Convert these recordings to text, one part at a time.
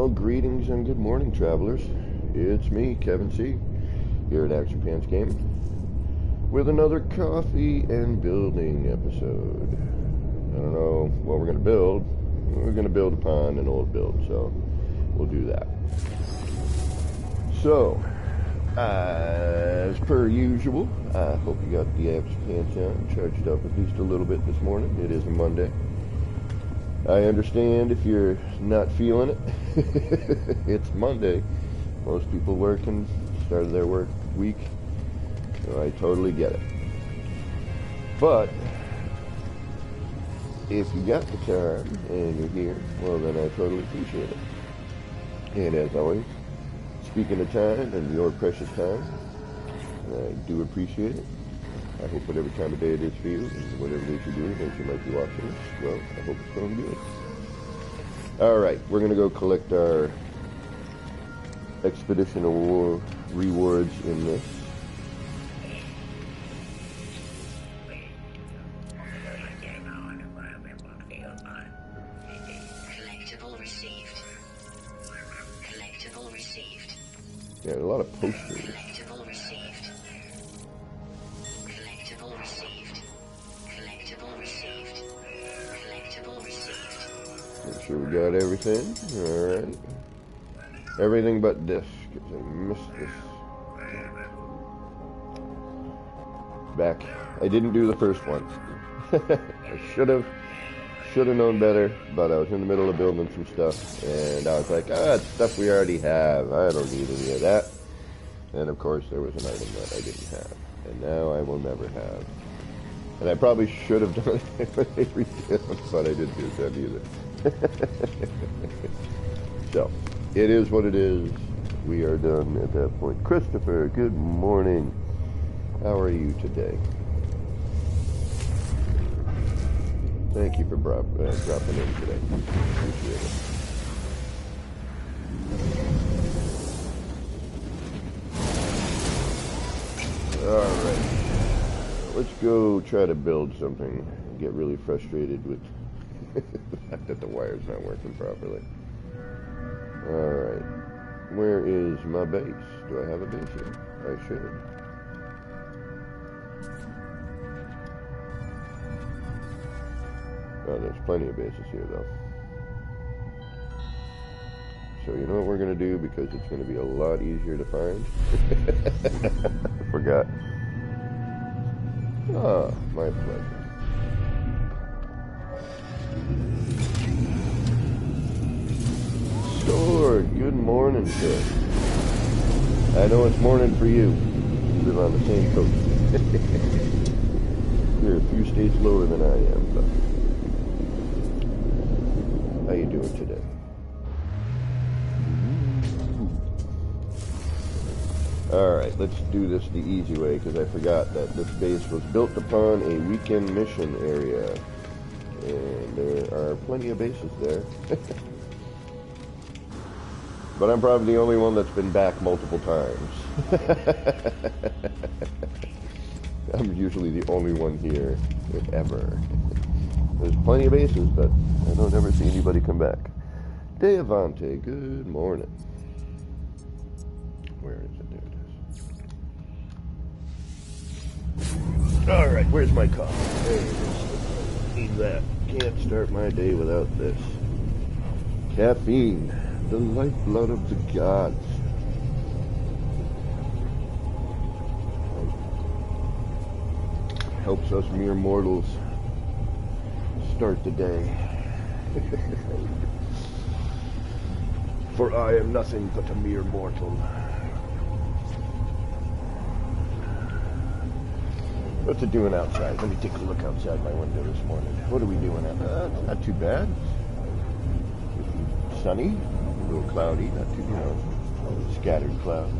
Well, greetings and good morning, travelers. It's me, Kevin C., here at Action Pants Gaming, with another coffee and building episode. I don't know what we're going to build. We're going to build upon an old build, so we'll do that. So, as per usual, I hope you got the Action Pants on, charged up at least a little bit this morning. It is a Monday. I understand if you're not feeling it. It's Monday. Most people working, started their work week, so I totally get it. But if you got the time and you're here, well then I totally appreciate it. And as always, speaking of time and your precious time, I do appreciate it. I hope whatever time of day it is for you, and whatever it is you're doing, as you might be watching this, well, I hope it's going good. Alright, we're going to go collect our Expedition Award rewards in this. Collectible received. Collectible received. Yeah, a lot of posters. Collectible received. Collectible received. Collectible received. Collectible received. Make sure we got everything. Alright. Everything but this, because I missed this. Back. I didn't do the first one. I should have known better, but I was in the middle of building some stuff, and I was like, it's stuff we already have. I don't need any of that. And of course, there was an item that I didn't have, and now I will never have. And I probably should have done it when I redid, but I didn't do that either. So, it is what it is. We are done at that point. Christopher, good morning. How are you today? Thank you for dropping in today. Appreciate it. Alright. Let's go try to build something. Get really frustrated with the fact that the wire's not working properly. Alright. Where is my base? Do I have a base here? I should. Oh, there's plenty of bases here, though. So you know what we're going to do, because it's going to be a lot easier to find? I forgot. Ah, my pleasure. Sword, good morning, sir. I know it's morning for you. You live on the same coast. You're a few states lower than I am, but how you doing today? Alright, let's do this the easy way, because I forgot that this base was built upon a weekend mission area. And there are plenty of bases there. But I'm probably the only one that's been back multiple times. I'm usually the only one here, if ever. There's plenty of bases, but I don't ever see anybody come back. Deavante, good morning. Where is it? There it is. Alright, where's my coffee? There it is. Need that. Can't start my day without this. Caffeine, the lifeblood of the gods. Helps us mere mortals start the day. For I am nothing but a mere mortal. What's it doing outside? Let me take a look outside my window this morning. What are we doing out there? Not too bad. Sunny, a little cloudy, not too, scattered clouds.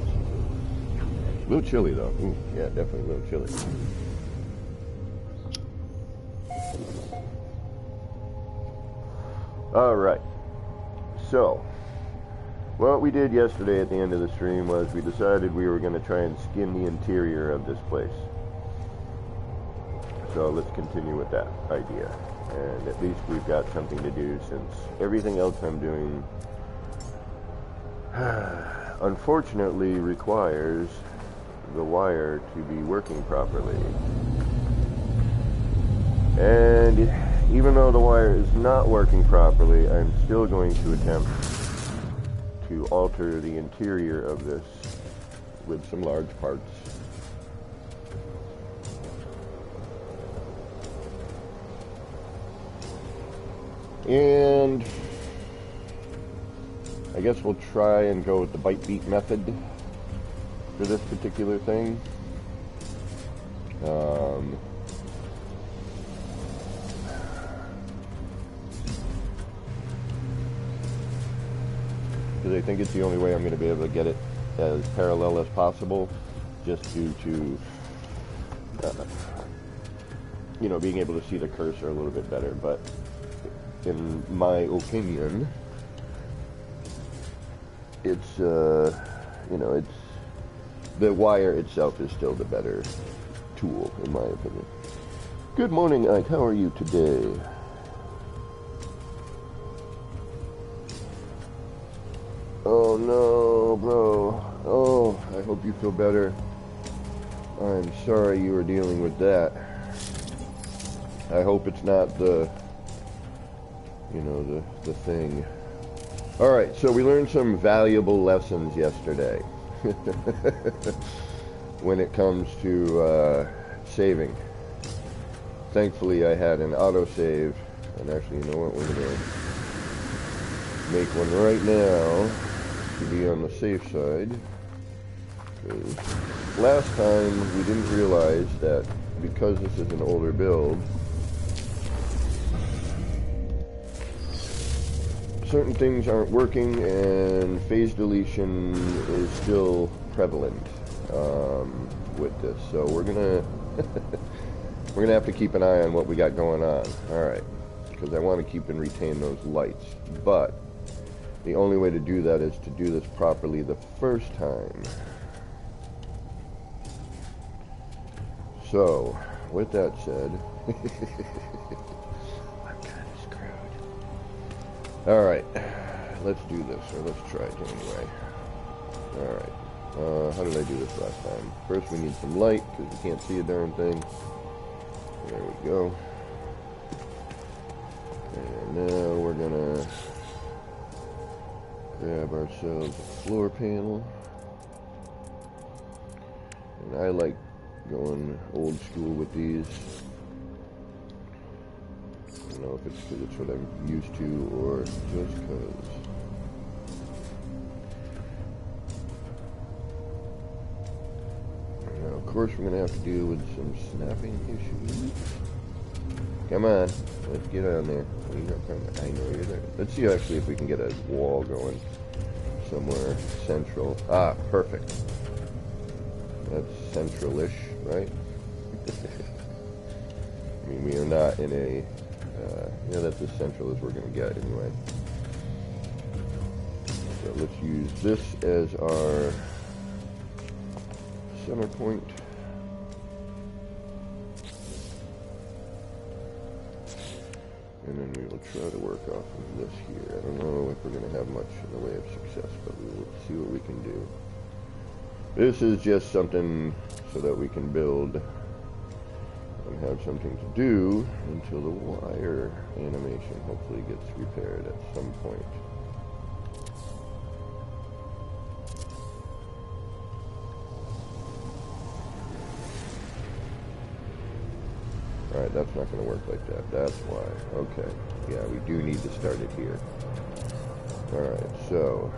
A little chilly though. Ooh, yeah, definitely a little chilly. Alright, so what we did yesterday at the end of the stream was we decided we were going to try and skin the interior of this place. So let's continue with that idea. And at least we've got something to do, since everything else I'm doing unfortunately requires the wire to be working properly. And even though the wire is not working properly, I'm still going to attempt to alter the interior of this with some large parts. And I guess we'll try and go with the bite beat method for this particular thing. Because I think it's the only way I'm going to be able to get it as parallel as possible, just due to you know, being able to see the cursor a little bit better. But in my opinion, it's you know, it's the wire itself is still the better tool, in my opinion. Good morning, Ike. How are you today? Oh no, bro. Oh, I hope you feel better. I'm sorry you were dealing with that. I hope it's not the, you know, the thing. Alright, so we learned some valuable lessons yesterday when it comes to saving. Thankfully I had an autosave, and actually, you know what, we're going to make one right now to be on the safe side. Because last time we didn't realize that because this is an older build, certain things aren't working, and phase deletion is still prevalent with this. So we're gonna we're gonna have to keep an eye on what we got going on. All right, because I want to keep and retain those lights, but the only way to do that is to do this properly the first time. So, with that said, I'm kind of screwed. Alright, let's do this, or let's try it anyway. Alright, how did I do this last time? First we need some light, because we can't see a darn thing. There we go. And now we're gonna grab ourselves a floor panel. And I like going old school with these. I don't know if it's because it's what I'm used to or just because. Now, of course, we're going to have to deal with some snapping issues. Come on, let's get on there. I know you're there. Let's see actually if we can get a wall going somewhere central. Ah, perfect. That's central-ish, right? I mean, we are not in a, yeah, that's as central as we're going to get anyway. So let's use this as our center point. And then we will try to work off of this here. I don't know if we're going to have much in the way of success, but we will see what we can do. This is just something so that we can build and have something to do until the wire animation hopefully gets repaired at some point. Alright, that's not going to work like that. That's why. Okay. Yeah, we do need to start it here. Alright, so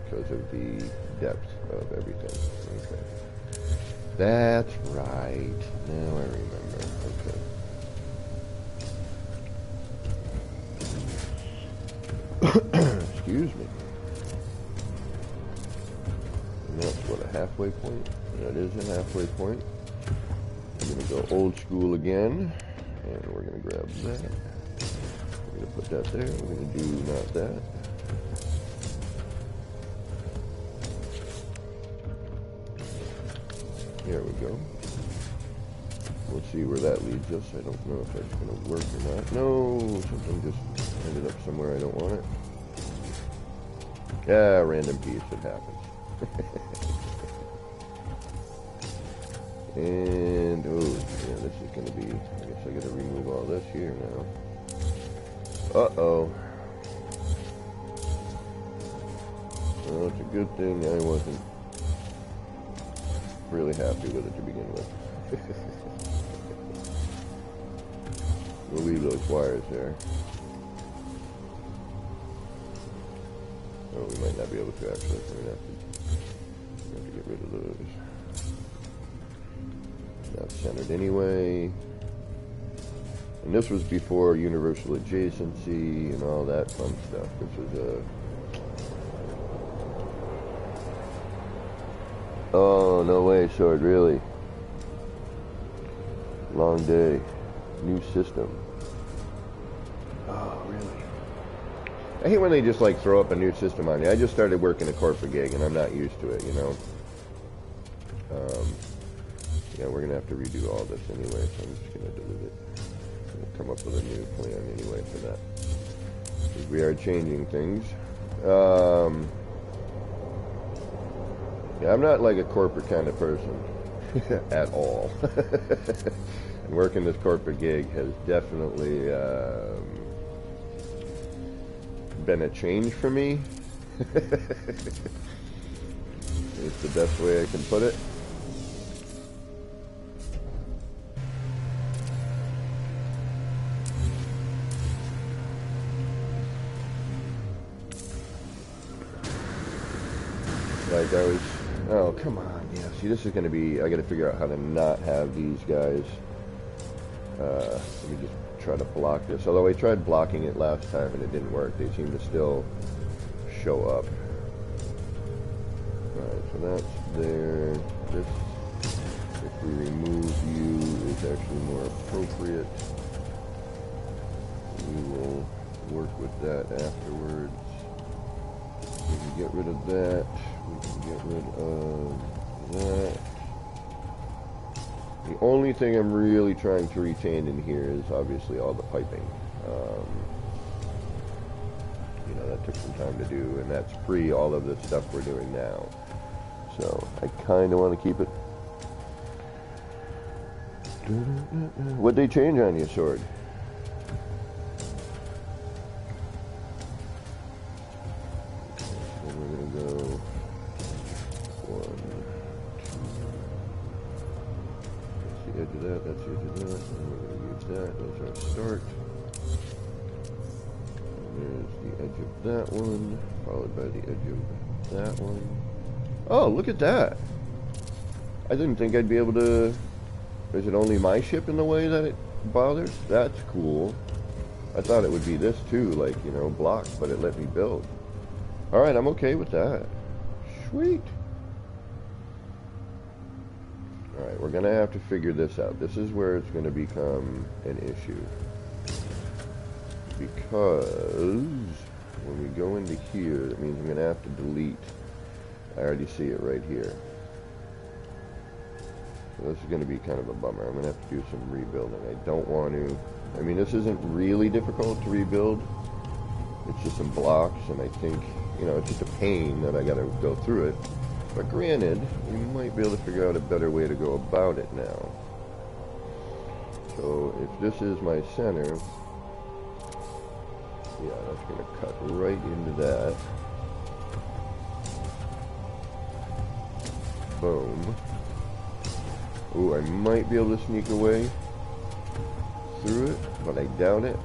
because of the depth of everything. Okay. That's right. Now I remember. Okay. Excuse me. And that's what, a halfway point? That is a halfway point. We're going to go old school again. And we're going to grab that. We're going to put that there. We're going to do not that. There we go. We'll see where that leads us. I don't know if that's going to work or not. No, something just ended up somewhere I don't want it. Yeah, random piece, it happens. And, oh, yeah, this is going to be, I guess I got to remove all this here now. Uh-oh. Well, it's a good thing I wasn't really happy with it to begin with. We'll leave those wires there. Oh, we might not be able to actually. We're going to have to get rid of those. Not centered anyway. And this was before universal adjacency and all that fun stuff. This was a... Oh, no way, Sword, really? Long day. New system. Oh, really? I hate when they just like throw up a new system on you. I just started working a corporate gig and I'm not used to it, you know? Yeah, we're going to have to redo all this anyway, so I'm just going to delete it. I'm going to come up with a new plan anyway for that. Because we are changing things. Yeah, I'm not like a corporate kind of person at all. And working this corporate gig has definitely been a change for me. It's the best way I can put it. Like I was, oh come on, yeah. See, this is going to be. I got to figure out how to not have these guys. Let me just try to block this. Although I tried blocking it last time and it didn't work. They seem to still show up. All right, so that's there. This, if we remove you, is actually more appropriate. We will work with that afterwards. We can get rid of that. We can get rid of that. The only thing I'm really trying to retain in here is obviously all the piping. You know, that took some time to do, and that's pre all of the stuff we're doing now. So I kind of want to keep it. What'd they change on you, Sword? Edge of that, that's the edge of that, and we're going to use that as our start. And there's the edge of that one, followed by the edge of that one. Oh, look at that! I didn't think I'd be able to... Is it only my ship in the way that it bothers? That's cool. I thought it would be this too, like, you know, blocked, but it let me build. Alright, I'm okay with that. Sweet! Alright, we're going to have to figure this out. This is where it's going to become an issue. Because when we go into here, that means I'm going to have to delete. I already see it right here. So this is going to be kind of a bummer. I'm going to have to do some rebuilding. I don't want to... I mean, this isn't really difficult to rebuild. It's just some blocks, and I think, you know, it's just a pain that I got to go through it. But granted, we might be able to figure out a better way to go about it now. So if this is my center, yeah, that's going to cut right into that. Boom. Ooh, I might be able to sneak away through it, but I doubt it.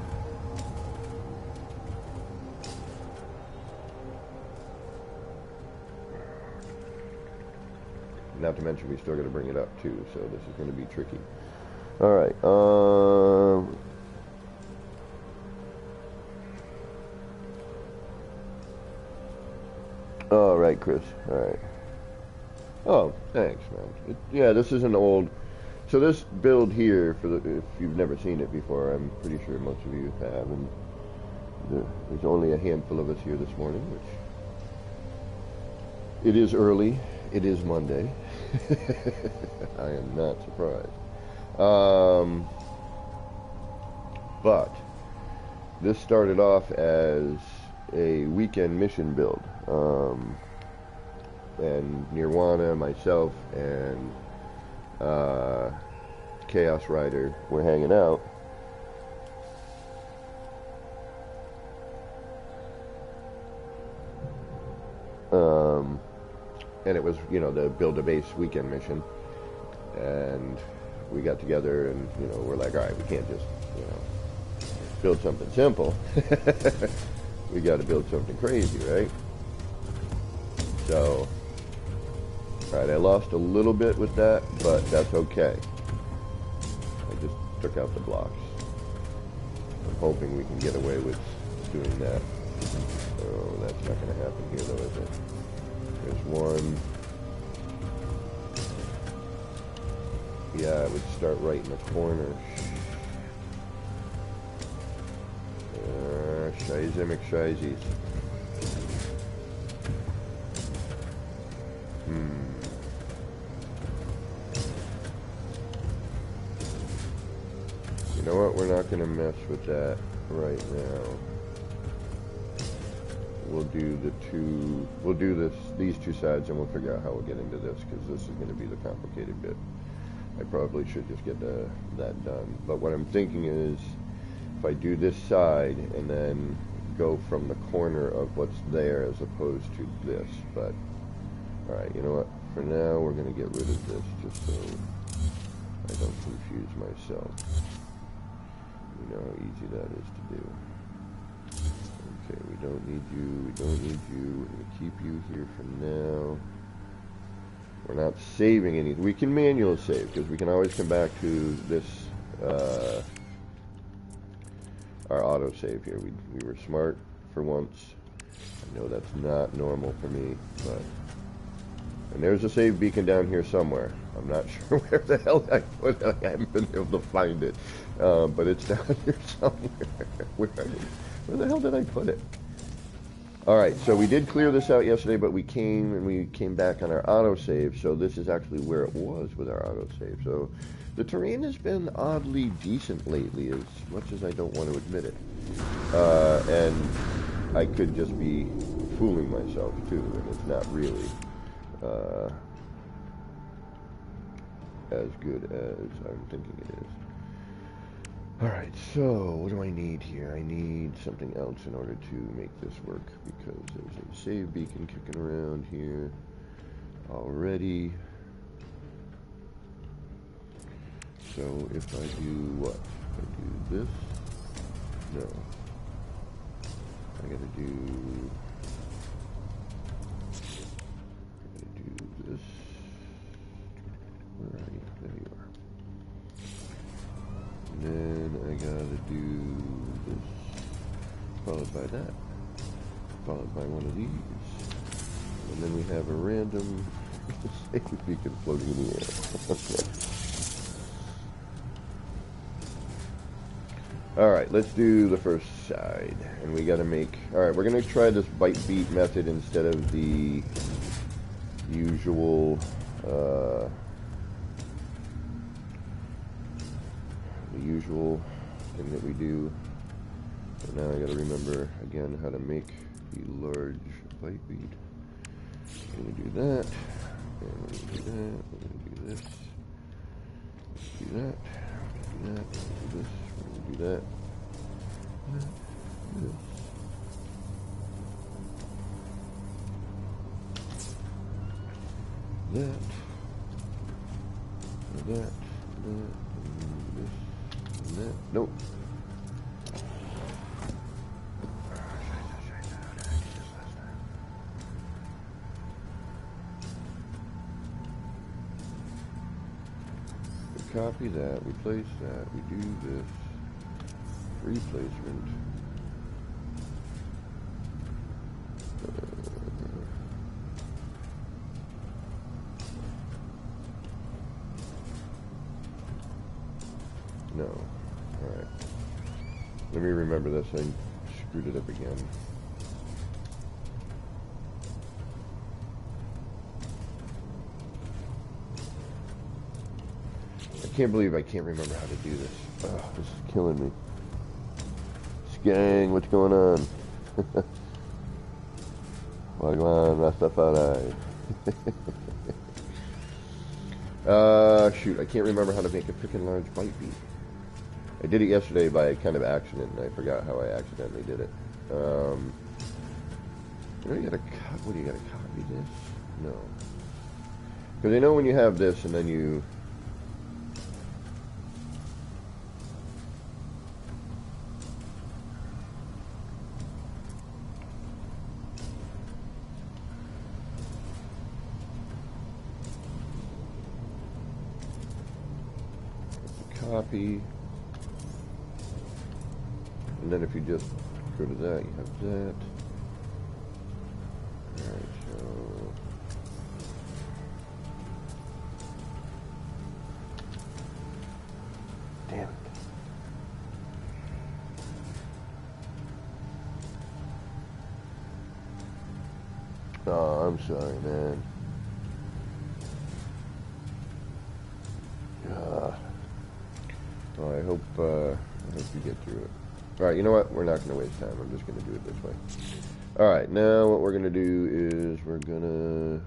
Not to mention we still got to bring it up too, so this is going to be tricky. Alright, alright, Chris, alright. Oh, thanks, man. Yeah, this is an old... So this build here, for the, if you've never seen it before, I'm pretty sure most of you have, and there's only a handful of us here this morning, which... It is early. It is Monday. I am not surprised. But this started off as a weekend mission build. and Nirwana, myself, and Chaos Rider were hanging out. And it was, you know, the build a base weekend mission, and we got together, and you know, we're like, all right, we can't just, you know, build something simple. We got to build something crazy, right? So, all right, I lost a little bit with that, but that's okay. I just took out the blocks. I'm hoping we can get away with doing that. Oh, that's not going to happen here, though, is it? There's one. Yeah, it would start right in the corner. Scheiße McScheißes. You know what? We're not going to mess with that right now. We'll do these two sides, and we'll figure out how we'll get into this, because this is going to be the complicated bit. I probably should just get that done. But what I'm thinking is, if I do this side and then go from the corner of what's there as opposed to this. But, alright, you know what? For now, we're going to get rid of this, just so I don't confuse myself. You know how easy that is to do. Okay, we don't need you, we don't need you. We're going to keep you here for now. We're not saving anything. We can manual save, because we can always come back to this, our autosave here. We were smart for once. I know that's not normal for me, but... And there's a save beacon down here somewhere. I'm not sure where the hell I put it. I haven't been able to find it. But it's down here somewhere. Where the hell did I put it? Alright, so we did clear this out yesterday, but we came back on our autosave, so this is actually where it was with our autosave. So the terrain has been oddly decent lately, as much as I don't want to admit it. And I could just be fooling myself too, and it's not really as good as I'm thinking it is. Alright, so what do I need here? I need something else in order to make this work, because there's a save beacon kicking around here already. So if I do what? I do this? No. I gotta do this. Where are you? There you are. And then I gotta do this, followed by that, followed by one of these, and then we have a random save beacon floating in the air. Alright, let's do the first side, and we gotta make, alright, we're gonna try this bite beat method instead of the usual, thing that we do. So now I gotta remember again how to make the large bite bead. We're gonna do that, and we're gonna do that, we're gonna do this, let's do that, we're gonna do that, we're gonna do this, we're gonna do that, this. That, nope. We copy that, we place that, we do this. Replacement. No. Alright. Let me remember this. I screwed it up again. I can't believe I can't remember how to do this. Ugh, this is killing me. Gang, what's going on? Wagwan Rastafari. Shoot, I can't remember how to make a freaking large bite beat. I did it yesterday by kind of accident, and I forgot how I accidentally did it. You gotta cut. What do you gotta copy this? No. Because I know when you have this, and then you. Copy. And then if you just go to that, you have that. Alright, so... Damn it. Oh, I'm sorry, man. Well, I hope you get through it. Alright, you know what? We're not going to waste time. I'm just going to do it this way. Alright, now what we're going to do is we're going to...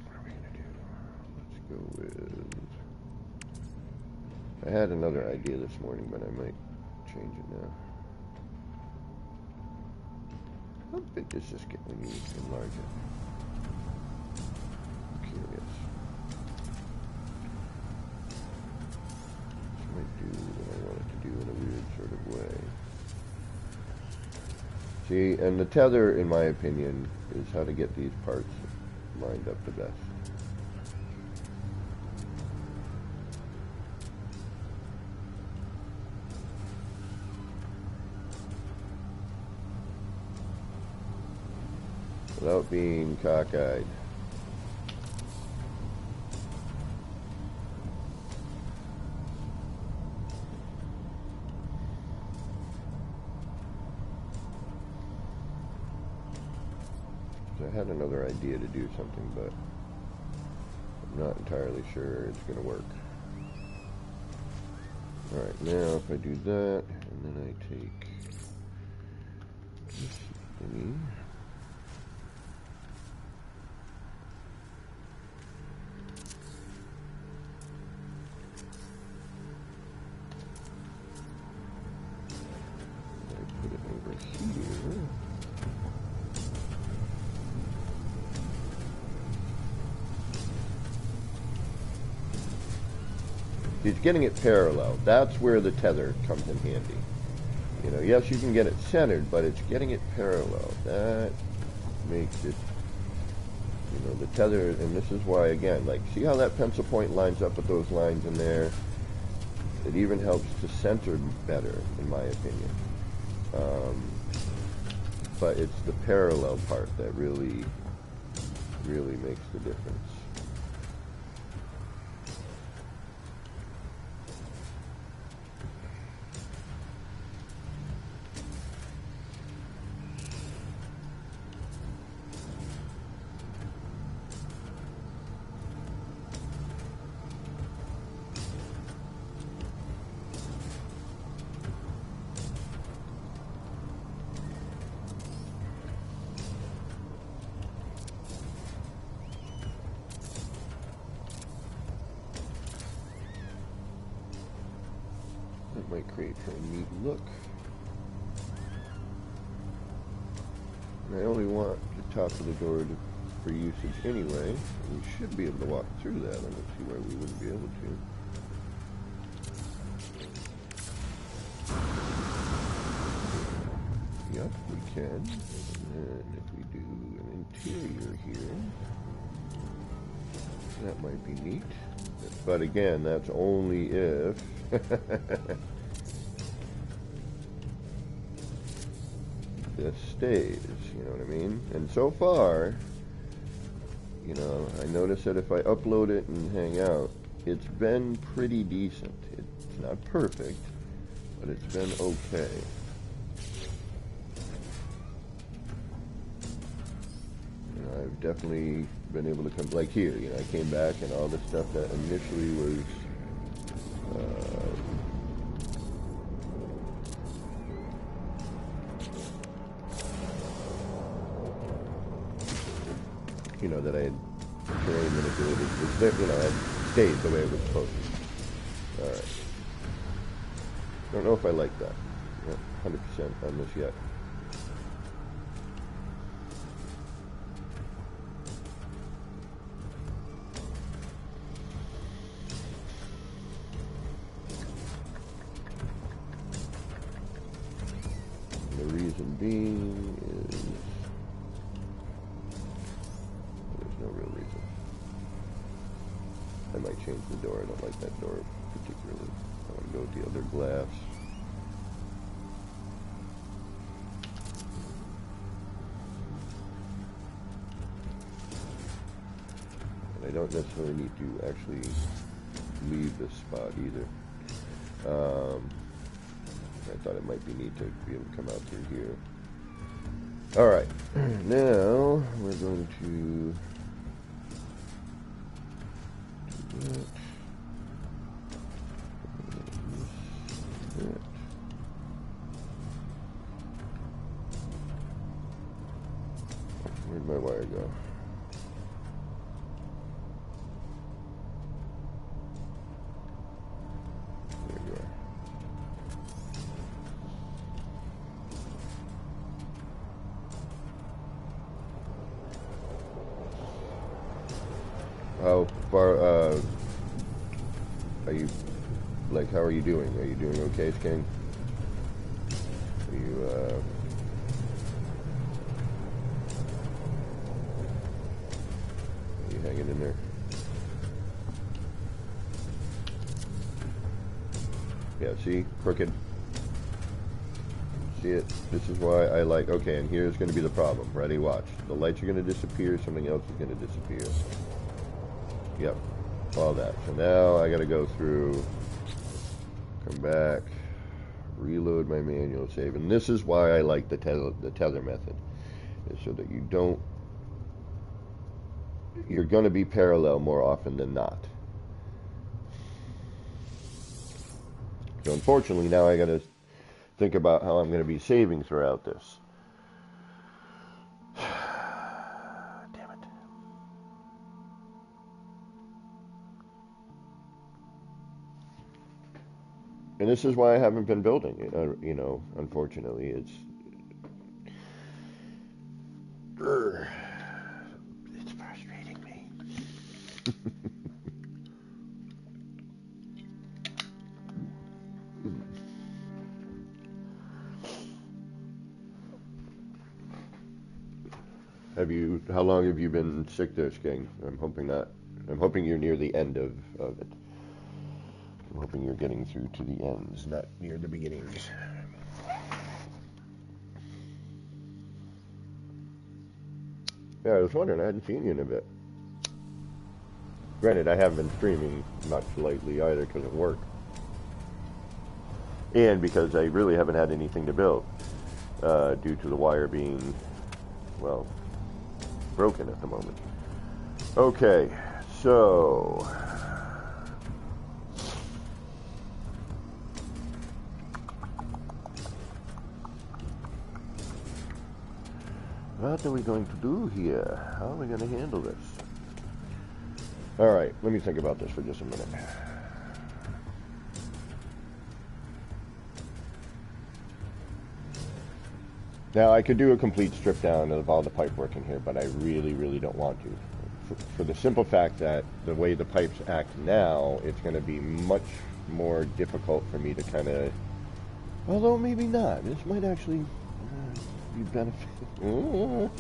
What are we going to do? Let's go with... I had another idea this morning, but I might change it now. How big does this get when you enlarge it? Curious. This might do what I want it to do in a weird sort of way. See, and the tether, in my opinion, is how to get these parts lined up the best. Without being cockeyed. I had another idea to do something, but I'm not entirely sure it's going to work. Alright, now if I do that, and then I take this thingy. I put it over here. It's getting it parallel. That's where the tether comes in handy. You know, yes, you can get it centered, but it's getting it parallel. That makes it, you know, the tether, and this is why, again, like, see how that pencil point lines up with those lines in there? It even helps to center better, in my opinion. But it's the parallel part that really makes the difference. That might create a neat look. And I only want the top of the door for usage anyway. We should be able to walk through that. I don't see why we wouldn't be able to. Yep, we can. And if we do an interior here, that might be neat. But again, that's only if this stays, you know what I mean? And so far, you know, I notice that if I upload it and hang out, it's been pretty decent. It's not perfect, but it's been okay. You know, I've definitely been able to come, like here, you know, I came back and all the stuff that initially was you know, that I had really manipulated. Had stayed the way it was supposed to. Alright. Don't know if I like that. Not 100% on this yet. The reason being is there's no real reason. I might change the door. I don't like that door particularly. I want to go with the other glass. And I don't necessarily need to actually leave this spot either. I thought it might be neat to be able to come out through here. Alright, now we're going to do that. Where'd my wire go? There you are. How far, are you, like, how are you doing? Are you doing okay, Skang? Are you hanging in there? Yeah, see? Crooked. See it? This is why I like, okay, and here's going to be the problem. Ready? Watch. The lights are going to disappear, something else is going to disappear. Yep, all that. So now I got to go through, come back, reload my manual save. And this is why I like the tether method, is so that you don't, you're going to be parallel more often than not. So unfortunately now I got to think about how I'm going to be saving throughout this. Damn it. And this is why I haven't been building it, you know, unfortunately. It's frustrating me. How long have you been sick there, Skang? I'm hoping you're near the end of it. I'm hoping you're getting through to the ends, not near the beginnings. Yeah, I was wondering, I hadn't seen you in a bit. Granted, I haven't been streaming much lately either because of work. And because I really haven't had anything to build, due to the wire being, well, broken at the moment. Okay, so what are we going to do here? How are we going to handle this? All right, let me think about this for just a minute. Now, I could do a complete strip down of all the pipe work in here, but I really, really don't want to. For the simple fact that the way the pipes act now, it's going to be much more difficult for me to kind of, although maybe not. This might actually be beneficial.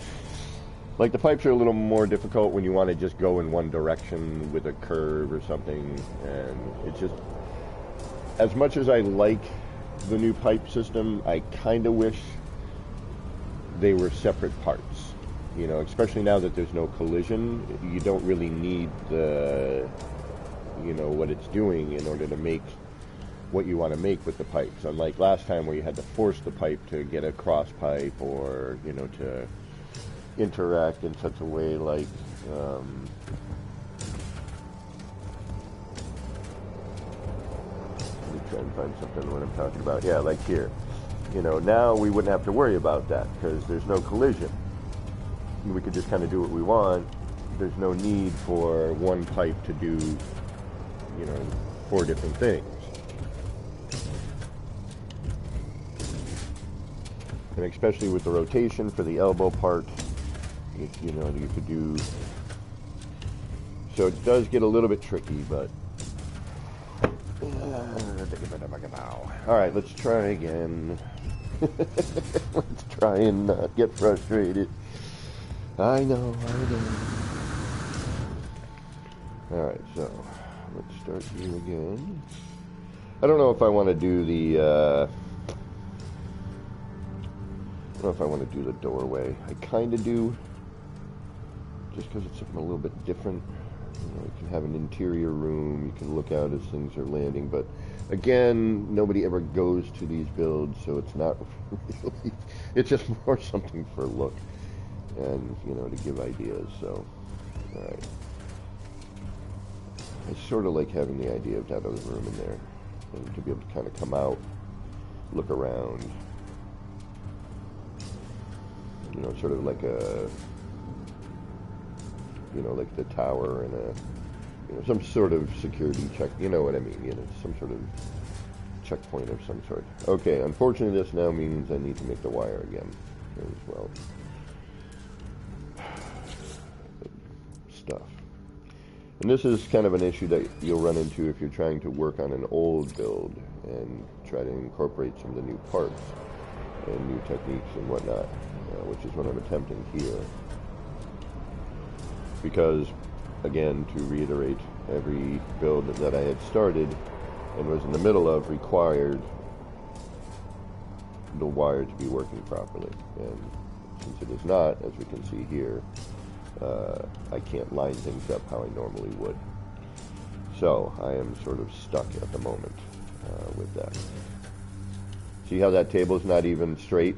Like, the pipes are a little more difficult when you want to just go in one direction with a curve or something, and it's just, as much as I like the new pipe system, I kind of wish they were separate parts, you know, especially now that there's no collision. You don't really need the, you know, what it's doing in order to make what you want to make with the pipes. Unlike last time where you had to force the pipe to get a cross pipe, or, you know, to interact in such a way like, let me try and find something what I'm talking about. Yeah, like here. You know, now we wouldn't have to worry about that because there's no collision. We could just kind of do what we want there's no need for one pipe to do, you know, 4 different things. And especially with the rotation for the elbow part, you know, you could do. So it does get a little bit tricky, but. Alright, let's try again. Let's try and not get frustrated. I know. Alright, so let's start you again. I don't know if I want to do the I don't know if I want to do the doorway. I kind of do, just because it's something a little bit different. You know, you can have an interior room, you can look out as things are landing, but again, nobody ever goes to these builds, so it's not really, it's just more something for look and, you know, to give ideas. So, alright. I sort of like having the idea of that other room in there, and to be able to kind of come out, look around, you know, sort of like a, you know, like the tower and a, you know, some sort of security check, you know what I mean, you know, some sort of checkpoint of some sort. Okay, unfortunately this now means I need to make the wire again as well. Stuff. And this is kind of an issue that you'll run into if you're trying to work on an old build and try to incorporate some of the new parts and new techniques and whatnot, which is what I'm attempting here. Because, again, to reiterate, every build that I had started and was in the middle of required the wire to be working properly. And since it is not, as we can see here, I can't line things up how I normally would. So I am sort of stuck at the moment with that. See how that table's not even straight?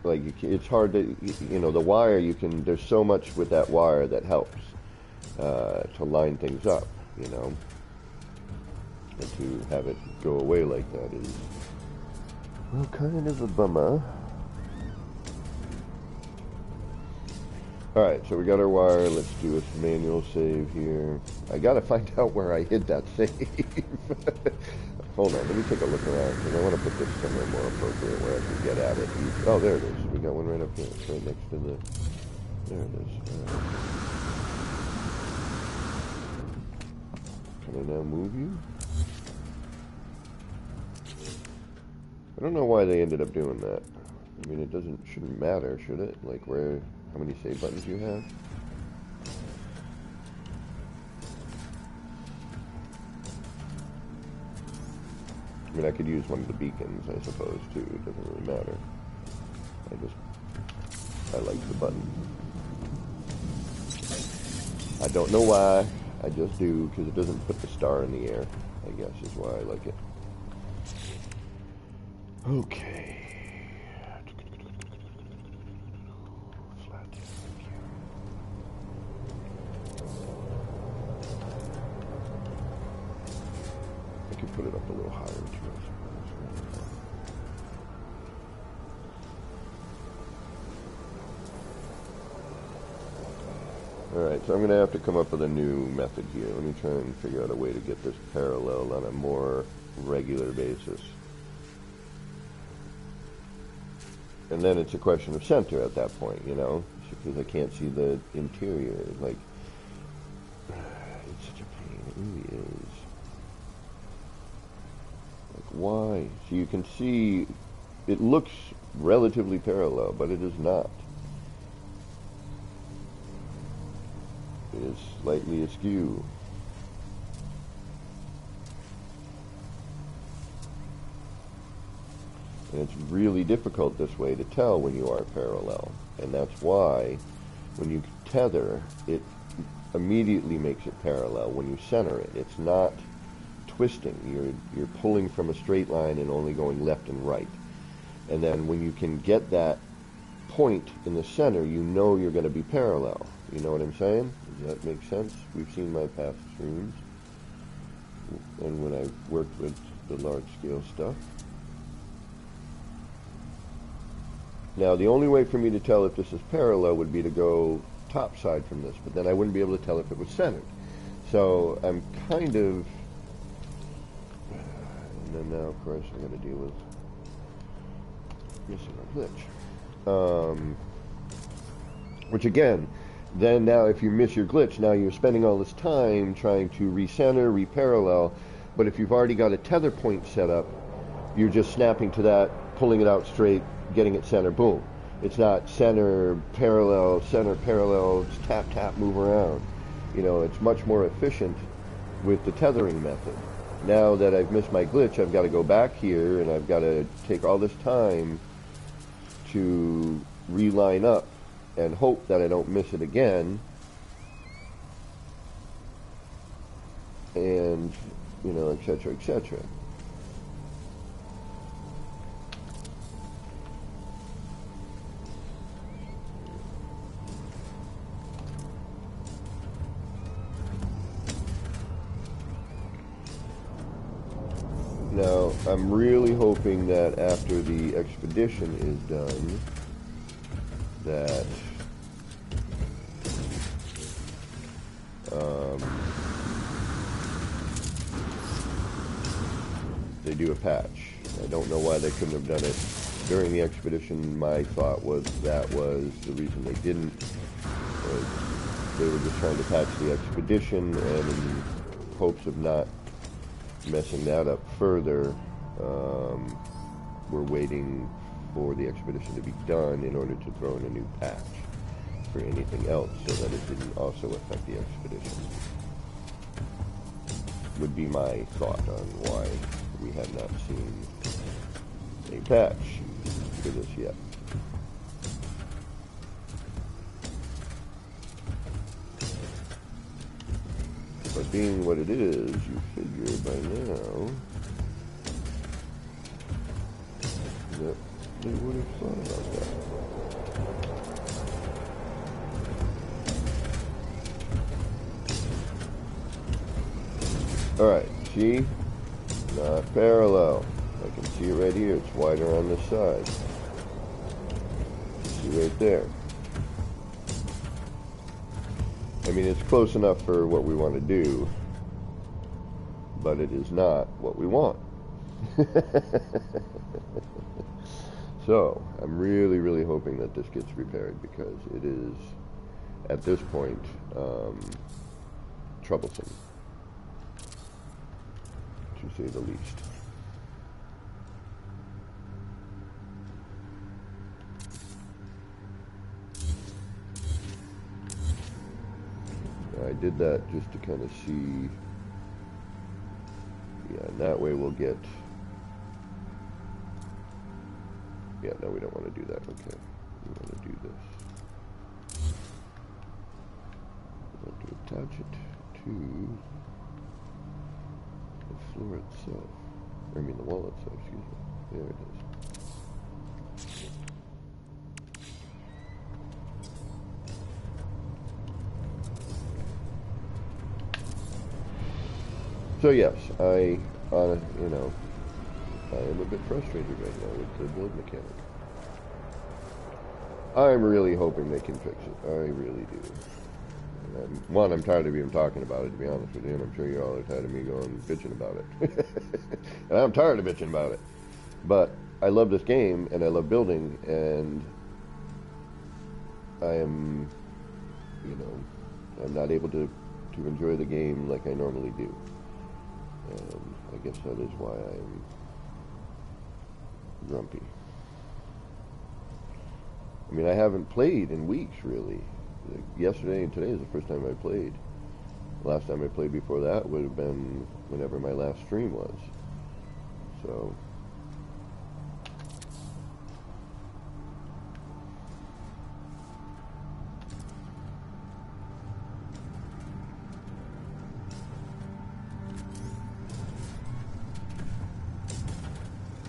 Like, it's hard to, you know, the wire, you can, there's so much with that wire that helps to line things up, you know. And to have it go away like that is, well, kind of a bummer. Alright, so we got our wire. Let's do a manual save here. I gotta find out where I hid that save. Hold on, let me take a look around, because I want to put this somewhere more appropriate where I can get at it. Oh, there it is. We got one right up here. It's right next to the... There it is. Can I now move you? I don't know why they ended up doing that. I mean, it shouldn't matter, should it? Like, how many save buttons you have? I mean, I could use one of the beacons, I suppose, too. It doesn't really matter. I like the button. I don't know why. I just do, because it doesn't put the star in the air, I guess, is why I like it. Okay. Put it up a little higher too, I suppose. Alright, so I'm going to have to come up with a new method here. Let me try and figure out a way to get this parallel on a more regular basis. And then it's a question of center at that point, you know, because I can't see the interior. Like, it's such a pain, it really is. Why? So you can see it looks relatively parallel, but it is not. It is slightly askew. And it's really difficult this way to tell when you are parallel. And that's why when you tether, it immediately makes it parallel when you center it. It's not twisting. You're pulling from a straight line and only going left and right. And then when you can get that point in the center, you know you're going to be parallel. You know what I'm saying? Does that make sense? We've seen my past streams and when I worked with the large scale stuff. Now, the only way for me to tell if this is parallel would be to go top side from this, but then I wouldn't be able to tell if it was centered. So I'm kind of, and then now, of course, I'm going to deal with missing a glitch. Which again, then now if you miss your glitch, now you're spending all this time trying to recenter, reparallel, but if you've already got a tether point set up, you're just snapping to that, pulling it out straight, getting it center, boom. It's not center, parallel, it's tap, tap, move around. You know, it's much more efficient with the tethering method. Now that I've missed my glitch, I've got to go back here and I've got to take all this time to reline up and hope that I don't miss it again. And, you know, etc., etc. Now, I'm really hoping that after the expedition is done, that they do a patch. I don't know why they couldn't have done it during the expedition. My thought was that was the reason they didn't. They were just trying to patch the expedition, and in hopes of not messing that up further, we're waiting for the expedition to be done in order to throw in a new patch for anything else, so that it didn't also affect the expedition. Would be my thought on why we have not seen a patch for this yet. But being what it is, you figure by now that they would have thought about that. Alright, see? Not parallel. I can see it right here. It's wider on this side. See right there. I mean, it's close enough for what we want to do, but it is not what we want. So, I'm really, really hoping that this gets repaired, because it is, at this point, troublesome, to say the least. I did that just to kind of see, yeah, and that way we'll get, yeah, no, we don't want to do that, okay, we want to do this. We want to attach it to the floor itself, I mean the wall itself, excuse me, there it is. So yes, I am a bit frustrated right now with the build mechanic. I'm really hoping they can fix it. I really do. And I'm tired of even talking about it, to be honest with you, and I'm sure you all are tired of me going bitching about it. And I'm tired of bitching about it. But I love this game, and I love building, and I am, I'm not able to enjoy the game like I normally do. And I guess that is why I'm grumpy. I mean, I haven't played in weeks, really. Like, yesterday and today is the first time I played. Last time I played before that would have been whenever my last stream was. So...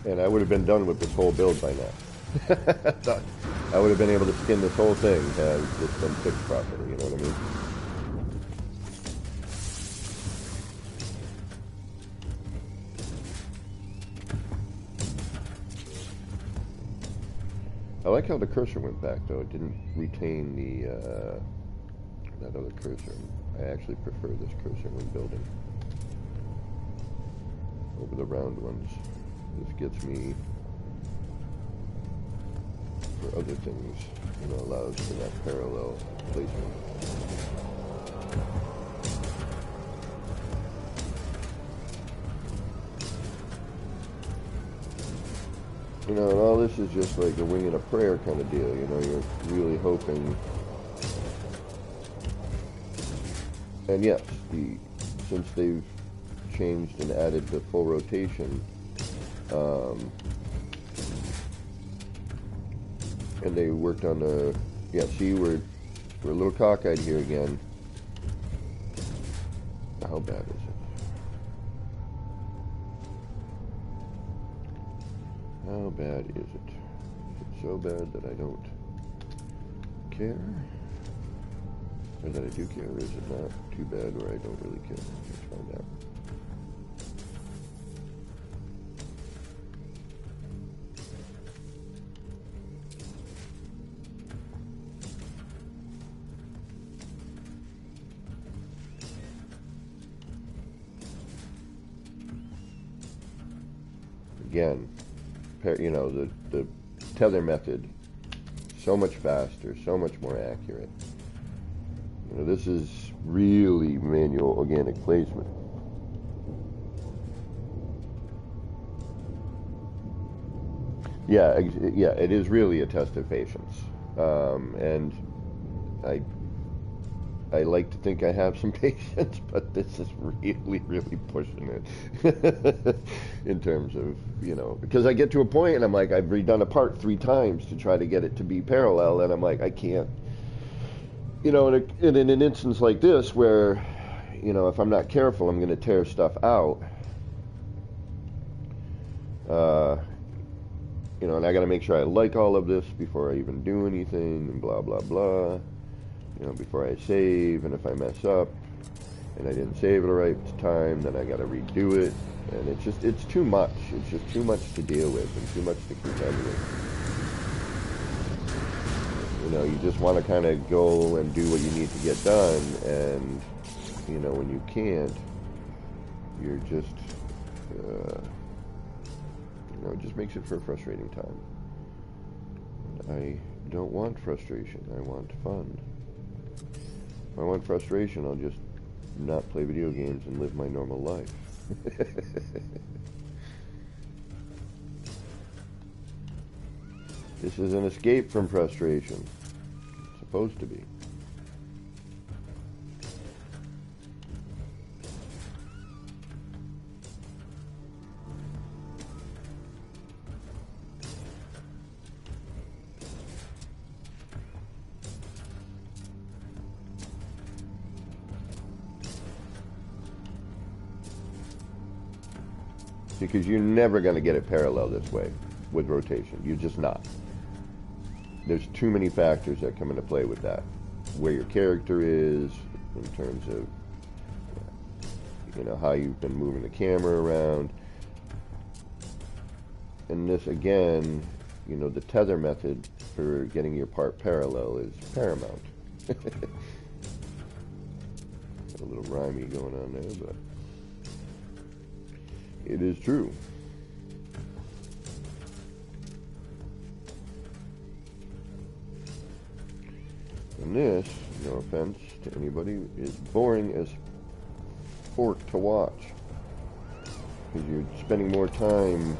and I would have been done with this whole build by now. I would have been able to skin this whole thing had this been fixed properly, you know what I mean? I like how the cursor went back though. It didn't retain the that other cursor. I actually prefer this cursor when building over the round ones. This gets me for other things, you know, allows for that parallel placement. You know, and all this is just like a wing and a prayer kind of deal. You know, you're really hoping. And yes, since they've changed and added the full rotation, and they worked on the, yeah, see, we're a little cockeyed here again. How bad is it? How bad is it? Is it so bad that I don't care? Or that I do care? Or is it not too bad where I don't really care? Let's find out. Again, you know, the tether method, so much faster, so much more accurate. You know, this is really manual organic placement. Yeah, it is really a test of patience, and I like to think I have some patience, but this is really, really pushing it in terms of, you know, because I get to a point and I'm like, I've redone a part 3 times to try to get it to be parallel, and I'm like, I can't, you know, in an instance like this where, you know, if I'm not careful, I'm going to tear stuff out. You know, and I got to make sure I like all of this before I even do anything, and blah, blah, blah. You know, before I save, and if I mess up, and I didn't save at the right time, then I got to redo it. And it's too much. It's just too much to deal with, and too much to contend with. You know, you just want to kind of go and do what you need to get done, and, you know, when you can't, you're just, you know, it just makes it for a frustrating time. I don't want frustration. I want fun. If I want frustration, I'll just not play video games and live my normal life. This is an escape from frustration. It's supposed to be. Because you're never going to get it parallel this way with rotation. You're just not. There's too many factors that come into play with that. Where your character is, in terms of, you know, how you've been moving the camera around. And this, again, you know, the tether method for getting your part parallel is paramount. Got a little rhymey going on there, but it is true. And this, no offense to anybody, is boring as fork to watch. Because you're spending more time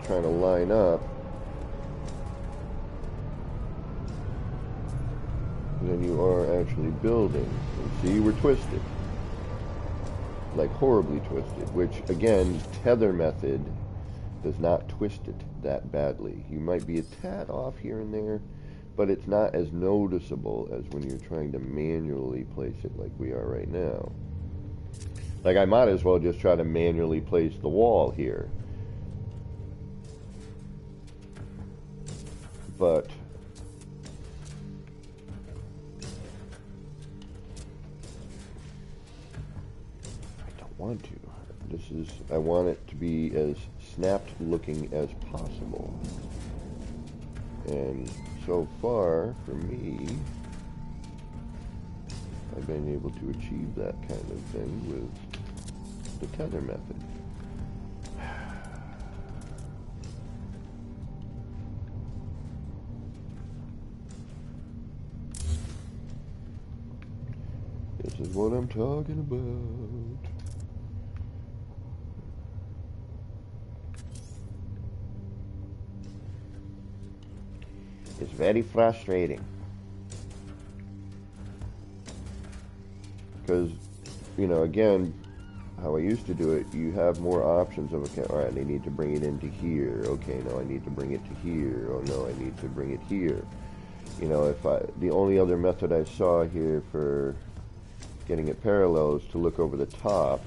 trying to line up than you are actually building. And see, we're twisted. Like horribly twisted, which again, tether method does not twist it that badly. You might be a tad off here and there, but it's not as noticeable as when you're trying to manually place it like we are right now. Like, I might as well just try to manually place the wall here. But want to. I want it to be as snapped looking as possible. And so far, for me, I've been able to achieve that kind of thing with the tether method. This is what I'm talking about. It's very frustrating. Because, you know, again, how I used to do it, you have more options of, okay, all right, I need to bring it into here. Okay, no, I need to bring it to here. Oh, no, I need to bring it here. You know, the only other method I saw here for getting it parallel is to look over the top.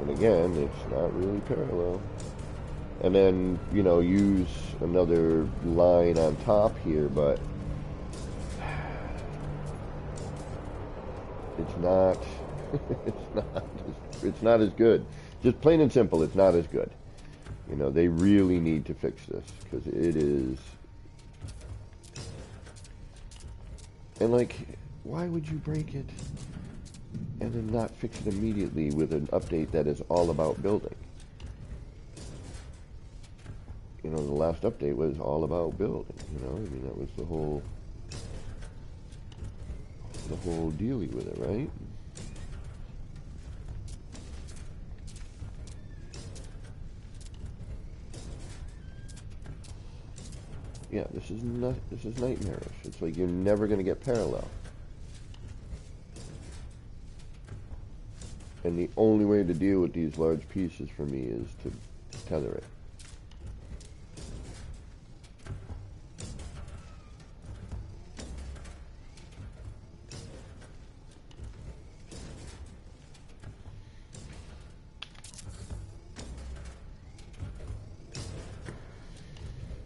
And again, it's not really parallel. And then, you know, use another line on top here, but it's not it's not as good. Just plain and simple, it's not as good. You know, they really need to fix this, because it is. And like, why would you break it and then not fix it immediately with an update that is all about building? You know, the last update was all about building, you know? I mean, that was the whole dealie with it, right? Yeah, this is nightmarish. It's like you're never going to get parallel. And the only way to deal with these large pieces for me is to tether it.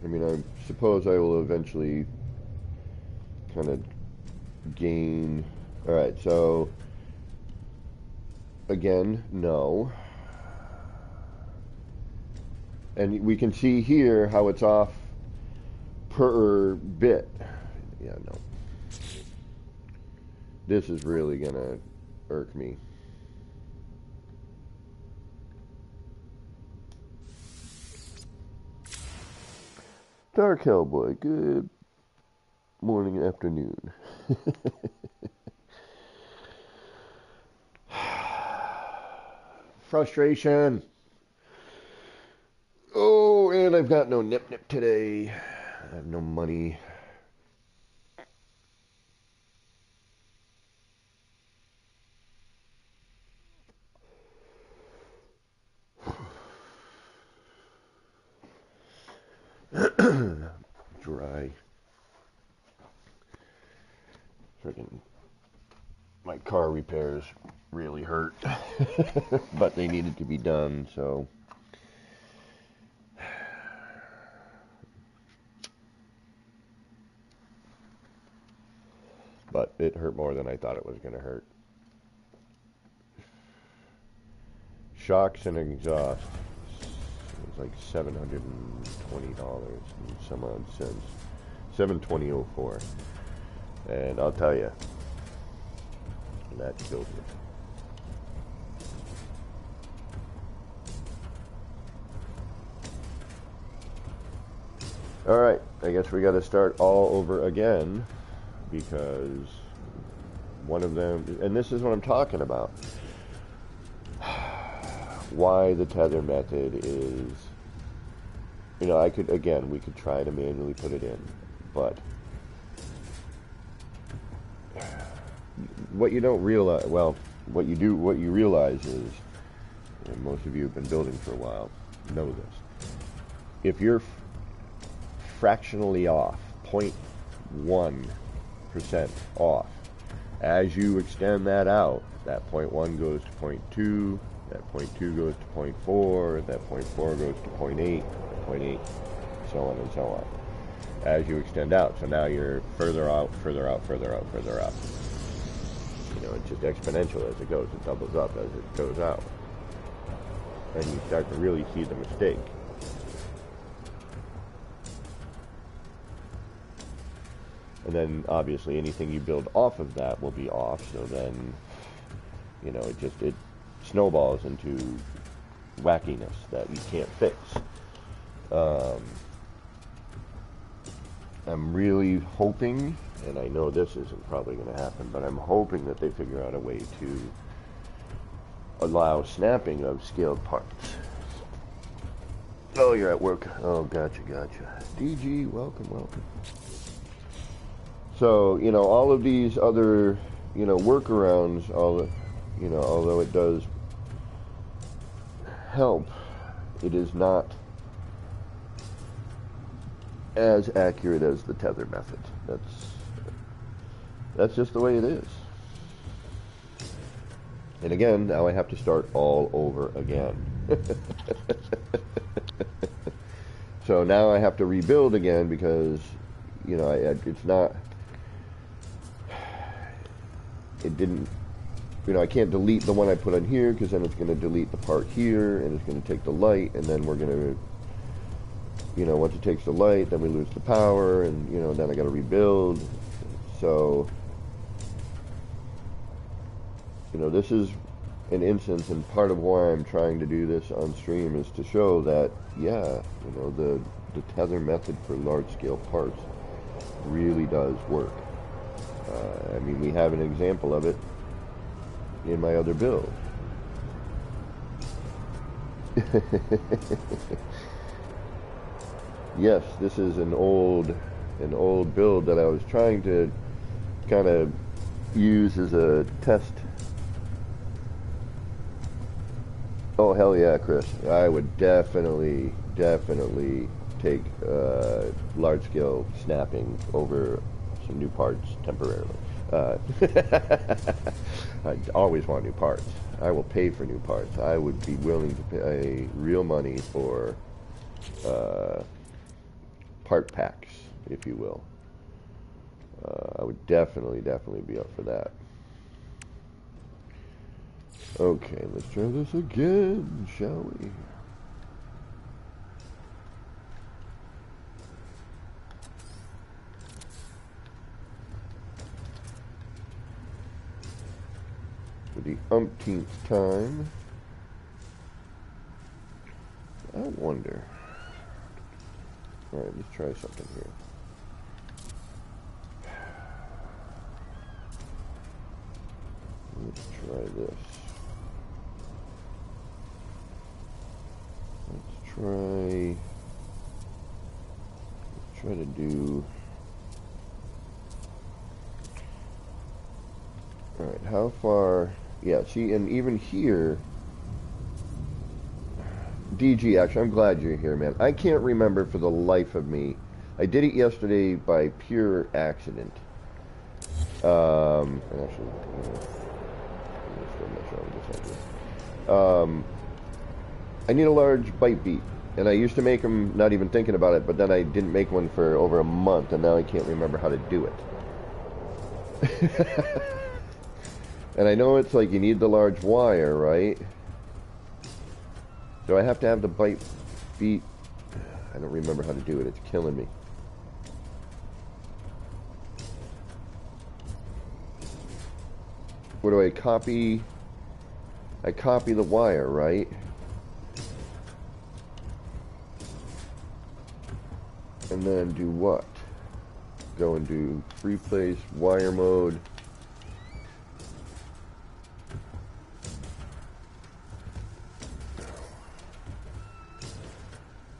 I mean, I suppose I will eventually kind of gain. All right, so again, no. And we can see here how it's off per bit. Yeah, no. This is really gonna irk me. Dark Hellboy, good morning and afternoon. Frustration. Oh, and I've got no nip today. I have no money. Dry. Freaking my car repairs really hurt. But they needed to be done, so but it hurt more than I thought it was going to hurt. Shocks and exhaust. It was like $720 and some odd cents. $720.04. And I'll tell you, that killed me. Alright, I guess we got to start all over again, because one of them, and this is what I'm talking about, why the tether method is, you know, we could try to manually put it in, but what you don't realize, well, what you realize is, and most of you have been building for a while, know this. If you're fractionally off, 0.1% off, as you extend that out, that 0.1 goes to 0.2, that 0.2 goes to 0.4, that 0.4 goes to 0.8, 0.8, so on and so on, as you extend out. So now you're further out, further out, further out, further out. You know, it's just exponential as it goes. It doubles up as it goes out. And you start to really see the mistake. And then, obviously, anything you build off of that will be off, so then, you know, it snowballs into wackiness that you can't fix. I'm really hoping, and I know this isn't probably going to happen, but I'm hoping that they figure out a way to allow snapping of scaled parts. Oh, you're at work. Oh, gotcha. DG, welcome. So, you know, all of these other, you know, workarounds, you know, although it does help, it is not as accurate as the tether method. That's just the way it is. And again, now I have to start all over again. So now I have to rebuild again because, you know, it's not, it didn't, you know, I can't delete the one I put on here because then it's going to delete the part here and it's going to take the light, and then we're going to, you know, once it takes the light, then we lose the power, and, you know, then I got to rebuild. So, you know, this is an instance, and part of why I'm trying to do this on stream is to show that, yeah, you know, the tether method for large-scale parts really does work. I mean, we have an example of it in my other build. Yes, this is an old build that I was trying to kind of use as a test. Oh, hell yeah, Chris. I would definitely take large-scale snapping over some new parts temporarily. I always want new parts. I will pay for new parts. I would be willing to pay real money for part packs, if you will. I would definitely be up for that. Okay, let's try this again, shall we? For the umpteenth time. I wonder. Alright, let's try something here. Let's try this. Let's try to do. Alright, how far? Yeah, see, and even here, DG, actually, I'm glad you're here, man. I can't remember for the life of me. I did it yesterday by pure accident. And actually, I need a large bite beat. And I used to make them not even thinking about it, but then I didn't make one for over a month, and now I can't remember how to do it. And I know it's like you need the large wire, right? Do I have to have the bite beat? I don't remember how to do it. It's killing me. What do I copy? I copy the wire, right? And then do what? Go and do replace wire mode.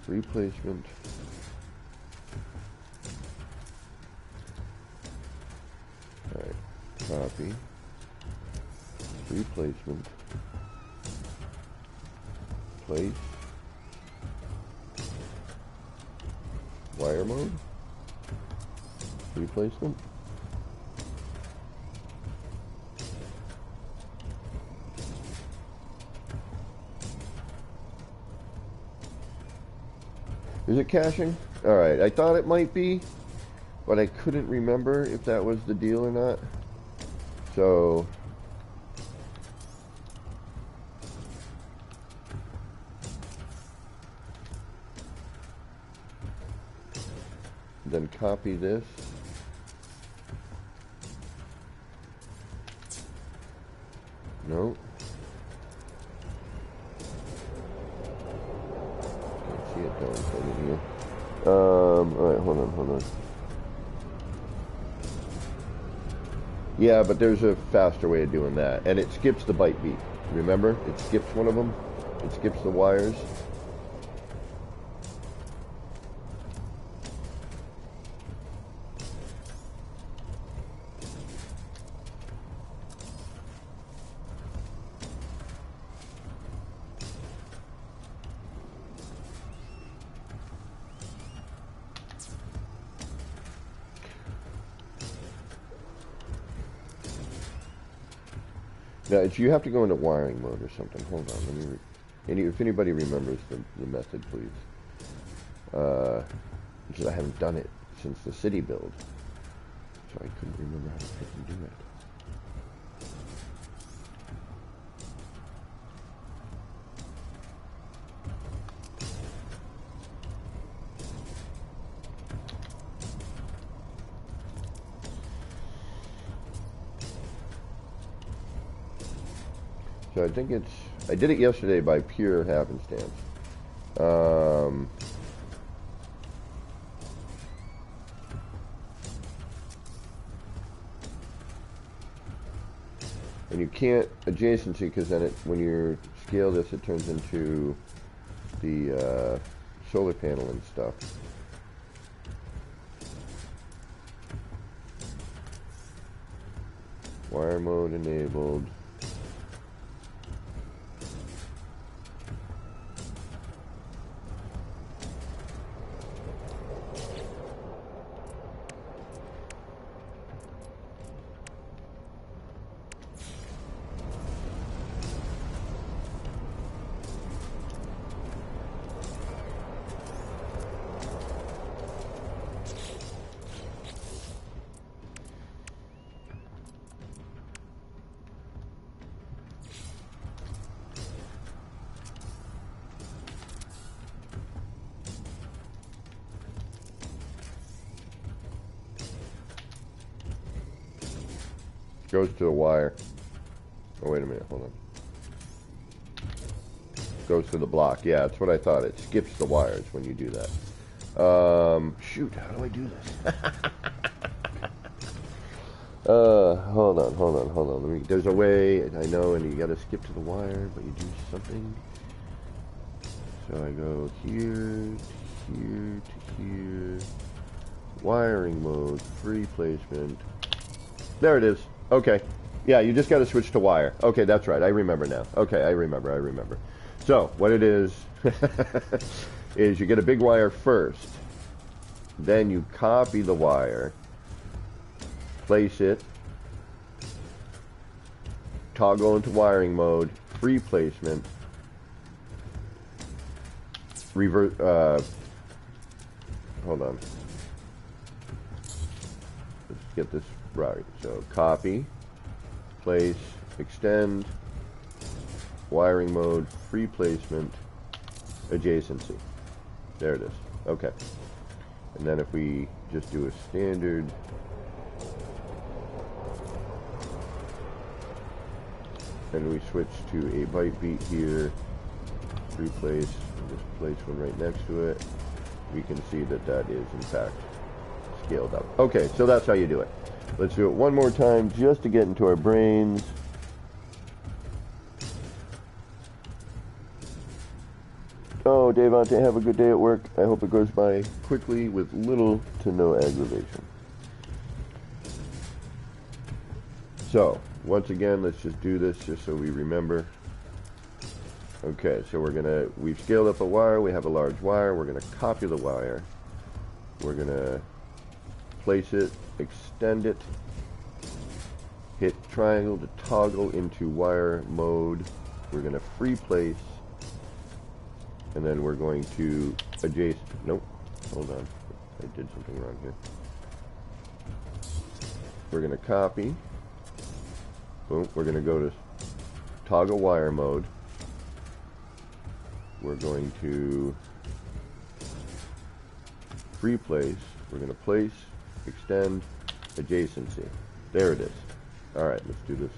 Replacement. Alright, copy. Replacement. Place. Wire mode. Replacement. Is it caching? Alright, I thought it might be, but I couldn't remember if that was the deal or not. So, then copy this. No. Can't see it down from here. Alright, hold on. Yeah, but there's a faster way of doing that. And it skips the byte beat. Remember? It skips one of them. It skips the wires. Now, you have to go into wiring mode or something. Hold on, let me. If anybody remembers the method, please. Because I haven't done it since the city build, so I couldn't remember how to freaking do it. So I think I did it yesterday by pure happenstance. And you can't adjacency because then when you scale this, it turns into the solar panel and stuff. Wire mode enabled. Goes to the wire. Oh, wait a minute, hold on. Goes to the block. Yeah, that's what I thought. It skips the wires when you do that. Shoot, how do I do this? Hold on. There's a way, I know, and you gotta skip to the wire, but you do something. So I go here, to here, to here. Wiring mode, free placement. There it is. Okay. Yeah, you just got to switch to wire. Okay, that's right. I remember now. Okay, I remember. So, what it is, is you get a big wire first. Then you copy the wire, place it, toggle into wiring mode, free placement, revert, hold on. Let's get this right. So copy, place, extend, wiring mode, free placement, adjacency. There it is. Okay. And then if we just do a standard and we switch to a byte beat here, replace, and just place one right next to it, we can see that that is in fact scaled up. Okay, so that's how you do it. Let's do it one more time just to get into our brains. Oh, Davante, have a good day at work. I hope it goes by quickly with little to no aggravation. So, once again, let's just do this just so we remember. Okay, so we've scaled up a wire, we have a large wire, we're gonna copy the wire. We're gonna place it, extend it, hit triangle to toggle into wire mode. We're going to free place, and then we're going to adjacent. Nope, hold on, I did something wrong here. We're going to copy. Boom, we're going to go to toggle wire mode. We're going to free place. We're going to place, extend, adjacency. There it is. All right, let's do this.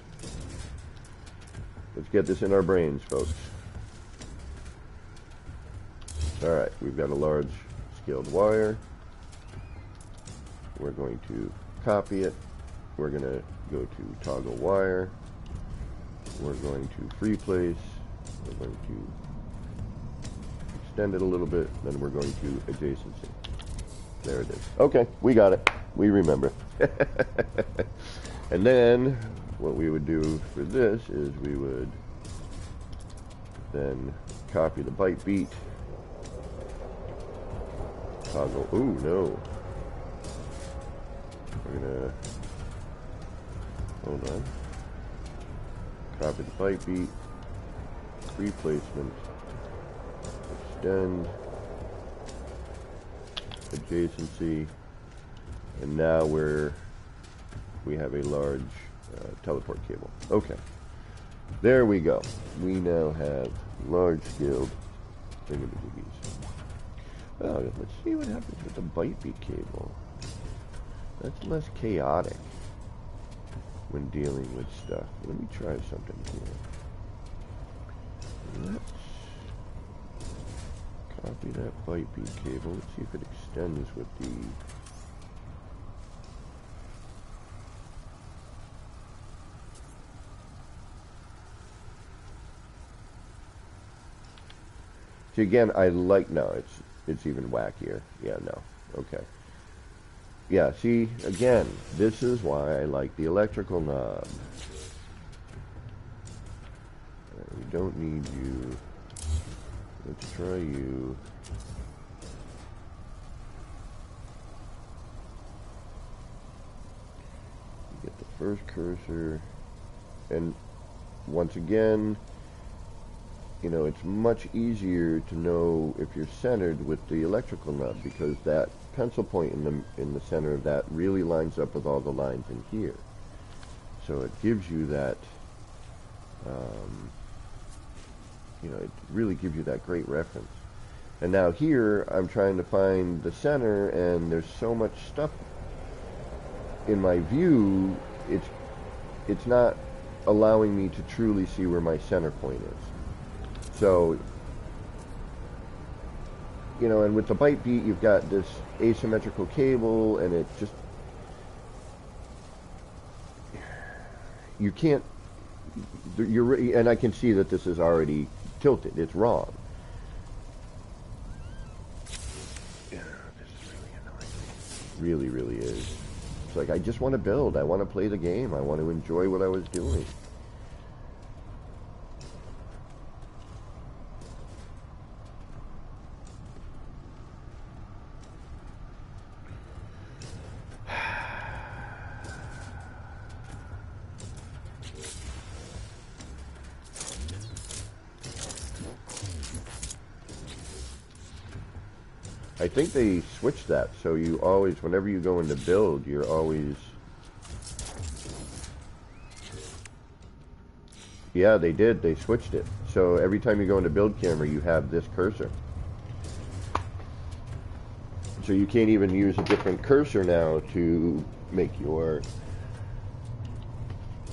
Let's get this in our brains, folks. All right, we've got a large scaled wire. We're going to copy it. We're going to go to toggle wire. We're going to free place. We're going to extend it a little bit. Then we're going to adjacency. There it is. Okay, we got it. We remember. And then what we would do for this is we would then copy the byte beat. Toggle. Ooh, no. We're gonna hold on. Copy the byte beat. Replacement. Extend. Adjacency. And now we have a large teleport cable. Okay. There we go. We now have large scaled thingamajiggies. Well, let's see what happens with the byte beat cable. That's less chaotic when dealing with stuff. Let me try something here. Let's copy that byte beat cable. Let's see if it extends with the see, again, I like, no, it's even wackier. Yeah, no. Okay. Yeah, see, again, this is why I like the electrical knob. We don't need you. Let's try you. Get the first cursor. And once again, you know, it's much easier to know if you're centered with the electrical nub, because that pencil point in the center of that really lines up with all the lines in here. So it gives you that, you know, it really gives you that great reference. And now here, I'm trying to find the center, and there's so much stuff in my view, it's not allowing me to truly see where my center point is. So, you know, and with the byte beat, you've got this asymmetrical cable, and it just, you can't, and I can see that this is already tilted. It's wrong. Yeah, this is really annoying. Really, really is. It's like, I just want to build. I want to play the game. I want to enjoy what I was doing. I think they switched that, so you always, whenever you go into build, you're always... Yeah, they did. They switched it. So every time you go into build camera, you have this cursor. So you can't even use a different cursor now to make your...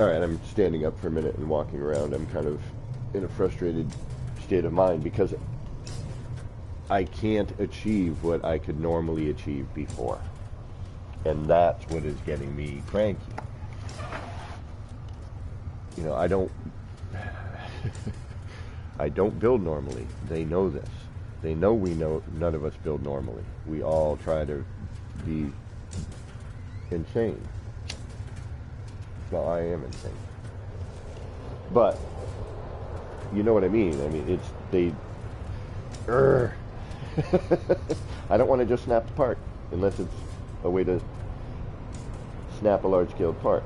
Alright, I'm standing up for a minute and walking around. I'm kind of in a frustrated state of mind because I can't achieve what I could normally achieve before. And that's what is getting me cranky. You know, I don't build normally. They know this. They know we know none of us build normally. We all try to be insane. Well, I am insane. But you know what I mean. I mean, it's they I don't want to just snap the part unless it's a way to snap a large-scale part.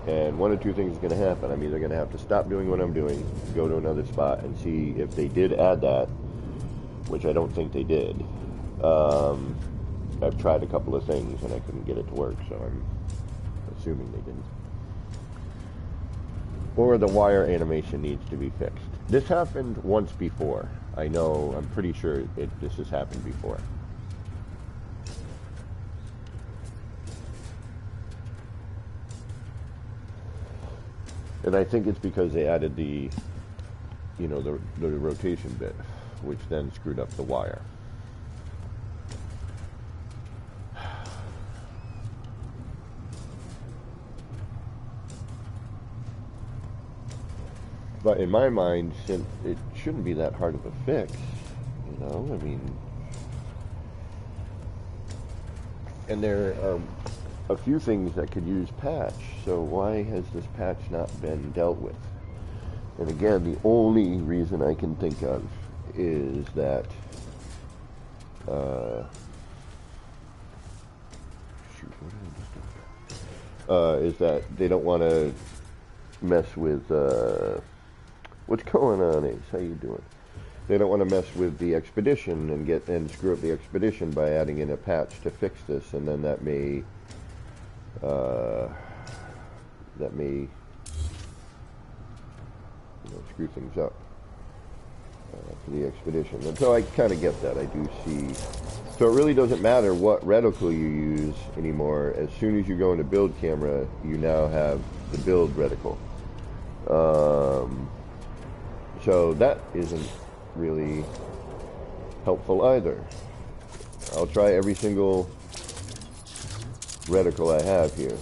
And one of two things is going to happen. I'm either going to have to stop doing what I'm doing, go to another spot, and see if they did add that, which I don't think they did. I've tried a couple of things and I couldn't get it to work, so I'm assuming they didn't. Or the wire animation needs to be fixed. This happened once before. I know, I'm pretty sure this has happened before. And I think it's because they added the, you know, the rotation bit, which then screwed up the wire. But in my mind, since it shouldn't be that hard of a fix, you know, I mean, and there are a few things that could use patch, so why has this patch not been dealt with? And again, the only reason I can think of is that, shoot, what did I just do? Is that they don't want to mess with, what's going on, Ace? How you doing? They don't want to mess with the expedition and screw up the expedition by adding in a patch to fix this, and then that may screw things up for the expedition. And so I kind of get that. I do see. So it really doesn't matter what reticle you use anymore. As soon as you go into build camera, you now have the build reticle. So that isn't really helpful either. I'll try every single reticle I have here.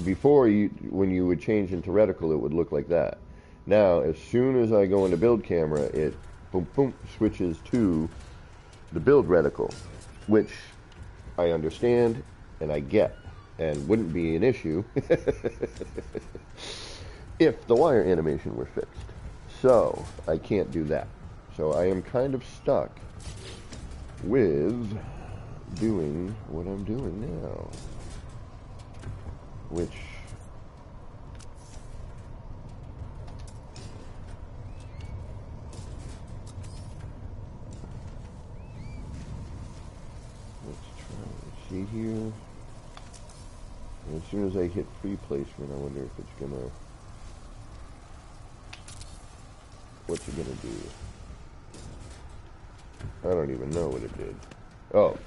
Before, when you would change into reticle, it would look like that. Now, as soon as I go into build camera, it boom boom switches to the build reticle, which I understand and I get, and wouldn't be an issue if the wire animation were fixed. So I can't do that. So I am kind of stuck with doing what I'm doing now, which let's see here. And as soon as I hit free placement, I wonder if it's gonna, what's it gonna do? I don't even know what it did. Oh,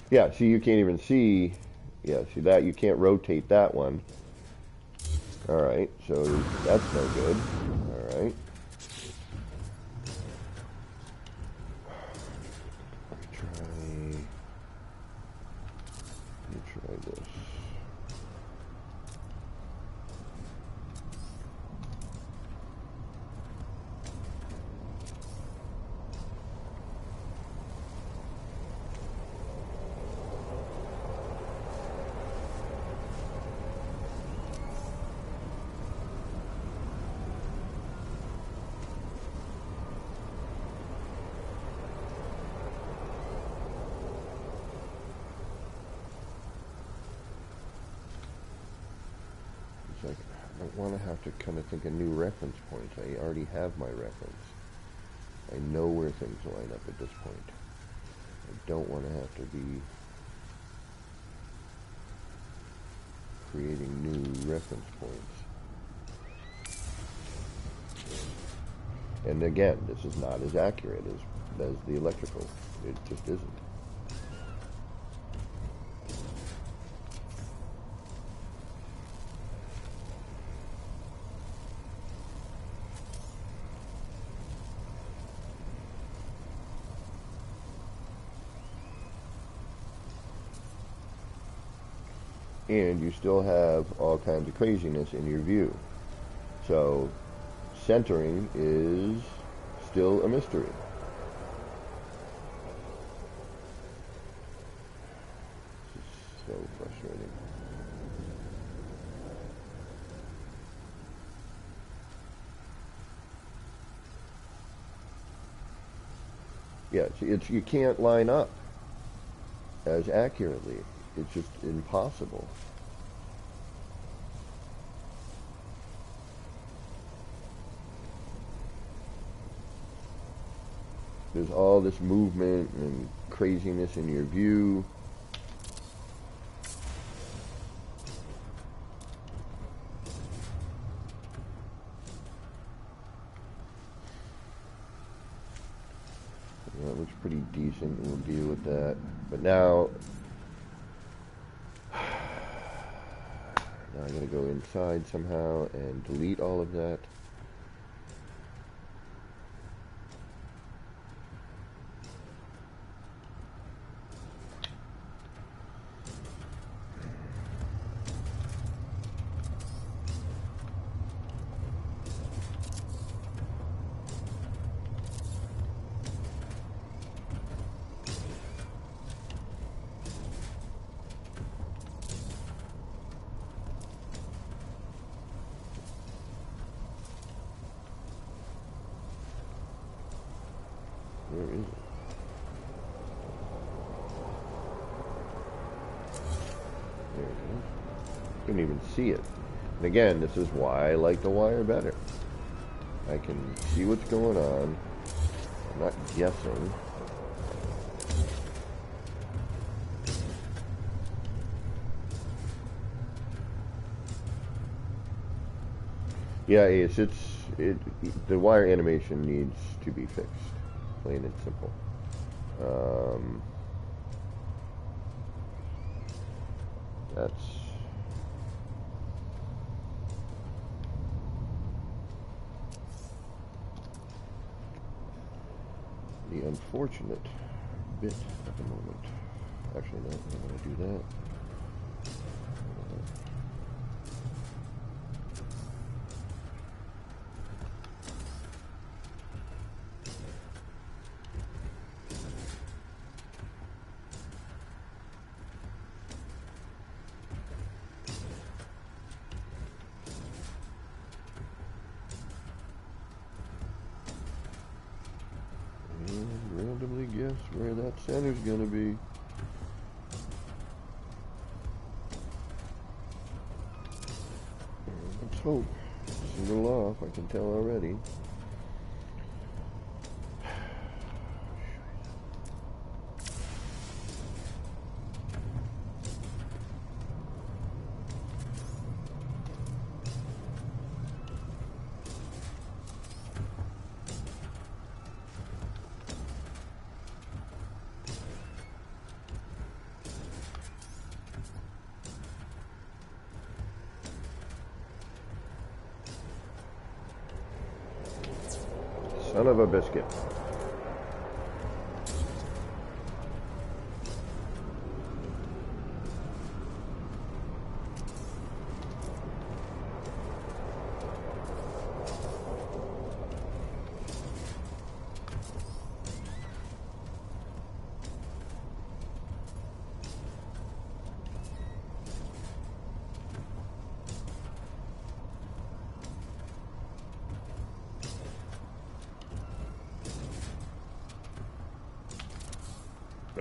yeah, see, you can't even see, yeah, see that, you can't rotate that one. Alright, so that's no good. Alright. Let me try this. I don't want to have to kind of think of new reference points. I already have my reference. I know where things line up at this point. I don't want to have to be creating new reference points. And again, this is not as accurate as the electrical. It just isn't. And you still have all kinds of craziness in your view. So centering is still a mystery. This is so frustrating. Yeah, you can't line up as accurately. It's just impossible. There's all this movement and craziness in your view. That looks pretty decent. We'll deal with that. But now Now I'm going to go inside somehow and delete all of that. Where is it? There it is. Couldn't even see it. And again, this is why I like the wire better. I can see what's going on. I'm not guessing. Yeah, Ace, the wire animation needs to be fixed. Plain and simple. That's the unfortunate bit at the moment. Actually, no, I'm going to do that. Randomly guess where that center's gonna be. Let's hope. It's a little off, I can tell already. Son of a biscuit.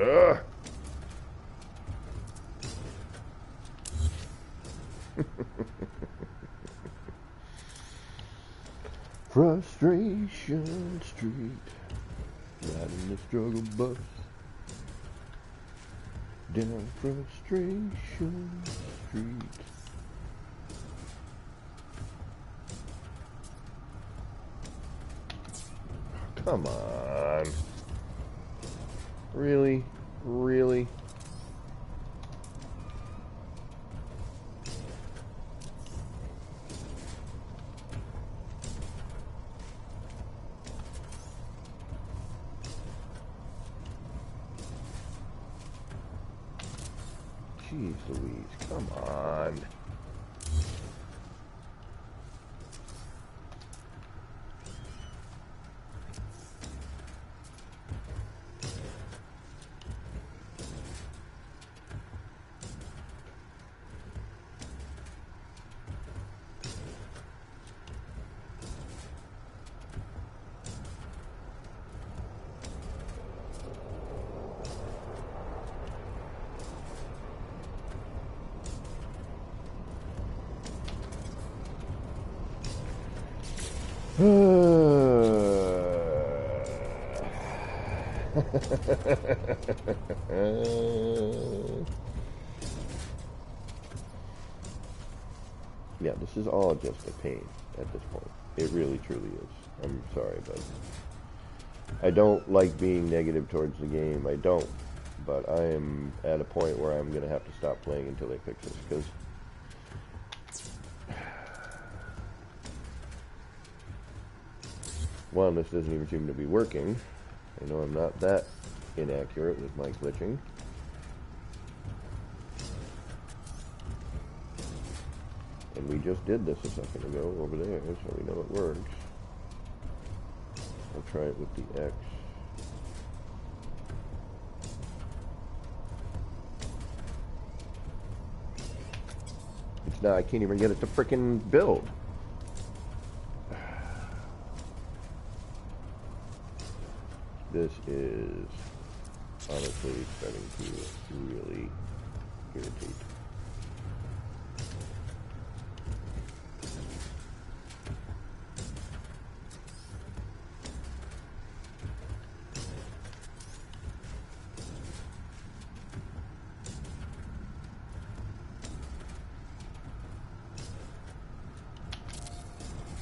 Ugh. Frustration Street, riding the struggle bus down Frustration Street. Come on. Really? Really? Jeez Louise, come on. Yeah, this is all just a pain at this point. It really, truly is. I'm sorry, but I don't like being negative towards the game. I don't. But I am at a point where I'm going to have to stop playing until they fix this, because One, this doesn't even seem to be working. I know I'm not that inaccurate with my glitching. And we just did this a second ago over there, so we know it works. I'll try it with the X. It's not, I can't even get it to frickin' build. This is honestly starting to really irritate.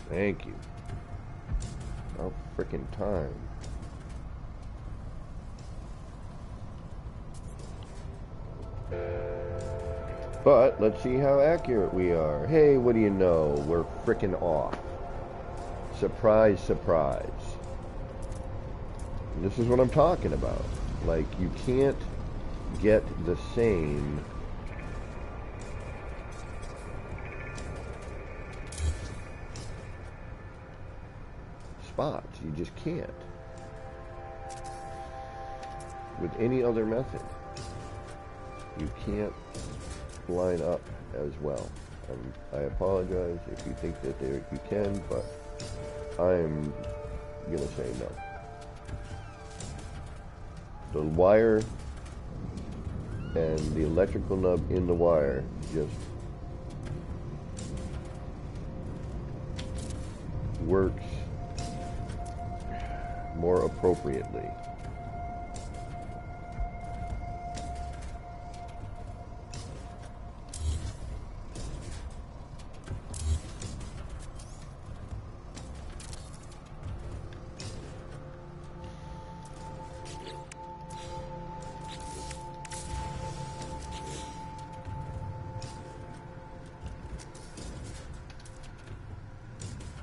Thank you. About frickin' time. But let's see how accurate we are. Hey, what do you know? We're frickin' off. Surprise, surprise. And this is what I'm talking about. Like, you can't get the same spots. You just can't. With any other method. You can't line up as well. I apologize if you think that you can, but I'm gonna say no. The wire and the electrical nub in the wire just works more appropriately.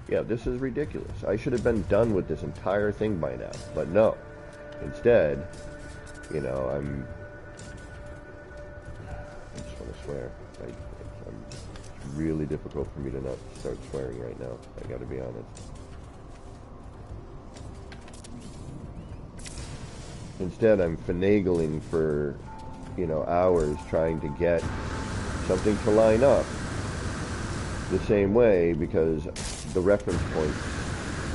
Yeah, this is ridiculous. I should have been done with this entire thing by now, but no. Instead, you know, I just want to swear. It's really difficult for me to not start swearing right now. I gotta be honest. Instead, I'm finagling for, you know, hours trying to get something to line up the same way, because the reference points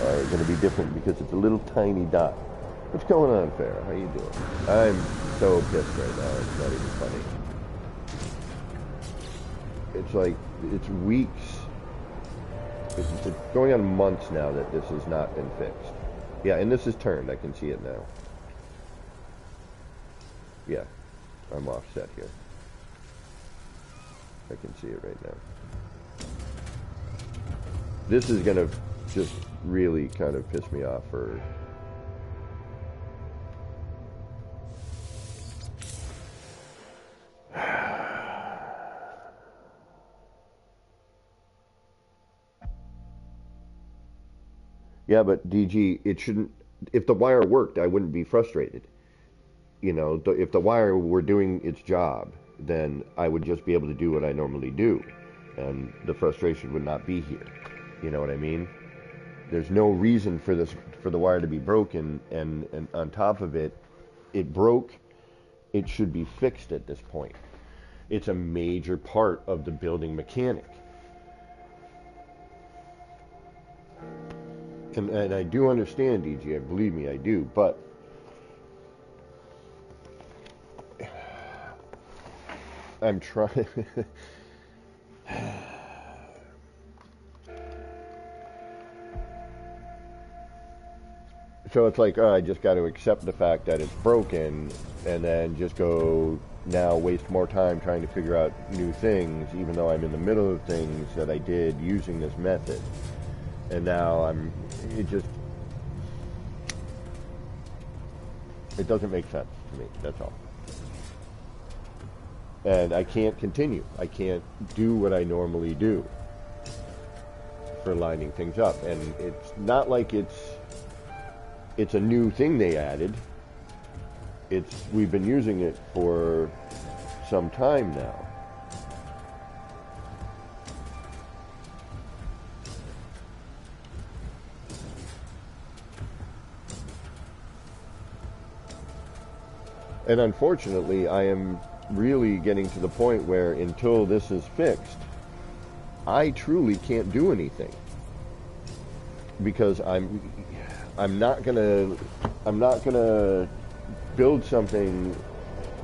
are going to be different because it's a little tiny dot. What's going on, Farrah? How you doing? I'm so pissed right now. It's not even funny. It's like, it's weeks. It's going on months now that this has not been fixed. Yeah, and this is turned. I can see it now. Yeah, I'm offset here. I can see it right now. This is going to just really kind of piss me off for... Yeah, but DG, it shouldn't... If the wire worked, I wouldn't be frustrated. You know, if the wire were doing its job, then I would just be able to do what I normally do. And the frustration would not be here. You know what I mean? There's no reason for the wire to be broken, and on top of it, it broke. It should be fixed at this point. It's a major part of the building mechanic. And I do understand, DG, believe me, I do, but I'm trying... So it's like, I just got to accept the fact that it's broken, and then just go now waste more time trying to figure out new things, even though I'm in the middle of things that I did using this method. And now it doesn't make sense to me, that's all. And I can't continue. I can't do what I normally do. for lining things up. And it's not like it's a new thing they added. We've been using it for some time now. And unfortunately, I am really getting to the point where until this is fixed, I truly can't do anything. Because I'm not gonna build something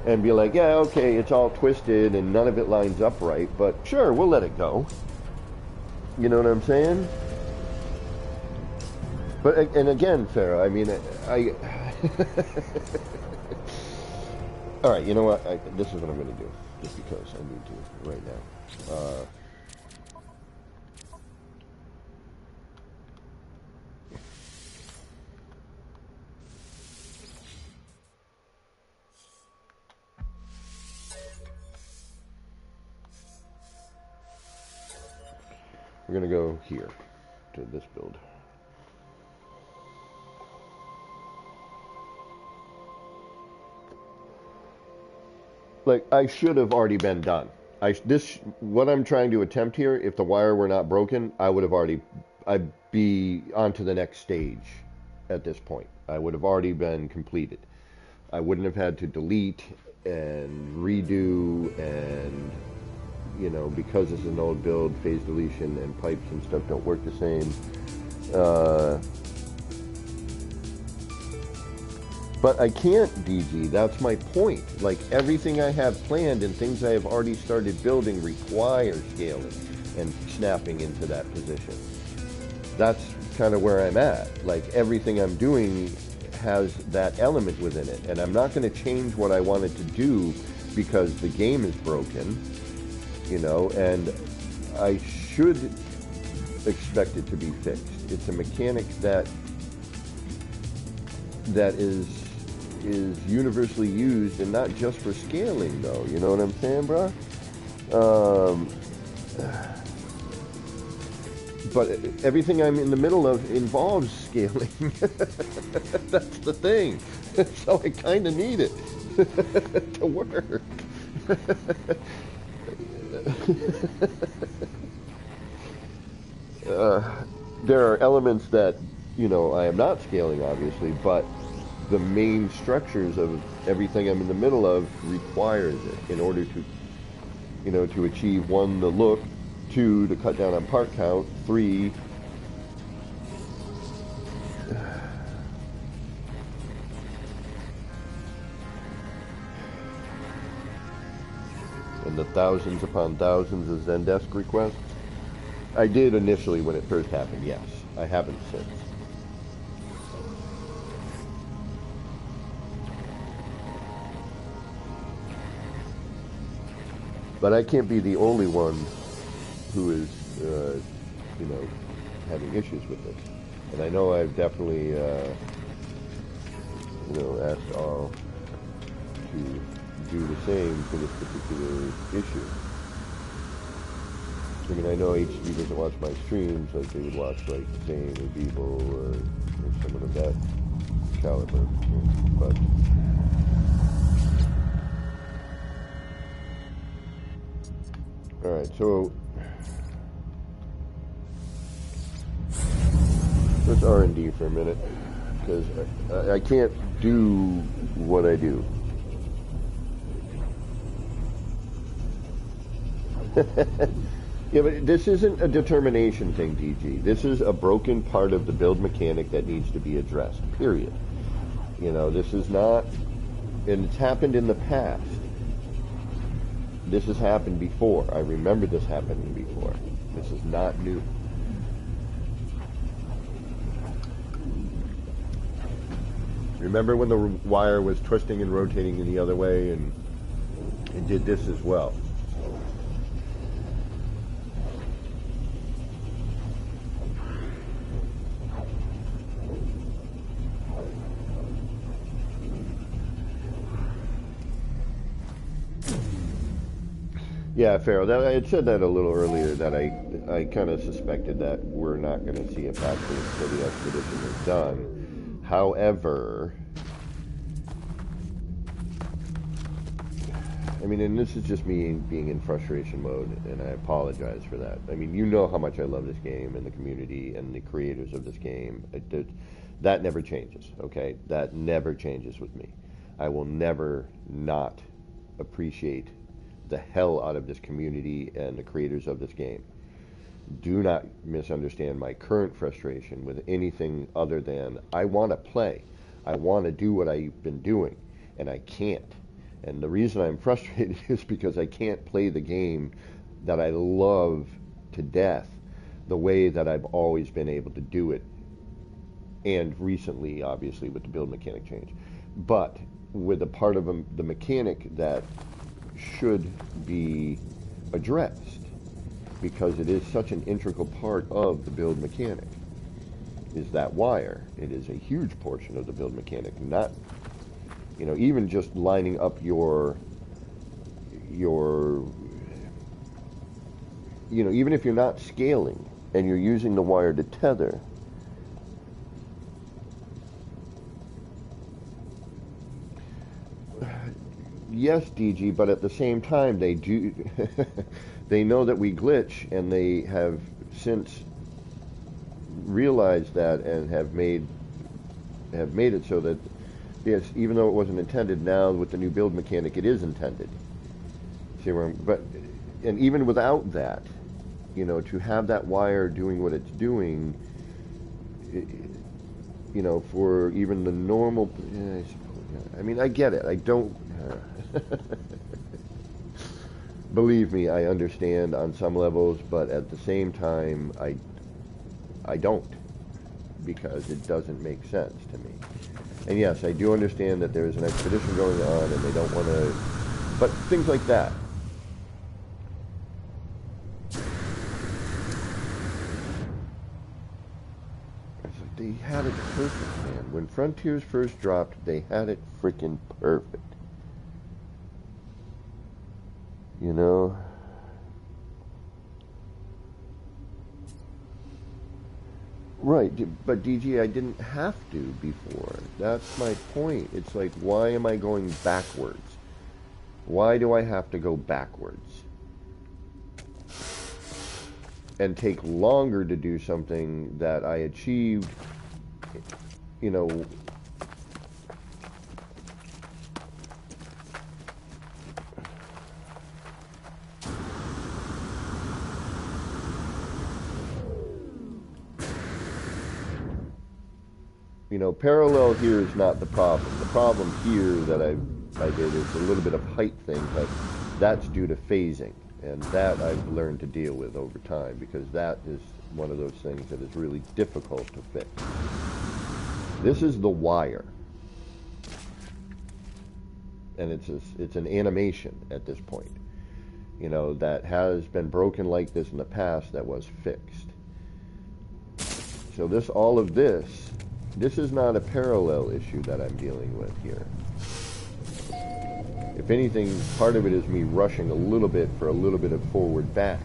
and be like, yeah, okay, it's all twisted and none of it lines up right, but sure, we'll let it go. You know what I'm saying? But, and again, Farrah, I mean, all right, you know what? This is what I'm going to do, just because I need to right now. We're going to go here to this build. Like, I should have already been done. What I'm trying to attempt here, if the wire were not broken, I'd be on to the next stage at this point. I would have already been completed. I wouldn't have had to delete and redo and, you know, because this is an old build, phase deletion and pipes and stuff don't work the same. But I can't, DG, that's my point. Like, everything I have planned and things I have already started building require scaling and snapping into that position. That's kind of where I'm at. Like, everything I'm doing has that element within it. And I'm not going to change what I wanted to do because the game is broken, you know, and I should expect it to be fixed. It's a mechanic that is universally used, and not just for scaling, though. You know what I'm saying, bro? But everything I'm in the middle of involves scaling. That's the thing. So I kind of need it to work. There are elements that, you know, I am not scaling, obviously, but the main structures of everything I'm in the middle of requires it in order to, you know, to achieve, 1, the look, 2, to cut down on part count, 3, and the thousands upon thousands of Zendesk requests. I did initially when it first happened, yes. I haven't since. But I can't be the only one who is, you know, having issues with this. And I know I've definitely, you know, asked all to do the same for this particular issue. I mean, I know HD doesn't watch my streams like they would watch, like, Zane or Beeble or someone of that caliber, but... Alright, so let's R&D for a minute, because I can't do what I do. Yeah, but this isn't a determination thing, DG. This is a broken part of the build mechanic that needs to be addressed, period. You know, this is not, and it's happened in the past. This has happened before. I remember this happening before. This is not new. Remember when the wire was twisting and rotating in the other way, and it did this as well. Yeah, Pharaoh. I had said that a little earlier. That I kind of suspected that we're not going to see a patch until the expedition is done. However, I mean, and this is just me being in frustration mode, and I apologize for that. I mean, you know how much I love this game and the community and the creators of this game. That never changes, okay? That never changes with me. I will never not appreciate the hell out of this community and the creators of this game. Do not misunderstand my current frustration with anything other than I want to play. I want to do what I've been doing, and I can't. And the reason I'm frustrated is because I can't play the game that I love to death the way that I've always been able to do it. And recently, obviously, with the build mechanic change. But with a part of the mechanic that should be addressed, because it is such an integral part of the build mechanic, is that wire. It is a huge portion of the build mechanic, not, even just lining up your even if you're not scaling and you're using the wire to tether, yes, DG, but at the same time they do they know that we glitch, and they have since realized that and have made it so that, yes, even though it wasn't intended, now with the new build mechanic, it is intended. See where and even without that, to have that wire doing what it's doing, for even the normal, I mean, I get it. I don't, believe me, I understand on some levels, but at the same time, I don't, because it doesn't make sense to me. And yes, I do understand that there's an expedition going on and they don't want to, but things like that. It's like they had it perfect, man. When Frontiers first dropped, they had it freaking perfect. Right, but DG, I didn't have to before. That's my point. It's like, why am I going backwards? Why do I have to go backwards? And take longer to do something that I achieved, parallel here is not the problem. The problem here that I did is a little bit of height thing, but that's due to phasing, and that I've learned to deal with over time, because that is one of those things that is really difficult to fix. This is the wire, and it's an animation at this point, that has been broken like this in the past that was fixed. So all of this is not a parallel issue that I'm dealing with here. If anything, part of it is me rushing a little bit for a little bit of forward back.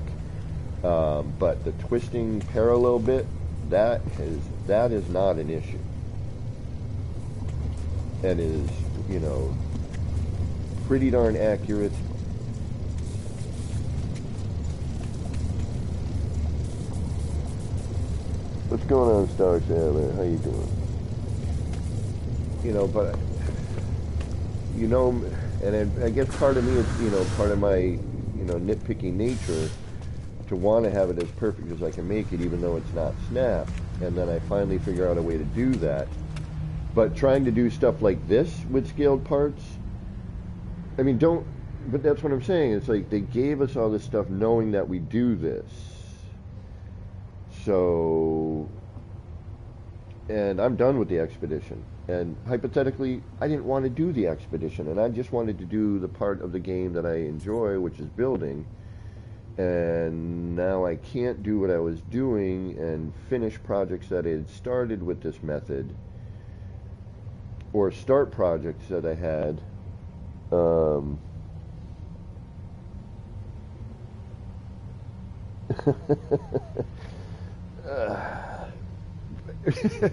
But the twisting parallel bit, that is not an issue. And is, pretty darn accurate. What's going on, Star Sailor? How you doing? But, and I guess part of me is, part of my, nitpicky nature to want to have it as perfect as I can make it, even though it's not snap. And then I finally figure out a way to do that. But trying to do stuff like this with scaled parts, I mean, but that's what I'm saying. It's like they gave us all this stuff knowing that we do this. So, and I'm done with the expedition. And hypothetically, I didn't want to do the expedition, and I just wanted to do the part of the game that I enjoy, which is building. And now I can't do what I was doing and finish projects that I had started with this method, or start projects that I had,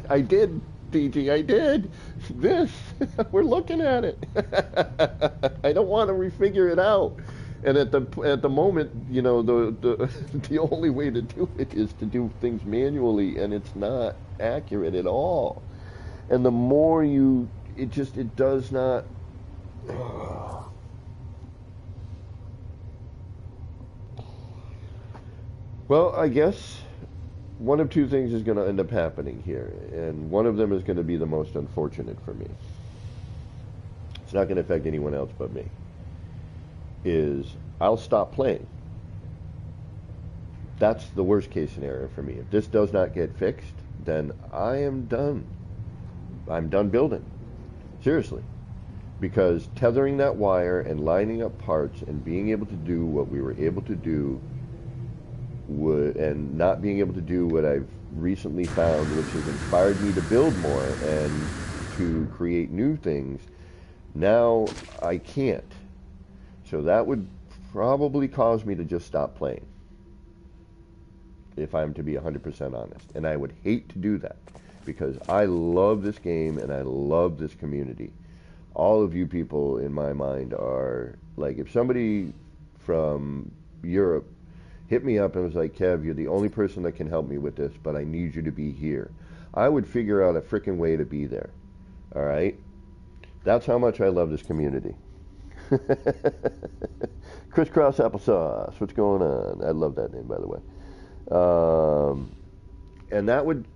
I did, DG, I did. This, we're looking at it. I don't want to refigure it out. And at the moment, you know, the the only way to do it is to do things manually, and it's not accurate at all. And the more you, it does not. Well, I guess one of two things is going to end up happening here, and one of them is going to be the most unfortunate for me. It's not going to affect anyone else but me. Is I'll stop playing. That's the worst case scenario for me. If this does not get fixed, then I am done. I'm done building. Seriously. Because tethering that wire and lining up parts and being able to do what we were able to do and not being able to do what I've recently found, which has inspired me to build more and to create new things, now I can't. So that would probably cause me to just stop playing, if I'm to be 100% honest. And I would hate to do that, because I love this game and I love this community. All of you people in my mind are, like, if somebody from Europe hit me up and was like, Kev, you're the only person that can help me with this, but I need you to be here, I would figure out a freaking way to be there. All right? That's how much I love this community. Crisscross Applesauce, what's going on? I love that name, by the way. And that would,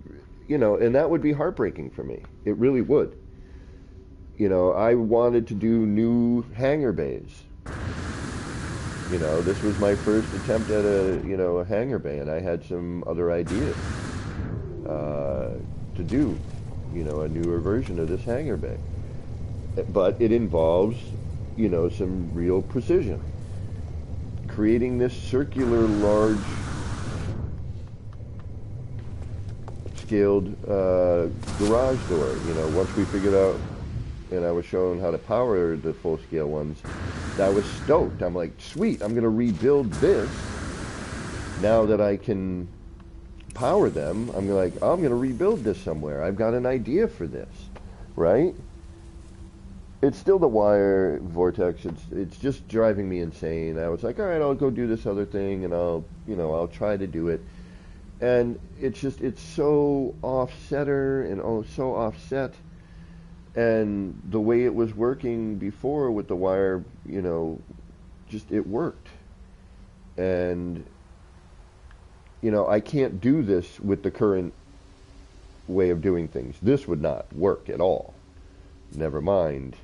you know, and that would be heartbreaking for me. It really would. You know, I wanted to do new hangar bays. You know, this was my first attempt at a hangar bay, and I had some other ideas to do, you know, a newer version of this hangar bay. But it involves, you know, some real precision. Creating this circular, large scaled garage door. You know, once we figured out, and I was shown how to power the full scale ones, I was stoked. I'm like, sweet, I'm going to rebuild this. Now that I can power them, I'm like, I'm going to rebuild this somewhere. I've got an idea for this, right? It's still the wire vortex. It's just driving me insane. I was like, all right, I'll go do this other thing, and I'll try to do it. And it's so off-center and so offset. And the way it was working before with the wire, you know, just it worked. And, you know, I can't do this with the current way of doing things. This would not work at all. Never mind,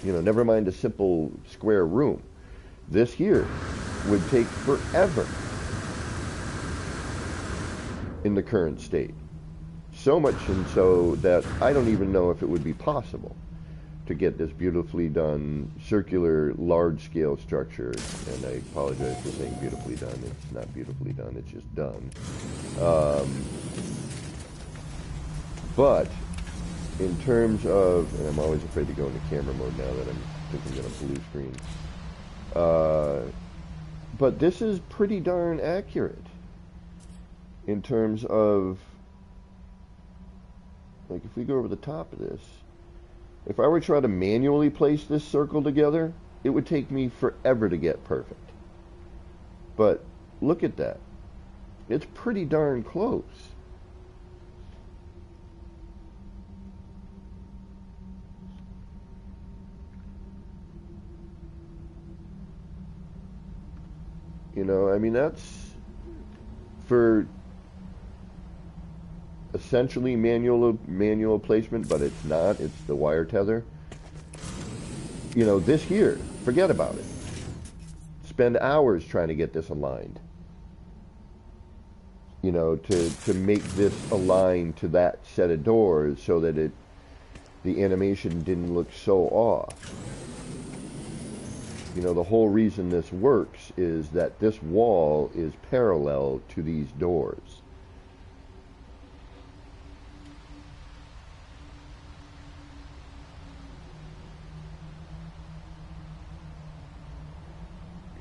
never mind a simple square room. This here would take forever in the current state. So much and so that I don't even know if it would be possible to get this beautifully done, circular, large-scale structure. And I apologize for saying beautifully done. It's not beautifully done. It's just done. But in terms of, and I'm always afraid to go into camera mode now that I'm thinking of a blue screen. But this is pretty darn accurate in terms of, like, if we go over the top of this, if I were to try to manually place this circle together, it would take me forever to get perfect. But look at that. It's pretty darn close. You know, I mean, that's for essentially manual placement, but it's not. It's the wire tether. You know, this here, forget about it. Spend hours trying to get this aligned. You know, to make this align to that set of doors so that the animation didn't look so off. You know, the whole reason this works is that this wall is parallel to these doors.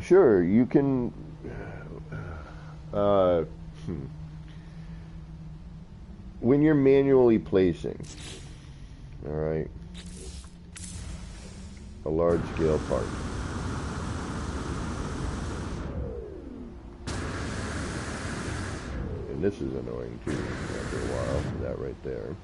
Sure, you can. Uh, when you're manually placing, all right, a large scale part. And this is annoying too after a while, that right there.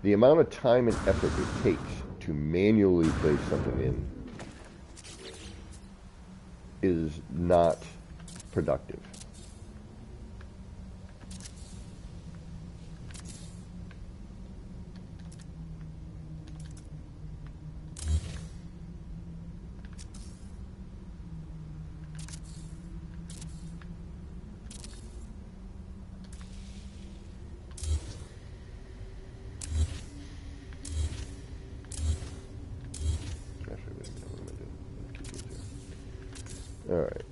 The amount of time and effort it takes to manually place something in is not productive. All right.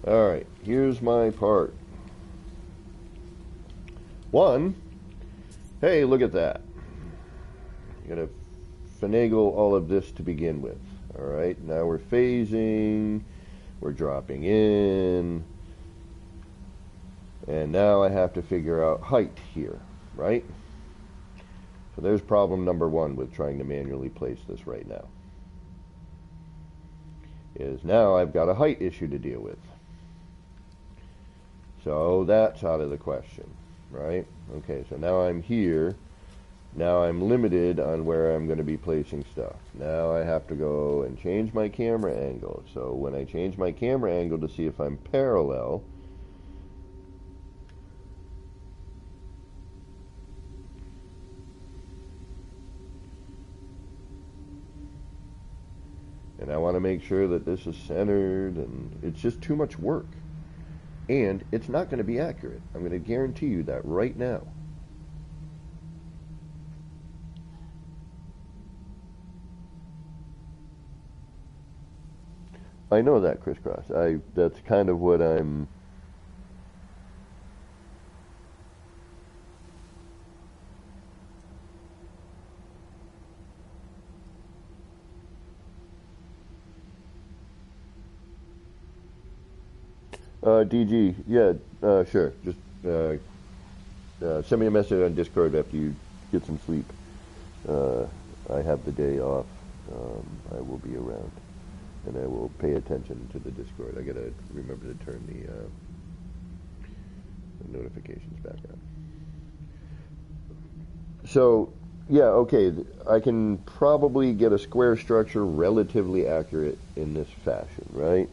All right, here's my part. One, hey, look at that. You gotta finagle all of this to begin with. All right, now we're phasing, we're dropping in, and now I have to figure out height here, right? So there's problem number one with trying to manually place this right now. Is now I've got a height issue to deal with. So that's out of the question, right? Okay, so now I'm here. Now I'm limited on where I'm going to be placing stuff. Now I have to go and change my camera angle. So when I change my camera angle to see if I'm parallel, and I want to make sure that this is centered, and it's just too much work. And it's not going to be accurate. I'm going to guarantee you that right now. I know that, Crisscross. That's kind of what I'm... DG, yeah, sure. Just send me a message on Discord after you get some sleep. I have the day off. I will be around, and I will pay attention to the Discord. I gotta remember to turn the notifications back on. So, yeah, okay, I can probably get a square structure relatively accurate in this fashion, right?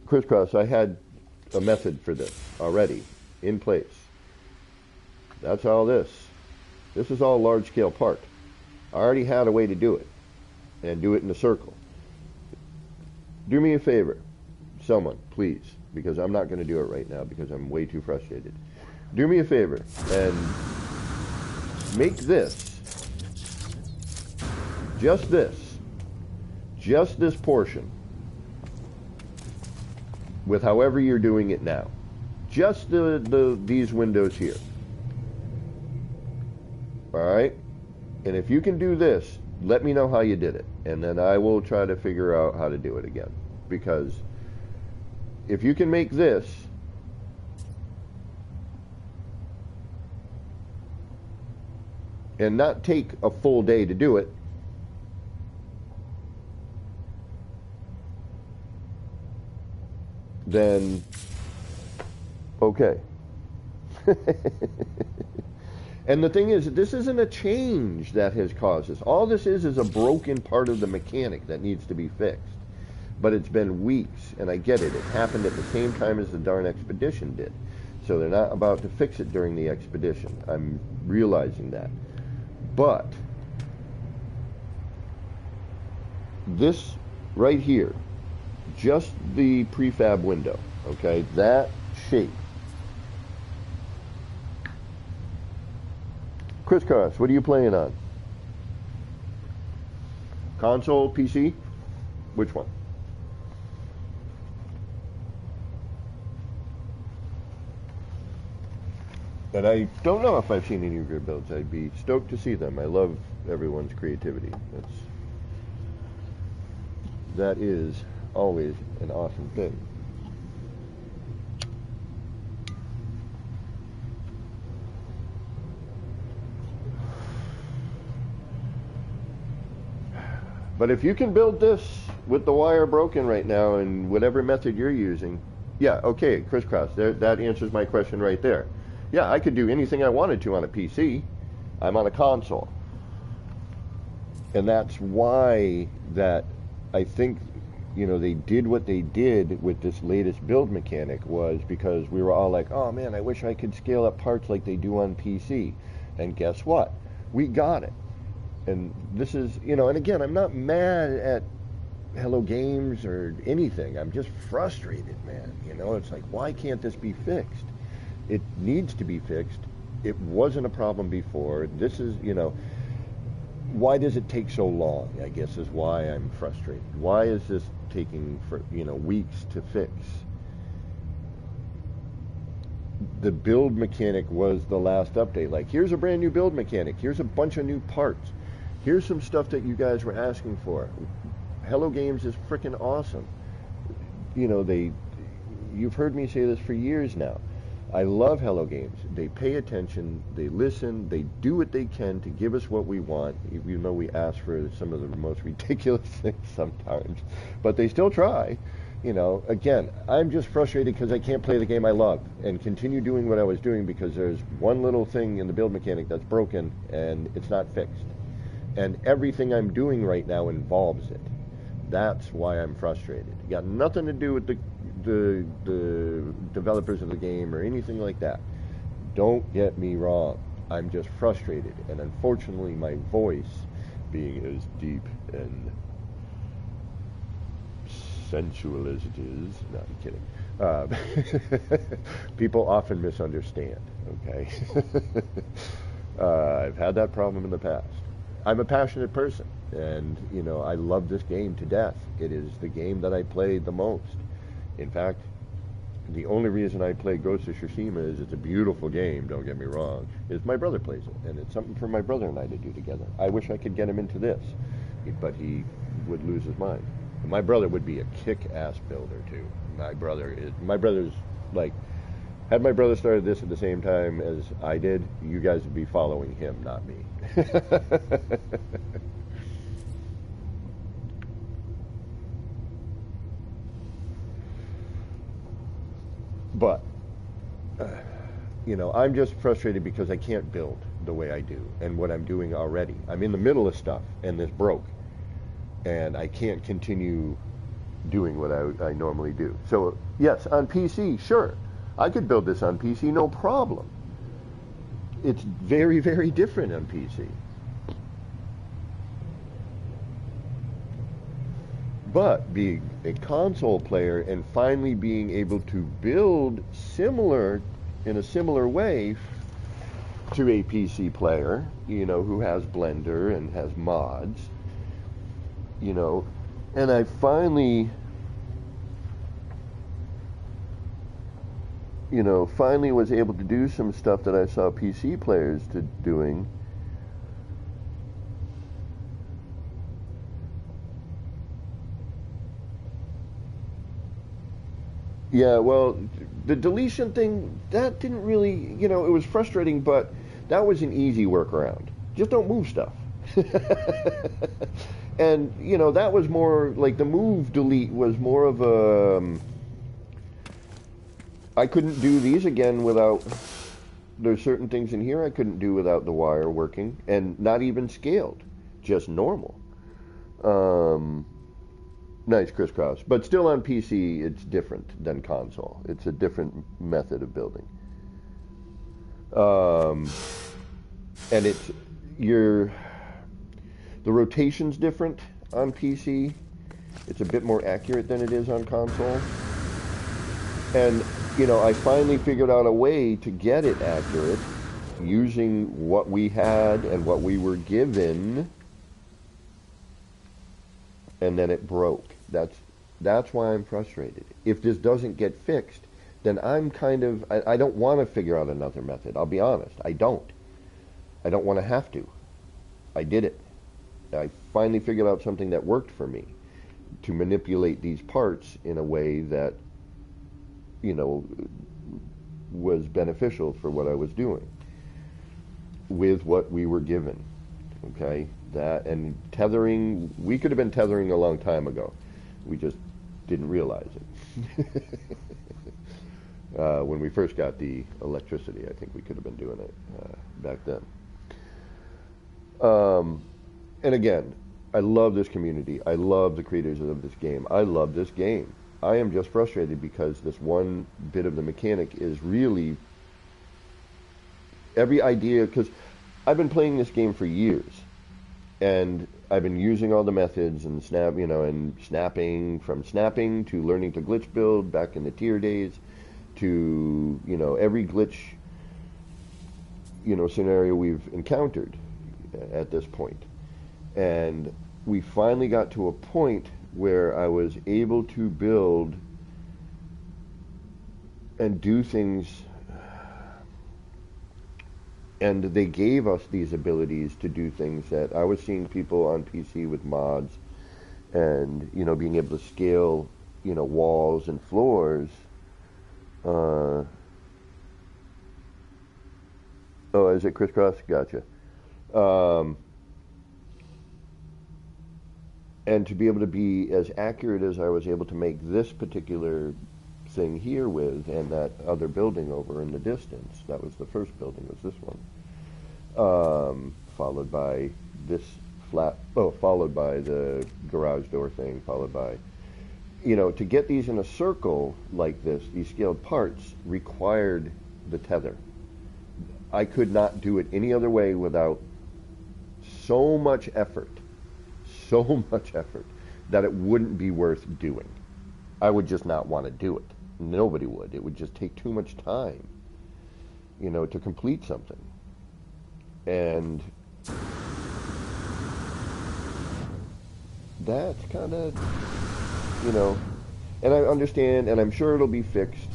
Crisscross, I had a method for this already in place. That's all this. This is all large-scale part. I already had a way to do it, and do it in a circle. Do me a favor, someone, please, because I'm not going to do it right now because I'm way too frustrated. Do me a favor and make this, just this portion, with however you're doing it now. Just these windows here. Alright? And if you can do this, let me know how you did it. And then I will try to figure out how to do it again. Because if you can make this, and not take a full day to do it, then okay. And the thing is, this isn't a change that has caused this. All this is a broken part of the mechanic that needs to be fixed. But it's been weeks, and I get it. It happened at the same time as the darn expedition did. So they're not about to fix it during the expedition. I'm realizing that. But this right here, just the prefab window, okay, that shape. Crisscross, what are you playing on? Console, PC? Which one? And I don't know if I've seen any of your builds. I'd be stoked to see them. I love everyone's creativity. That is always an awesome thing. But if you can build this with the wire broken right now and whatever method you're using, yeah, okay, crisscross, that answers my question right there. Yeah, I could do anything I wanted to on a PC. I'm on a console. And that's why that I think, you know, they did what they did with this latest build mechanic was because we were all like, oh man, I wish I could scale up parts like they do on PC. And guess what? We got it. And this is, you know, and again, I'm not mad at Hello Games or anything. I'm just frustrated, man. You know, it's like, why can't this be fixed? It needs to be fixed. It wasn't a problem before. This is, you know, why does it take so long, I guess, is why I'm frustrated. Why is this taking, for, you know, weeks to fix? The build mechanic was the last update. Like, here's a brand new build mechanic. Here's a bunch of new parts. Here's some stuff that you guys were asking for. Hello Games is freaking awesome. You know, you've heard me say this for years now. I love Hello Games. They pay attention, they listen, they do what they can to give us what we want, even though we ask for some of the most ridiculous things sometimes. But they still try. You know, again, I'm just frustrated because I can't play the game I love and continue doing what I was doing because there's one little thing in the build mechanic that's broken and it's not fixed. And everything I'm doing right now involves it. That's why I'm frustrated. It got nothing to do with the developers of the game or anything like that. Don't get me wrong. I'm just frustrated. And unfortunately, my voice, being as deep and sensual as it is, no, I'm kidding. People often misunderstand, okay? I've had that problem in the past. I'm a passionate person, and, you know, I love this game to death. It is the game that I play the most. In fact, the only reason I play Ghost of Tsushima is it's a beautiful game, don't get me wrong, is my brother plays it, and it's something for my brother and I to do together. I wish I could get him into this, but he would lose his mind. And my brother would be a kick-ass builder, too. My brother's like, had my brother started this at the same time as I did, you guys would be following him, not me. But, you know, I'm just frustrated because I can't build the way I do and what I'm doing already. I'm in the middle of stuff and this broke. And I can't continue doing what I normally do. So, yes, on PC, sure. I could build this on PC, no problem. It's very, very different on PC. But being a console player and finally being able to build in a similar way to a PC player, you know, who has Blender and has mods, you know, and I finally was able to do some stuff that I saw PC players doing. Yeah, well, the deletion thing, that didn't really, you know, it was frustrating, but that was an easy workaround. Just don't move stuff. And, you know, that was more, like, the move delete was more of a, I couldn't do these again without there's certain things in here I couldn't do without the wire working, and not even scaled, just normal. Um, nice crisscross, but still on PC it's different than console. It's a different method of building. Um, and it's your the rotation's different on PC. It's a bit more accurate than it is on console. And I finally figured out a way to get it accurate using what we had and what we were given, and then it broke. That's why I'm frustrated. If this doesn't get fixed, then I'm I don't want to figure out another method. I'll be honest. I don't want to have to. I did it. I finally figured out something that worked for me to manipulate these parts in a way that was beneficial for what I was doing with what we were given. Okay? That and tethering, we could have been tethering a long time ago. We just didn't realize it. When we first got the electricity, I think we could have been doing it back then. And again, I love this community. I love the creators of this game. I love this game. I am just frustrated because this one bit of the mechanic is really every idea, because I've been playing this game for years, and I've been using all the methods and snapping, from snapping to learning to glitch build back in the tier days to every glitch scenario we've encountered at this point. And we finally got to a point where I was able to build and do things, and they gave us these abilities to do things that I was seeing people on PC with mods and being able to scale walls and floors. Oh, is it crisscross? Gotcha. And to be able to be as accurate as I was able to make this particular thing here with, and that other building over in the distance. That was the first building, was this one. Followed by this followed by the garage door thing, followed by, to get these in a circle like this, these scaled parts required the tether. I could not do it any other way without so much effort that it wouldn't be worth doing. I would just not want to do it. Nobody would. It would just take too much time, to complete something. And that's kind of, and I understand, and I'm sure it'll be fixed,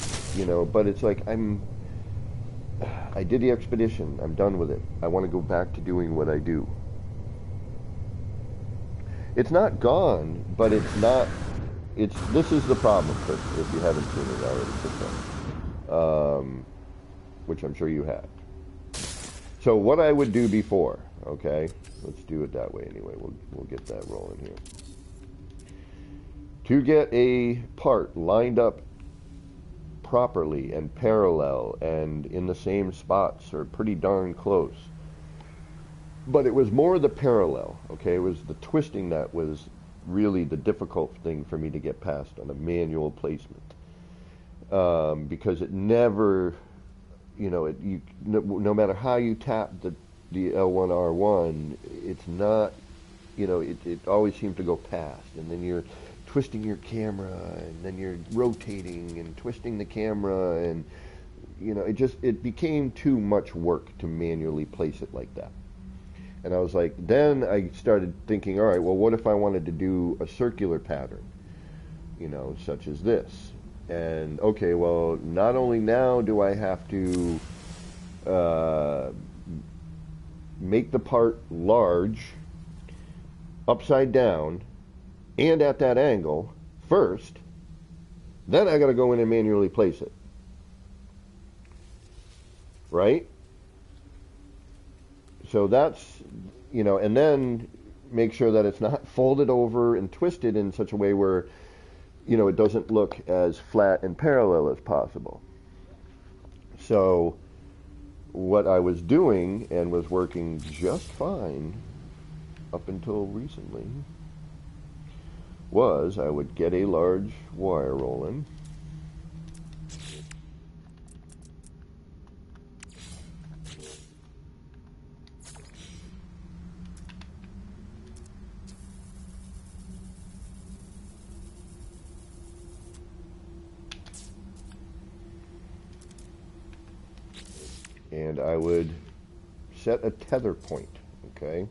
but it's like I did the expedition. I'm done with it. I want to go back to doing what I do. It's not gone, but it's not. This is the problem, Chris, if you haven't seen it already, which I'm sure you have. So what I would do before, okay, let's do it that way anyway. We'll get that rolling here. To get a part lined up properly and parallel and in the same spots or pretty darn close. But it was more the parallel, okay? It was the twisting that was really the difficult thing for me to get past on a manual placement. Because it never, no matter how you tap the L1, R1, it's not, it always seems to go past. And then you're twisting your camera, and then you're rotating and twisting the camera, and, it became too much work to manually place it like that. And I was like, then I started thinking, all right, well, what if I wanted to do a circular pattern, such as this? And, okay, well, not only now do I have to make the part large, upside down, and at that angle first, then I got to go in and manually place it. Right? So that's, and then make sure that it's not folded over and twisted in such a way where, it doesn't look as flat and parallel as possible. So what I was doing, and was working just fine up until recently, was I would get a large wire rolling, and I would set a tether point, okay?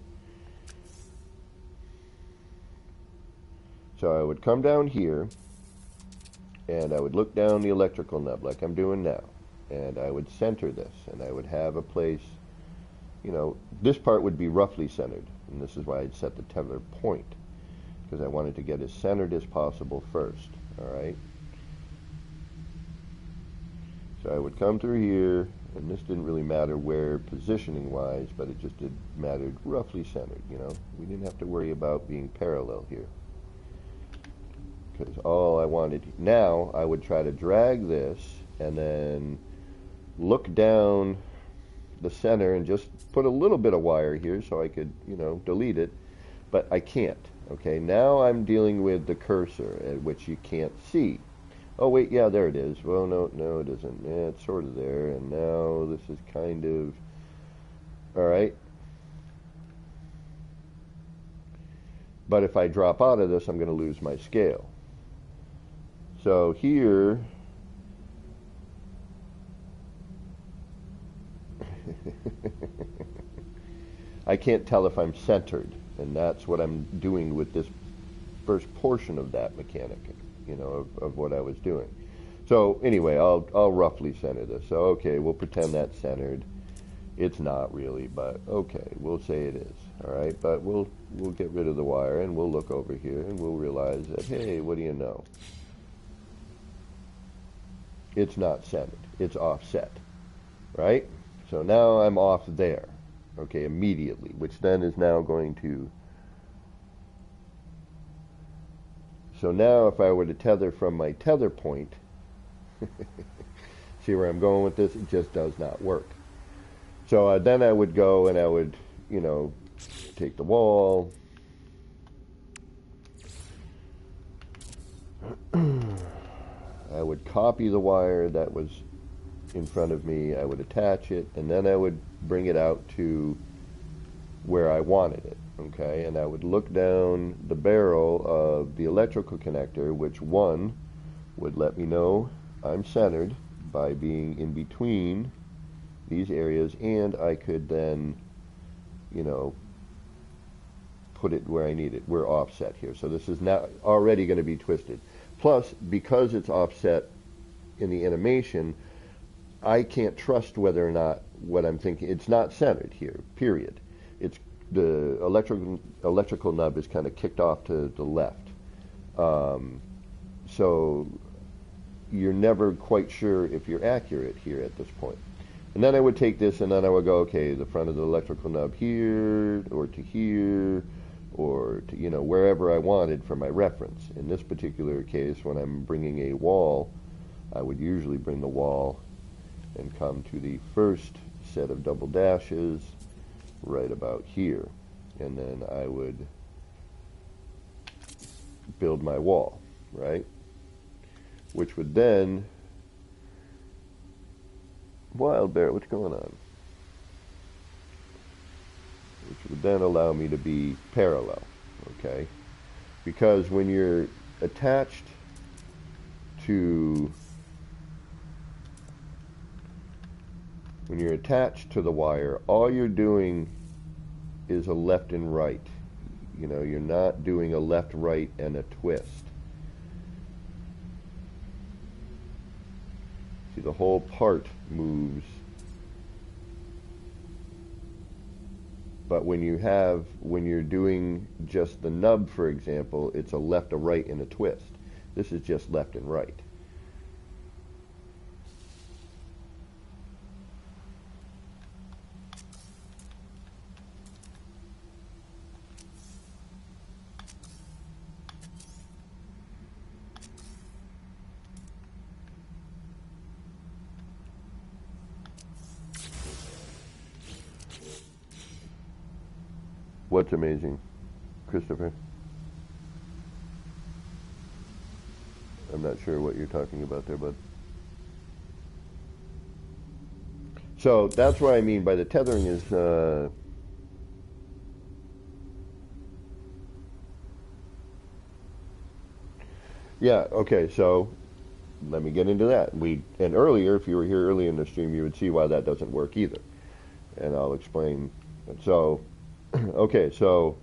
So I would come down here, and I would look down the electrical nub like I'm doing now, and I would center this, and I would have a place, you know, this part would be roughly centered, and this is why I'd set the tether point, because I wanted to get as centered as possible first, all right? So I would come through here, and this didn't really matter where positioning-wise, but it just mattered roughly centered, you know? We didn't have to worry about being parallel here, because all I wanted, now I would try to drag this and then look down the center and just put a little bit of wire here so I could, you know, delete it, but I can't, okay? Now I'm dealing with the cursor, which you can't see. Oh wait, yeah, there it is. Well, no, it isn't. Yeah, it's sort of there, and now this is kind of, all right. But if I drop out of this, I'm going to lose my scale. So here, I can't tell if I'm centered, and that's what I'm doing with this first portion of that mechanic, you know, of what I was doing. So anyway, I'll roughly center this. So okay, we'll pretend that's centered. It's not really, but okay, we'll say it is. All right, but we'll get rid of the wire, and we'll look over here, and we'll realize that, hey, what do you know? It's not centered. It's offset, right? So now I'm off there, okay, immediately, which then is now going to, so now if I were to tether from my tether point, see where I'm going with this? It just does not work. So then I would go and I would, you know, take the wall, I would copy the wire that was in front of me, I would attach it, and then I would bring it out to where I wanted it, okay? And I would look down the barrel of the electrical connector, which one would let me know I'm centered by being in between these areas, and I could then, you know, put it where I need it. We're offset here, so this is now already going to be twisted. Plus, because it's offset in the animation, I can't trust whether or not what I'm thinking, it's not centered here, period. It's the electrical nub is kind of kicked off to the left. So you're never quite sure if you're accurate here at this point. And then I would take this and then I would go, okay, the front of the electrical nub here, or to here, or to, you know, wherever I wanted for my reference. In this particular case, when I'm bringing a wall, I would usually bring the wall and come to the first set of double dashes right about here. And then I would build my wall, right? Which would then, Wild Bear, what's going on? Which would then allow me to be parallel, okay? Because when you're attached to the wire, all you're doing is a left and right. You know, you're not doing a left, right, and a twist. See, the whole part moves. But when you're doing just the nub, for example, it's a left, a right, and a twist. This is just left and right. What's amazing, Christopher? I'm not sure what you're talking about there, bud. So that's what I mean by the tethering is, yeah, okay, so let me get into that. And earlier, if you were here early in the stream, you would see why that doesn't work either. And I'll explain. So, okay, so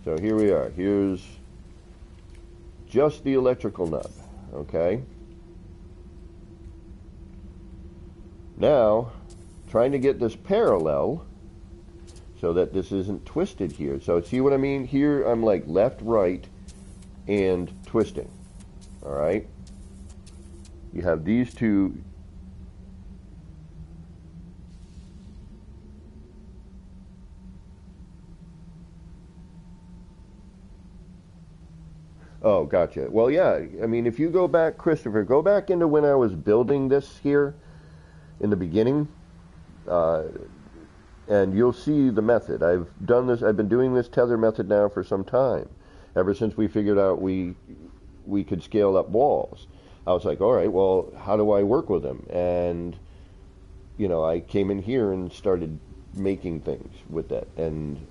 so here we are. Here's just the electrical nub, okay? Now, trying to get this parallel so that this isn't twisted here. So see what I mean? Here I'm like left, right, and twisting, all right? You have these two. Oh, gotcha. Well, yeah, I mean, if you go back, Christopher, go back into when I was building this here in the beginning, and you'll see the method. I've been doing this tether method now for some time, ever since we figured out we could scale up walls. I was like, all right, well, how do I work with them? And, you know, I came in here and started making things with that. And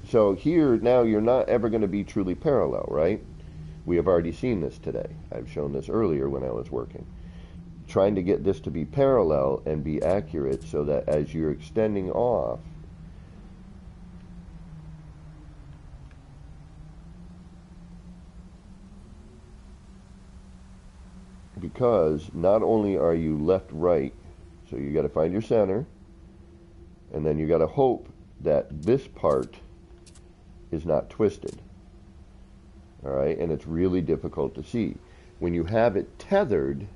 so here, now you're not ever going to be truly parallel, right? We have already seen this today. I've shown this earlier when I was working. Trying to get this to be parallel and be accurate so that as you're extending off, because not only are you left, right, so you got to find your center, and then you got to hope that this part is not twisted. All right, and it's really difficult to see. When you have it tethered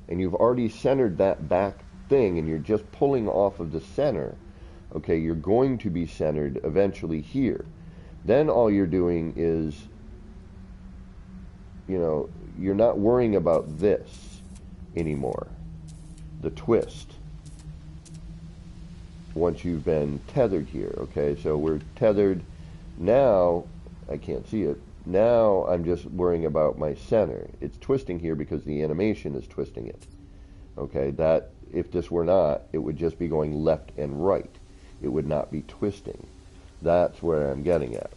and you've already centered that back thing and you're just pulling off of the center, okay, you're going to be centered eventually here. Then all you're doing is, you know, you're not worrying about this anymore, the twist, once you've been tethered here, okay? So we're tethered. Now, I can't see it. Now I'm just worrying about my center. It's twisting here because the animation is twisting it. Okay, that if this were not, it would just be going left and right. It would not be twisting. That's where I'm getting at.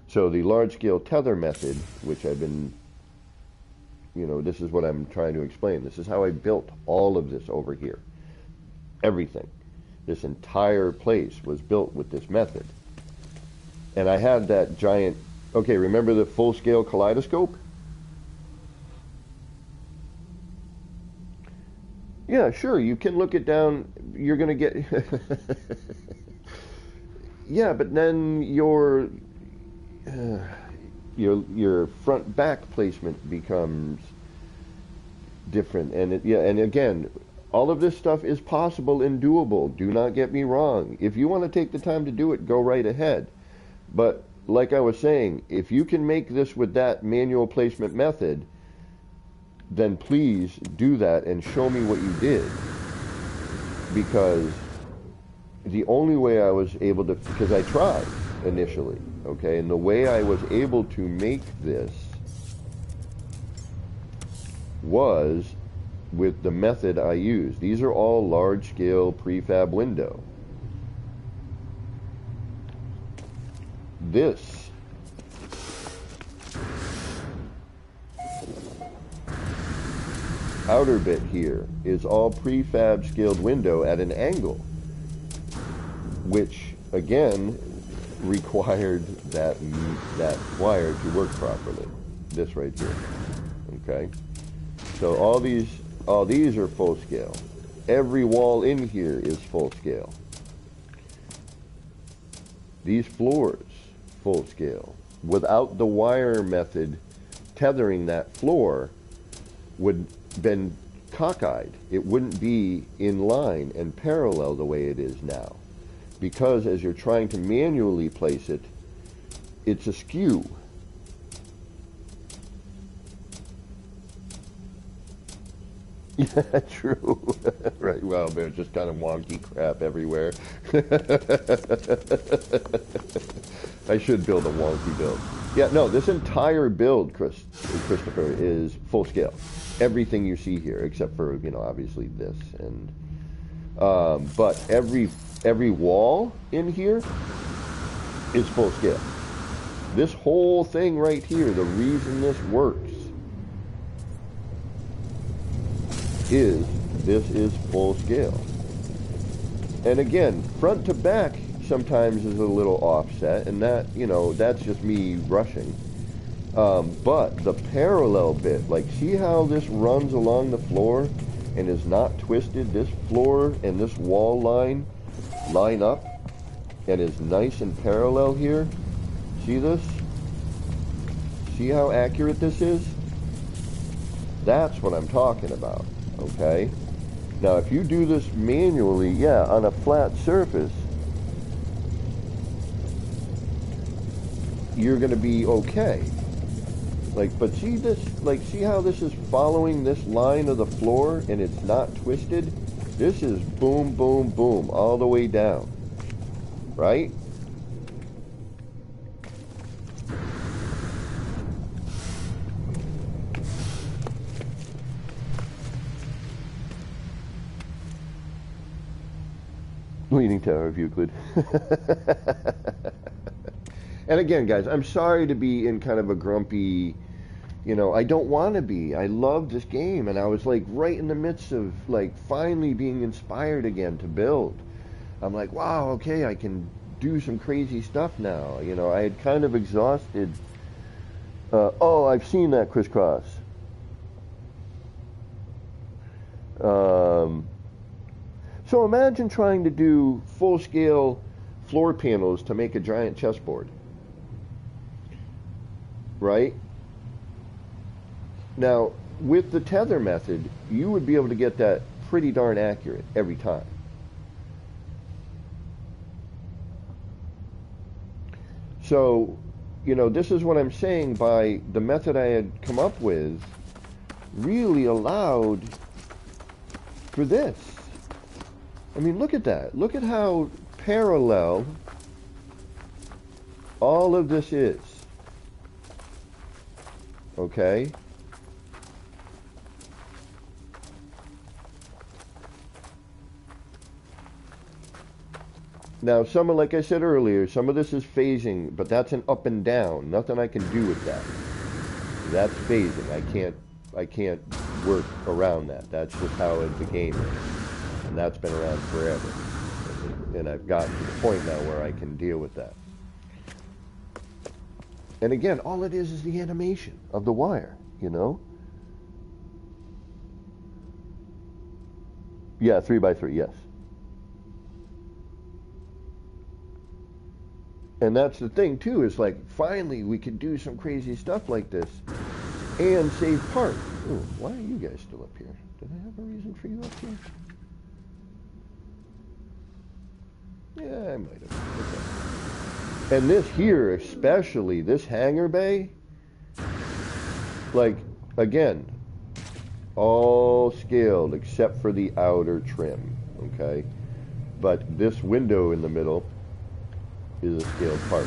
So the large-scale tether method, which I've been, you know, this is what I'm trying to explain. This is how I built all of this over here. Everything. This entire place was built with this method. And I had that giant, okay, remember the full-scale kaleidoscope? Yeah, sure, you can look it down, you're going to get, yeah, but then your front-back placement becomes different. And and again, all of this stuff is possible and doable. Do not get me wrong. If you want to take the time to do it, go right ahead. But like I was saying, if you can make this with that manual placement method, then please do that and show me what you did. Because the only way I was able to, because I tried initially, okay, and the way I was able to make this was with the method I used. These are all large-scale prefab window. This outer bit here is all prefab scaled window at an angle, which again required that wire to work properly. This right here. Okay, so all these are full scale. Every wall in here is full scale. These floors, full scale. Without the wire method tethering that floor would been cockeyed. It wouldn't be in line and parallel the way it is now. Because as you're trying to manually place it, it's askew. Yeah, true. Right, well, there's just kind of wonky crap everywhere. I should build a wonky build. Yeah, no, this entire build, Christopher, is full scale. Everything you see here, except for, you know, obviously this. And but every wall in here is full scale. This whole thing right here, the reason this works is this is full scale. And again, front to back sometimes is a little offset, and that, you know, that's just me rushing. But the parallel bit, like, see how this runs along the floor and is not twisted? This floor and this wall line up and is nice and parallel here. See this? See how accurate this is? That's what I'm talking about, okay? Now, if you do this manually, yeah, on a flat surface, you're going to be okay. Like, but see this, like, see how this is following this line of the floor and it's not twisted? This is boom, boom, boom, all the way down, right? Leaning Tower of Euclid. And again, guys, I'm sorry to be in kind of a grumpy, you know, I don't want to be. I love this game, and I was like right in the midst of like finally being inspired again to build. I'm like, wow, okay, I can do some crazy stuff now. You know, I had kind of exhausted. Oh, I've seen that crisscross. So imagine trying to do full-scale floor panels to make a giant chessboard. Right? Now, with the tether method, you would be able to get that pretty darn accurate every time. So, you know, this is what I'm saying by the method I had come up with really allowed for this. I mean, look at that. Look at how parallel all of this is. Okay? Now, some of, like I said earlier, some of this is phasing, but that's an up and down. Nothing I can do with that. That's phasing. I can't work around that. That's just how the game is. And that's been around forever. And I've gotten to the point now where I can deal with that. And again, all it is the animation of the wire, you know? Yeah, 3x3, yes. And that's the thing, too, is like, finally we could do some crazy stuff like this and save parts. Ooh, why are you guys still up here? Did I have a reason for you up here? Yeah, I might have. Okay. And this here, especially, this hangar bay, like, again, all scaled except for the outer trim, okay? But this window in the middle is a scaled part.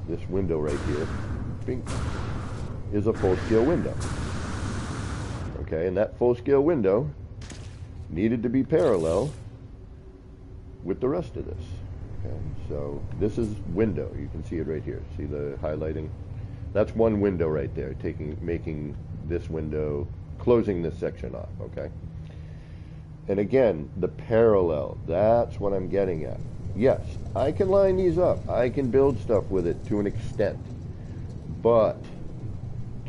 This window right here, bing, is a full-scale window. Okay, and that full-scale window needed to be parallel with the rest of this. Okay, so this is window. You can see it right here. See the highlighting? That's one window right there, making this window, closing this section off, okay? And again, the parallel, that's what I'm getting at. Yes, I can line these up. I can build stuff with it to an extent. But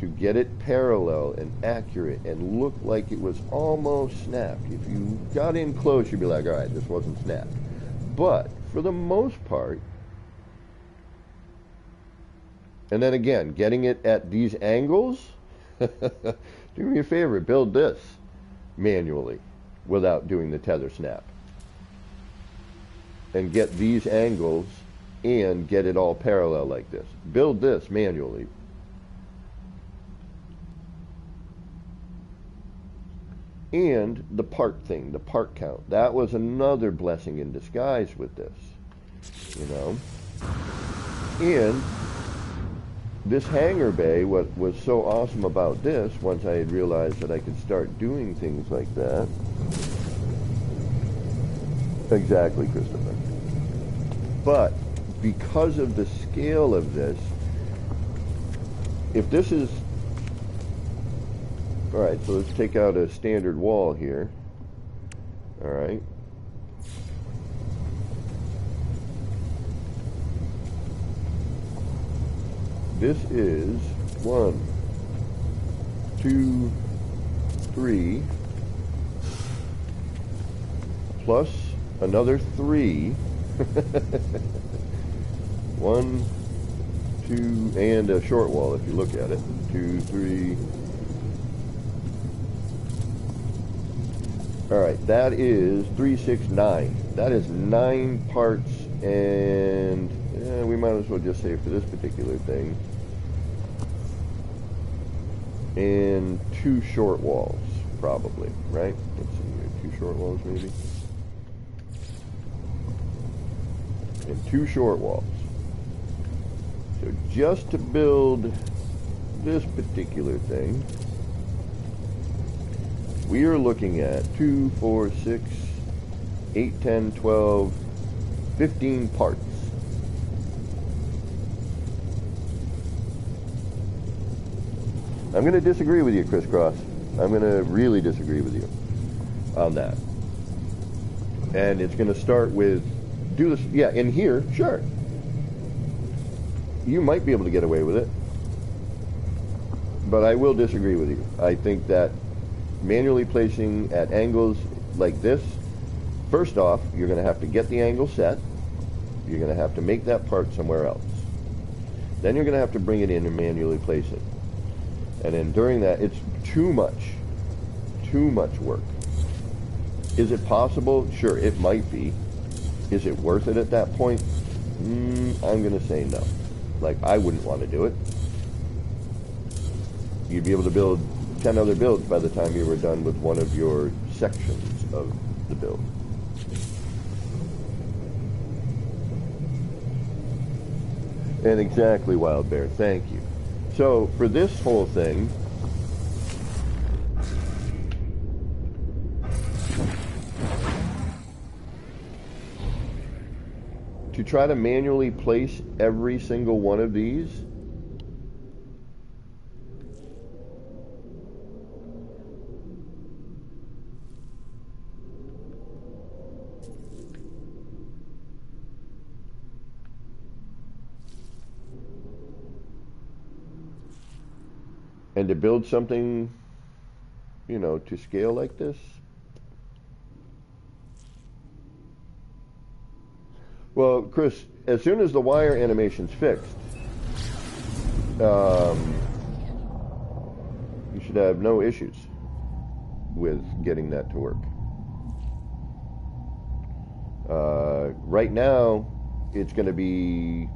to get it parallel and accurate and look like it was almost snapped, if you got in close, you'd be like, all right, this wasn't snapped. But for the most part, and then again, getting it at these angles, do me a favor, build this. manually without doing the tether snap, and get these angles and get it all parallel like this. Build this manually. And the part thing, the part count, that was another blessing in disguise with this, you know. And this hangar bay, what was so awesome about this, once I had realized that I could start doing things like that. Exactly, Christopher. But because of the scale of this, if this is, all right, so let's take out a standard wall here. All right. This is 1, 2, 3, plus another 3. 1, 2, and a short wall if you look at it. 2, 3. All right, that is 3, 6, 9. That is 9 parts, and we might as well just say for this particular thing, and 2 short walls, probably, right? Let's see here, 2 short walls maybe, and 2 short walls. So just to build this particular thing, we are looking at 2, 4, 6, 8, 10, 12, 15 parts. I'm going to disagree with you, Crisscross. I'm going to really disagree with you on that. And it's going to start with, do this, yeah, in here, sure. You might be able to get away with it. But I will disagree with you. I think that manually placing at angles like this, first off, you're going to have to get the angle set. You're going to have to make that part somewhere else. Then you're going to have to bring it in and manually place it. And then during that, it's too much work. Is it possible? Sure, it might be. Is it worth it at that point? I'm going to say no. Like, I wouldn't want to do it. You'd be able to build 10 other builds by the time you were done with one of your sections of the build. And exactly, Wild Bear, thank you. So for this whole thing, to try to manually place every single one of these, and to build something, you know, to scale like this. Well, Chris, as soon as the wire animation's fixed, you should have no issues with getting that to work. Right now, it's going to be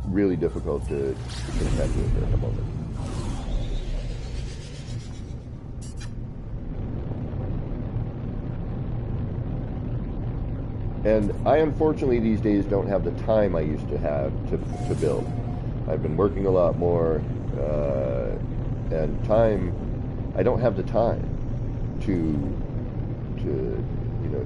really difficult to contend with at the moment. And I unfortunately these days don't have the time I used to have to build. I've been working a lot more, and I don't have the time to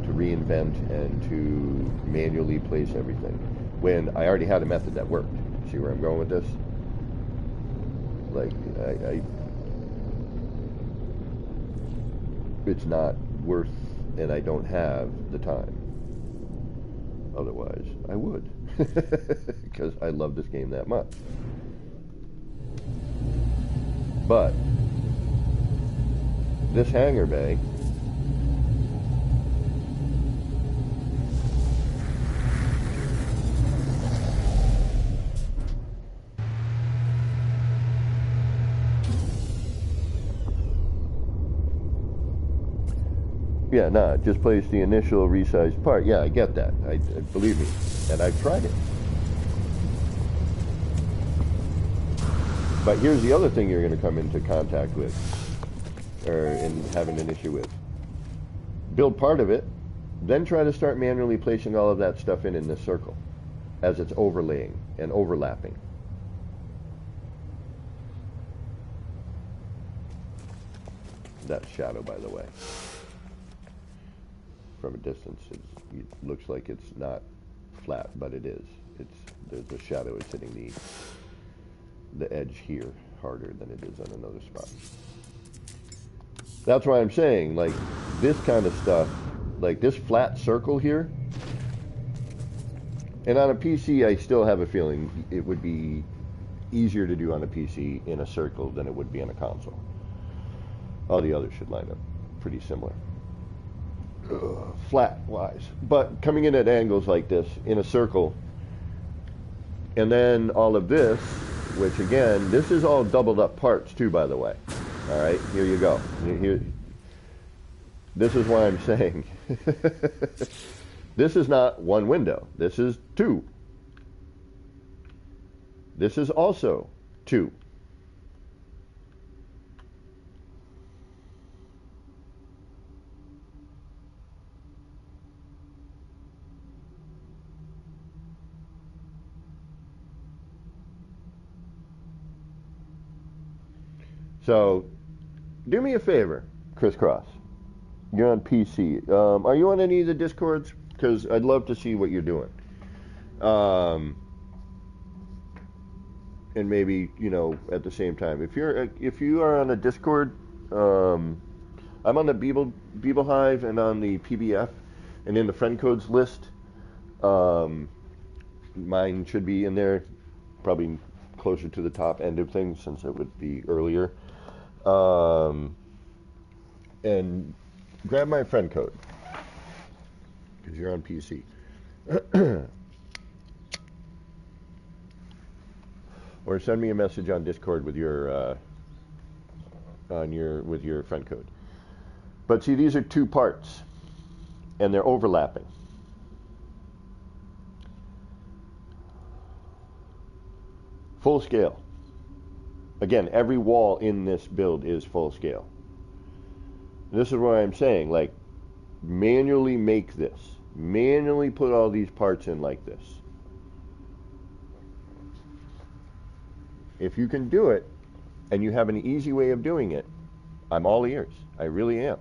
reinvent and to manually place everything when I already had a method that worked. See where I'm going with this? Like, it's not worth, and I don't have the time. Otherwise, I would, because I love this game that much. But this hangar bay, Yeah, no, just place the initial resized part. Yeah, I get that. I believe me, and I've tried it. But here's the other thing you're going to come into contact with, or in having an issue with. Build part of it, then try to start manually placing all of that stuff in this circle as it's overlaying and overlapping. That shadow, by the way, from a distance, it looks like it's not flat, but it is. There's a shadow. It's hitting the edge here harder than it is on another spot. That's why I'm saying, like, this kind of stuff, like this flat circle here, and on a PC, I still have a feeling it would be easier to do on a PC in a circle than it would be on a console. All the others should line up pretty similar, flat-wise. But coming in at angles like this, in a circle, and then all of this, which again, this is all doubled up parts too, by the way. All right, here you go. Here, this is why I'm saying this is not one window. This is two. This is also two. So, do me a favor, Crisscross. You're on PC. Are you on any of the Discords? Because I'd love to see what you're doing. And maybe, you know, at the same time, if you are on a Discord, I'm on the Beeble Hive and on the PBF, and in the friend codes list. Mine should be in there, probably closer to the top end of things, since it would be earlier. And grab my friend code, because you're on PC. Or send me a message on Discord with your friend code. But see, these are two parts, and they're overlapping. Full scale. Again, every wall in this build is full scale. This is what I'm saying, like, manually make this. Manually put all these parts in like this. If you can do it, and you have an easy way of doing it, I'm all ears. I really am.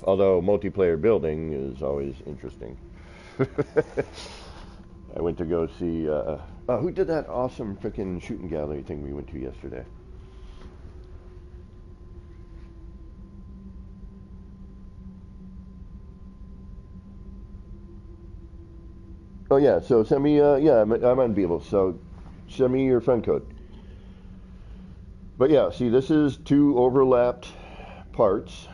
Although multiplayer building is always interesting. I went to go see, who did that awesome freaking shooting gallery thing we went to yesterday? Oh yeah, so send me, yeah, I'm on Beeble, so send me your friend code. But yeah, see, this is two overlapped parts.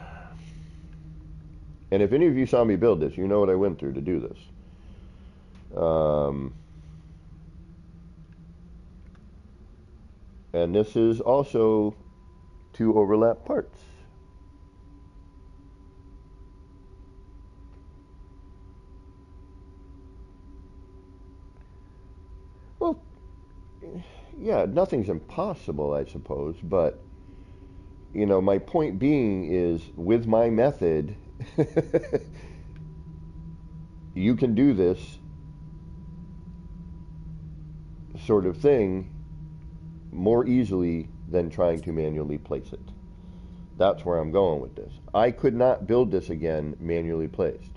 And if any of you saw me build this, you know what I went through to do this. And this is also two overlap parts. Well, yeah, nothing's impossible, I suppose, but, you know, my point being is, with my method, you can do this sort of thing more easily than trying to manually place it. That's where I'm going with this. I could not build this again manually placed.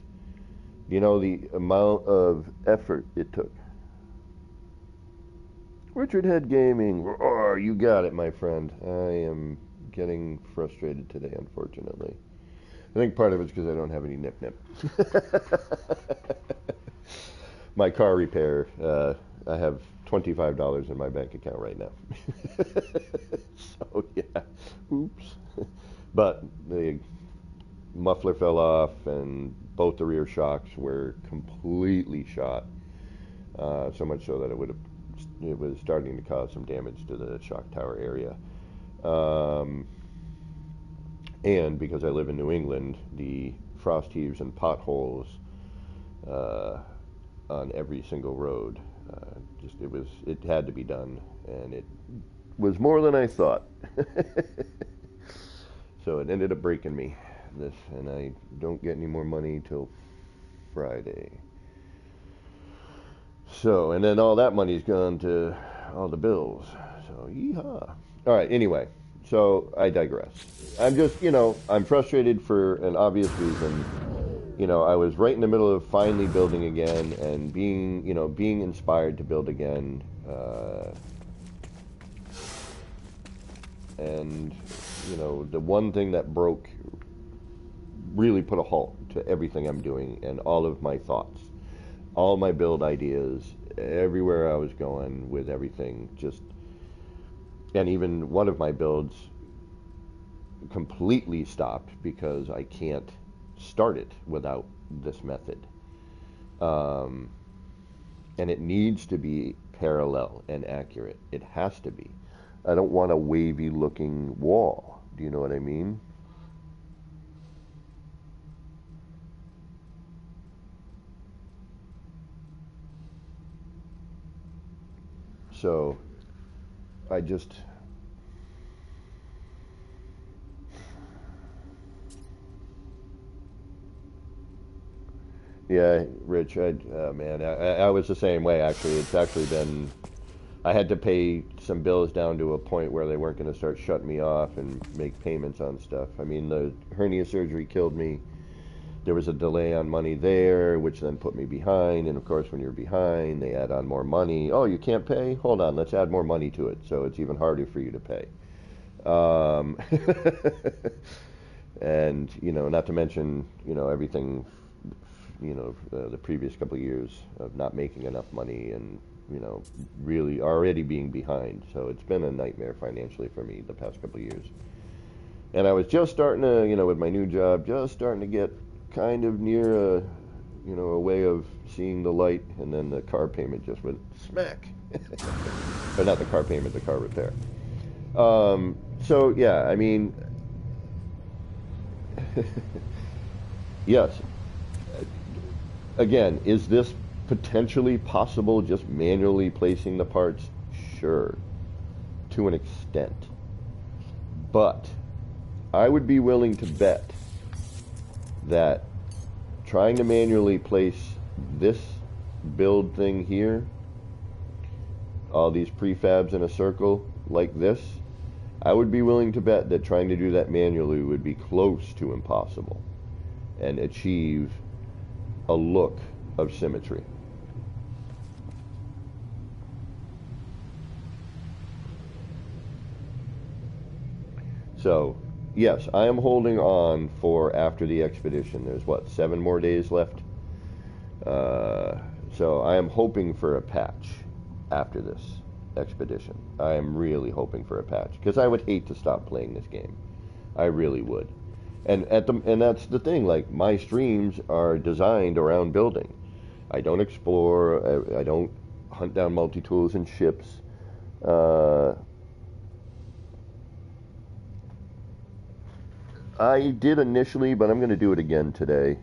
You know the amount of effort it took. Richard Head Gaming, oh, you got it, my friend. I am getting frustrated today, unfortunately. I think part of it's because I don't have any nip-nip. My car repair, I have $25 in my bank account right now. So, yeah, oops. But the muffler fell off, and both the rear shocks were completely shot. So much so that it was starting to cause some damage to the shock tower area. Um, and because I live in New England, the frost heaves and potholes uh, on every single road, it had to be done, and it was more than I thought. So it ended up breaking me this, and I don't get any more money till Friday. So, and then all that money's gone to all the bills. So, yeehaw. All right, anyway, so I digress. I'm just, I'm frustrated for an obvious reason. I was right in the middle of finally building again and being inspired to build again. And, the one thing that broke really put a halt to everything I'm doing and all of my thoughts, all my build ideas, everywhere I was going with everything, and even one of my builds completely stopped because I can't start it without this method. Um, and it needs to be parallel and accurate. It has to be. I don't want a wavy looking wall. Do you know what I mean? So I just, yeah, Rich, man, I was the same way actually. It's actually been, I had to pay some bills down to a point where they weren't going to start shutting me off and make payments on stuff. I mean, the hernia surgery killed me. There was a delay on money there, which then put me behind. And of course, when you're behind, they add on more money. Oh, you can't pay? Hold on, let's add more money to it. So it's even harder for you to pay. Um, and, not to mention, everything, the previous couple of years of not making enough money and, really already being behind. So it's been a nightmare financially for me the past couple of years. And I was just starting to, with my new job, just starting to get kind of near a way of seeing the light, and then the car payment just went smack. But not the car payment, the car repair. So yeah, I mean, yes. Again, is this potentially possible? Just manually placing the parts? Sure, to an extent. But I would be willing to bet that trying to manually place this build thing here, all these prefabs in a circle like this, I would be willing to bet that trying to do that manually would be close to impossible and achieve a look of symmetry. So, yes, I am holding on for after the expedition. There's what, 7 more days left? So I am hoping for a patch after this expedition. I am really hoping for a patch because I would hate to stop playing this game. I really would. And that's the thing. Like, my streams are designed around building. I don't explore. I don't hunt down multi-tools and ships. Uh, I did initially, but I'm going to do it again today.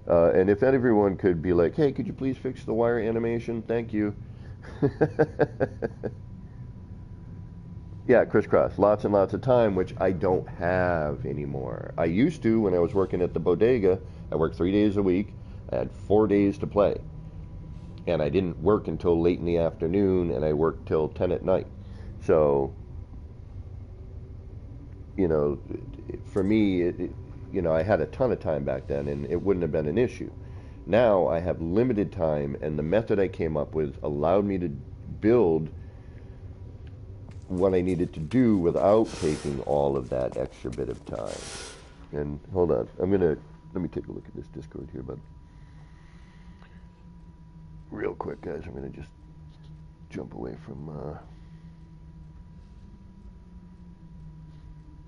And if everyone could be like, hey, could you please fix the wire animation? Thank you. Yeah, crisscross. Lots and lots of time, which I don't have anymore. I used to when I was working at the bodega. I worked 3 days a week. I had 4 days to play. And I didn't work until late in the afternoon, and I worked till 10 at night. So, you know, for me, I had a ton of time back then, and it wouldn't have been an issue. Now I have limited time, and the method I came up with allowed me to build what I needed to do without taking all of that extra bit of time. And hold on, let me take a look at this Discord here, bud. Real quick, guys, I'm gonna just jump away from,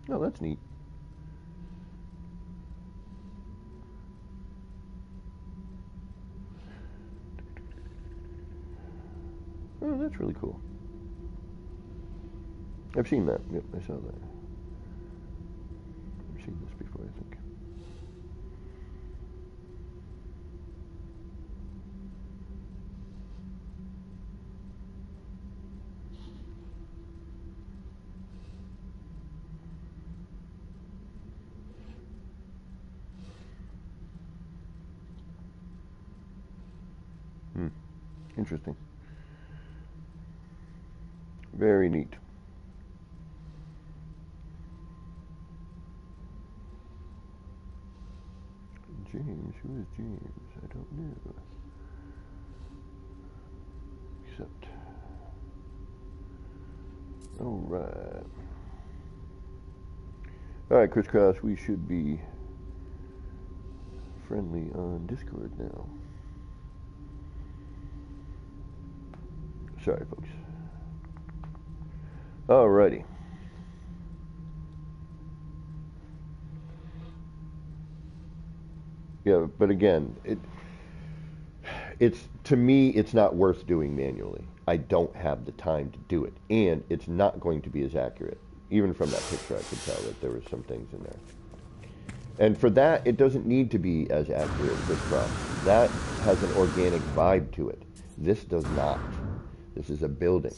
oh, that's neat. Oh, that's really cool. I've seen that. Yep, I saw that. I've seen this before, I think. Interesting. Very neat. James, who is James? I don't know. Except. Alright. Alright, Crisscross, we should be friendly on Discord now. Sorry, folks. Alrighty. Yeah, but again, it's to me, it's not worth doing manually. I don't have the time to do it, and it's not going to be as accurate. Even from that picture, I could tell that there were some things in there. And for that, it doesn't need to be as accurate as this cross. That has an organic vibe to it. This does not. This is a building.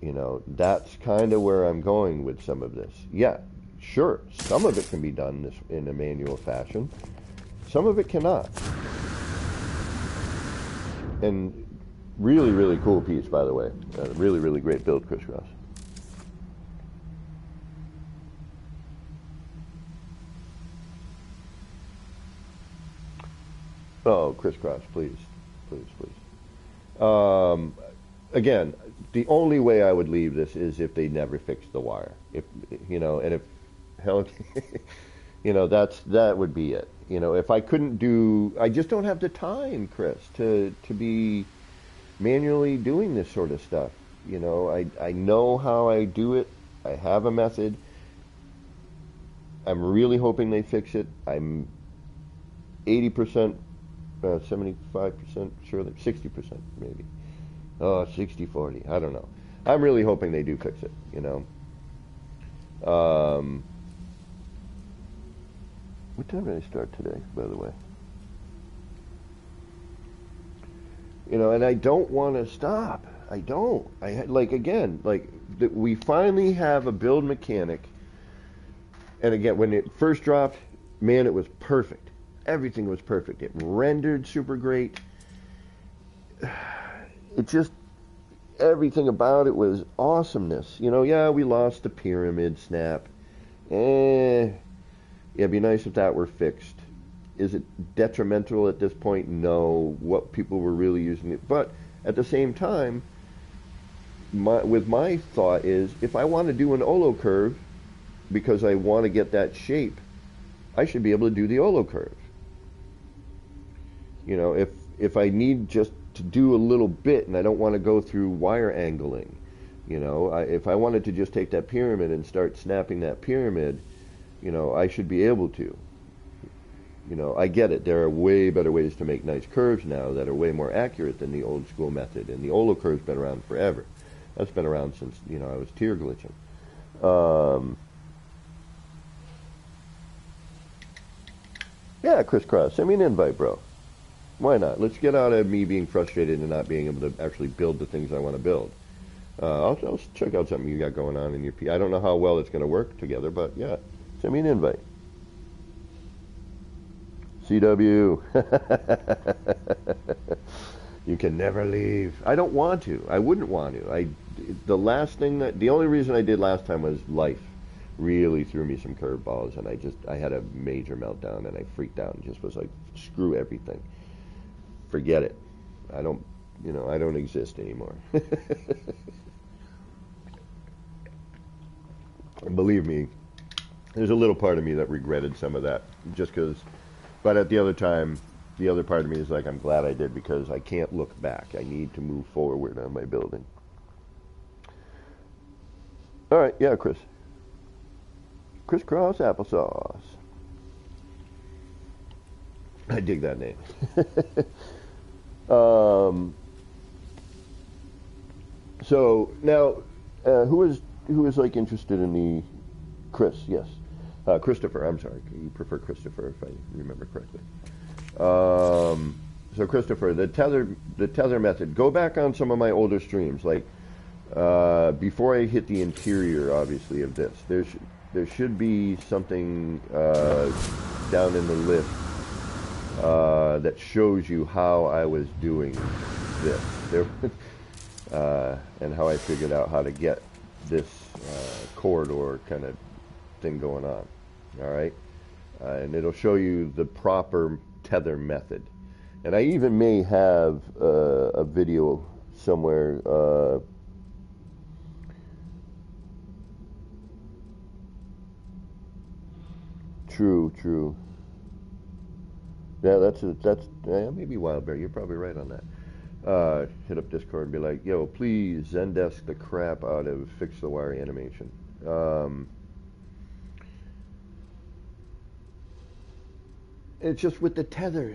You know, that's kind of where I'm going with some of this. Yeah, sure, some of it can be done in a manual fashion. Some of it cannot. And really, really cool piece, by the way. Really, really great build, Crisscross. Oh, Crisscross, please. Please, please. Again, the only way I would leave this is if they never fixed the wire. If, you know, and if, hell, you know, that would be it. You know, if I couldn't do, I just don't have the time, Chris, to be manually doing this sort of stuff. You know, I know how I do it. I have a method. I'm really hoping they fix it. I'm 80%, 75% sure that 60% maybe. Oh, 60-40. I don't know. I'm really hoping they do fix it, you know. What time did I start today, by the way? You know, and I don't want to stop. I don't. Like, again, like, we finally have a build mechanic. And again, when it first dropped, man, it was perfect. Everything was perfect. It rendered super great. It just, everything about it was awesomeness. You know, yeah, we lost the pyramid snap. It'd be nice if that were fixed. Is it detrimental at this point? No. What people were really using it. But at the same time, my thought is, if I want to do an Olo curve, because I want to get that shape, I should be able to do the Olo curve. You know, if I need just to do a little bit and I don't want to go through wire angling, you know, if I wanted to just take that pyramid and start snapping that pyramid, you know, I should be able to. You know, I get it. There are way better ways to make nice curves now that are way more accurate than the old school method. And the Olo curve's been around forever. That's been around since, you know, I was tier glitching. Yeah, Crisscross, send me an invite, bro. Why not? Let's get out of me being frustrated and not being able to actually build the things I want to build. I'll check out something you got going on in your I don't know how well it's going to work together, but yeah, send me an invite. CW. You can never leave. I don't want to. I wouldn't want to. The only reason I did last time was life really threw me some curveballs, and I had a major meltdown, and I freaked out and just was like, screw everything. Forget it. I don't exist anymore. And believe me, there's a little part of me that regretted some of that, just because. But at the other time, the other part of me is like, I'm glad I did, because I can't look back. I need to move forward on my building. All right, yeah, Chris. Crisscross applesauce. I dig that name. So now, who is like interested in the Chris? Yes, Christopher. I'm sorry. You prefer Christopher if I remember correctly. So Christopher, the tether method. Go back on some of my older streams, like before I hit the interior, obviously of this. There should be something down in the list that shows you how I was doing this. And how I figured out how to get this corridor kind of thing going on. All right, and it'll show you the proper tether method. And I even may have a video somewhere. True. Yeah, that's maybe Wildberry. You're probably right on that. Hit up Discord and be like, yo, please Zendesk the crap out of Fix the Wire animation. It's just with the tether,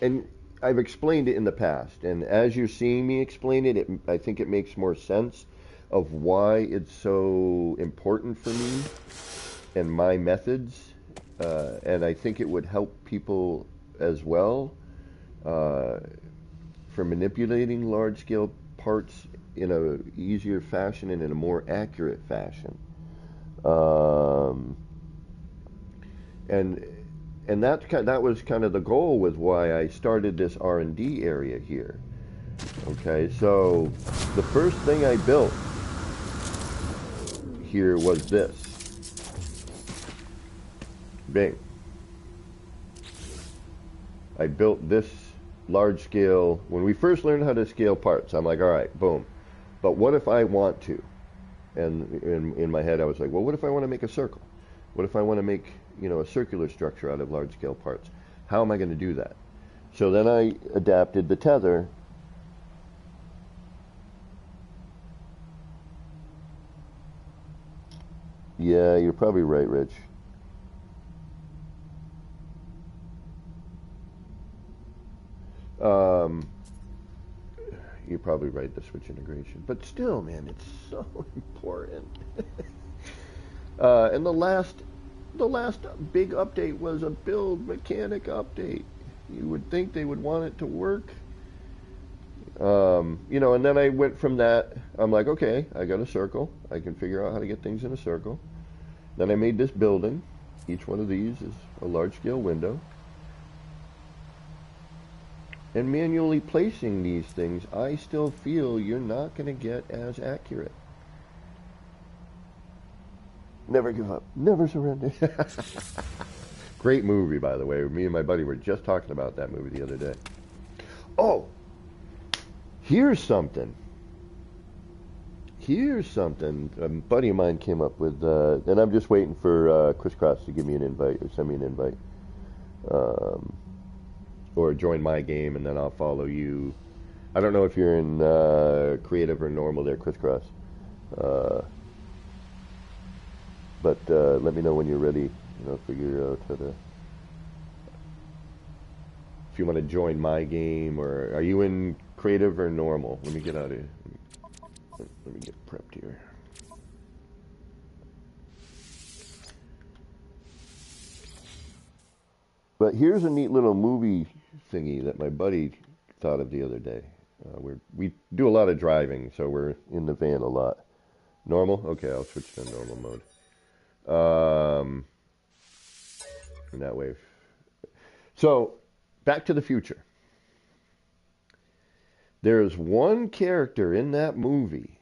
and I've explained it in the past, and as you're seeing me explain it, I think it makes more sense of why it's so important for me and my methods, and I think it would help people as well. For manipulating large-scale parts in a easier fashion and in a more accurate fashion, and that was kind of the goal with why I started this R&D area here. Okay, so the first thing I built here was this. Bing. I built this large scale. When we first learned how to scale parts, I'm like, all right, boom. But what if I want to? And in my head, I was like, well, what if I want to make a circle? What if I want to make, a circular structure out of large scale parts? How am I going to do that? So then I adapted the tether. Yeah, you're probably right, Rich. You're probably right, the switch integration. But still, man, it's so important. And the last big update was a build mechanic update. You would think they would want it to work. And then I went from that. I'm like, okay, I got a circle. I can figure out how to get things in a circle. Then I made this building. Each one of these is a large-scale window. And manually placing these things, I still feel you're not going to get as accurate. Never give up. Never surrender. Great movie, by the way. Me and my buddy were just talking about that movie the other day. Oh, here's something. A buddy of mine came up with, and I'm just waiting for Chris Cross to give me an invite or send me an invite. Or join my game, and then I'll follow you. I don't know if you're in creative or normal there, Chris Cross. But let me know when you're ready. Figure out how to. If you want to join my game, or are you in creative or normal? Let me get out of here. Let me get prepped here. But here's a neat little movie thingy that my buddy thought of the other day. We do a lot of driving, so we're in the van a lot. Normal? Okay, I'll switch to normal mode. In that way. So, Back to the Future. There's one character in that movie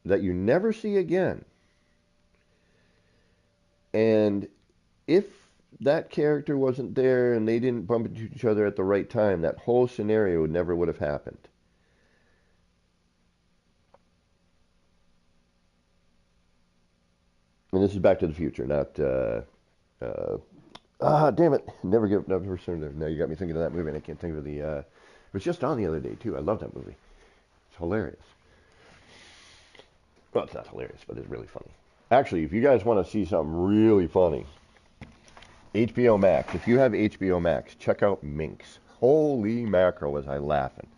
that you never see again. And if that character wasn't there and they didn't bump into each other at the right time, that whole scenario never would have happened. And this is Back to the Future, not damn it, never surrender. No, you got me thinking of that movie, and I can't think of the it was just on the other day too. I love that movie. It's hilarious. Well, it's not hilarious, but it's really funny. Actually, if you guys want to see something really funny, HBO Max. If you have HBO Max, check out Minx. Holy mackerel, was I laughing.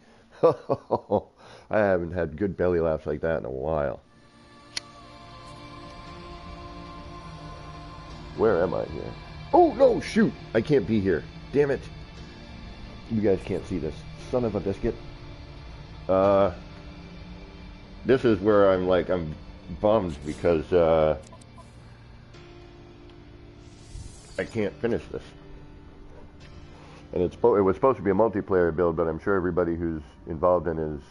I haven't had good belly laughs like that in a while. Where am I here? Oh, no, shoot. I can't be here. Damn it. You guys can't see this. Son of a biscuit. This is where I'm bummed because, I can't finish this. And it was supposed to be a multiplayer build, but I'm sure everybody who's involved in is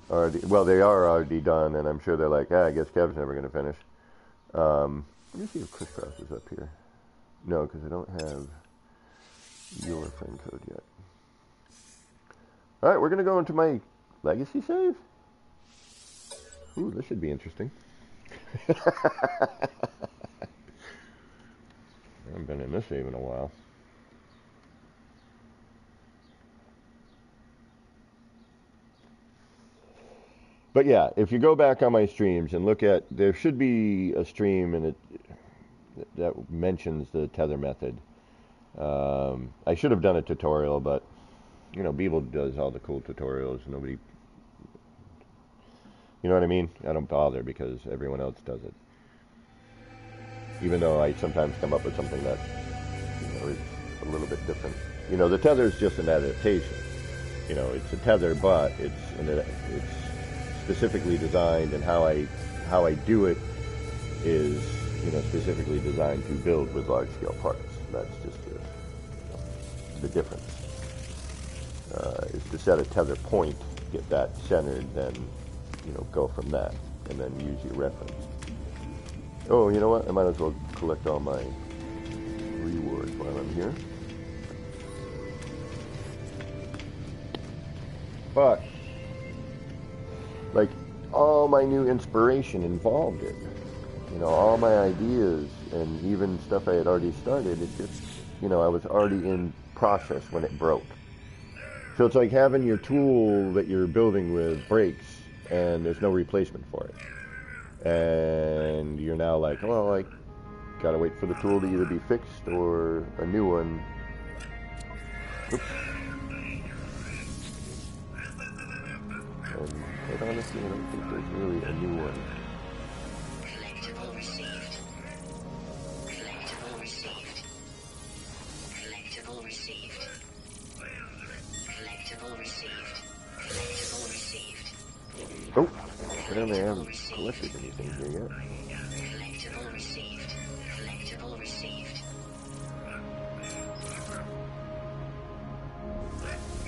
already, well, they are already done, and I'm sure they're like, I guess Kev's never going to finish. Let me see if Crisscross is up here. No, because I don't have your friend code yet. Alright, we're going to go into my legacy save. Ooh, this should be interesting. I haven't been in this save in a while. But yeah, if you go back on my streams and look at, there should be a stream and that mentions the tether method. I should have done a tutorial, but you know, Beeble does all the cool tutorials. Nobody, you know what I mean? I don't bother because everyone else does it. Even though I sometimes come up with something that, you know, is a little bit different. You know, the tether is just an adaptation. You know, it's a tether, but it's specifically designed, and how I do it is, you know, specifically designed to build with large scale parts. That's just the difference. Is to set a tether point, get that centered, then, you know, go from that, and then use your reference. Oh, you know what? I might as well collect all my rewards while I'm here. But, like, all my new inspiration involved it. You know, all my ideas and even stuff I had already started, it just, you know, I was already in process when it broke. So it's like having your tool that you're building with breaks and there's no replacement for it. And you're now like, well, I gotta wait for the tool to either be fixed or a new one. Oops. And quite honestly, I don't think there's really a new one. Collectible received. Collectible received. Collectible received. Collectible received. Collectible received. Oh, apparently I haven't collected anything here yet. Collectible received. Collectible received.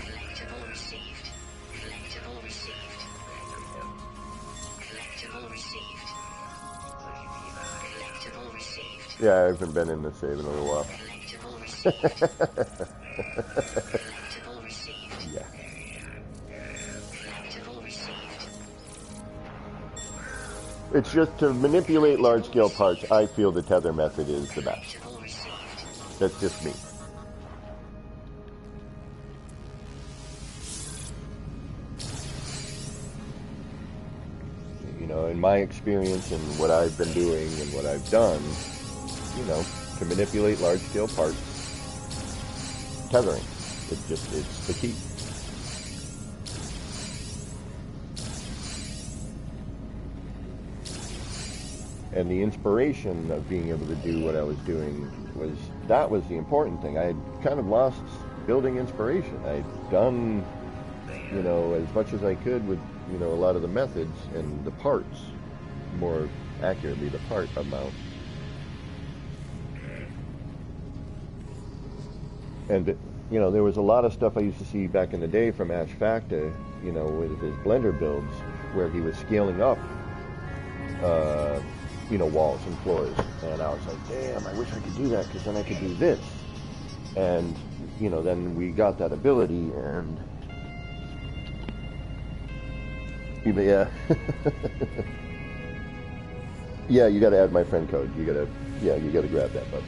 Collectible received. Collectible received. Collectible received. Collectible received. Yeah, I haven't been in the save in a little while. Collectible received. Collectible received. Yeah. Collectible received. It's just to manipulate large-scale parts, I feel the tether method is the best. Collectible received. That's just me. You know, in my experience and what I've been doing and what I've done, you know, to manipulate large-scale parts, tethering. It's the key. And the inspiration of being able to do what I was doing was the important thing. I had kind of lost building inspiration. I'd done, you know, as much as I could with, you know, a lot of the methods and the parts, more accurately the part amount. And, you know, there was a lot of stuff I used to see back in the day from Ash Facta, you know, with his Blender builds, where he was scaling up, you know, walls and floors. And I was like, damn, I wish I could do that, because then I could do this. And, you know, then we got that ability, and... yeah. Yeah, you gotta add my friend code. You gotta grab that button.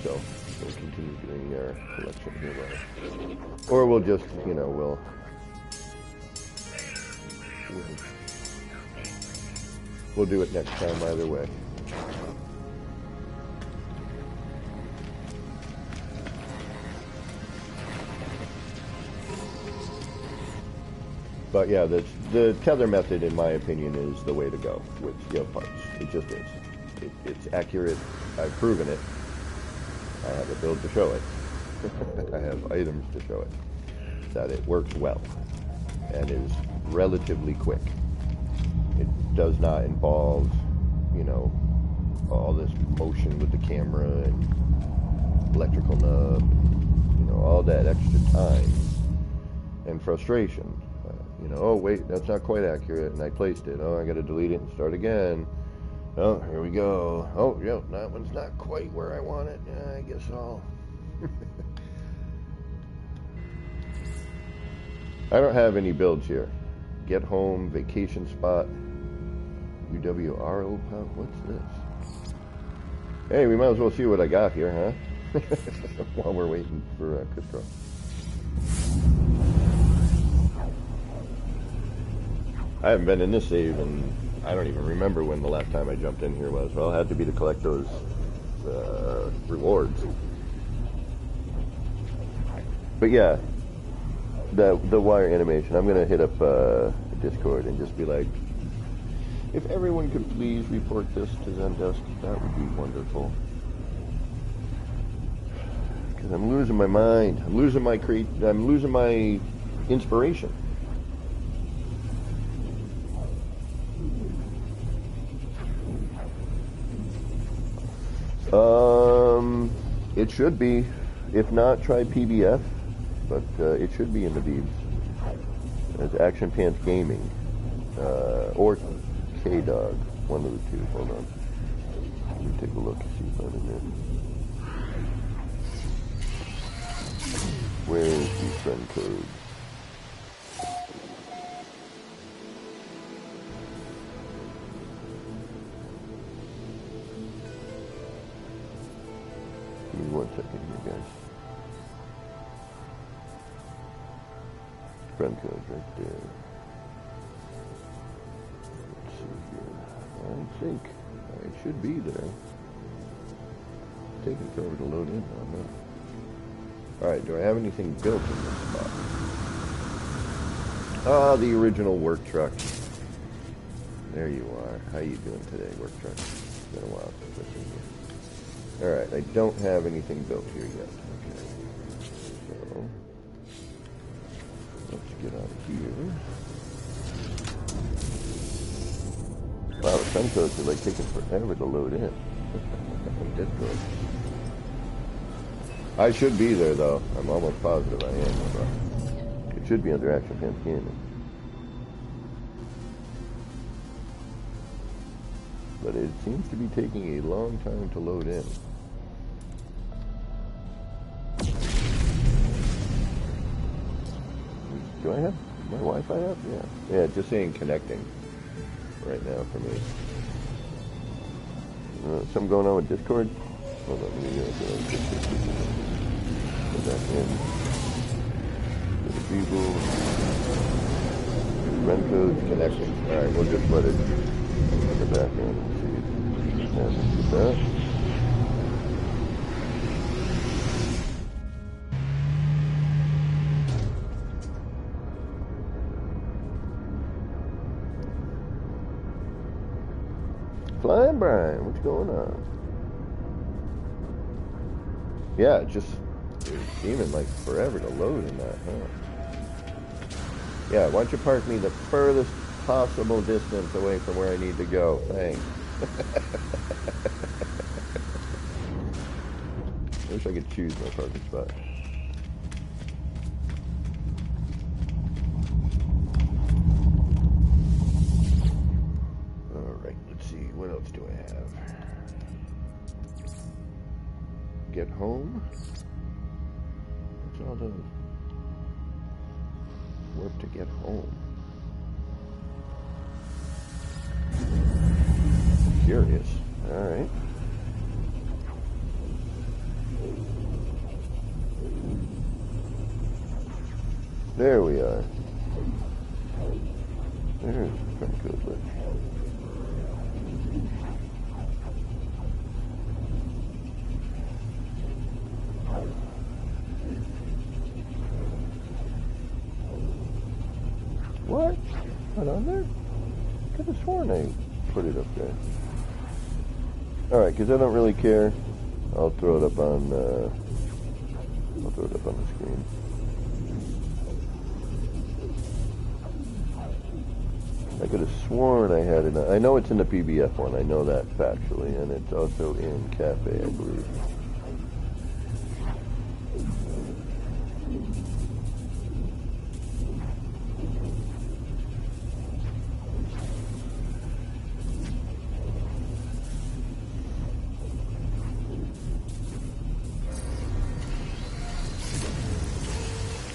So we'll continue doing our collection here, or we'll just, you know, we'll do it next time either way. But yeah, the tether method, in my opinion, is the way to go with scale parts. It just is. It's accurate. I've proven it. I have a build to show it. I have items to show it. That it works well and is relatively quick. It does not involve, you know, all this motion with the camera and electrical nub, and, you know, all that extra time and frustration. You know, oh wait, that's not quite accurate, and I placed it. Oh, I got to delete it and start again. Oh, here we go. Oh, yeah, that one's not quite where I want it. I guess I'll. I don't have any builds here. Get home, vacation spot, UWRO. What's this? Hey, we might as well see what I got here, huh? While we're waiting for Chris. I haven't been in this save, and I don't even remember when the last time I jumped in here was. Well, it had to be to collect those rewards. But yeah, the wire animation. I'm gonna hit up Discord and just be like, if everyone could please report this to Zendesk, that would be wonderful. Because I'm losing my mind. I'm losing my inspiration. It should be. If not, try PBF, but it should be in the Beebs. It's Action Pants Gaming, or K-Dog, one of the two. Hold on. Let me take a look and see if I'm in there. Where is the friend code? Give me 1 second here, guys. Friend code right there. Let's see here. I think I should be there. It's taking forever to load in on that. Alright, do I have anything built in this spot? Ah, the original work truck. There you are. How you doing today, work truck? It's been a while since I've seen you. Alright, I don't have anything built here yet. Okay. So, let's get out of here. Wow, the sun codes are like taking forever to load in. That's good. I should be there though. I'm almost positive I am. It should be under Action Pants Gaming. But it seems to be taking a long time to load in. Do I have my Wi-Fi up? Yeah. Yeah, it's just saying connecting right now for me. Something going on with Discord? Hold on, let me put that in. To the people. Run codes connecting. Alright, we'll just let it in the back end and see what happens with that. Flying Brian, what's going on? Yeah, it's seeming like forever to load in that, huh? Yeah, why don't you park me the furthest possible distance away from where I need to go? Thanks. I wish I could choose my parking spot. Alright, let's see, what else do I have? Get home? What's all the work to get home? Curious. Alright. There we are. There's a friend code list. What? Not on there? I could have sworn I put it up there. Alright, because I don't really care. I'll throw it up on the screen. I could have sworn I had it. I know it's in the PBF one. I know that factually, and it's also in Cafe, I believe.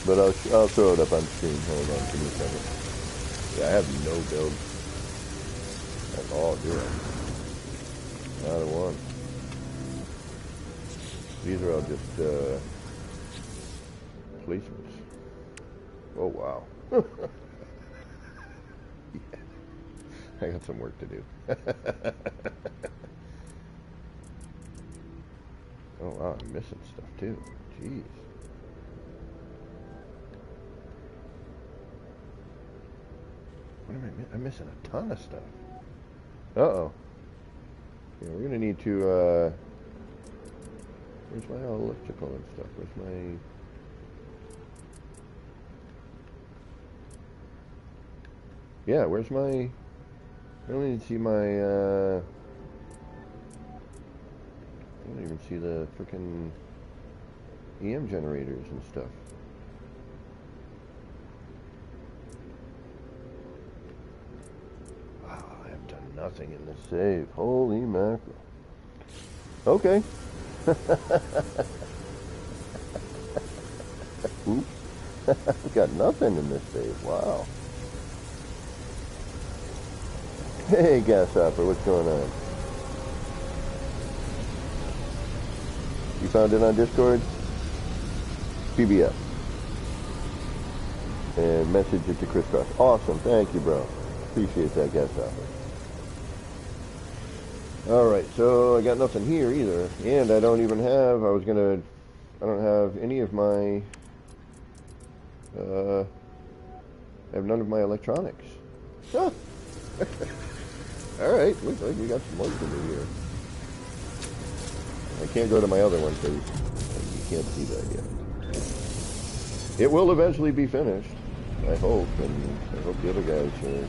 But I'll throw it up on screen. Hold on, give me a second. Yeah, I have no build at all, do I? Not a one. These are all just placements. Oh wow. Yeah. I got some work to do. Oh wow, I'm missing stuff too. Jeez. What am I missing? I'm missing a ton of stuff. Uh-oh. Yeah, we're gonna need to, where's my electrical and stuff? Where's my... Yeah, where's my... I don't even see my, I don't even see the frickin' EM generators and stuff. Nothing in the save. Holy mackerel. Okay. Oops. I've got nothing in this save. Wow. Hey, Gashopper, what's going on? You found it on Discord? PBF. And message it to Crisscross. Awesome. Thank you, bro. Appreciate that, Gashopper. Alright, so I got nothing here either, and I don't even have, I don't have any of my, I have none of my electronics. Huh. Alright, looks like we got some work to do here. I can't go to my other one because you can't see that yet. It will eventually be finished, I hope, and I hope the other guys are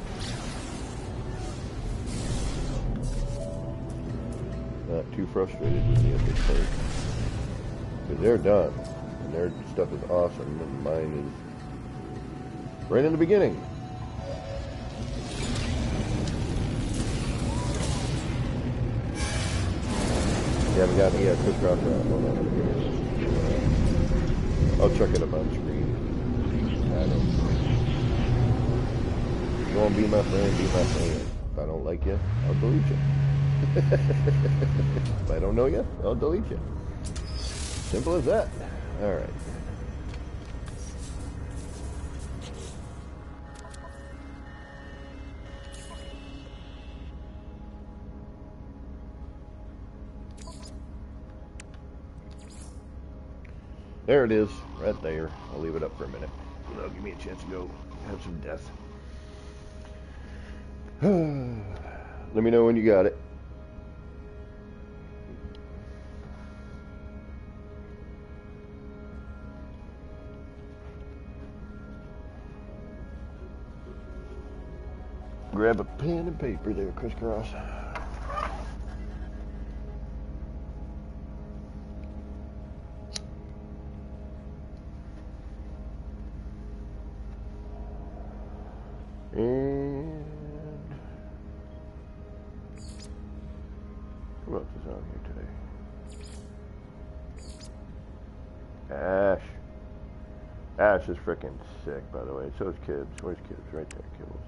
not too frustrated with me at this point. Because they're done. And their stuff is awesome. And mine is right in the beginning. You haven't got me yet. Crisscross around. Hold on. I'll check it up on screen. I don't know. You won't be my friend, be my friend. If I don't like you, I'll delete you. If I don't know you, I'll delete you. Simple as that. Alright. There it is, right there. I'll leave it up for a minute. That'll give me a chance to go have some death. Let me know when you got it. Grab a pen and paper there, Crisscross. And who else is on here today? Ash. Ash is freaking sick, by the way. So is Kibbs. Where's Kibbs? Right there, Kibbs.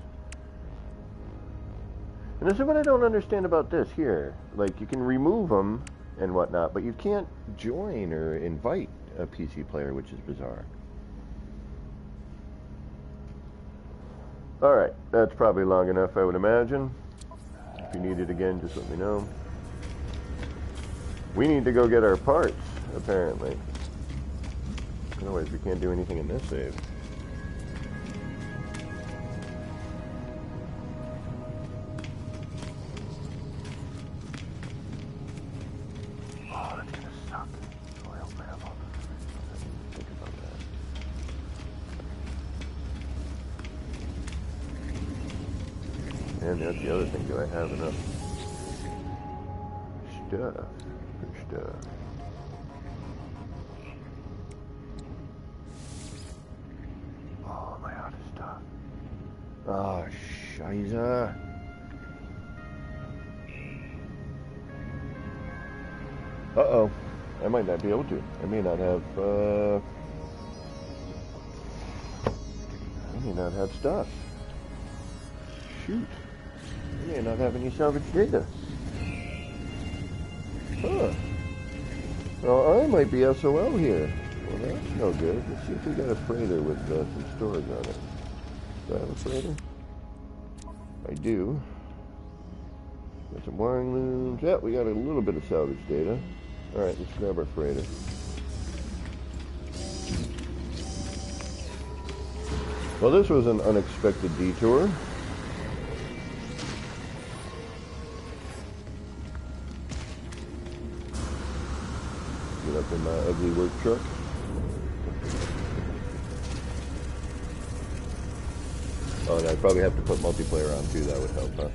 And this is what I don't understand about this here. Like, you can remove them and whatnot, but you can't join or invite a PC player, which is bizarre. Alright, that's probably long enough, I would imagine. If you need it again, just let me know. We need to go get our parts, apparently. Otherwise, we can't do anything in this save. And that's the other thing. Do I have enough stuff? Good stuff. Oh, am I out of stuff? Oh, shiza. Uh-oh. I might not be able to. I may not have, I may not have stuff. Shoot. I may not have any salvage data. Huh. Well, I might be SOL here. Well, that's no good. Let's see if we got a freighter with some storage on it. Do I have a freighter? I do. Got some wiring looms. Yeah, we got a little bit of salvage data. Alright, let's grab our freighter. Well, this was an unexpected detour. Get up in my ugly work truck. Oh, and I'd probably have to put multiplayer on too. That would help, huh?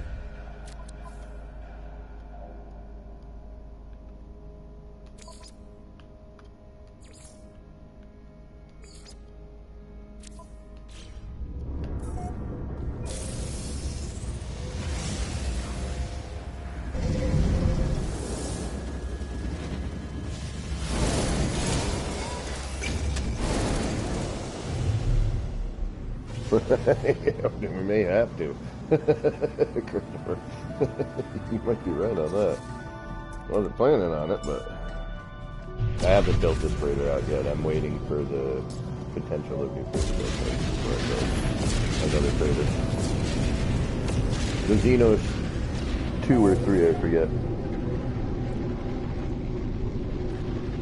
We may have to. Christopher. You might be right on that. I wasn't planning on it, but I haven't built this freighter out yet. I'm waiting for the potential of new freighter before I build another freighter. The Xenos 2 or 3, I forget.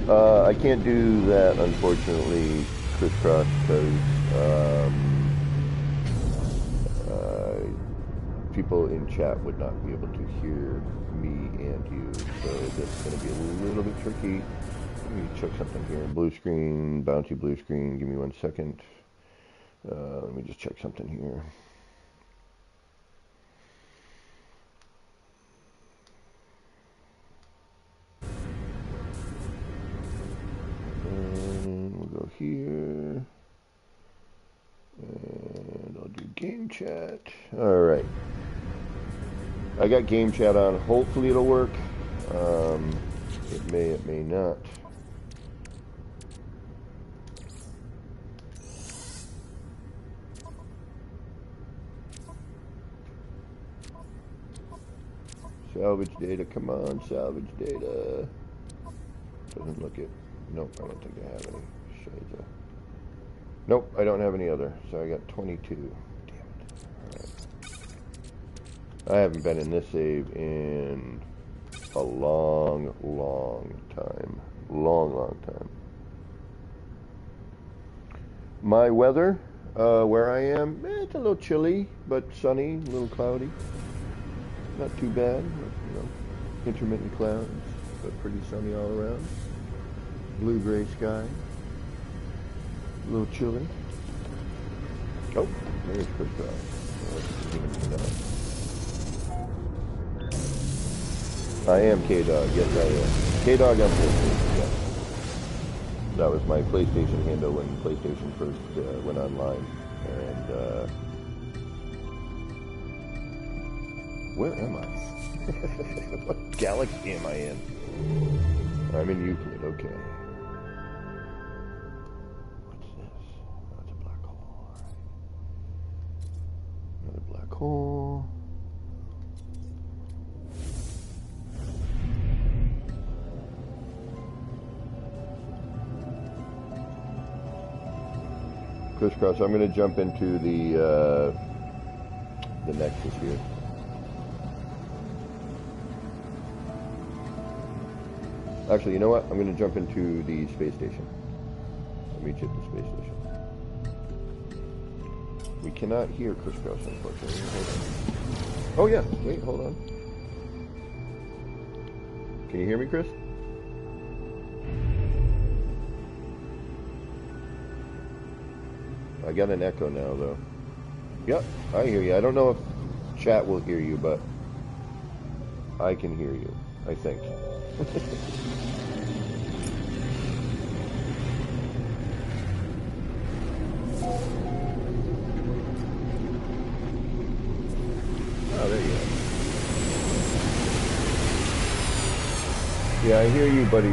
I can't do that, unfortunately, crisscross, because people in chat would not be able to hear me and you, so that's going to be a little bit tricky. Let me check something here. Blue screen, bouncy blue screen. Give me 1 second. Let me just check something here. And we'll go here. And I'll do game chat. All right. I got game chat on. Hopefully it'll work. It may not. Salvage data, come on, salvage data. Doesn't look it. Nope, I don't think I have any. Shiza. Nope, I don't have any other. So I got 22. Damn it. Alright. I haven't been in this save in a long time. Long time. My weather, where I am, it's a little chilly, but sunny, a little cloudy. Not too bad, you know, intermittent clouds, but pretty sunny all around. Blue-gray sky. A little chilly. Oh, there's crisscross. I am K-Dog. Yes, I am. K-Dog on PlayStation, yes. That was my PlayStation handle when PlayStation first went online. And, where am I? What galaxy am I in? I'm in Euclid, okay. What's this? Oh, it's a black hole. Another black hole. Crisscross, I'm going to jump into the Nexus here. Actually, you know what? I'm going to jump into the space station. I'll meet you at the space station. We cannot hear crisscross, unfortunately. Hold on. Oh, yeah. Wait, hold on. Can you hear me, Chris? I got an echo now, though. Yep, I hear you. I don't know if chat will hear you, but I can hear you, I think. Oh, there you go. Yeah, I hear you, buddy.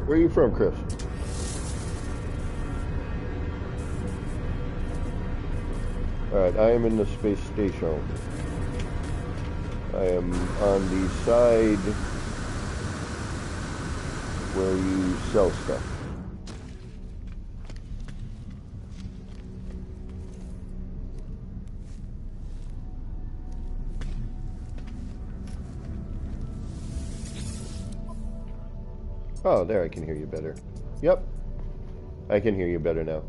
Where are you from, Chris? Alright, I am in the space station. I am on the side where you sell stuff. Oh, there, I can hear you better. Yep, I can hear you better now.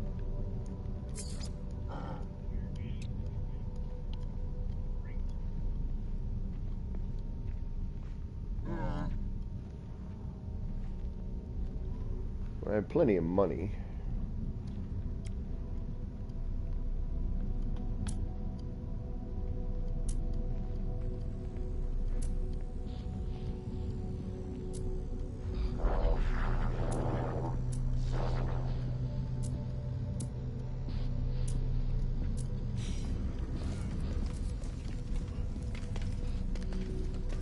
I have plenty of money.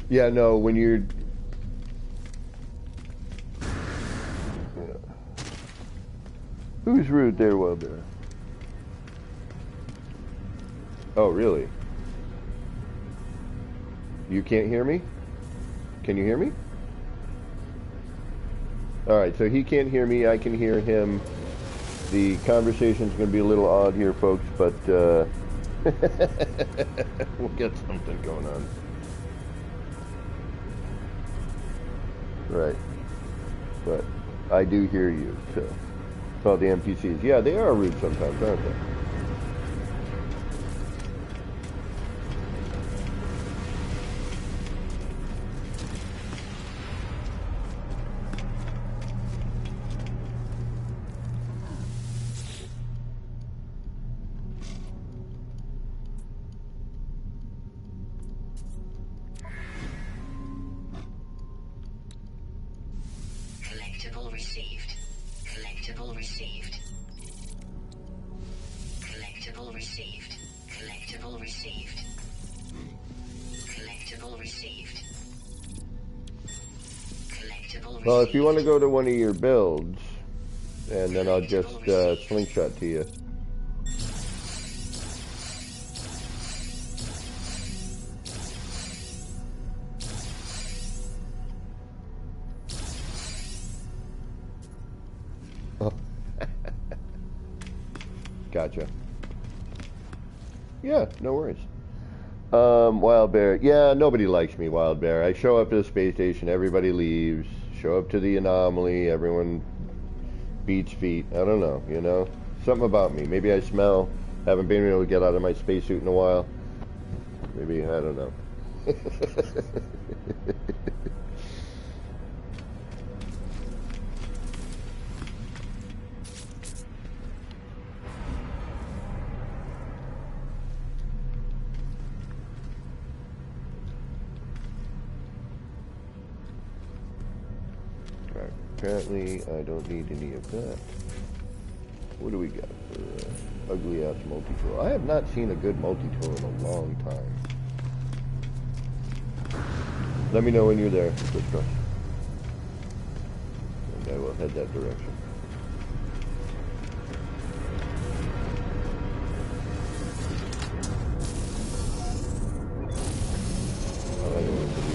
Yeah, no, when you're... Yeah. Who's rude there, Wild Bear? Oh, really? You can't hear me? Can you hear me? Alright, so he can't hear me, I can hear him. The conversation's going to be a little odd here, folks, but we'll get something going on. Right. But I do hear you, so. It's all the NPCs. Yeah, they are rude sometimes, aren't they? Collectible received. Collectible received. Collectible received. Collectible received. Collectible received. Collectible received. Well, if you want to go to one of your builds, and then I'll just slingshot to you. Oh. Gotcha. Yeah, no worries. Wild Bear. Yeah, nobody likes me, Wild Bear. I show up to the space station, everybody leaves. Show up to the anomaly, everyone beats feet. I don't know, you know? Something about me. Maybe I smell. Haven't been able to get out of my spacesuit in a while. Maybe, I don't know. Alright, apparently I don't need any of that. What do we got for ugly ass multi-tool? I have not seen a good multi-tool in a long time. Let me know when you're there, Chris. And I will head that direction. I don't know what to do.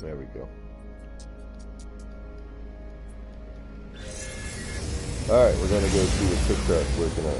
There we go. Alright, we're gonna go see what Cookcraft's working on.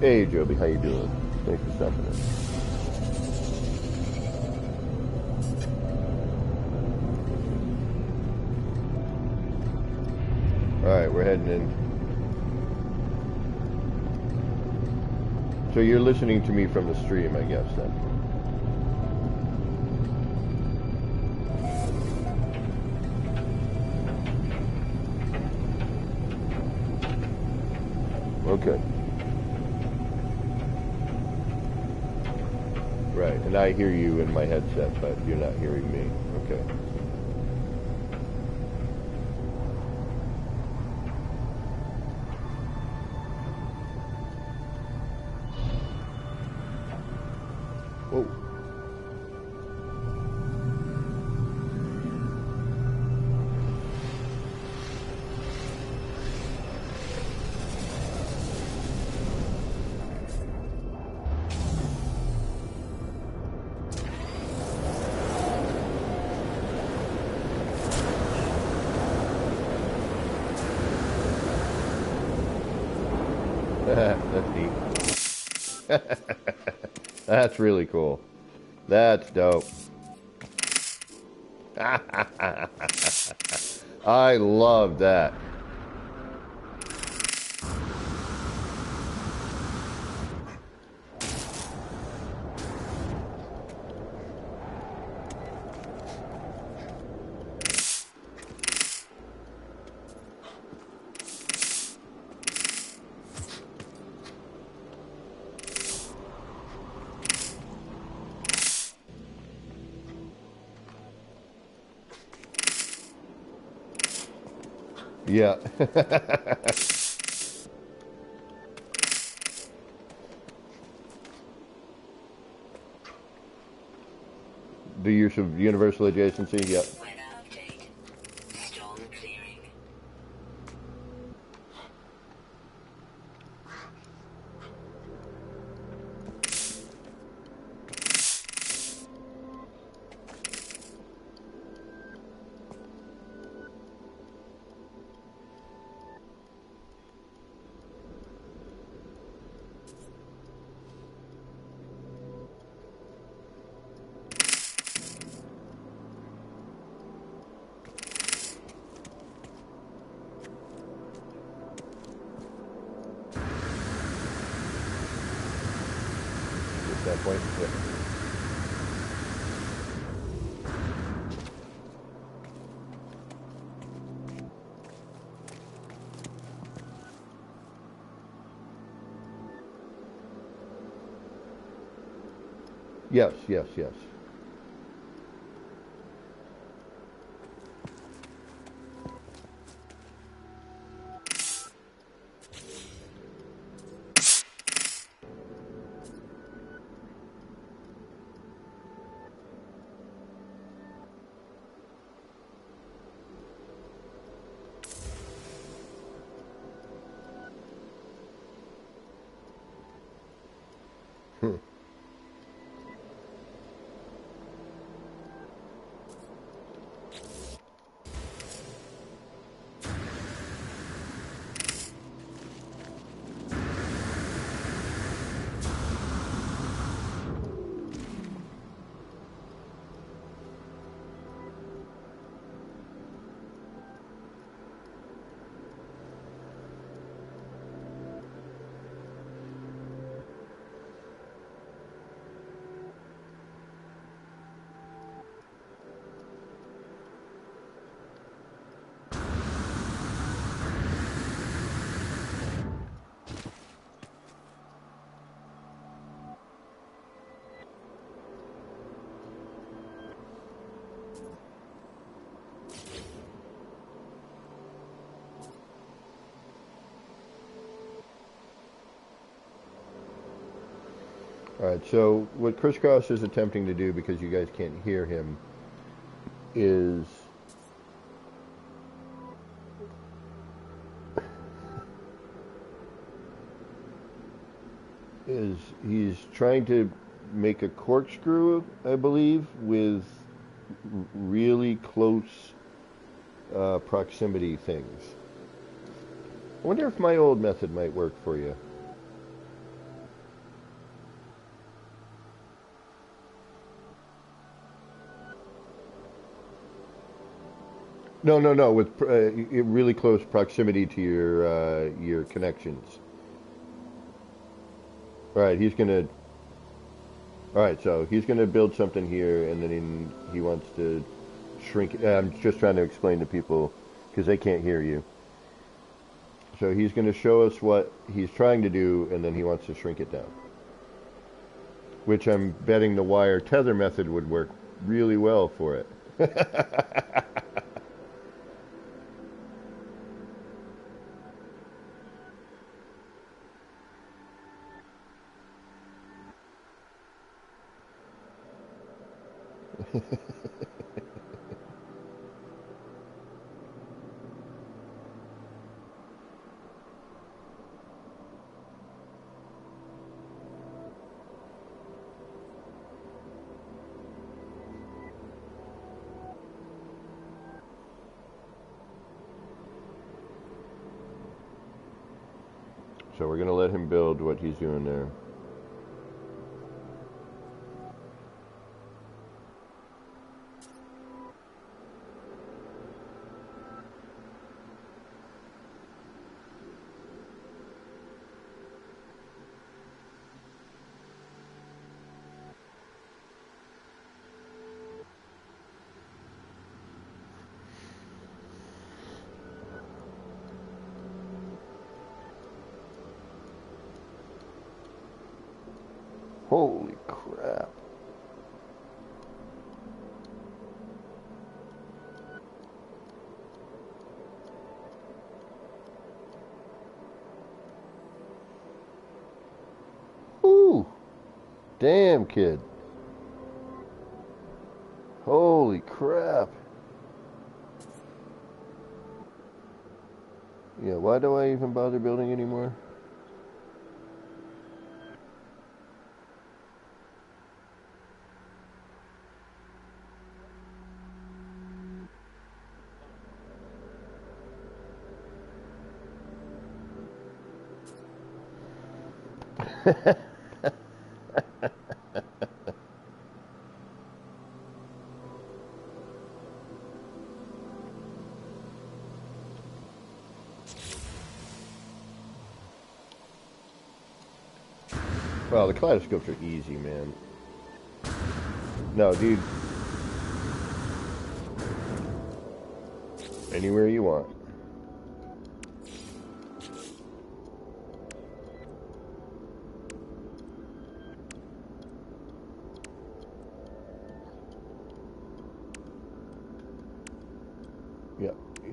Hey Joby, how you doing? Thanks for stopping in. Alright, we're heading in. So you're listening to me from the stream, I guess, then? Okay. Right, and I hear you in my headset, but you're not hearing me. Okay. Whoa. That's neat. That's really cool. That's dope. I love that. Yeah. The use of universal adjacency, yep. Weather update. Storm clearing. At that point, yeah. Yes, yes, yes. Hmm. All right, so what Crisscross is attempting to do, because you guys can't hear him, is he's trying to make a corkscrew, I believe, with really close proximity things. I wonder if my old method might work for you. No, no, no. With really close proximity to your connections. All right, he's gonna. All right, so he's gonna build something here, and then he wants to shrink it. I'm just trying to explain to people because they can't hear you. So he's gonna show us what he's trying to do, and then he wants to shrink it down. Which I'm betting the wire tether method would work really well for it. So we're gonna let him build what he's doing there. Holy crap. Ooh, damn kid. Holy crap. Yeah, why do I even bother building anymore? Well, the kaleidoscopes are easy, man. No, dude. Anywhere you want.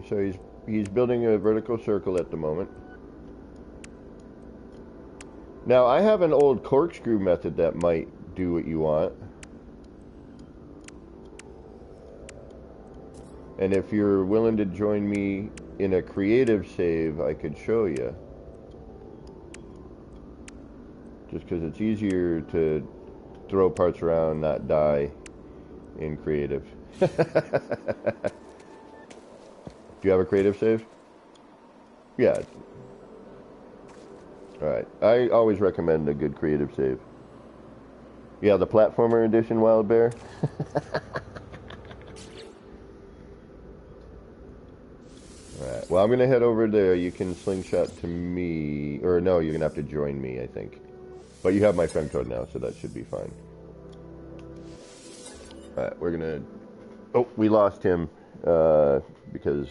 So he's building a vertical circle at the moment. Now I have an old corkscrew method that might do what you want. And if you're willing to join me in a creative save, I could show you. Just because it's easier to throw parts around, not die in creative. Do you have a creative save? Yeah. Alright. I always recommend a good creative save. Yeah, the platformer edition, Wild Bear. Alright. Well, I'm going to head over there. You can slingshot to me. Or no, you're going to have to join me, I think. But you have my friend code now, so that should be fine. Alright, we're going to... Oh, we lost him. Because...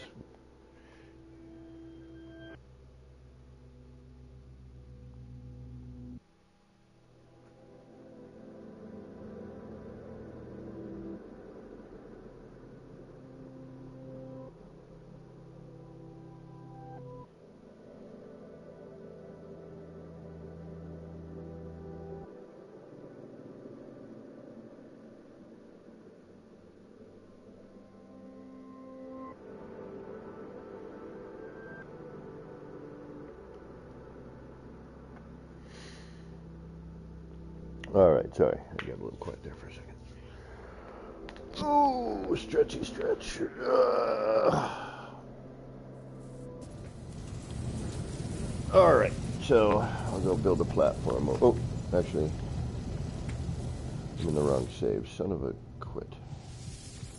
Alright, sorry. I got a little quiet there for a second. Oh, stretchy stretch. Alright, so I'll go build a platform. Oh, actually, I'm in the wrong save. Son of a quit.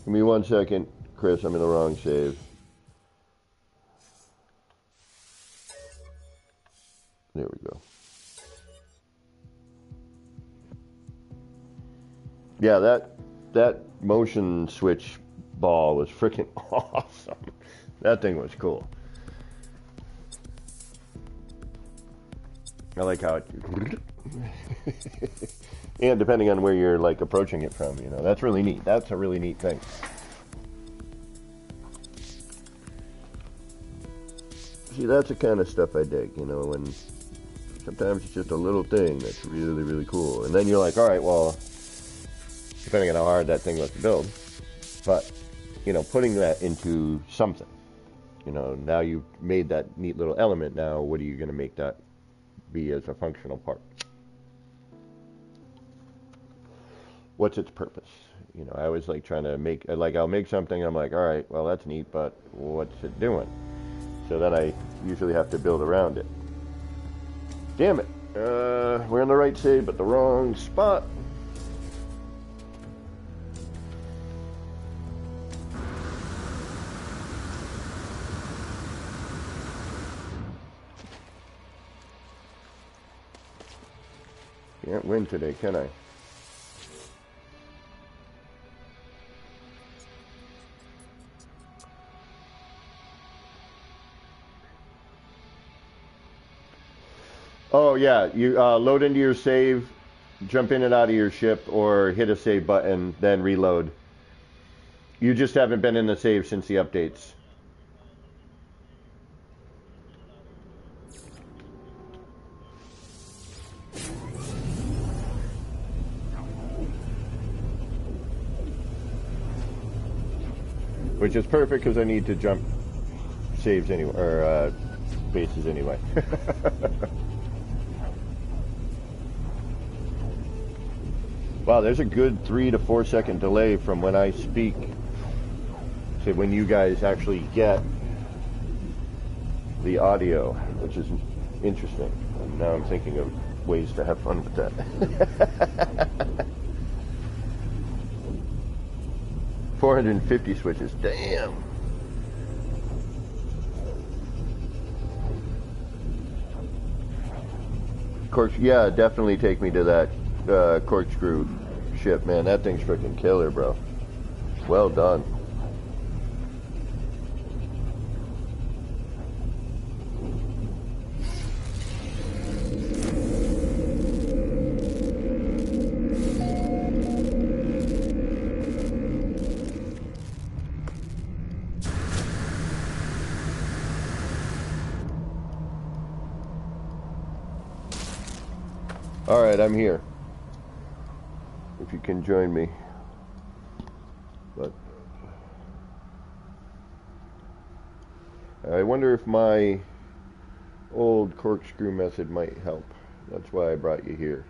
Give me 1 second, Chris. I'm in the wrong save. There we go. Yeah, that motion switch ball was freaking awesome. That thing was cool. I like how it... and depending on where you're like approaching it from, you know, that's really neat. That's a really neat thing. See, that's the kind of stuff I dig, you know, when sometimes it's just a little thing that's really, really cool. And then you're like, all right, well, depending on how hard that thing was to build, but, you know, putting that into something, you know, now you've made that neat little element. Now, what are you going to make that be as a functional part? What's its purpose? You know, I always like trying to make, like, I'll make something, I'm like, all right, well, that's neat, but what's it doing? So then I usually have to build around it. Damn it. We're in the right save, but the wrong spot. Can't win today, can I? Oh yeah, you load into your save, jump in and out of your ship, or hit a save button, then reload. You just haven't been in the save since the updates. Which is perfect because I need to jump saves anyway, or bases anyway. Wow, there's a good 3 to 4 second delay from when I speak to when you guys actually get the audio, which is interesting. And now I'm thinking of ways to have fun with that. 450 switches, damn. Yeah, definitely take me to that corkscrew ship, man. That thing's freaking killer, bro. Well done. Alright, I'm here. If you can join me. But I wonder if my old corkscrew method might help. That's why I brought you here.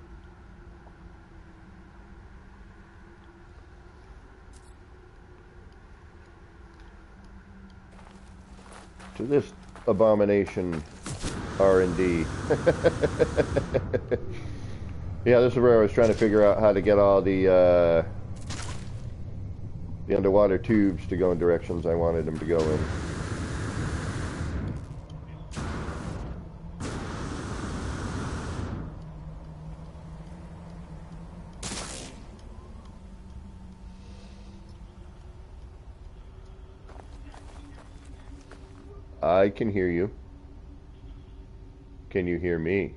To this abomination R&D. Yeah, this is where I was trying to figure out how to get all the underwater tubes to go in directions I wanted them to go in. I can hear you. Can you hear me?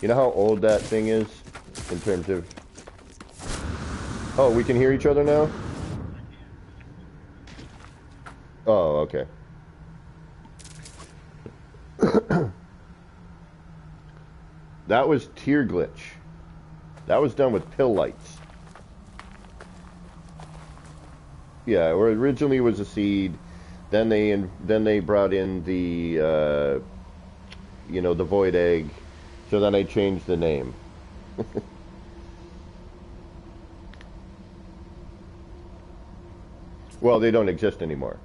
You know how old that thing is in terms of... Oh, we can hear each other now? Oh, okay. That was tear glitch. That was done with pill lights. Yeah, or originally was a seed, then they brought in the you know, the void egg, so then I changed the name. Well, they don't exist anymore.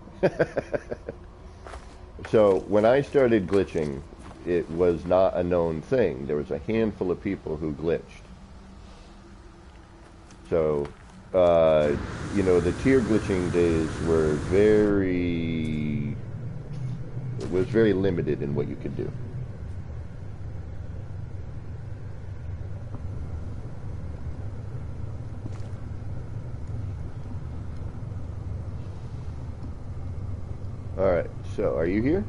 So when I started glitching, it was not a known thing. There was a handful of people who glitched. So you know, the tier glitching days were it was very limited in what you could do. Alright, so are you here?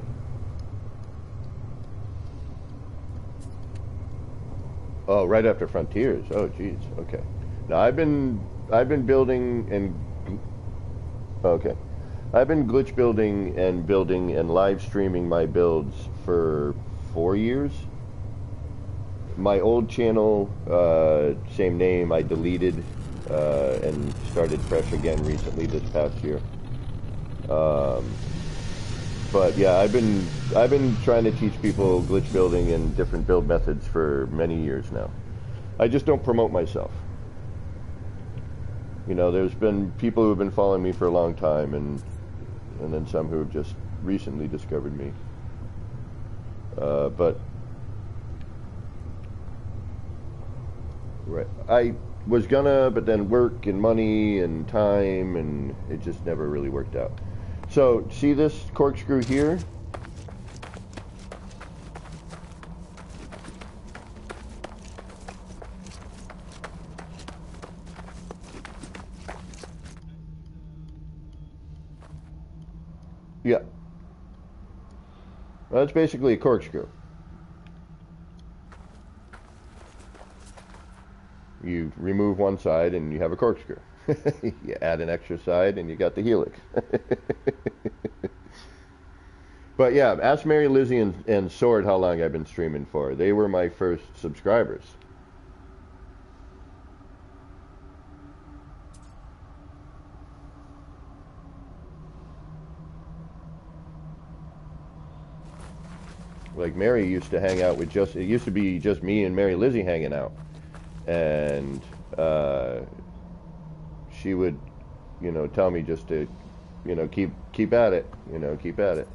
Oh, right after Frontiers. Oh, geez. Okay. Now I've been building and okay. I've been glitch building and live streaming my builds for 4 years. My old channel, same name, I deleted and started fresh again recently this past year. But yeah, I've been trying to teach people glitch building and different build methods for many years now. I just don't promote myself. You know, there's been people who have been following me for a long time, and then some who have just recently discovered me. But right, I was gonna, but then work and money and time, and it just never really worked out. So, see this corkscrew here? Yeah. Well, that's basically a corkscrew. You remove one side and you have a corkscrew. You add an extra side and you got the helix. But yeah, ask Mary, Lizzie, and Sword how long I've been streaming for. They were my first subscribers. Like Mary used to hang out with it used to be just me and Mary Lizzie hanging out. And she would, you know, tell me just to, you know, keep at it, you know, keep at it.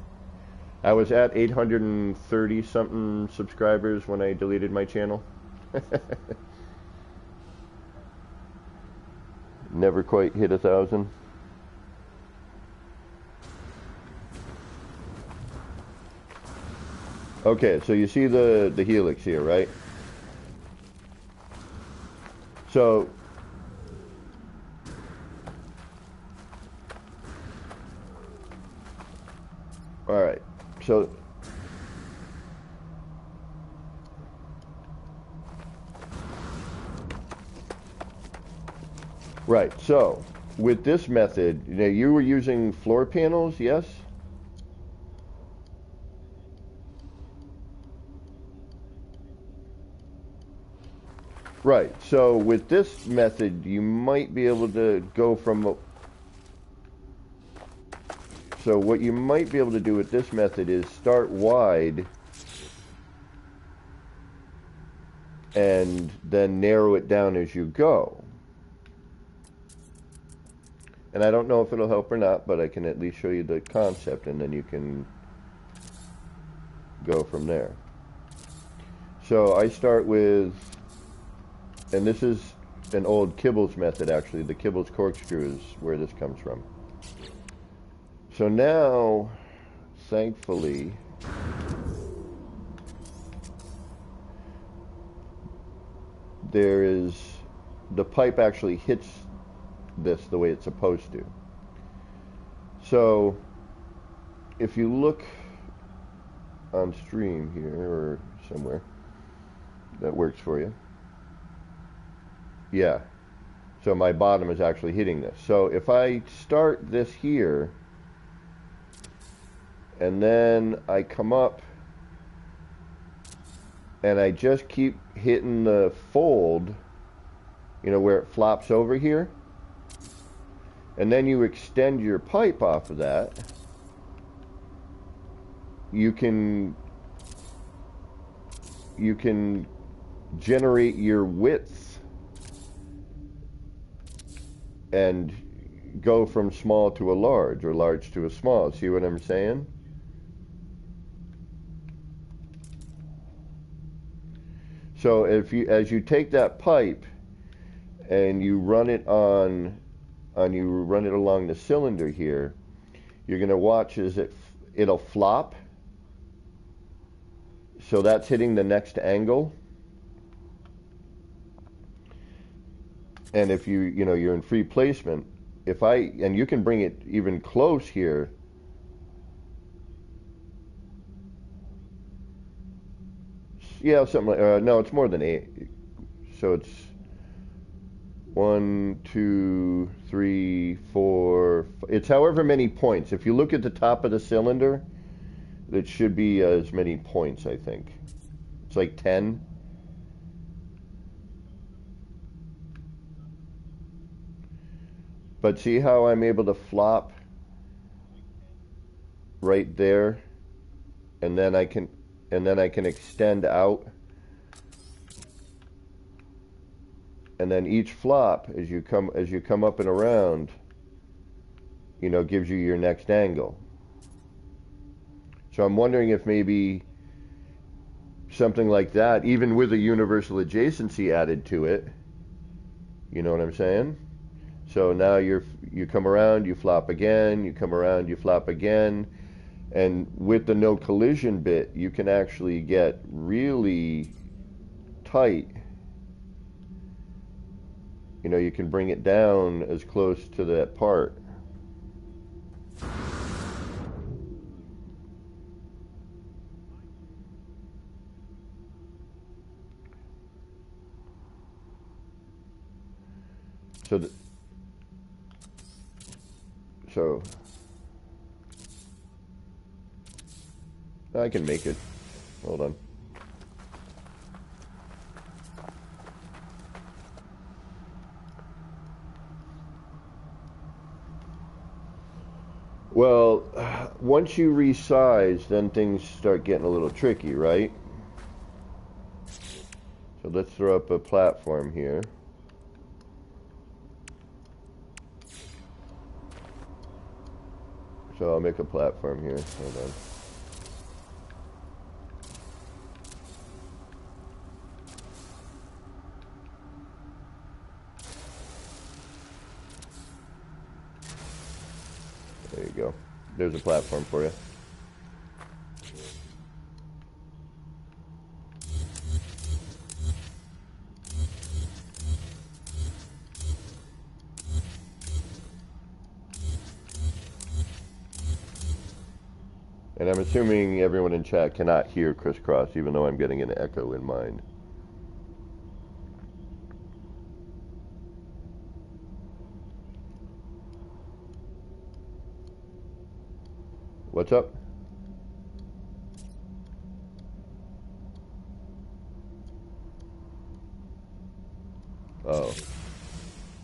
I was at 830 something subscribers when I deleted my channel. Never quite hit 1,000. Okay, so you see the helix here, right? So all right. So right. So with this method, you know, you were using floor panels, yes? Right. So with this method, you might be able to go from. So what you might be able to do with this method is start wide and then narrow it down as you go. And I don't know if it'll help or not, but I can at least show you the concept, and then you can go from there. So I start with, and this is an old Kibbles method actually, the Kibbles corkscrew is where this comes from. So now, thankfully, there is, the pipe actually hits this the way it's supposed to. So if you look on stream here or somewhere that works for you, yeah, so my bottom is actually hitting this. So if I start this here and then I come up and I just keep hitting the fold, you know, where it flops over here, and then you extend your pipe off of that, you can generate your width and go from small to a large or large to a small. See what I'm saying? So if you, as you take that pipe and you run it run it along the cylinder here, you're going to watch as it'll flop. So that's hitting the next angle. And if you're in free placement, and you can bring it even close here. Yeah, something like, no, it's more than 8. So it's 1, 2, 3, 4, it's however many points. If you look at the top of the cylinder, it should be as many points, I think. It's like 10. But see how I'm able to flop right there, and then I can extend out, and then each flop as you come up and around, gives you your next angle. So I'm wondering if maybe something like that, even with a universal adjacency added to it, you know what I'm saying? So now you come around, you flop again, you come around, you flop again, and with the no collision bit, you can actually get really tight. You can bring it down as close to that part. So I can make it. Hold on. Well, once you resize, then things start getting a little tricky, right? So let's throw up a platform here. So I'll make a platform here. Hold on. There you go. There's a platform for you. And I'm assuming everyone in chat cannot hear crisscross, even though I'm getting an echo in mine. What's up? Oh.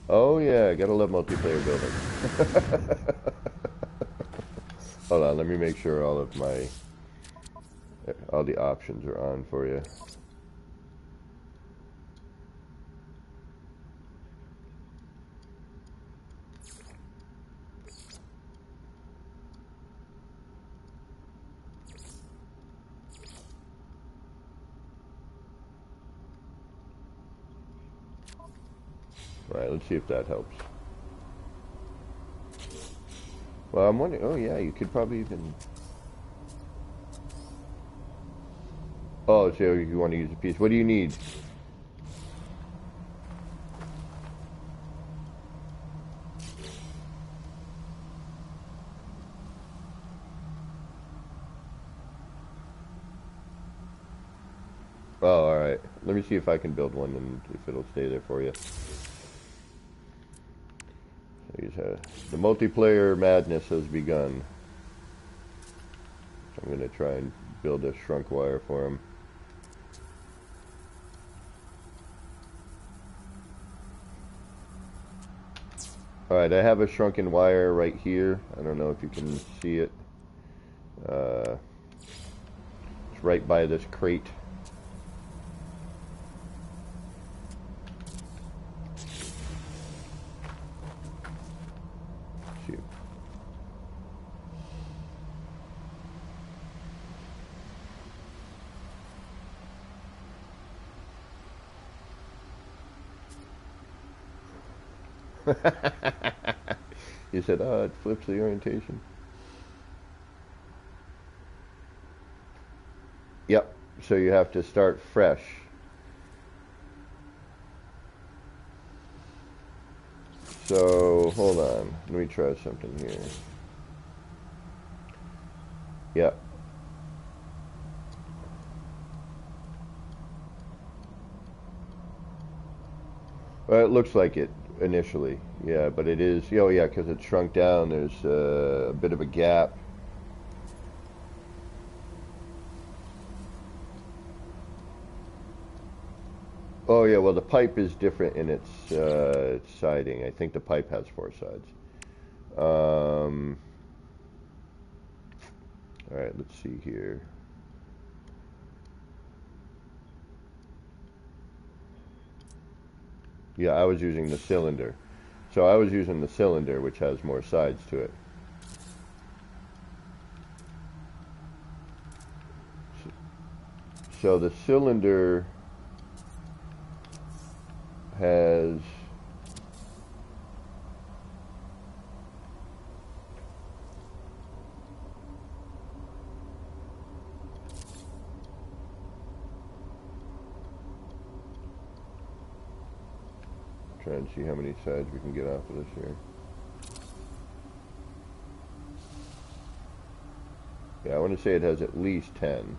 Oh yeah, gotta love multiplayer building. Hold on, let me make sure all the options are on for you. All right, let's see if that helps. Well, I'm wondering, oh yeah, you could probably even... Oh, so you want to use a piece. What do you need? Oh, alright. Let me see if I can build one and if it'll stay there for you. The multiplayer madness has begun. So I'm going to try and build a shrunk wire for him. Alright, I have a shrunken wire right here. I don't know if you can see it. It's right by this crate. You said, oh, it flips the orientation. Yep, so you have to start fresh. So, hold on. Let me try something here. Yep. Well, it looks like it initially. Yeah, but it is, oh yeah, because it's shrunk down. There's a bit of a gap. Oh yeah, well the pipe is different in its siding. I think the pipe has 4 sides. All right, let's see here. Yeah, I was using the cylinder. So I was using the cylinder, which has more sides to it. So the cylinder has try and see how many sides we can get off of this here. Yeah, I want to say it has at least 10.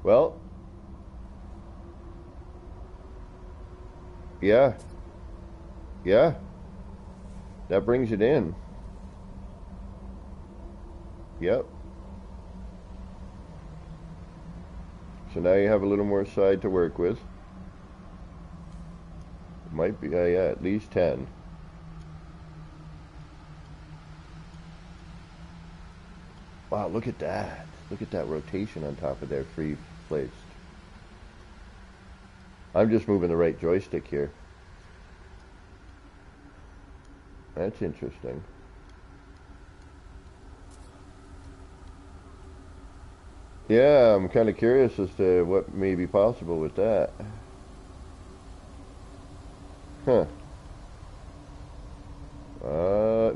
Well, yeah, that brings it in. Yep. So now you have a little more side to work with. Might be, yeah, at least 10. Wow, look at that. Look at that rotation on top of there, free placed. I'm just moving the right joystick here. That's interesting. Yeah, I'm kind of curious as to what may be possible with that. Huh.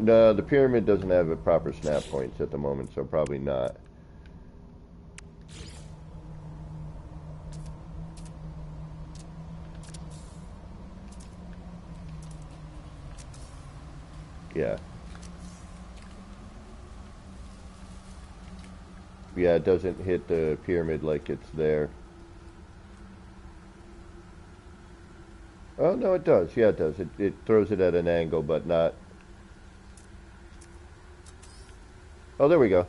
No, the pyramid doesn't have a proper snap points at the moment, so probably not. Yeah. Yeah, it doesn't hit the pyramid like it's there. Oh, no, it does. Yeah, it does. It throws it at an angle, but not... Oh, there we go.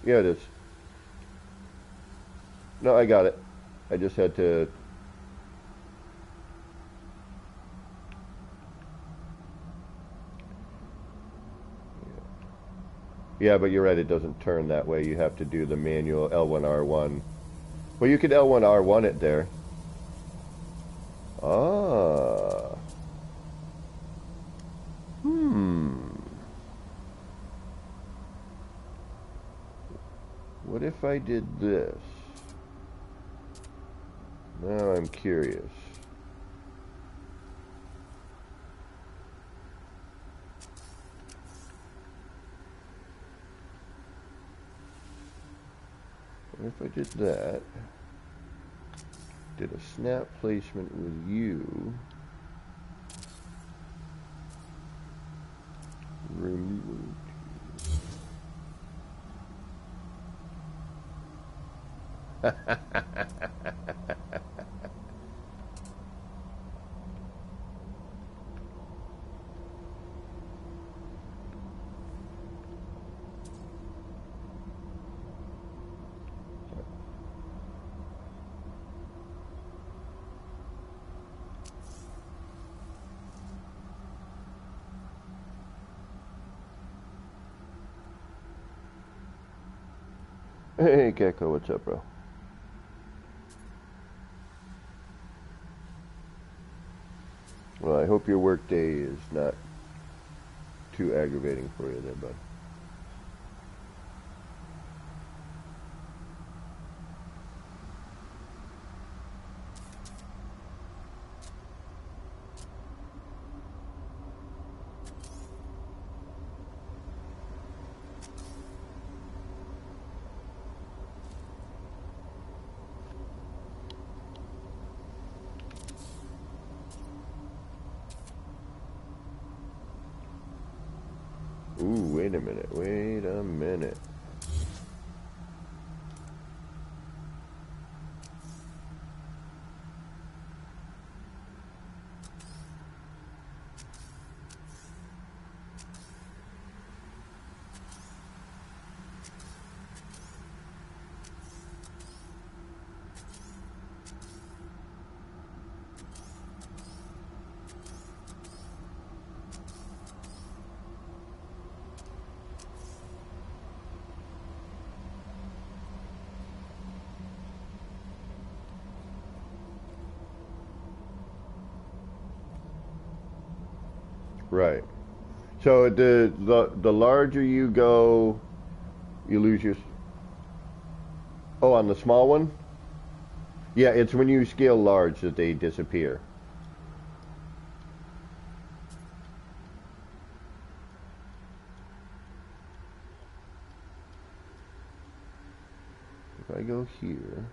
Yeah, it is. No, I got it. I just had to... Yeah, but you're right. It doesn't turn that way. You have to do the manual L1R1. Well, you could L1R1 it there. Ah. What if I did this? Now I'm curious. What if I did that? Did a snap placement with you. Remove. Hey, Gecko, what's up, bro? Well, I hope your work day is not too aggravating for you there, bud. Ooh, wait a minute, wait a minute. Right. So the larger you go, you lose your... Oh, on the small one? Yeah, it's when you scale large that they disappear. If I go here...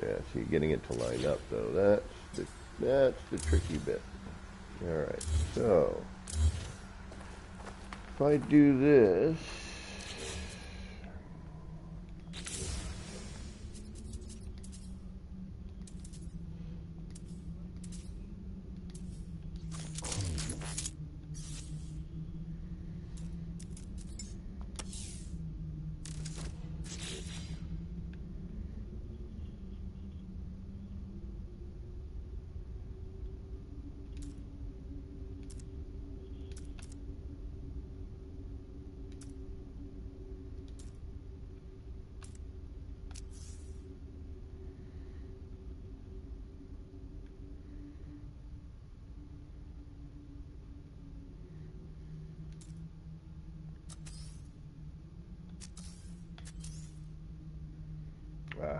Yeah, see, getting it to line up, though, that's the tricky bit. Alright, so... If I do this...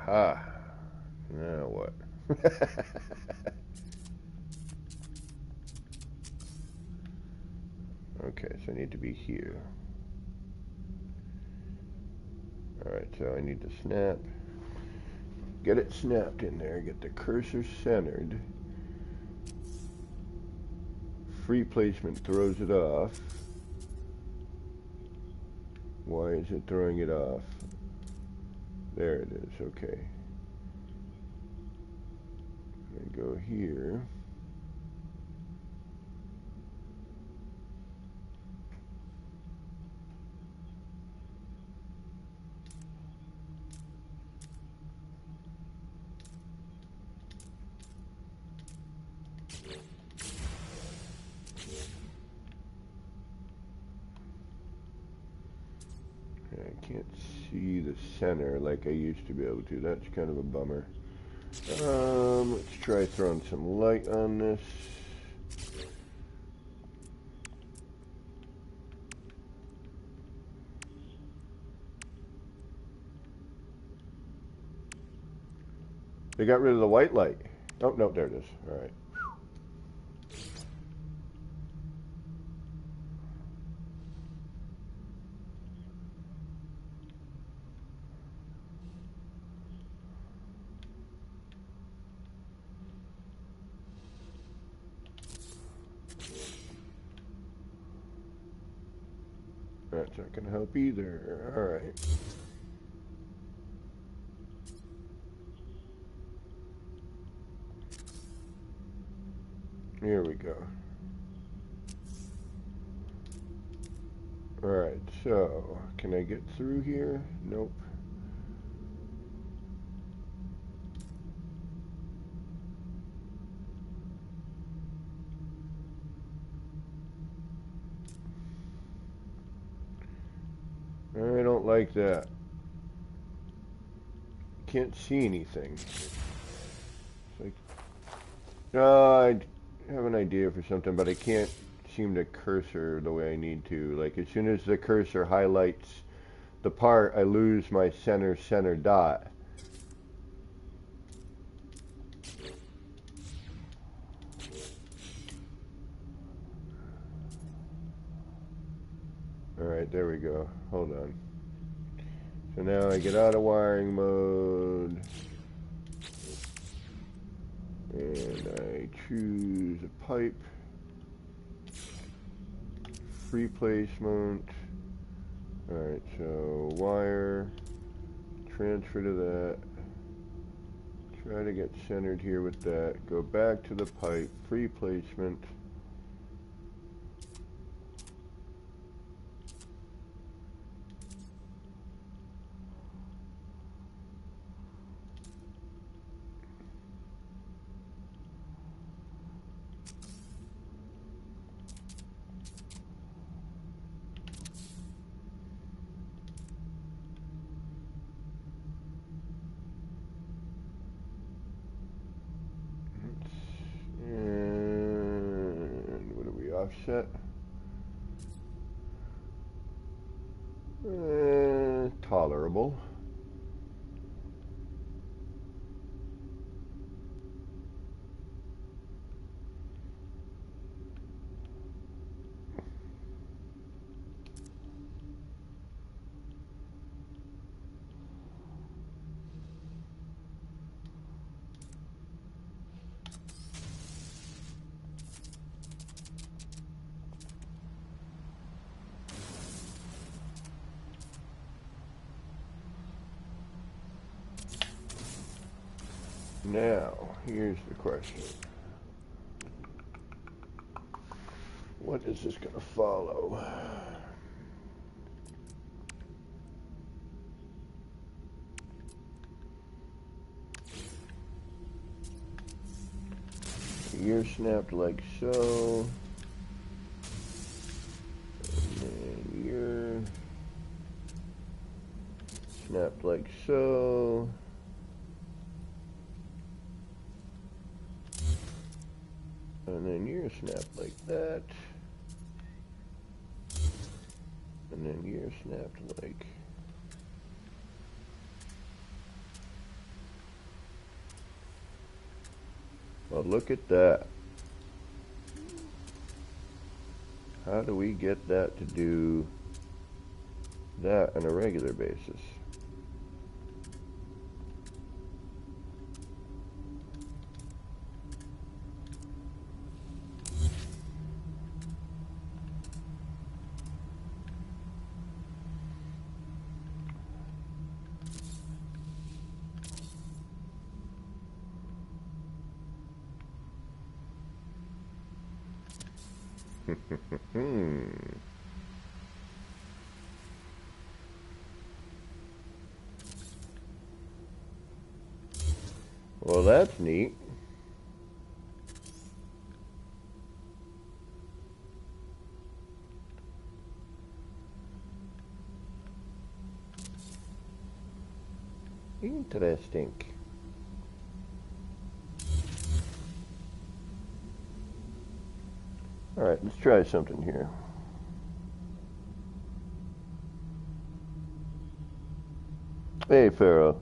Aha. Now what? Okay, so I need to be here. Alright, so I need to snap. Get it snapped in there. Get the cursor centered. Free placement throws it off. Why is it throwing it off? There it is, okay. I go here. I can't see the center like I used to be able to. That's kind of a bummer. Let's try throwing some light on this. They got rid of the white light. Oh, no, there it is. All right. That's not going to help either. All right. Here we go. All right, so can I get through here? Nope. I don't like that. Can't see anything. It's like, I have an idea for something, but I can't seem to cursor the way I need to. Like, as soon as the cursor highlights the part, I lose my center dot. Alright, there we go. Hold on. So now I get out of wiring mode. And I choose a pipe. Free placement. Alright, so wire. Transfer to that. Try to get centered here with that. Go back to the pipe. Free placement. And what do we offset? Tolerable. Now, here's the question. What is this going to follow? Ear snapped like so. And then ear snapped like so. And then ear snapped like that. And then ear snapped like Well, look at that. How do we get that to do that on a regular basis? Well, that's neat. Interesting. All right, let's try something here. Hey, Pharaoh.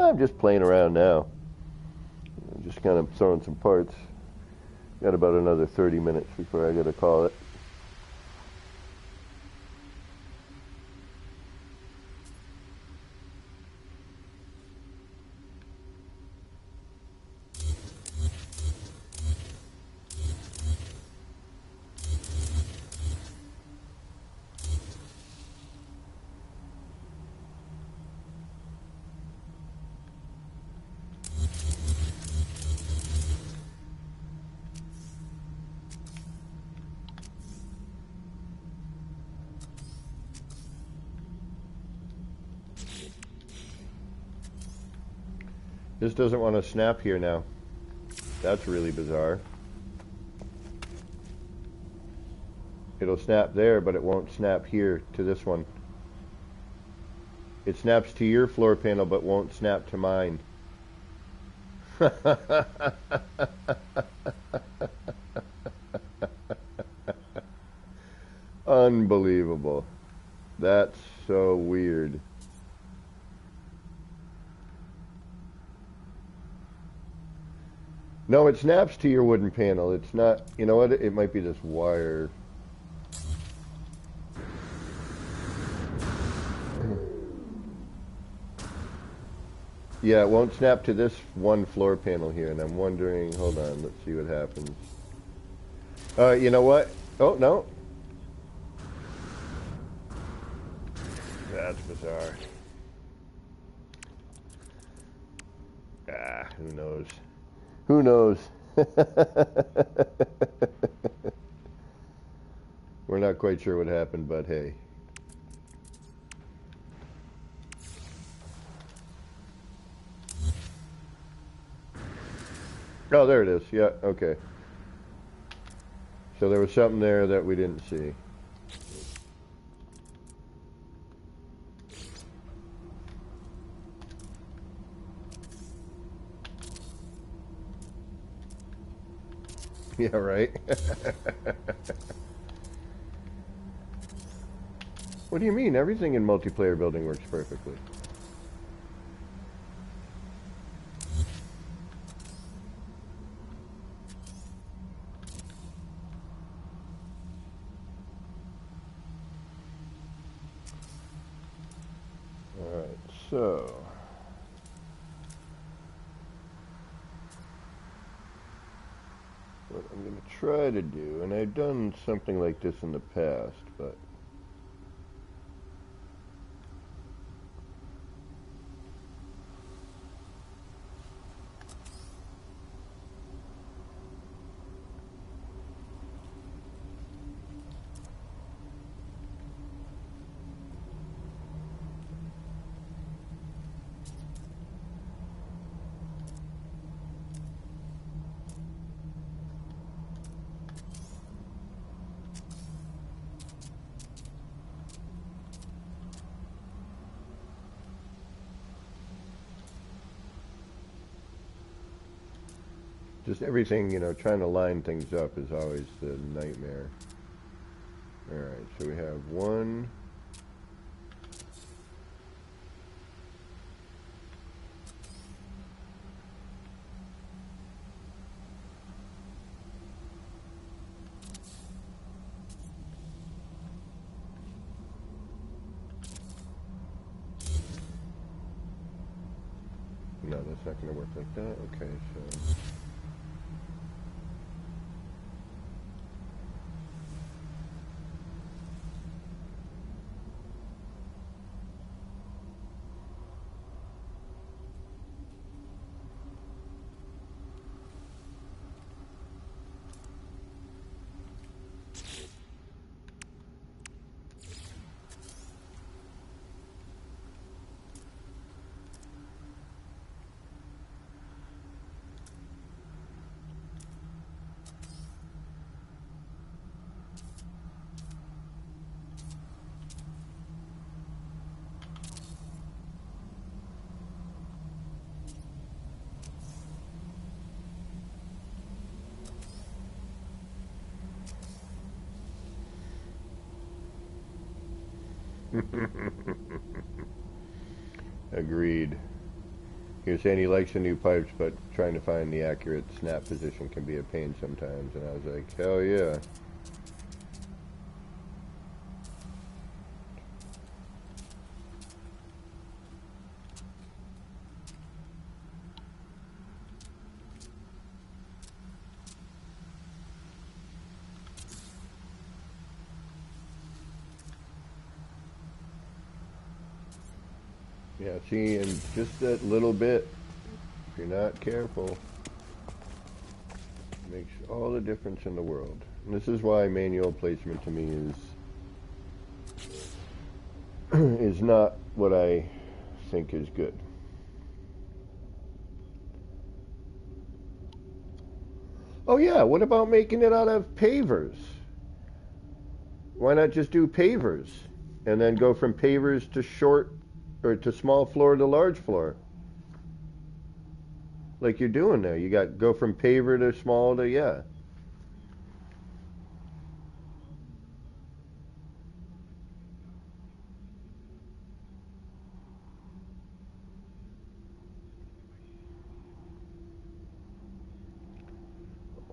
I'm just playing around now. Just kind of throwing some parts. Got about another 30 minutes before I gotta call it. This doesn't want to snap here now. That's really bizarre. It'll snap there, but it won't snap here to this one. It snaps to your floor panel, but won't snap to mine. Unbelievable. That's so weird. No, it snaps to your wooden panel. It's not, you know what? It might be this wire. Yeah, it won't snap to this one floor panel here, and I'm wondering, hold on, let's see what happens. You know what? Oh, no. That's bizarre. Ah, who knows? Who knows? We're not quite sure what happened, but hey. Oh, there it is. Yeah, okay. So there was something there that we didn't see. Yeah, right. What do you mean? Everything in multiplayer building works perfectly. Alright, so what I'm going to try to do, and I've done something like this in the past, but just everything, you know, trying to line things up is always the nightmare. Alright, so we have one. not going to work like that. Okay, so... Agreed. He was saying he likes the new pipes, but trying to find the accurate snap position can be a pain sometimes. And I was like, hell yeah. Yeah, see, and just that little bit, if you're not careful, makes all the difference in the world. And this is why manual placement to me is not what I think is good. Oh yeah, what about making it out of pavers? Why not just do pavers and then go from pavers to short or to small floor to large floor? Like you're doing there. You got go from paver to small to, yeah.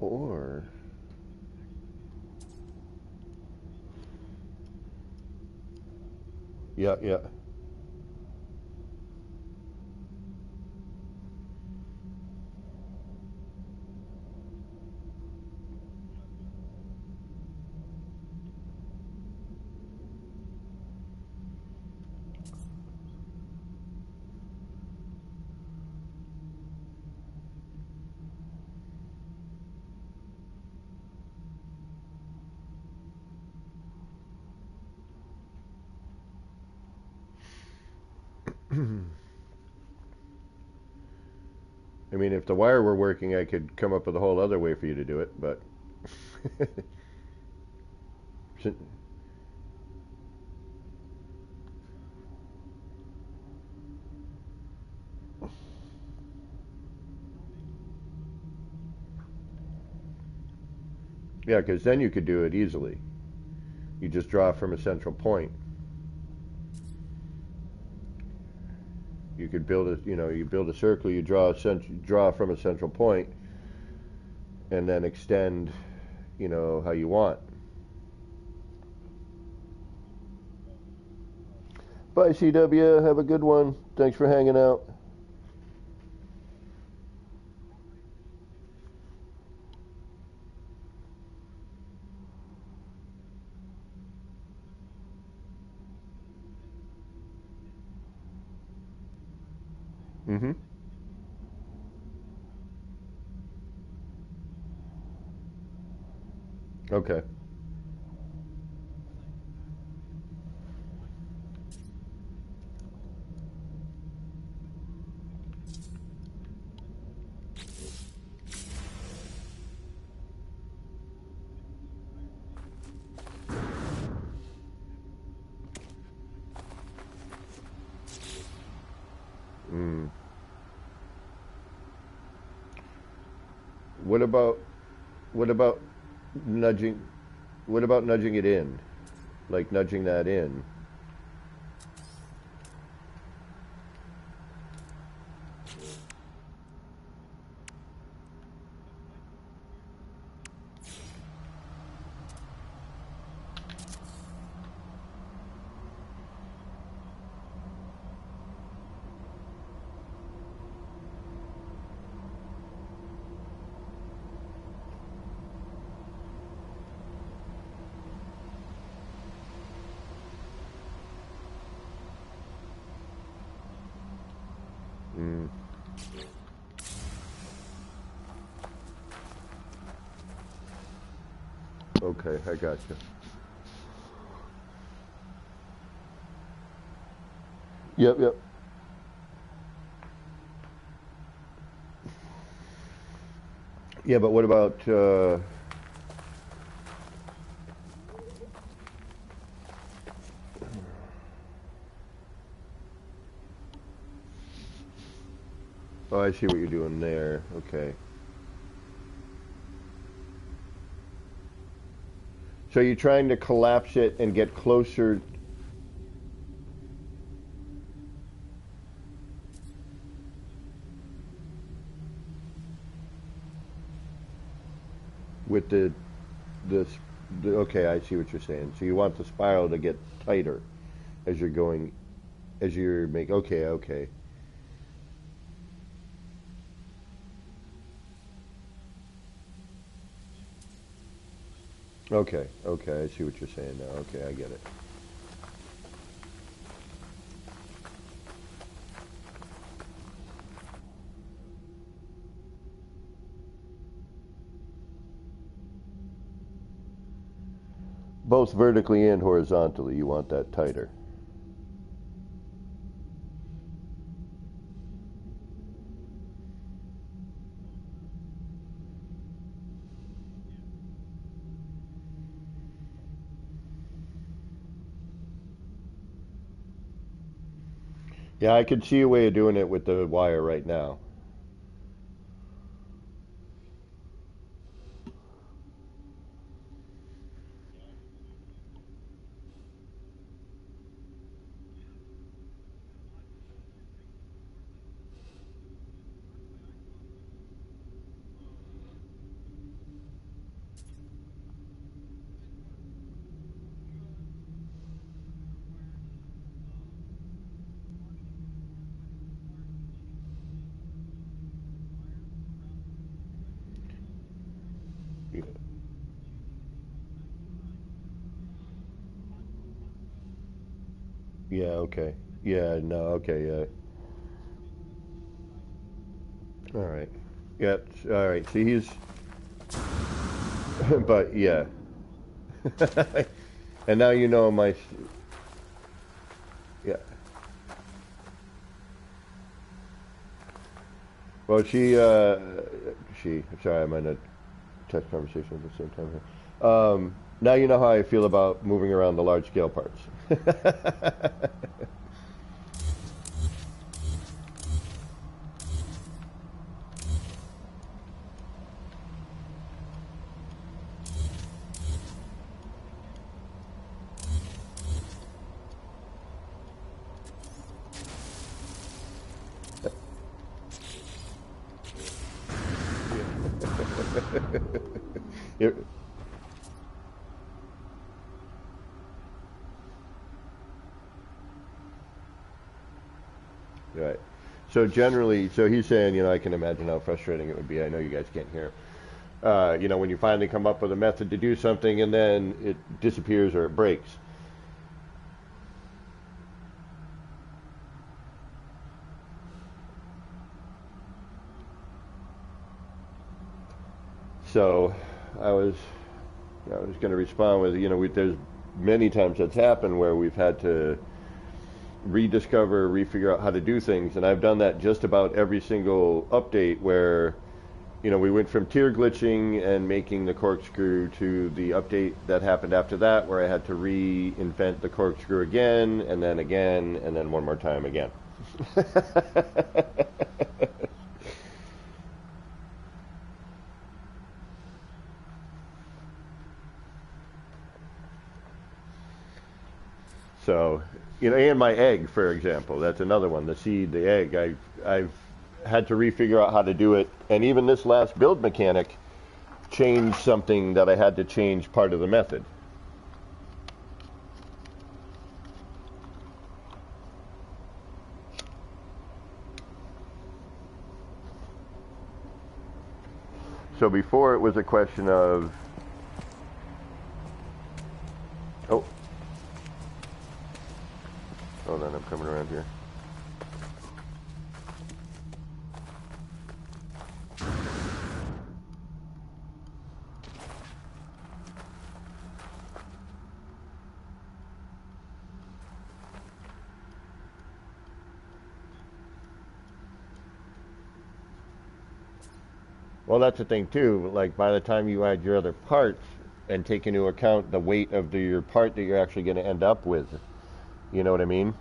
Or yeah, yeah. I mean, if the wire were working, I could come up with a whole other way for you to do it, but yeah, because then you could do it easily. You just draw from a central point. You could build a, you build a circle, you draw from a central point, and then extend, how you want. Bye, CW. Have a good one. Thanks for hanging out. Mm-hmm. Okay. Mm. What about what about nudging? What about nudging it in? Like nudging that in? Mm. Okay, I got you. Yep, yep. Yeah, but what about oh, I see what you're doing there. Okay. So you're trying to collapse it and get closer with the, okay, I see what you're saying. So you want the spiral to get tighter as you're going, as you're make. Okay, okay, okay, okay. I see what you're saying now. Okay, I get it. Both vertically and horizontally, you want that tighter. Yeah, I could see a way of doing it with the wire right now. Yeah, yeah, okay. Yeah, no, okay, yeah. All right. Yeah, all right. See, he's, but yeah. And now you know my, yeah. Well, sorry, I'm in a text conversation at the same time here. Now you know how I feel about moving around the large scale parts. It- right. So generally, so he's saying, I can imagine how frustrating it would be. I know you guys can't hear. When you finally come up with a method to do something and then it disappears or it breaks. So I was, I was going to respond with, there's many times that's happened where we've had to rediscover, refigure out how to do things, and I've done that just about every single update where, we went from tier glitching and making the corkscrew to the update that happened after that where I had to reinvent the corkscrew again, and then one more time again. So, and my egg, for example, that's another one. The seed, the egg. I've had to refigure out how to do it, and even this last build mechanic changed something that I had to change part of the method. So before it was a question of, oh, hold on, I'm coming around here. Well, that's the thing too. Like by the time you add your other parts and take into account the weight of your part that you're actually going to end up with, you know what I mean?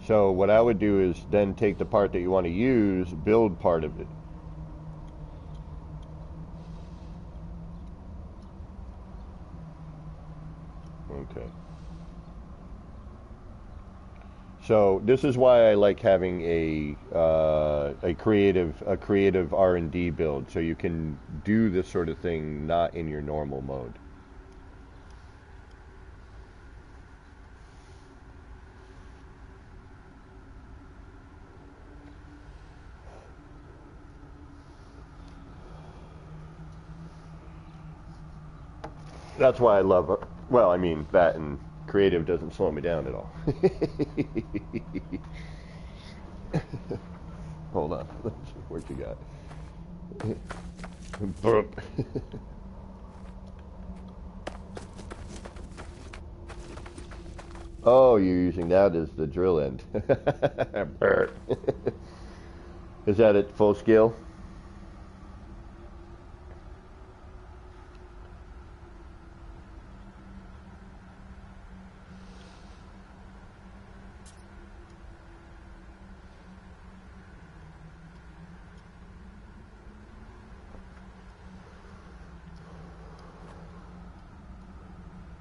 So what I would do is then take the part that you want to use, build part of it. Okay. So this is why I like having a creative R&D build, so you can do this sort of thing not in your normal mode. That's why I love. Well, I mean that and creative doesn't slow me down at all. Hold on, let's see what you got. Burp. Oh, you're using that as the drill end. Burp. Is that at full scale?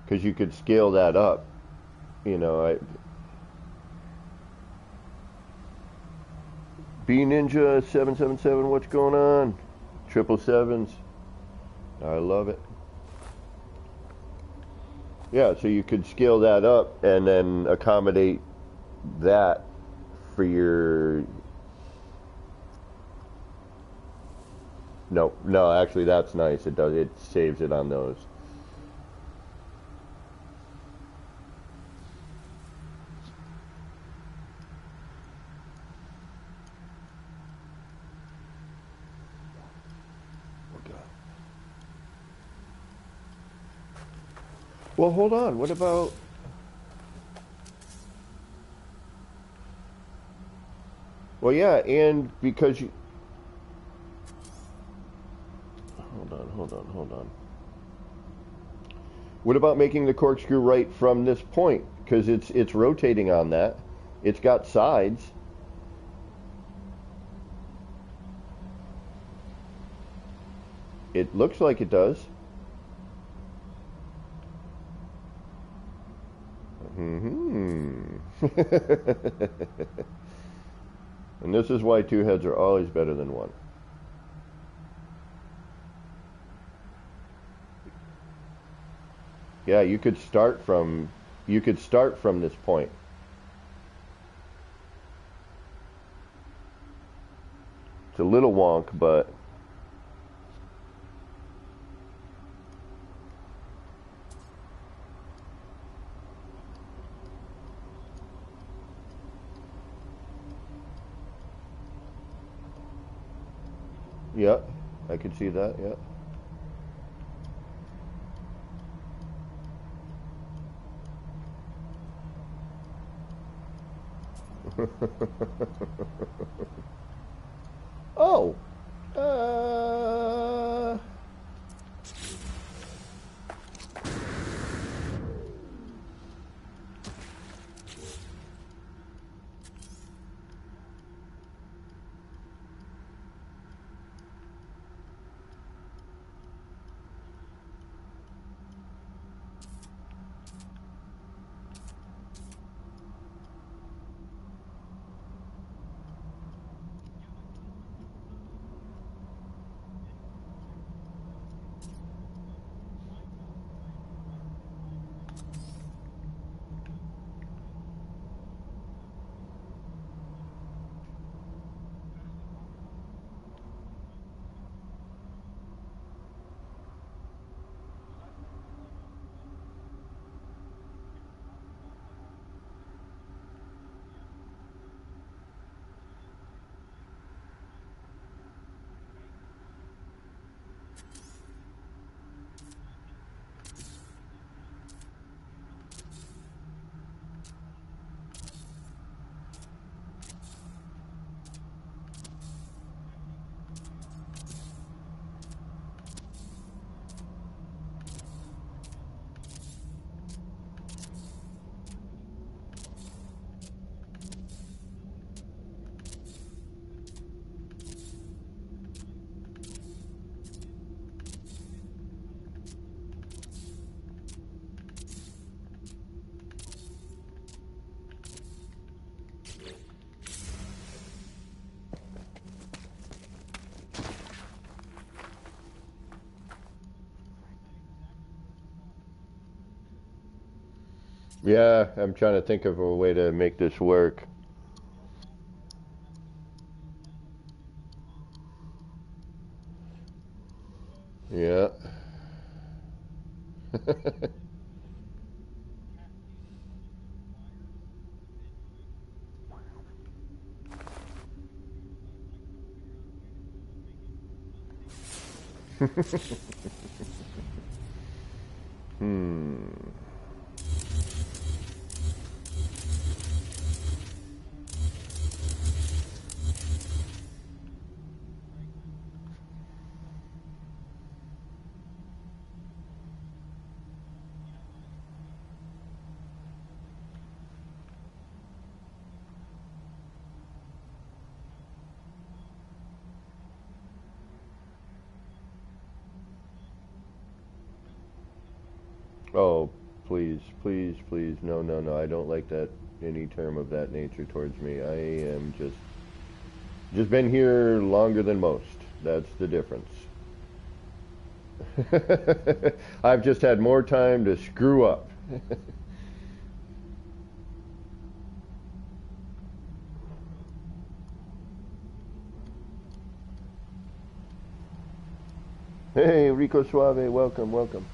Because you could scale that up. You know, B Ninja 777. What's going on? Triple sevens. I love it. Yeah, so you could scale that up and then accommodate that for your. No, no, actually, that's nice. It does. It saves it on those. Okay. Well, hold on. What about? Well, yeah, and because you. Hold on. What about making the corkscrew right from this point? Because it's rotating on that. It's got sides. It looks like it does. Hmm. And this is why two heads are always better than one. Yeah, you could start from this point. It's a little wonk, but yeah, I could see that. Yeah. Oh. Uh. Yeah, I'm trying to think of a way to make this work. Yeah. Hmm. Oh, please, please, please. No, no, no. I don't like that any term of that nature towards me. I am just been here longer than most. That's the difference. I've just had more time to screw up. Hey, Rico Suave, welcome, welcome.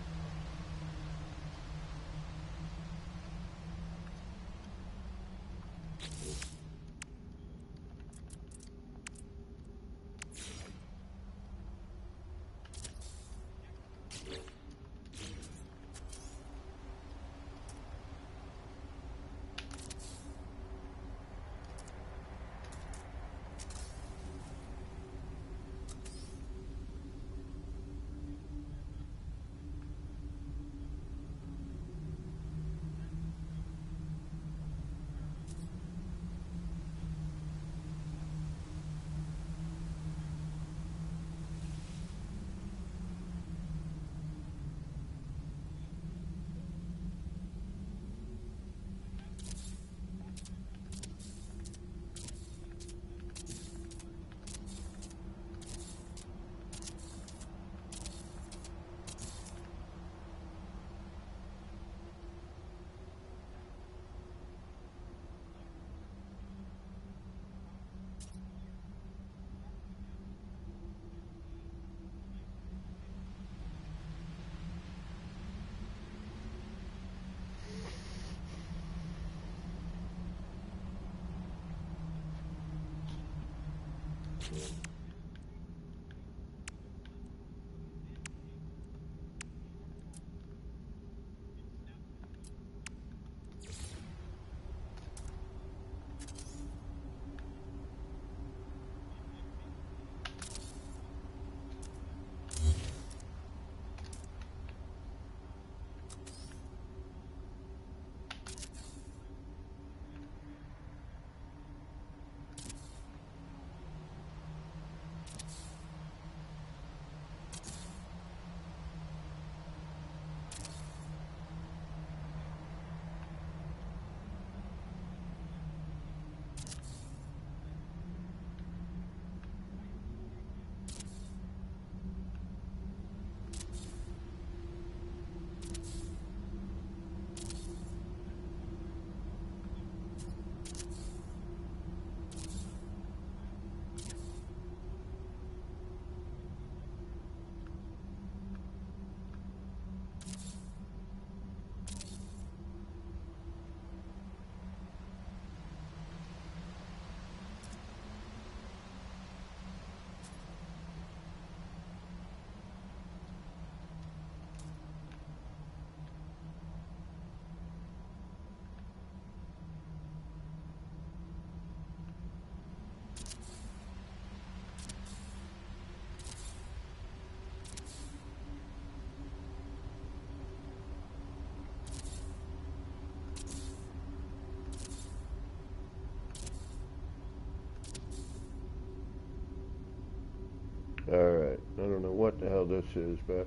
Alright, I don't know what the hell this is, but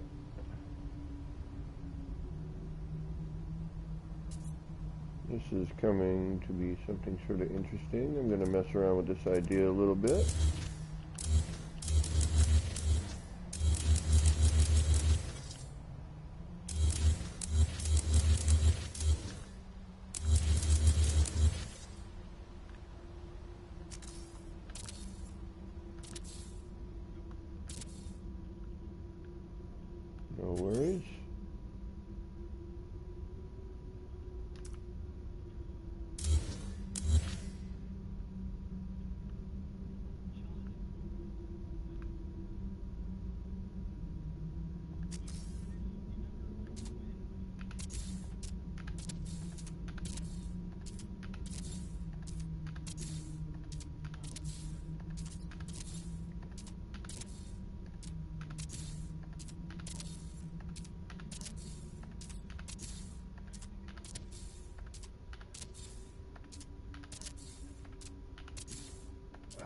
this is coming to be something sort of interesting. I'm going to mess around with this idea a little bit.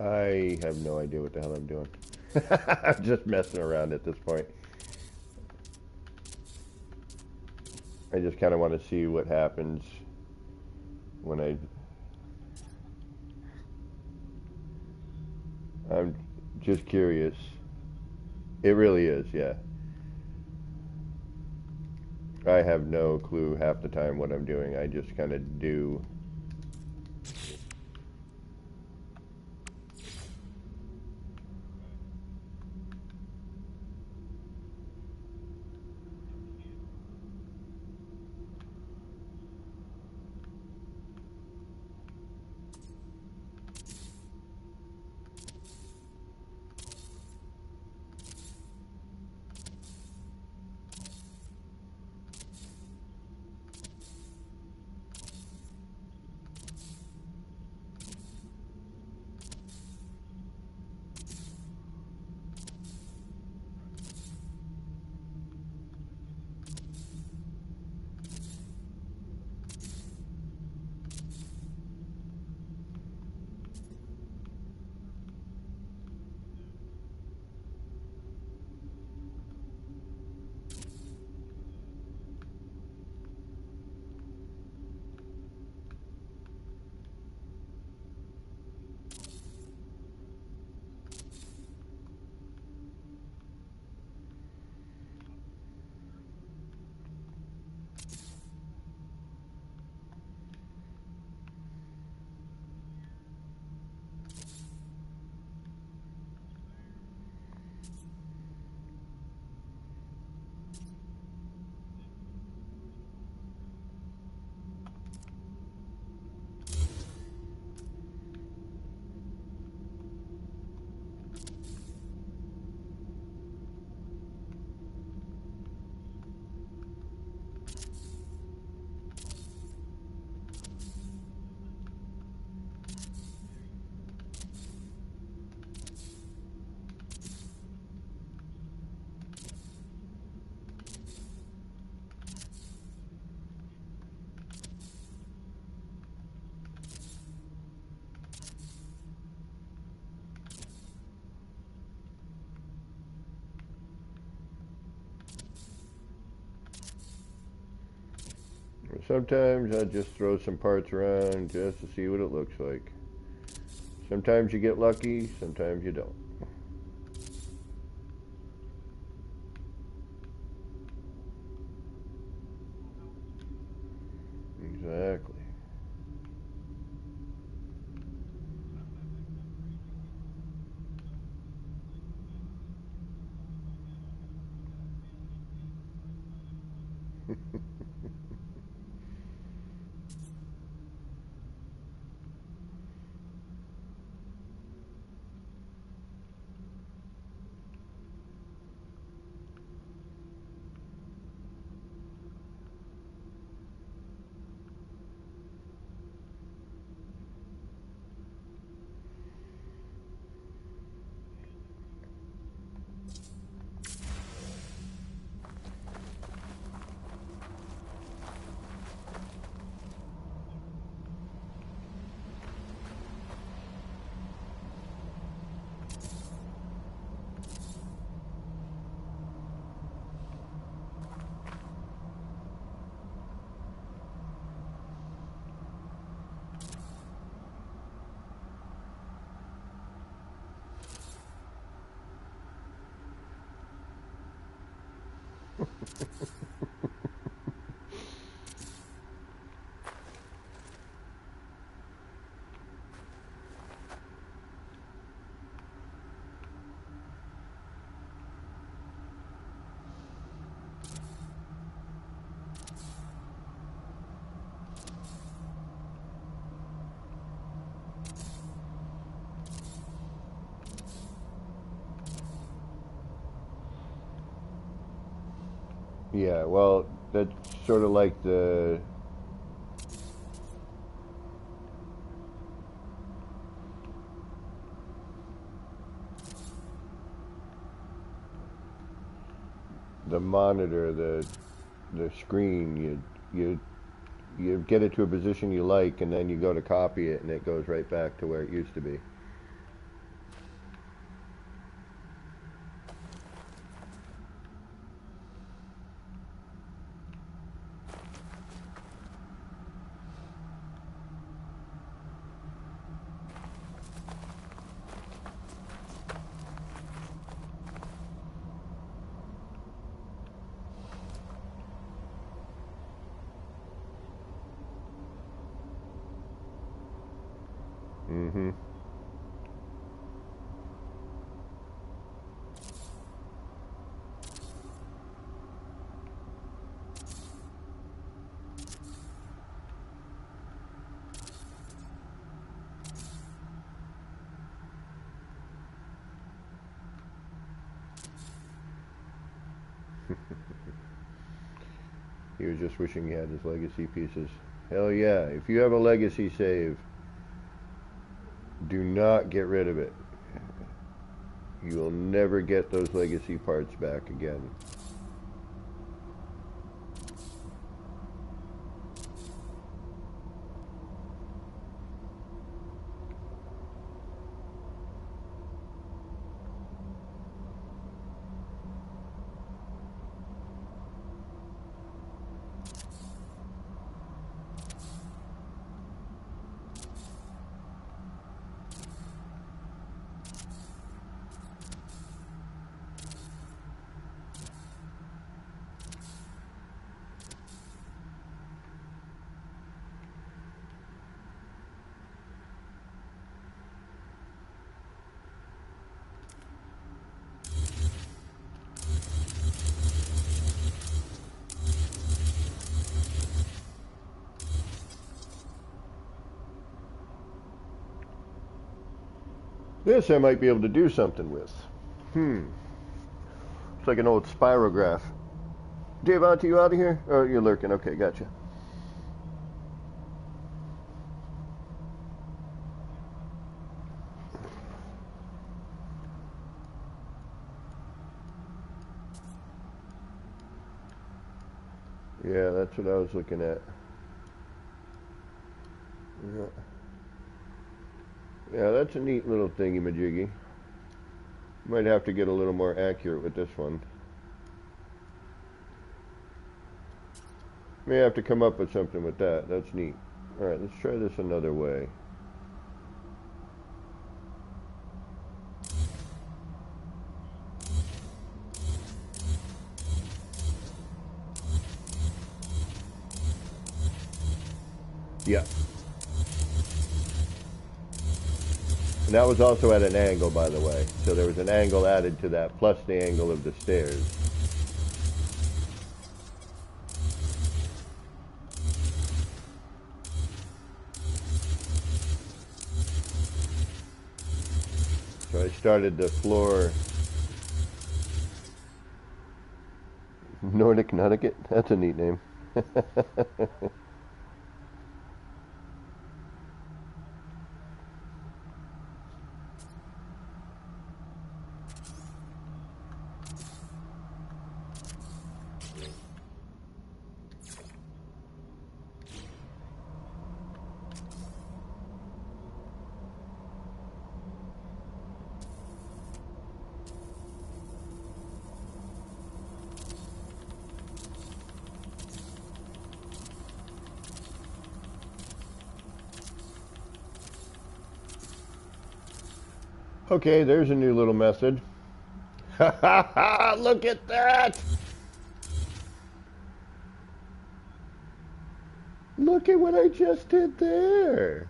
I have no idea what the hell I'm doing. I'm just messing around at this point. I just kind of want to see what happens when I'm just curious. It really is, yeah. I have no clue half the time what I'm doing. I just kind of do. Sometimes I just throw some parts around just to see what it looks like. Sometimes you get lucky, sometimes you don't. Exactly. Yeah, well, that's sort of like the monitor, the screen. You you get it to a position you like, and then you go to copy it, and it goes right back to where it used to be. Mm-hmm. He was just wishing he had his legacy pieces. Hell yeah. If you have a legacy save, do not get rid of it. You will never get those legacy parts back again. This I might be able to do something with. It's like an old spirograph. Javante, you out of here? Oh, you're lurking. Okay, gotcha. Yeah, that's what I was looking at. Yeah. Yeah, that's a neat little thingy-majiggy. Might have to get a little more accurate with this one. May have to come up with something with that. That's neat. Alright, let's try this another way. Yeah. And that was also at an angle, by the way. So there was an angle added to that, plus the angle of the stairs. So I started the floor. Nordic Nugget? That's a neat name. Okay, there's a new little method. Ha ha ha! Look at that! Look at what I just did there!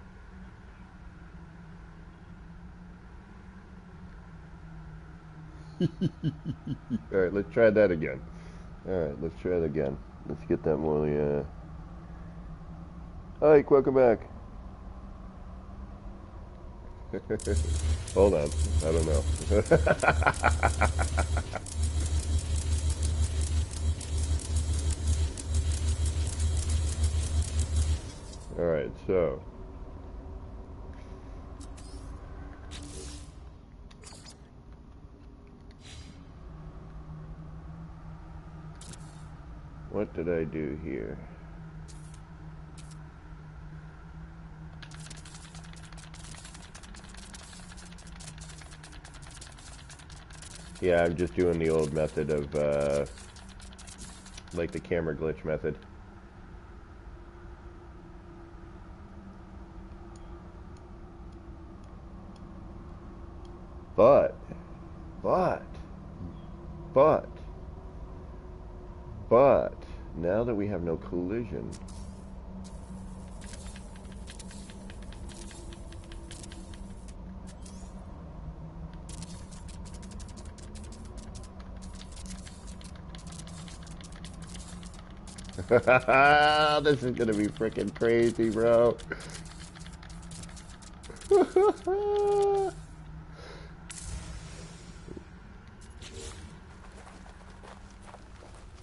Alright, let's try that again. Alright, let's try it again. Let's get that more, Ike, welcome back. Hold on, I don't know. Alright, so. What did I do here? Yeah, I'm just doing the old method of, like the camera glitch method. But, now that we have no collision, This is gonna be freaking crazy, bro.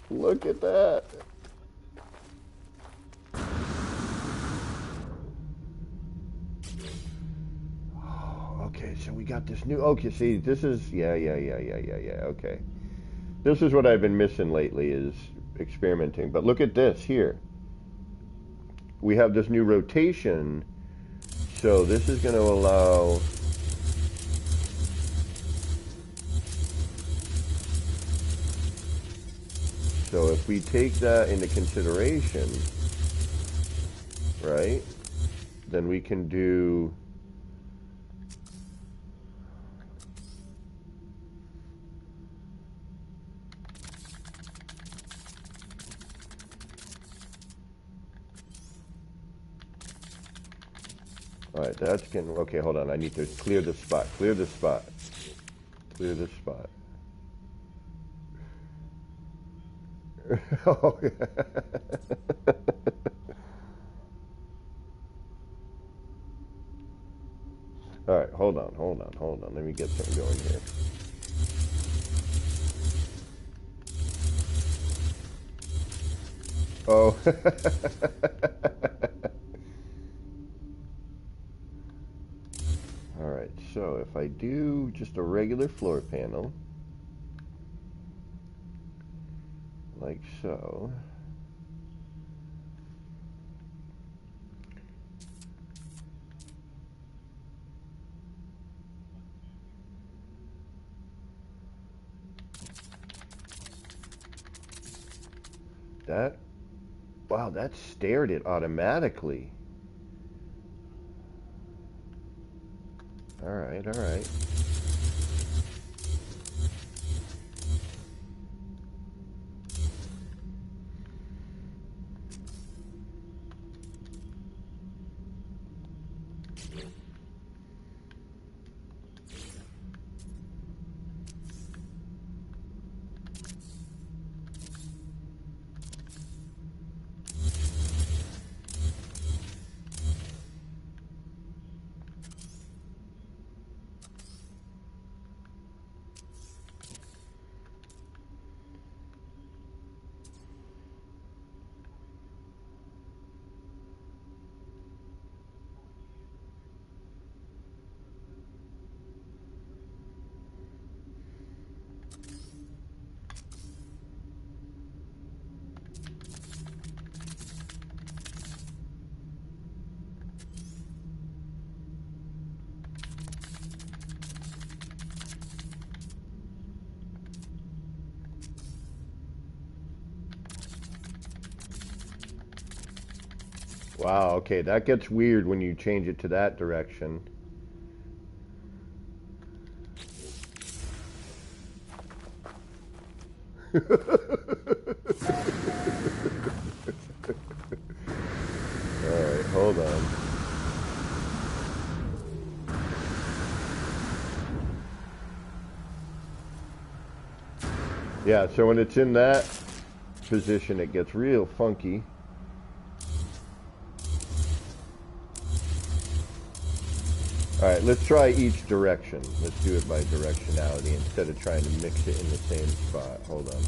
Look at that. Okay, so we got this new. Okay, see, this is yeah. Okay, this is what I've been missing lately is experimenting. But look at this here. We have this new rotation, so this is going to allow. So if we take that into consideration, right, then we can do. All right, that's getting, okay, hold on. I need to clear this spot. Clear this spot. Clear this spot. Oh, yeah. All right, hold on. Let me get something going here. Oh. All right, so if I do just a regular floor panel, like so. That, wow, that stared it automatically. All right, all right. Wow, okay, that gets weird when you change it to that direction. All right, hold on. Yeah, so when it's in that position, it gets real funky. All right, let's try each direction. Let's do it by directionality instead of trying to mix it in the same spot. Hold on.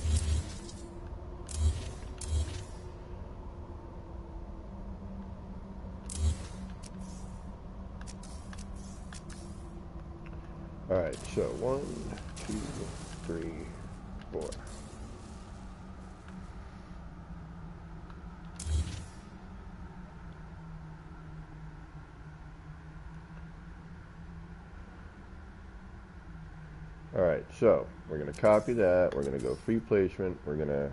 All right, so 1, 2, 3, 4. All right, so we're going to copy that. We're going to go free placement. We're going to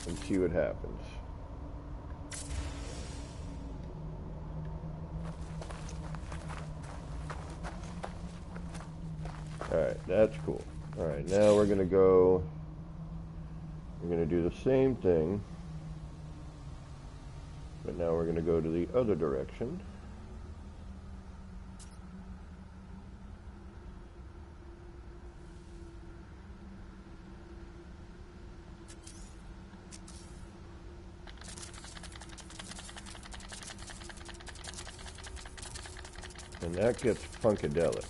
and see what happens. All right, that's cool. All right, now we're going to go We're going to do the same thing, but now we're going to go to the other direction. And that gets funkadelic.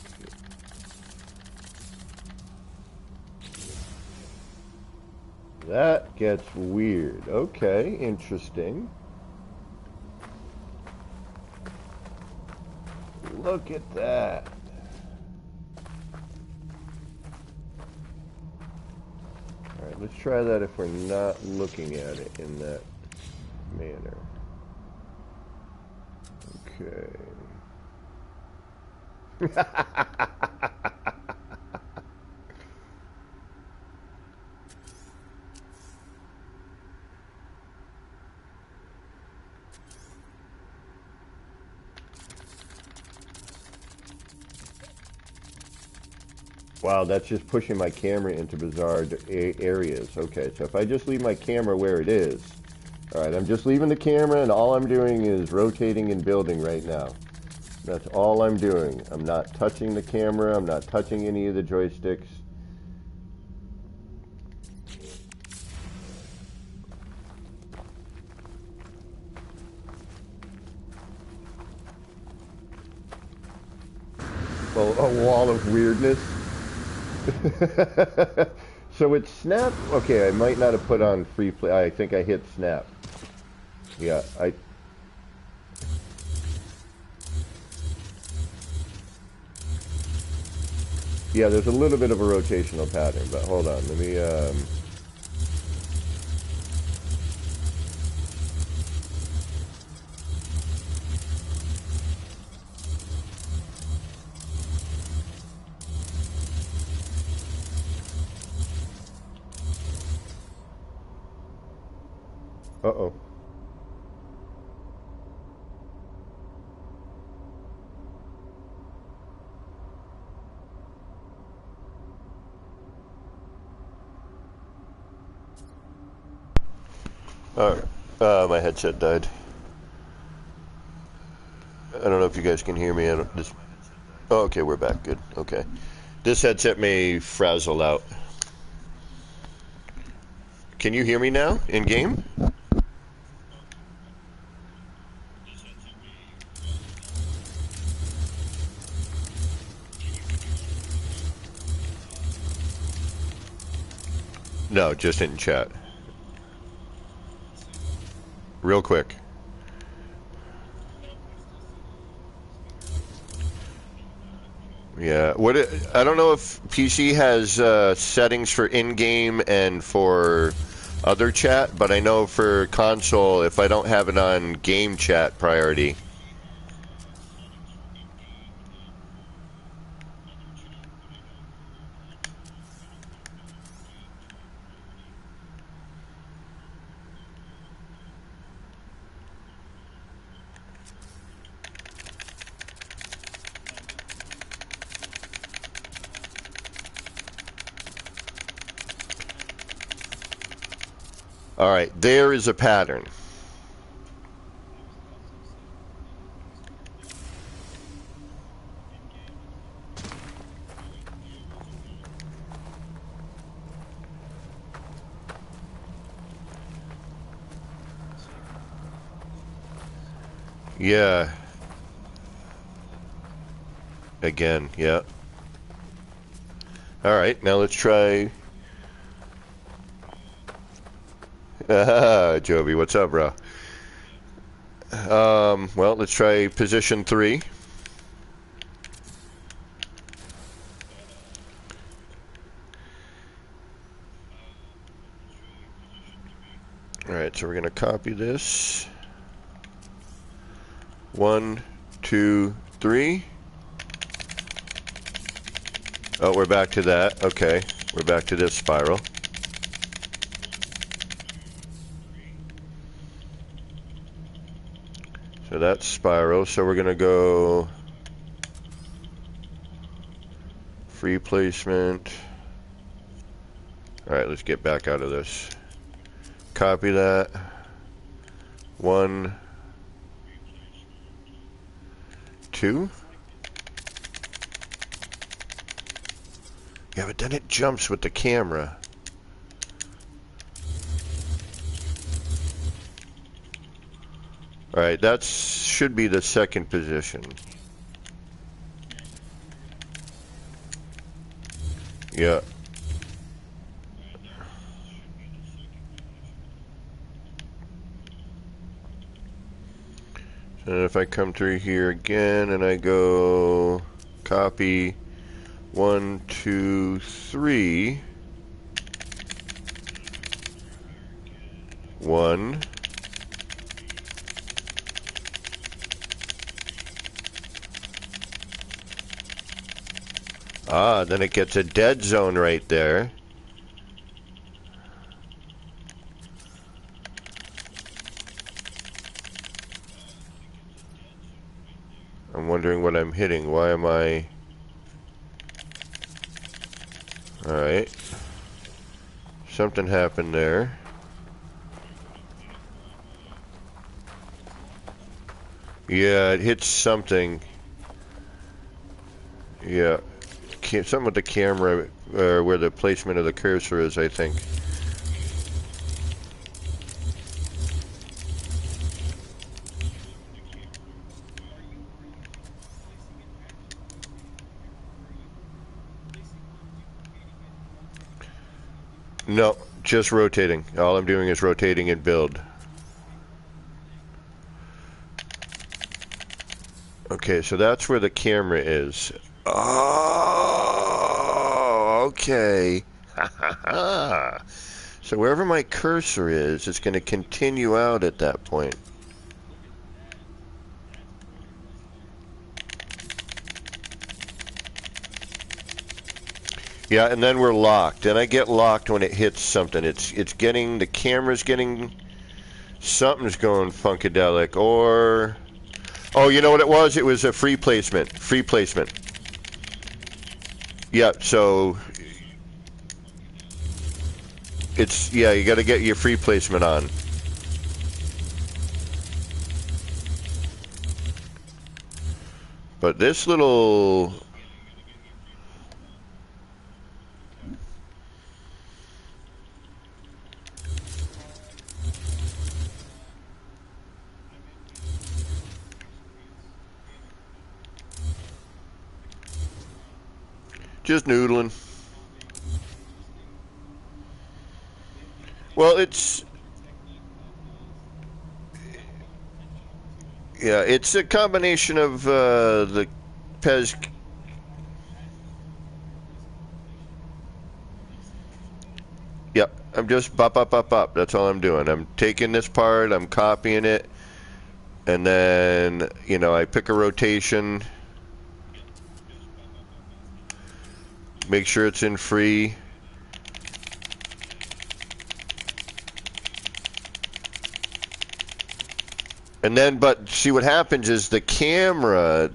That gets weird. Okay, interesting. Look at that. Alright, let's try that if we're not looking at it in that manner. Okay. Wow, that's just pushing my camera into bizarre areas. Okay, so if I just leave my camera where it is. Alright, I'm just leaving the camera and all I'm doing is rotating and building right now. That's all I'm doing. I'm not touching the camera. I'm not touching any of the joysticks. Well, a wall of weirdness. So it's snap. Okay, I might not have put on free play. I think I hit snap. Yeah, Yeah, there's a little bit of a rotational pattern, but hold on. Let me, uh-oh. Alright, my headset died. I don't know if you guys can hear me. Oh, okay, we're back. Good. Okay. This headset may frazzle out. Can you hear me now in game? No, just in chat. Real quick. Yeah, I don't know if PC has settings for in-game and for other chat, but I know for console, if I don't have it on game chat priority. All right, there is a pattern. Yeah. Again, yeah. All right, now let's try. Joby, what's up, bro? Well, let's try position 3. All right, so we're gonna copy this. 1, 2, 3. Oh, we're back to that. Okay, we're back to this spiral. So that's spiral. So we're gonna go free placement. All right, let's get back out of this. copy that. 1, 2. Yeah, but then it jumps with the camera. Alright, that should be the second position. Yeah. And if I come through here again and I go copy 1, 2, 3, 1. Ah, then it gets a dead zone right there. I'm wondering what I'm hitting. Why am I... Alright. Something happened there. Yeah, it hits something. Yeah. Something with the camera, where the placement of the cursor is, I think. No, just rotating. All I'm doing is rotating and build. Okay, so that's where the camera is. Oh, okay. So wherever my cursor is, it's going to continue out at that point. Yeah, and then we're locked. And I get locked when it hits something. It's getting, the camera's getting, something's going funkadelic, or... Oh, you know what it was? It was a free placement. Free placement. Yeah, so... It's, yeah, you gotta get your free placement on. But this little... Just noodling. Well, it's... Yeah, it's a combination of the Pez... Yep, I'm just bop, bop, bop, bop. That's all I'm doing. I'm taking this part, I'm copying it, and then, you know, I pick a rotation, make sure it's in free. And then, but see what happens is the camera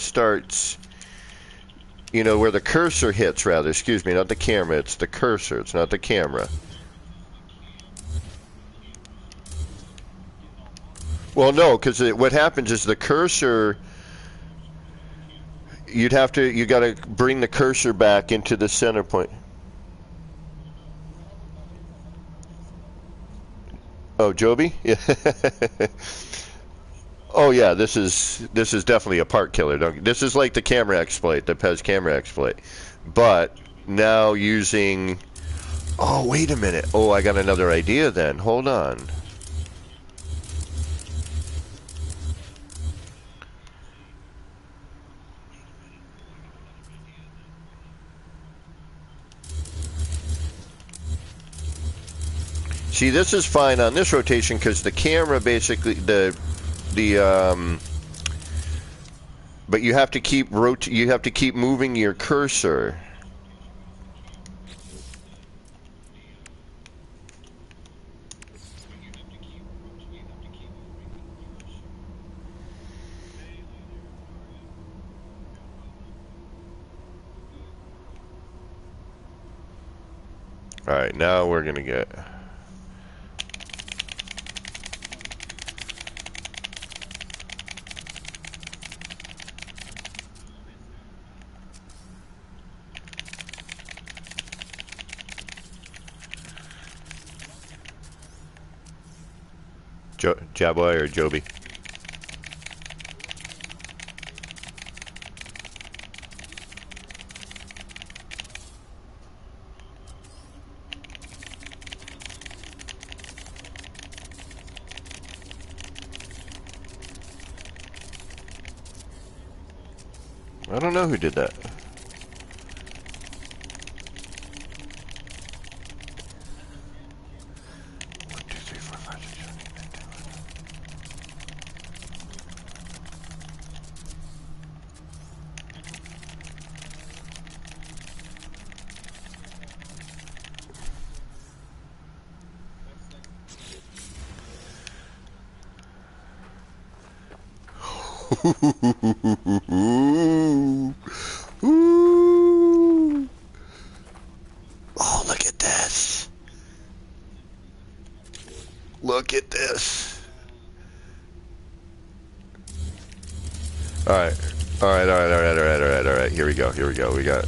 starts, you know, where the cursor hits, rather, excuse me, not the camera, it's the cursor, it's not the camera. Well, no, because what happens is the cursor, you gotta bring the cursor back into the center point. Oh, Joby? Yeah. Oh yeah, this is definitely a part killer. This is like the camera exploit, the Pez camera exploit, but now using. Oh wait a minute. Oh, I got another idea then. Hold on. See, this is fine on this rotation because the camera basically but you have to keep moving your cursor. All right, now we're gonna get. Jaboy or Joby? I don't know who did that. Ooh. Ooh. Oh, look at this. Look at this. All right. All right, all right, all right, all right, all right, all right. Here we go, here we go. We got...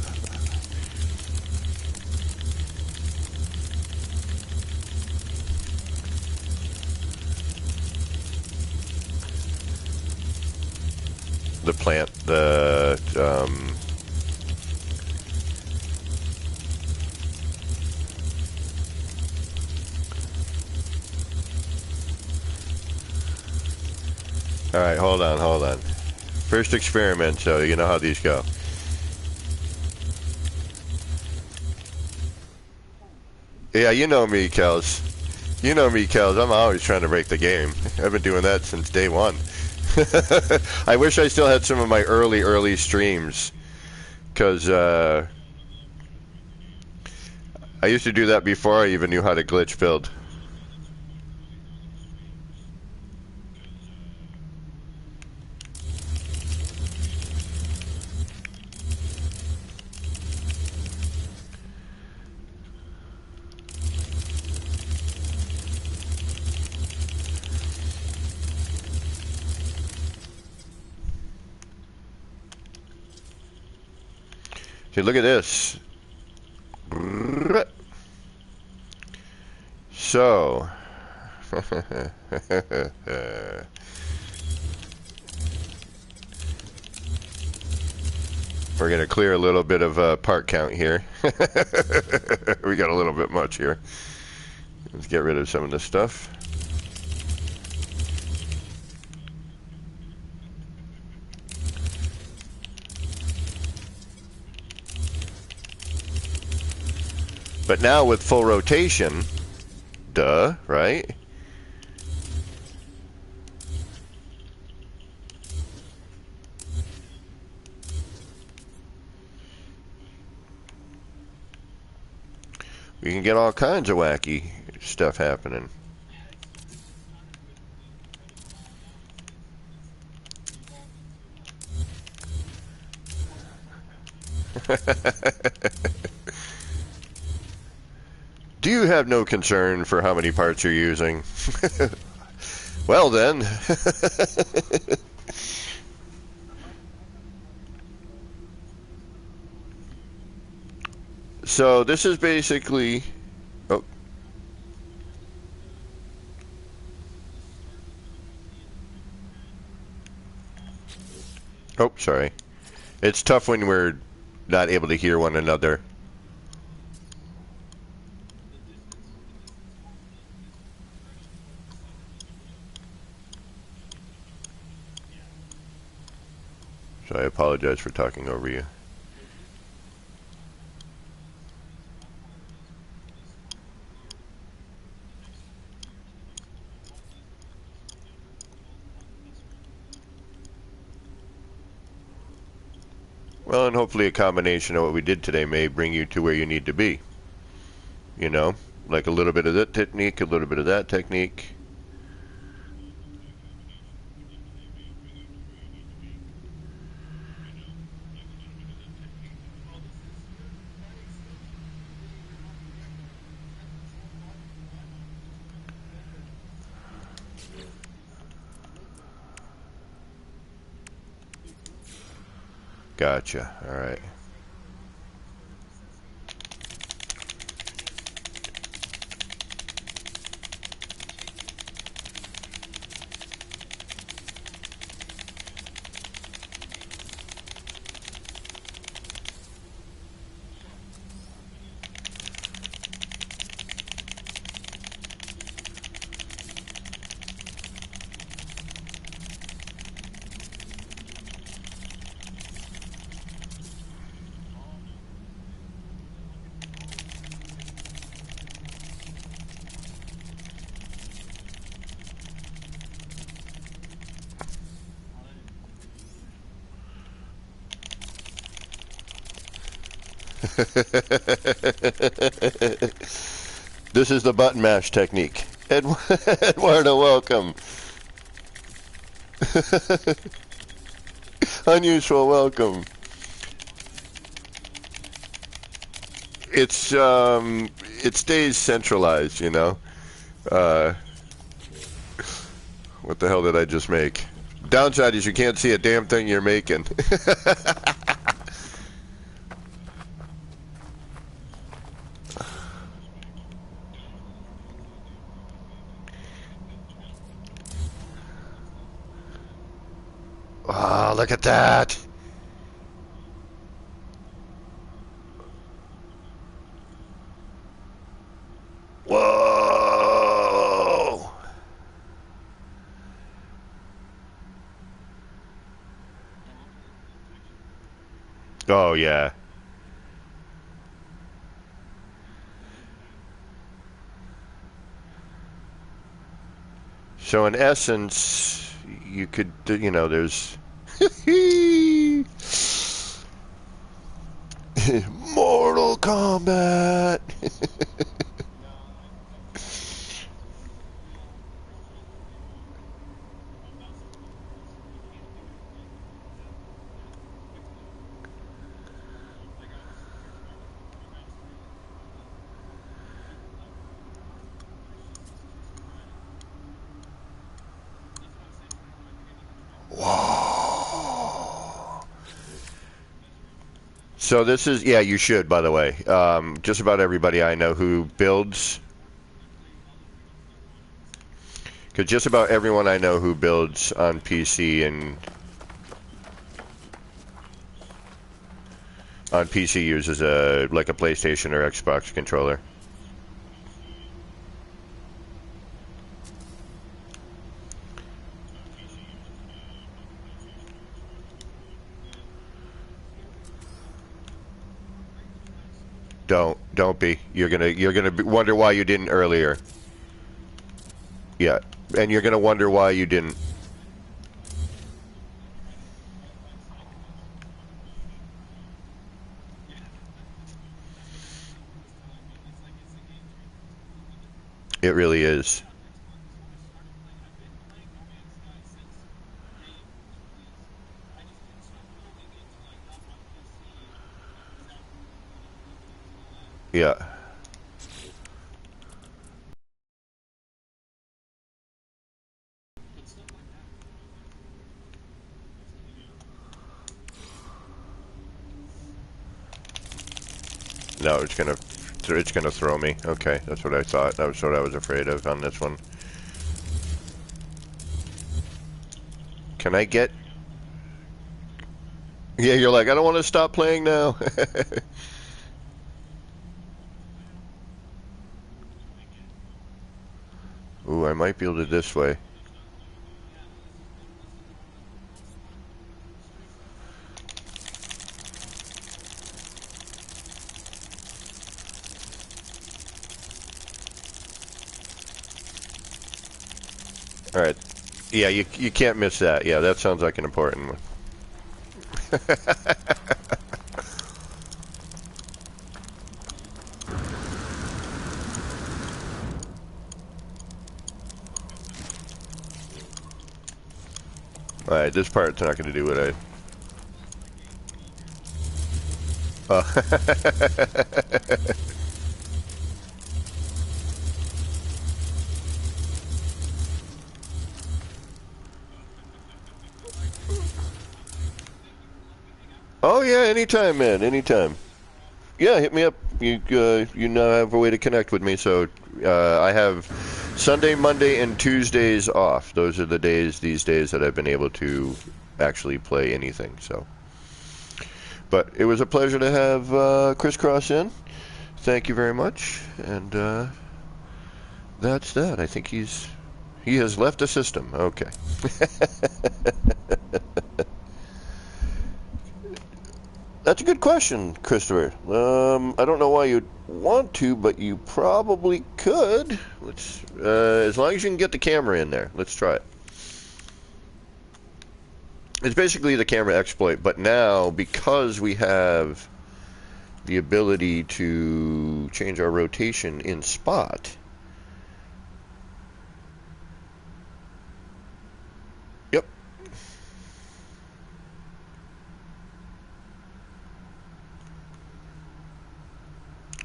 the plant, the, all right, hold on, hold on. First experiment, so you know how these go. Yeah, you know me, Kels. You know me, Kels. I'm always trying to break the game. I've been doing that since day one. I wish I still had some of my early streams, because I used to do that before I even knew how to glitch build. See, look at this. So, we're going to clear a little bit of part count here. We got a little bit much here. Let's get rid of some of this stuff. But now with full rotation, duh, right? We can get all kinds of wacky stuff happening. Do you have no concern for how many parts you're using? Well then. So this is basically... Oh. Oh, sorry. It's tough when we're not able to hear one another. So I apologize for talking over you. Well, and hopefully a combination of what we did today may bring you to where you need to be. You know, like a little bit of that technique, a little bit of that technique. Gotcha. All right. This is the button mash technique. Eduardo, welcome. Unusual, welcome. It's it stays centralized, you know. What the hell did I just make? Downside is you can't see a damn thing you're making. Oh, look at that. Whoa. Oh, yeah. So in essence, you could, you know, there's Mortal Kombat. Whoa. So this is, yeah, you should, by the way. Just about everybody I know who builds, because just about everyone I know who builds on PC and on PC uses like a PlayStation or Xbox controller. Don't be. You're gonna wonder why you didn't earlier. Yeah, and you're gonna wonder why you didn't. It really is. Yeah. No, it's gonna throw me. Okay, that's what I thought. That was what I was afraid of on this one. Can I get? Yeah, you're like, I don't want to stop playing now. Ooh, I might be able to this way. All right. Yeah, you can't miss that. Yeah, that sounds like an important one. All right, this part's not going to do what I. Oh yeah, anytime, man, anytime. Yeah, hit me up. You now have a way to connect with me. So I have Sunday, Monday, and Tuesdays off. Those are the days these days that I've been able to actually play anything. So, but it was a pleasure to have Crisscross in. Thank you very much, and that's that. I think he has left the system. Okay. That's a good question, Christopher. I don't know why you'd want to, but you probably could. Let's, as long as you can get the camera in there. Let's try it. It's basically the camera exploit, but now, because we have the ability to change our rotation in spot. Yep.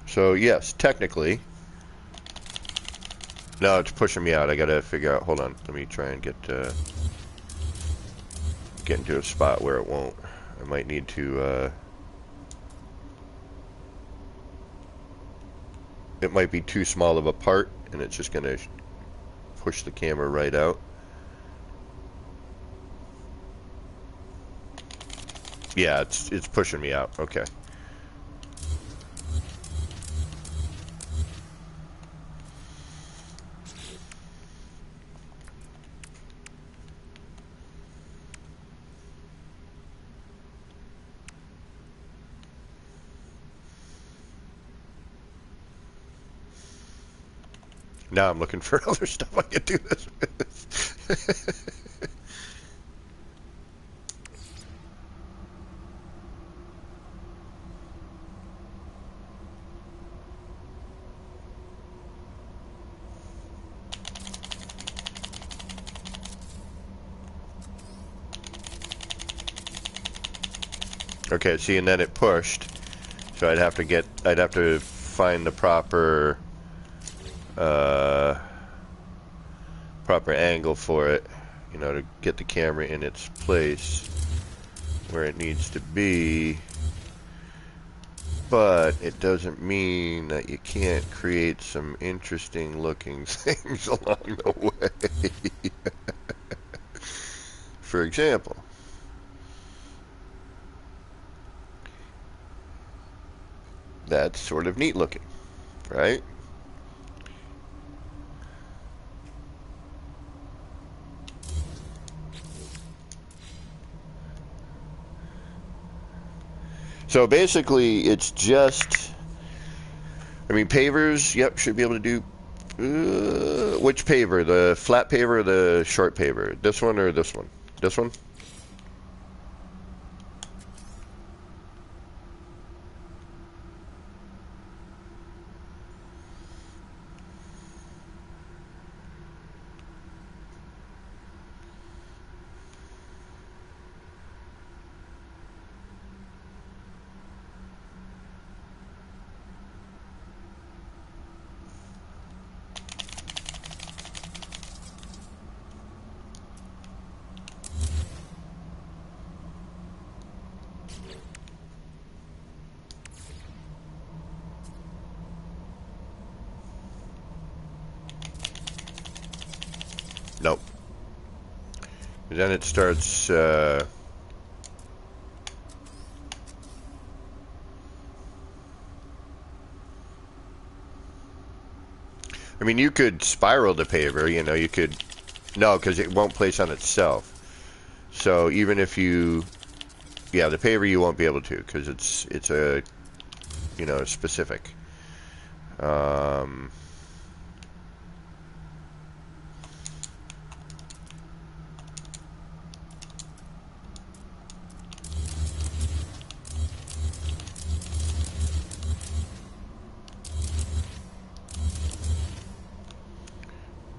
So yes, technically. No, it's pushing me out. I gotta figure out. Hold on. Let me try and get into a spot where it won't. I might need to. It might be too small of a part, and it's just gonna push the camera right out. Yeah, it's pushing me out. Okay. Now I'm looking for other stuff I can do this with. Okay, see, and then it pushed, so I'd have to find the proper angle for it, you know, to get the camera in its place where it needs to be. But it doesn't mean that you can't create some interesting looking things along the way. For example, that's sort of neat looking, right? So basically, it's just, I mean, pavers, yep, should be able to do, which paver? The flat paver or the short paver? This one or this one? This one? Nope. Then it starts, I mean, you could spiral the paver, you know, you could, no, because it won't place on itself. So even if you, yeah, the paver you won't be able to, because it's a, you know, specific.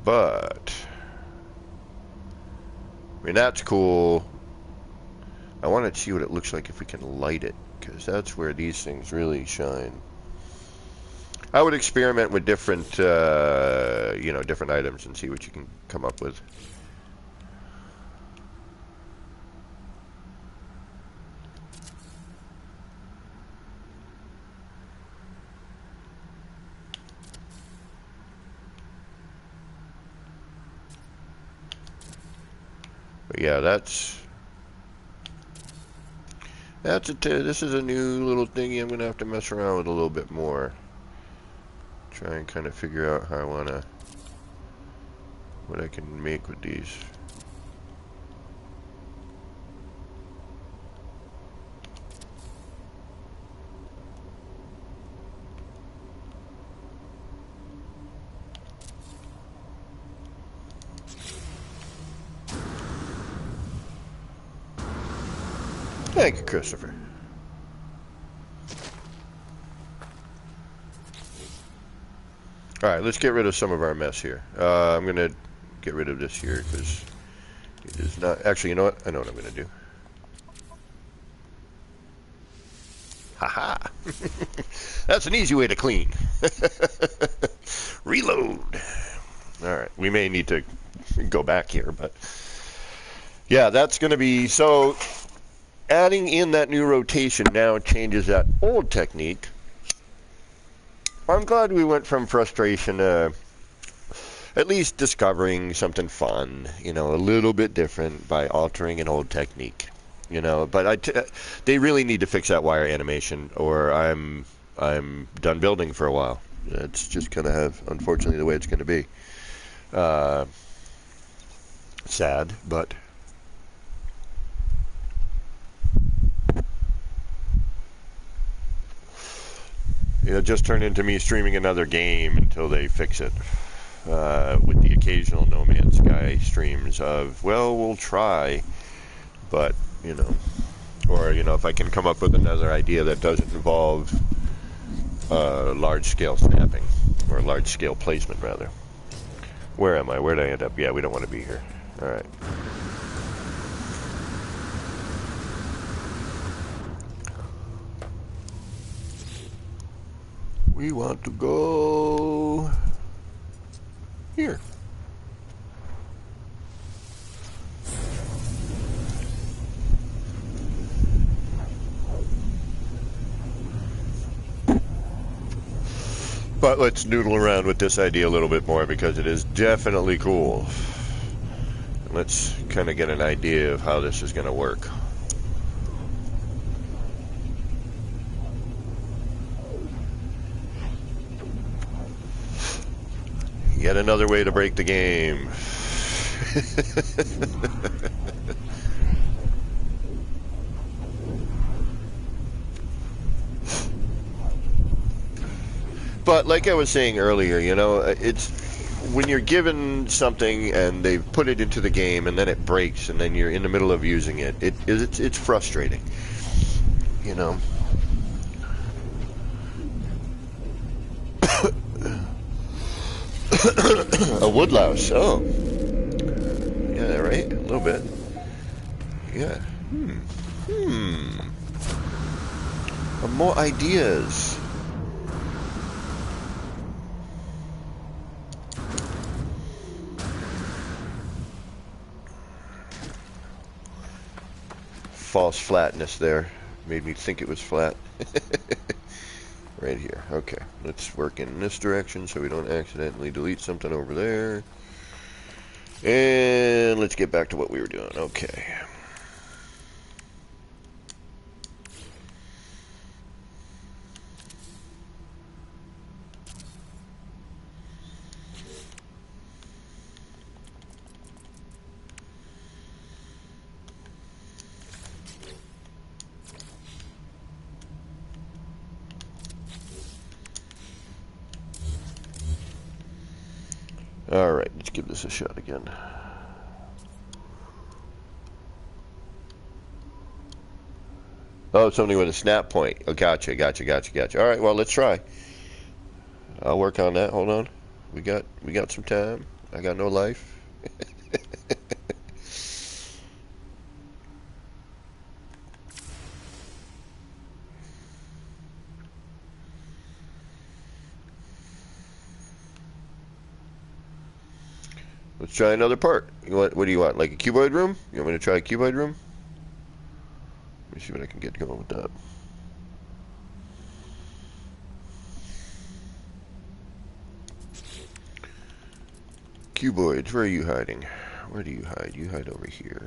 But, I mean, that's cool. I want to see what it looks like if we can light it, because that's where these things really shine. I would experiment with different, you know, different items and see what you can come up with. But yeah, this is a new little thingy I'm gonna have to mess around with a little bit more. Try and kind of figure out how what I can make with these. Thank you, Christopher. Alright, let's get rid of some of our mess here. I'm going to get rid of this here because it is not... Actually, you know what? I know what I'm going to do. Haha! That's an easy way to clean. Reload! Alright, we may need to go back here, but... Yeah, that's going to be... So, adding in that new rotation now changes that old technique. I'm glad we went from frustration to at least discovering something fun, you know, a little bit different by altering an old technique, you know. But they really need to fix that wire animation, or I'm done building for a while. It's just gonna have, unfortunately, the way it's gonna be. Sad, but. It'll just turn into me streaming another game until they fix it. With the occasional No Man's Sky streams of, well, we'll try, but, you know, or, you know, if I can come up with another idea that doesn't involve large-scale snapping, or large-scale placement, rather. Where am I? Where did I end up? Yeah, we don't want to be here. All right. We want to go here. But let's noodle around with this idea a little bit more because it is definitely cool. Let's kind of get an idea of how this is going to work. Yet another way to break the game. But like I was saying earlier, you know, it's when you're given something and they've put it into the game and then it breaks and then you're in the middle of using it, it's frustrating, you know. A woodlouse. Oh. Yeah, right? A little bit. Yeah. More ideas. False flatness there. Made me think it was flat. Right here. Okay, let's work in this direction so we don't accidentally delete something over there. And let's get back to what we were doing. Okay. Alright, let's give this a shot again. Oh, somebody with a snap point. Oh, gotcha. Alright, well, let's try. I'll work on that. Hold on. We got some time. I got no life. Let's try another part. What do you want? Like a cuboid room? You want me to try a cuboid room? Let me see what I can get going with that. Cuboids, where are you hiding? Where do you hide? You hide over here.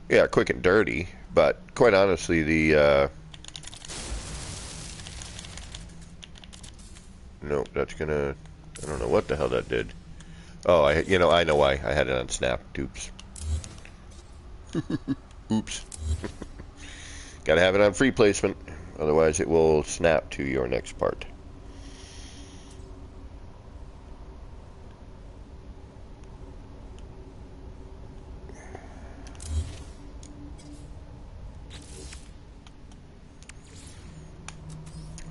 Yeah, quick and dirty, but quite honestly, nope, that's gonna, I don't know what the hell that did. Oh, I know why. I had it on snap. Oops. Oops. Gotta have it on free placement, otherwise it will snap to your next part.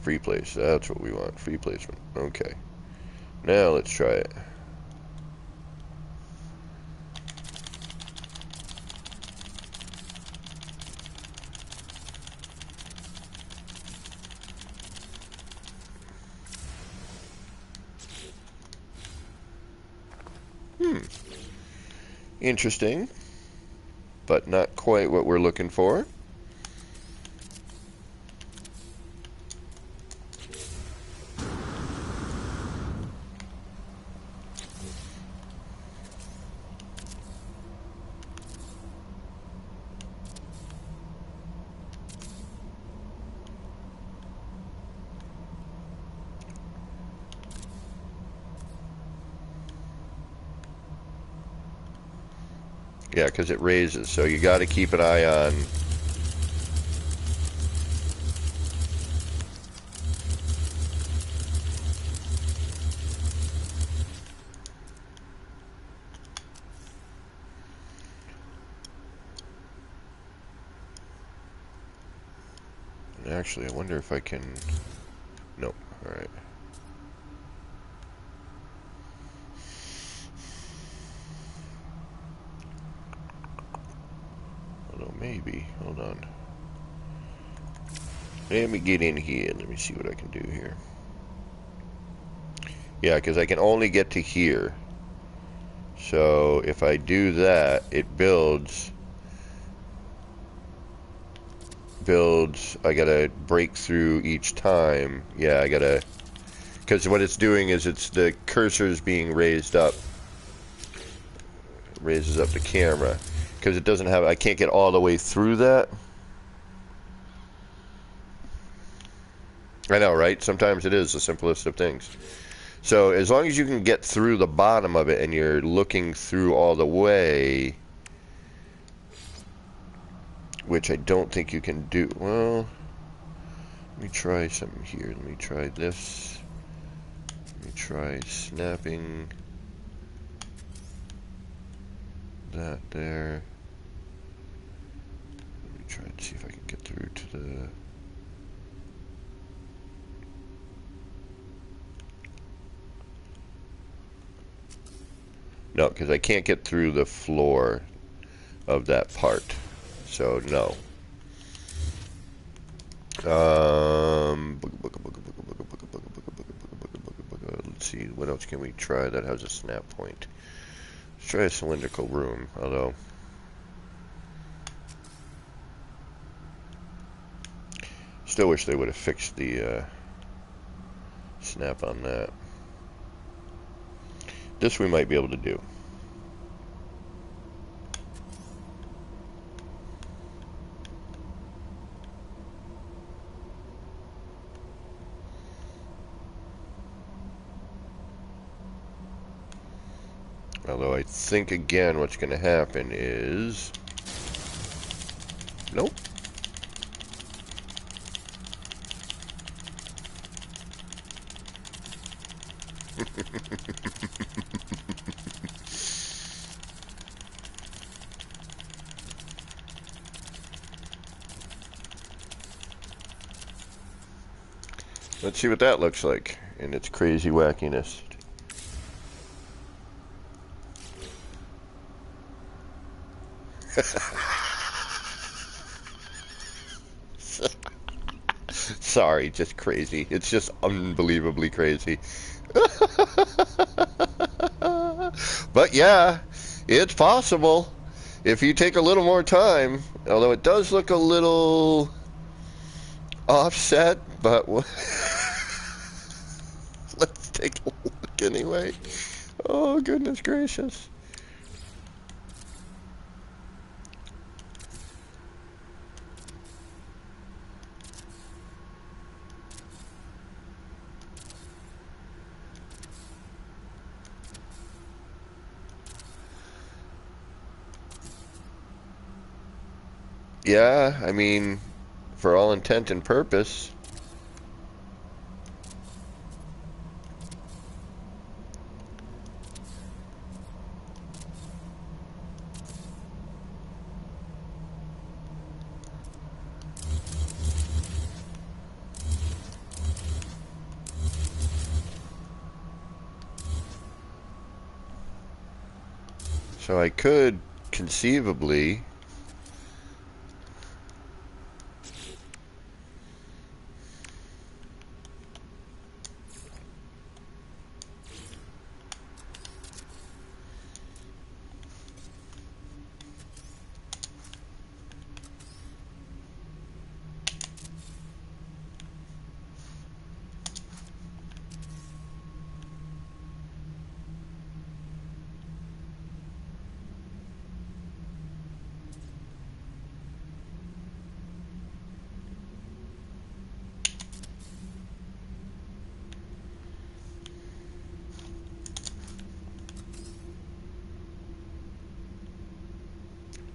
Free place, that's what we want. Free placement. Okay. Now let's try it. Interesting, but not quite what we're looking for. Yeah, because it raises, so you got to keep an eye on. Actually, I wonder if I can. Nope. All right. Although maybe. Hold on. Let me get in here. Let me see what I can do here. Yeah, because I can only get to here. So if I do that, it builds. I gotta break through each time. Yeah, I gotta. Because what it's doing is it's the cursor's being raised up. Raises up the camera. Because it doesn't have. I can't get all the way through that. I know, right? Sometimes it is the simplest of things. So as long as you can get through the bottom of it and you're looking through all the way, which I don't think you can do. Well, let me try something here. Let me try this. Let me try snapping that there. Let me try and see if I can get through to the... No, because I can't get through the floor of that part. So, no. Let's see, what else can we try that has a snap point? Let's try a cylindrical room, although... Still wish they would have fixed the snap on that. This we might be able to do. Although I think again what's going to happen is... Nope. Let's see what that looks like in its crazy wackiness. Sorry, just crazy. It's just unbelievably crazy. But yeah, it's possible if you take a little more time, although it does look a little offset, but let's take a look anyway. Oh, goodness gracious. Yeah, I mean, for all intent and purpose. So I could conceivably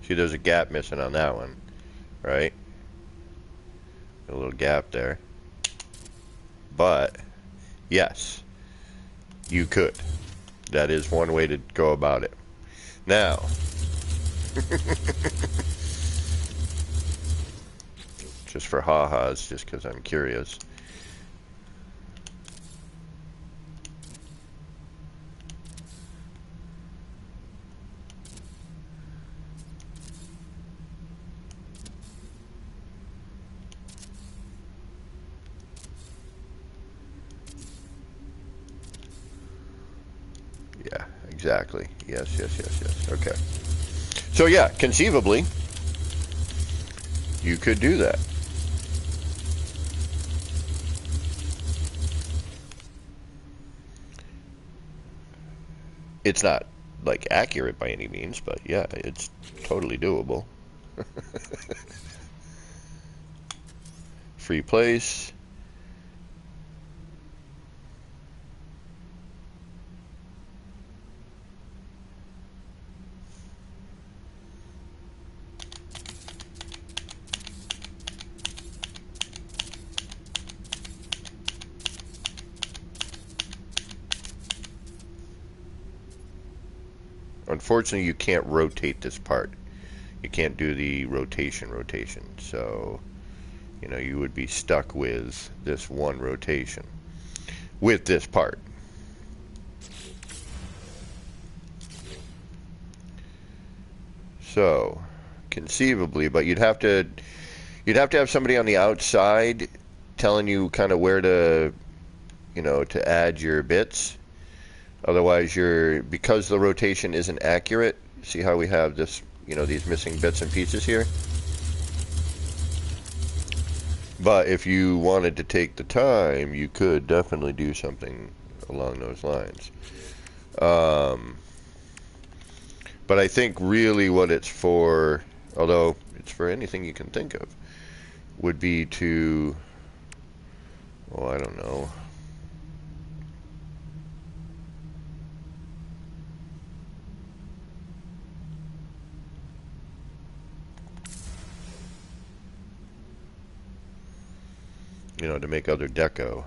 see there's a gap missing on that one, right? A little gap there. But yes, you could. That is one way to go about it. Now, just for ha-has, just because I'm curious. Yeah, exactly. Yes, yes, yes, yes. Okay. So yeah, conceivably, you could do that. It's not like accurate by any means, but yeah, it's totally doable. Free place. Unfortunately, you can't rotate this part. You can't do the rotation. So, you know, you would be stuck with this one rotation with this part. So, conceivably, but you'd have to have somebody on the outside telling you kind of where to, you know, to add your bits. Otherwise, because the rotation isn't accurate. See how we have this, you know, these missing bits and pieces here? But if you wanted to take the time, you could definitely do something along those lines. But I think really what it's for, although it's for anything you can think of, would be to, oh, I don't know. You know, to make other deco.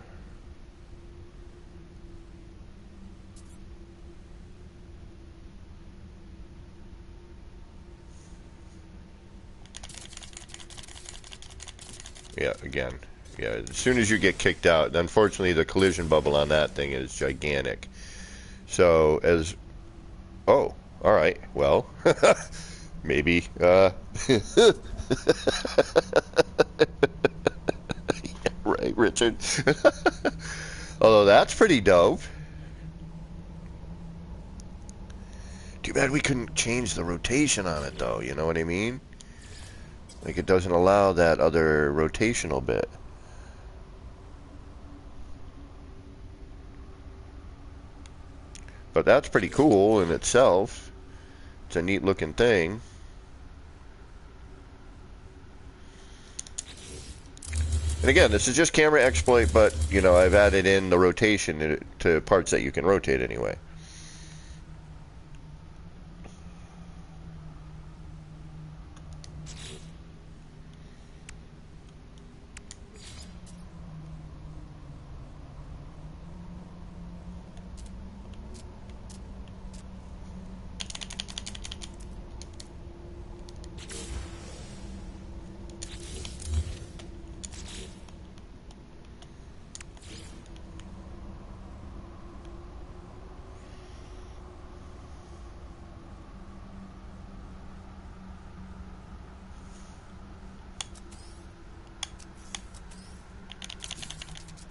Yeah, again. Yeah, as soon as you get kicked out, unfortunately the collision bubble on that thing is gigantic. So as, oh, all right, well, maybe, yeah, right, Richard. Although that's pretty dope. Too bad we couldn't change the rotation on it, though, you know what I mean? Like, it doesn't allow that other rotational bit. But that's pretty cool in itself. It's a neat looking thing. And again, this is just camera exploit, but, you know, I've added in the rotation to parts that you can rotate anyway.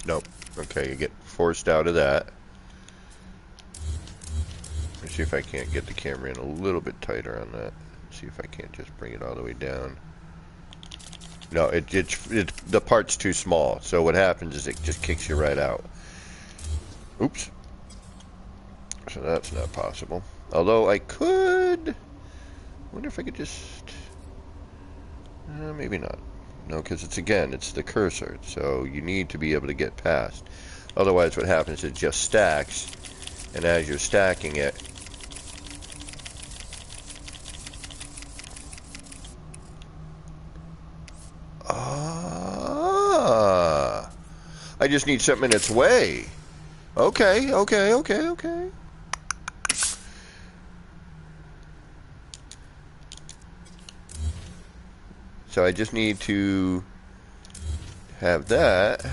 Nope. Okay, you get forced out of that. Let's see if I can't get the camera in a little bit tighter on that. See if I can't just bring it all the way down. No, the part's too small. So what happens is it just kicks you right out. Oops. So that's not possible. Although I could... wonder if I could just... maybe not. No, because it's the cursor. So you need to be able to get past. Otherwise what happens is it just stacks. And as you're stacking it... I just need something in its way. Okay. So I just need to have that.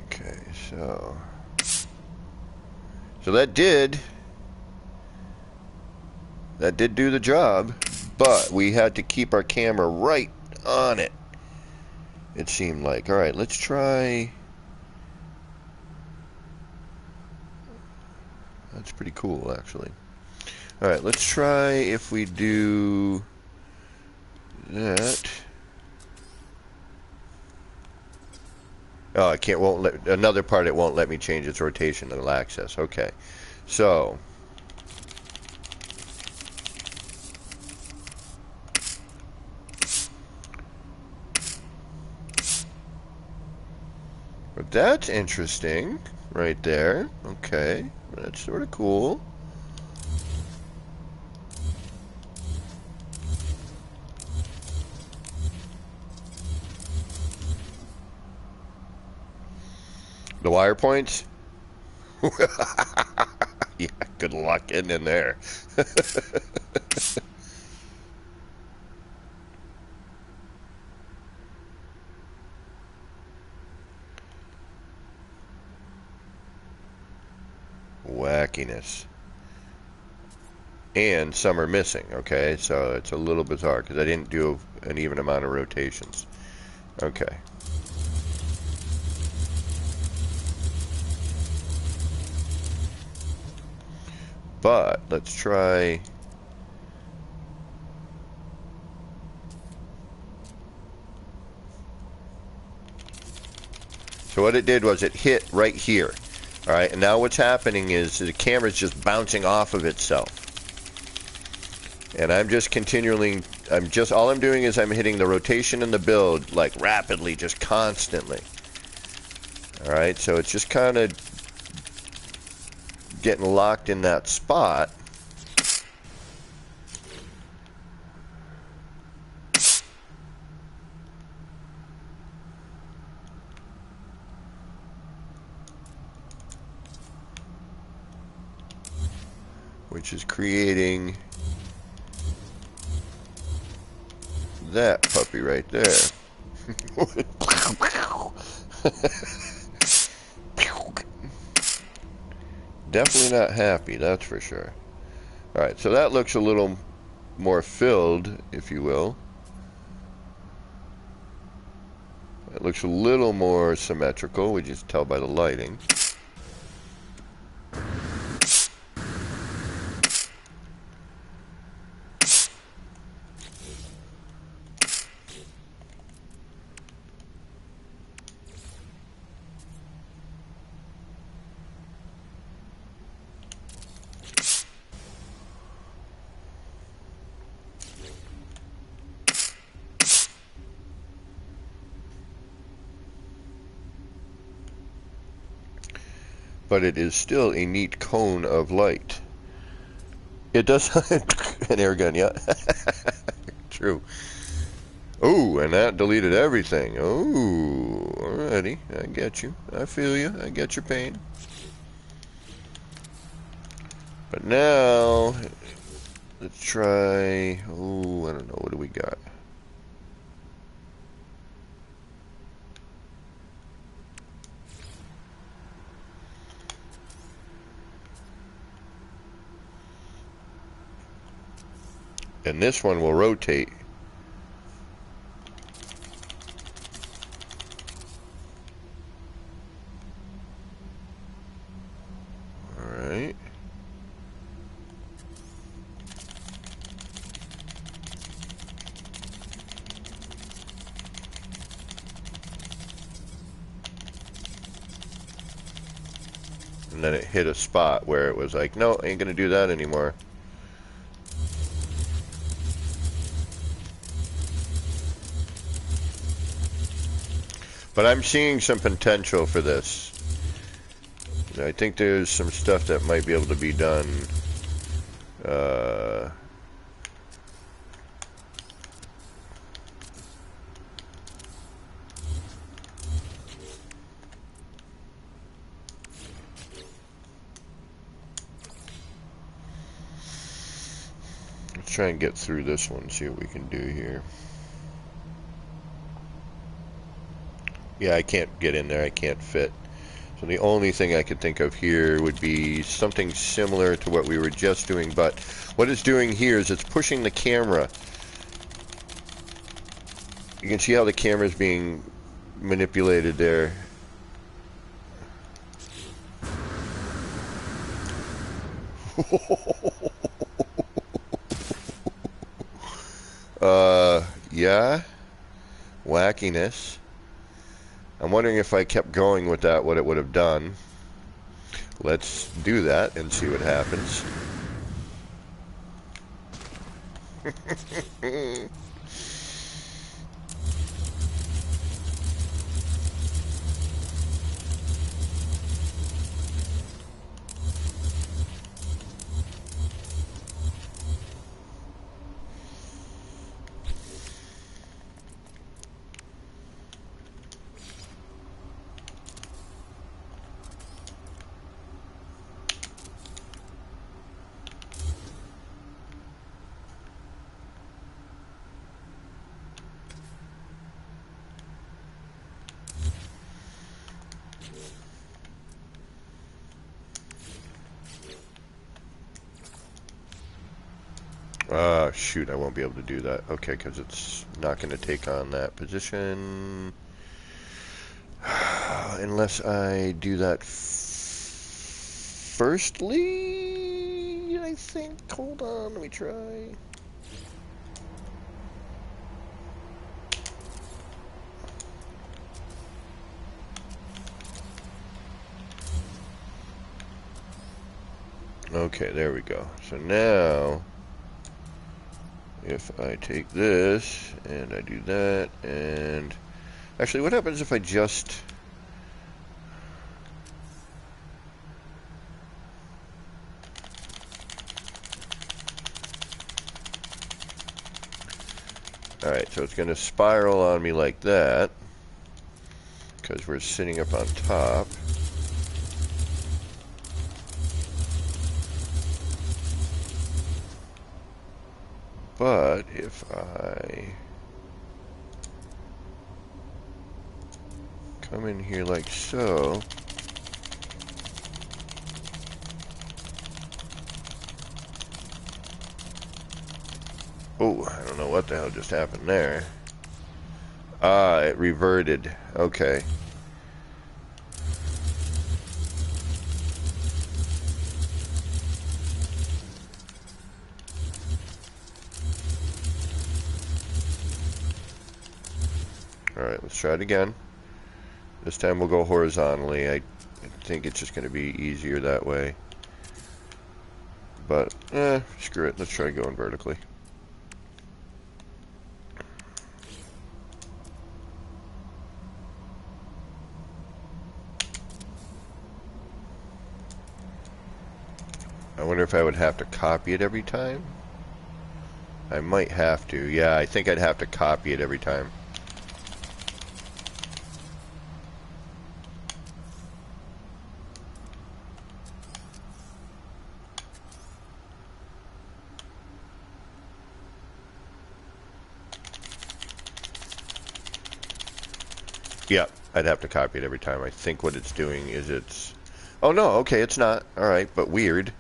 Okay, so that did do the job, but we had to keep our camera right on it. It seemed like. All right, let's try. That's pretty cool, actually. All right, let's try if we do that. Oh, another part it won't let me change its rotation and access. Okay. So, but that's interesting right there. Okay. That's sort of cool. The wire points? Yeah, good luck getting in there. Wackiness. And some are missing, okay? So it's a little bizarre because I didn't do an even amount of rotations. Okay. But let's try. So what it did was it hit right here. All right, and now what's happening is the camera's just bouncing off of itself. And I'm just continually, all I'm doing is I'm hitting the rotation and the build like rapidly, just constantly. All right, so it's just kind of getting locked in that spot. Which is creating that puppy right there. Definitely not happy, that's for sure. Alright, so that looks a little more filled, if you will. It looks a little more symmetrical, we just tell by the lighting. But it is still a neat cone of light. It does an air gun, yeah. True. Oh, and that deleted everything. Oh, alrighty. I get you. I feel you. I get your pain. But now, let's try. Oh, I don't know. What do we got? And this one will rotate. Alright. And then it hit a spot where it was like, no, ain't gonna do that anymore. But I'm seeing some potential for this. I think there's some stuff that might be able to be done. Let's try and get through this one, see what we can do here. Yeah, I can't get in there, I can't fit. So the only thing I could think of here would be something similar to what we were just doing, but what it's doing here is it's pushing the camera. You can see how the camera is being manipulated there. Yeah. Wackiness. I'm wondering if I kept going with that, what it would have done. Let's do that and see what happens. Shoot, I won't be able to do that. Okay, because it's not going to take on that position. Unless I do that firstly, I think. Hold on, let me try. Okay, there we go. So now, if I take this, and I do that, and... Actually, what happens if I just... Alright, so it's going to spiral on me like that, because we're sitting up on top. But if I come in here like so, oh, I don't know what the hell just happened there. Ah, it reverted. Okay. Alright, let's try it again. This time we'll go horizontally. I think it's just going to be easier that way. But, screw it. Let's try going vertically. I wonder if I would have to copy it every time? I might have to. Yeah, I think I'd have to copy it every time. Yeah, I'd have to copy it every time. I think what it's doing is it's... Oh no, okay, it's not. Alright, but weird.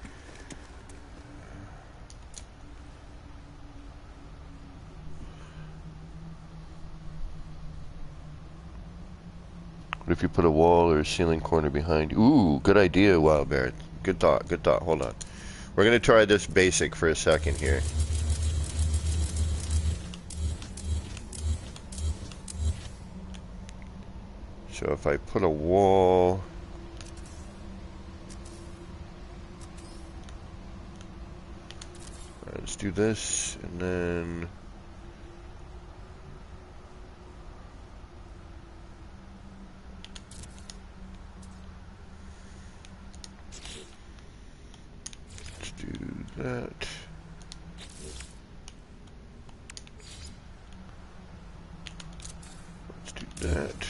What if you put a wall or a ceiling corner behind? Ooh, good idea, Wild Bear. Good thought, good thought. Hold on. We're going to try this basic for a second here. So if I put a wall... Let's do this, and then... Let's do that. Let's do that.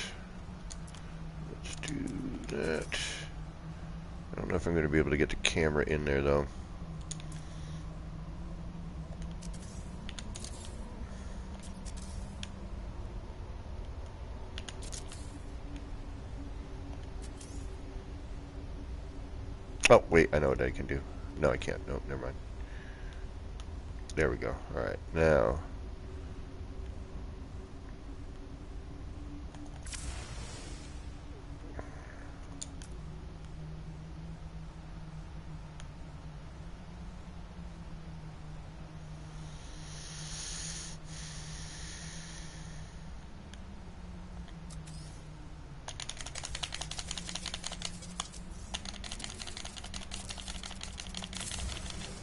Let's do that. I don't know if I'm going to be able to get the camera in there, though. Oh, wait, I know what I can do. No, I can't. No, never mind. There we go. Alright, now.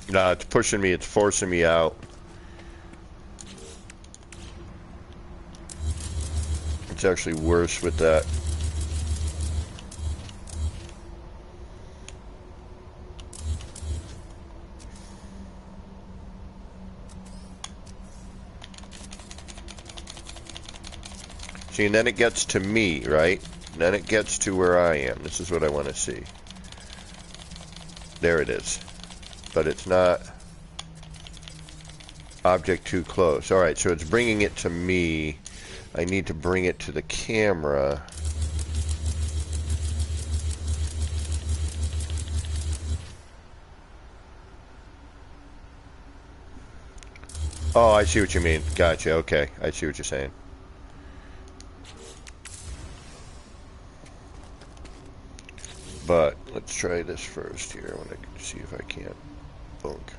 Nah, it's pushing me, it's forcing me out. It's actually worse with that. See, and then it gets to me, right? And then it gets to where I am. This is what I want to see. There it is. But it's not object too close. Alright, so it's bringing it to me. I need to bring it to the camera. Oh, I see what you mean. Gotcha, okay. I see what you're saying. But let's try this first here. I want to see if I can't bunk.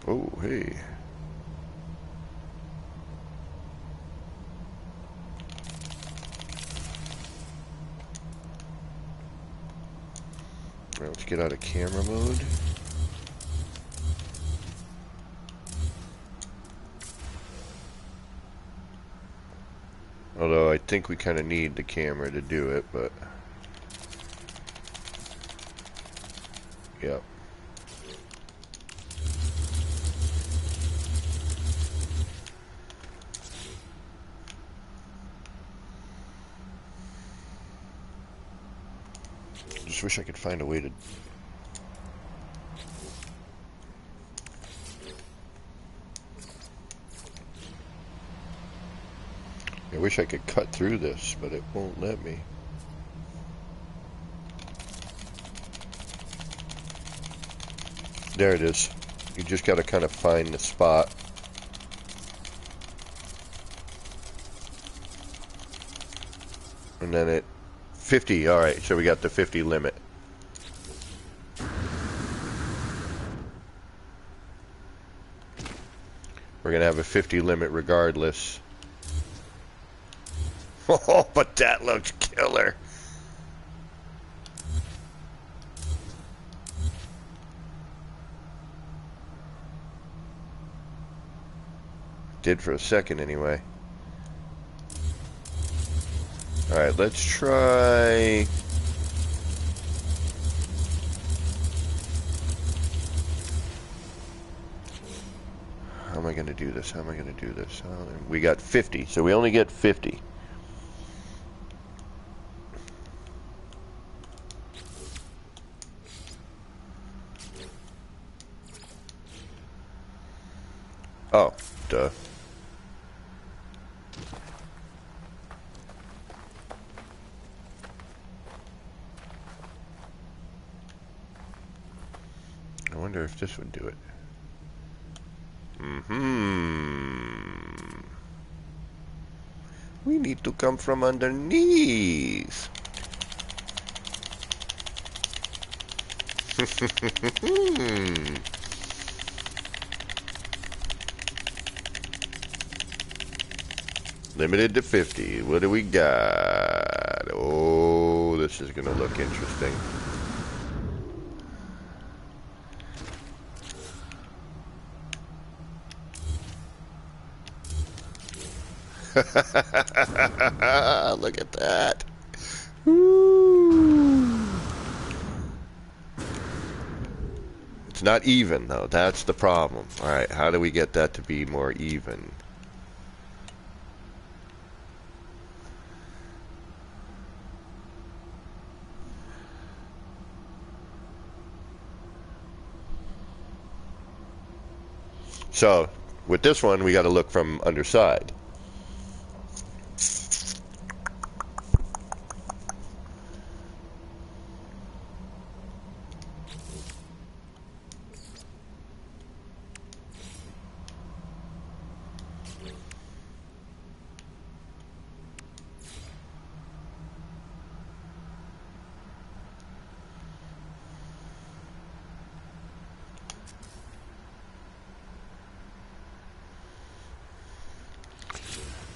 Oh, hey. All right, let's get out of camera mode. Although I think we kind of need the camera to do it, but... Yep. Just wish I could find a way to... I wish I could cut through this, but it won't let me. There it is. You just got to kind of find the spot. And then it... 50, alright, so we got the 50 limit. We're going to have a 50 limit regardless. Oh, but that looks killer. Did for a second anyway. Alright, let's try... How am I going to do this? How am I going to do this? We got 50, so we only get 50. Oh, duh. I wonder if this would do it. We need to come from underneath. Limited to 50. What do we got? Oh, this is going to look interesting. Look at that. Woo. It's not even, though. That's the problem. All right, how do we get that to be more even? So, with this one, we got to look from underside.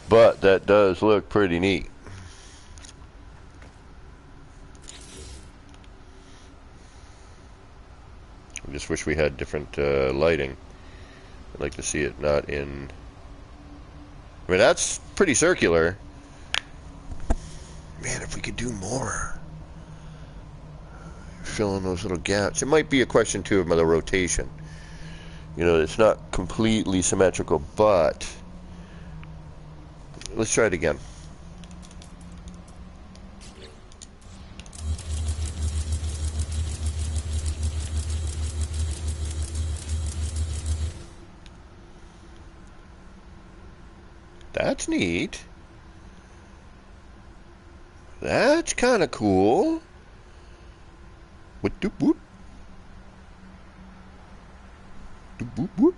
But that does look pretty neat. I just wish we had different lighting. I'd like to see it not in... I mean, that's pretty circular. Man, if we could do more. Fill in those little gaps. It might be a question, too, of the rotation. You know, it's not completely symmetrical, but... Let's try it again. That's neat. That's kind of cool. What doop whoop? Doop whoop whoop.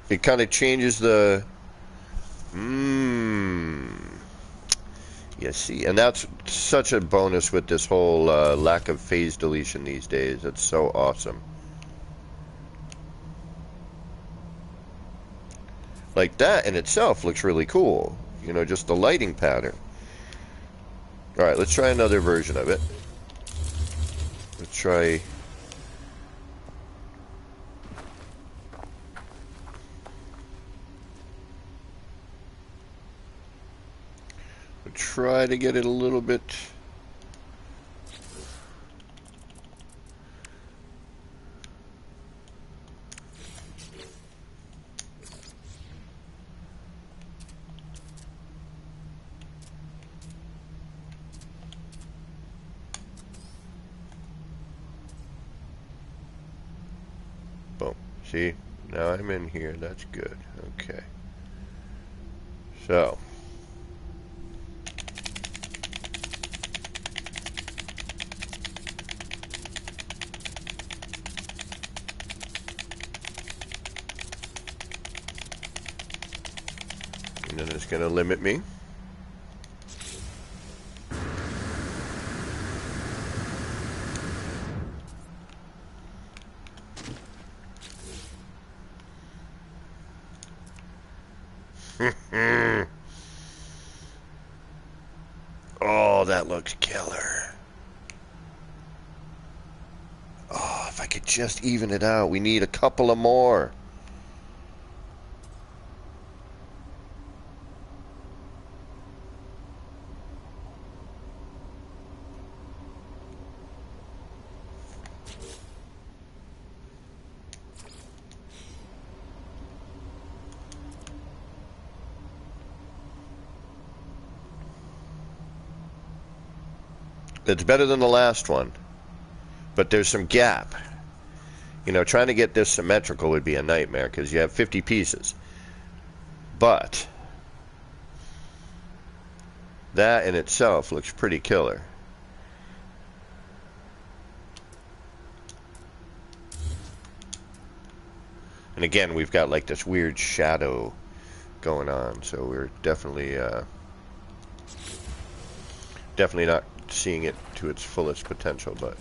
It kind of changes the... You see, and that's such a bonus with this whole lack of phase deletion these days. It's so awesome. Like that in itself looks really cool. You know, just the lighting pattern. Alright, let's try another version of it. Let's try... Try to get it a little bit... Boom. See? Now I'm in here. That's good. Okay. So... And then it's going to limit me. Oh, that looks killer. Oh, if I could just even it out. We need a couple of more. It's better than the last one, but there's some gap. You know, trying to get this symmetrical would be a nightmare because you have 50 pieces. But that in itself looks pretty killer. And again, we've got like this weird shadow going on, so we're definitely Definitely not seeing it to its fullest potential, but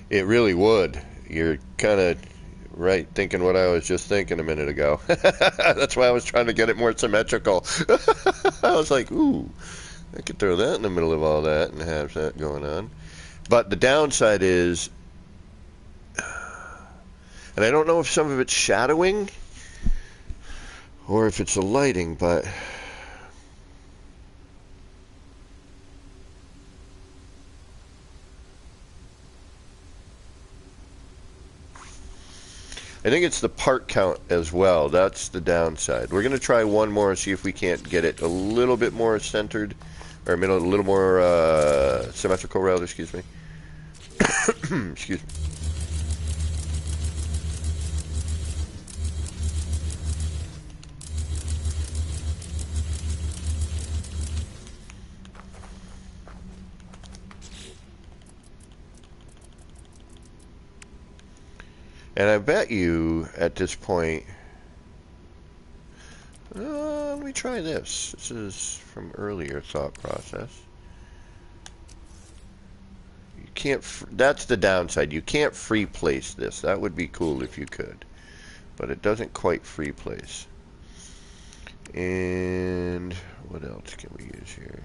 it really would. You're kind of right thinking what I was just thinking a minute ago. That's why I was trying to get it more symmetrical. I was like, ooh, I could throw that in the middle of all that and have that going on. But the downside is, and I don't know if some of it's shadowing or if it's the lighting, but I think it's the part count as well. That's the downside. We're going to try one more and see if we can't get it a little bit more centered, or a little more symmetrical, rather, excuse me. Excuse me. And I bet you at this point, let me try this. This is from earlier thought process. You can't, that's the downside. You can't free place this. That would be cool if you could, but it doesn't quite free place. And what else can we use here?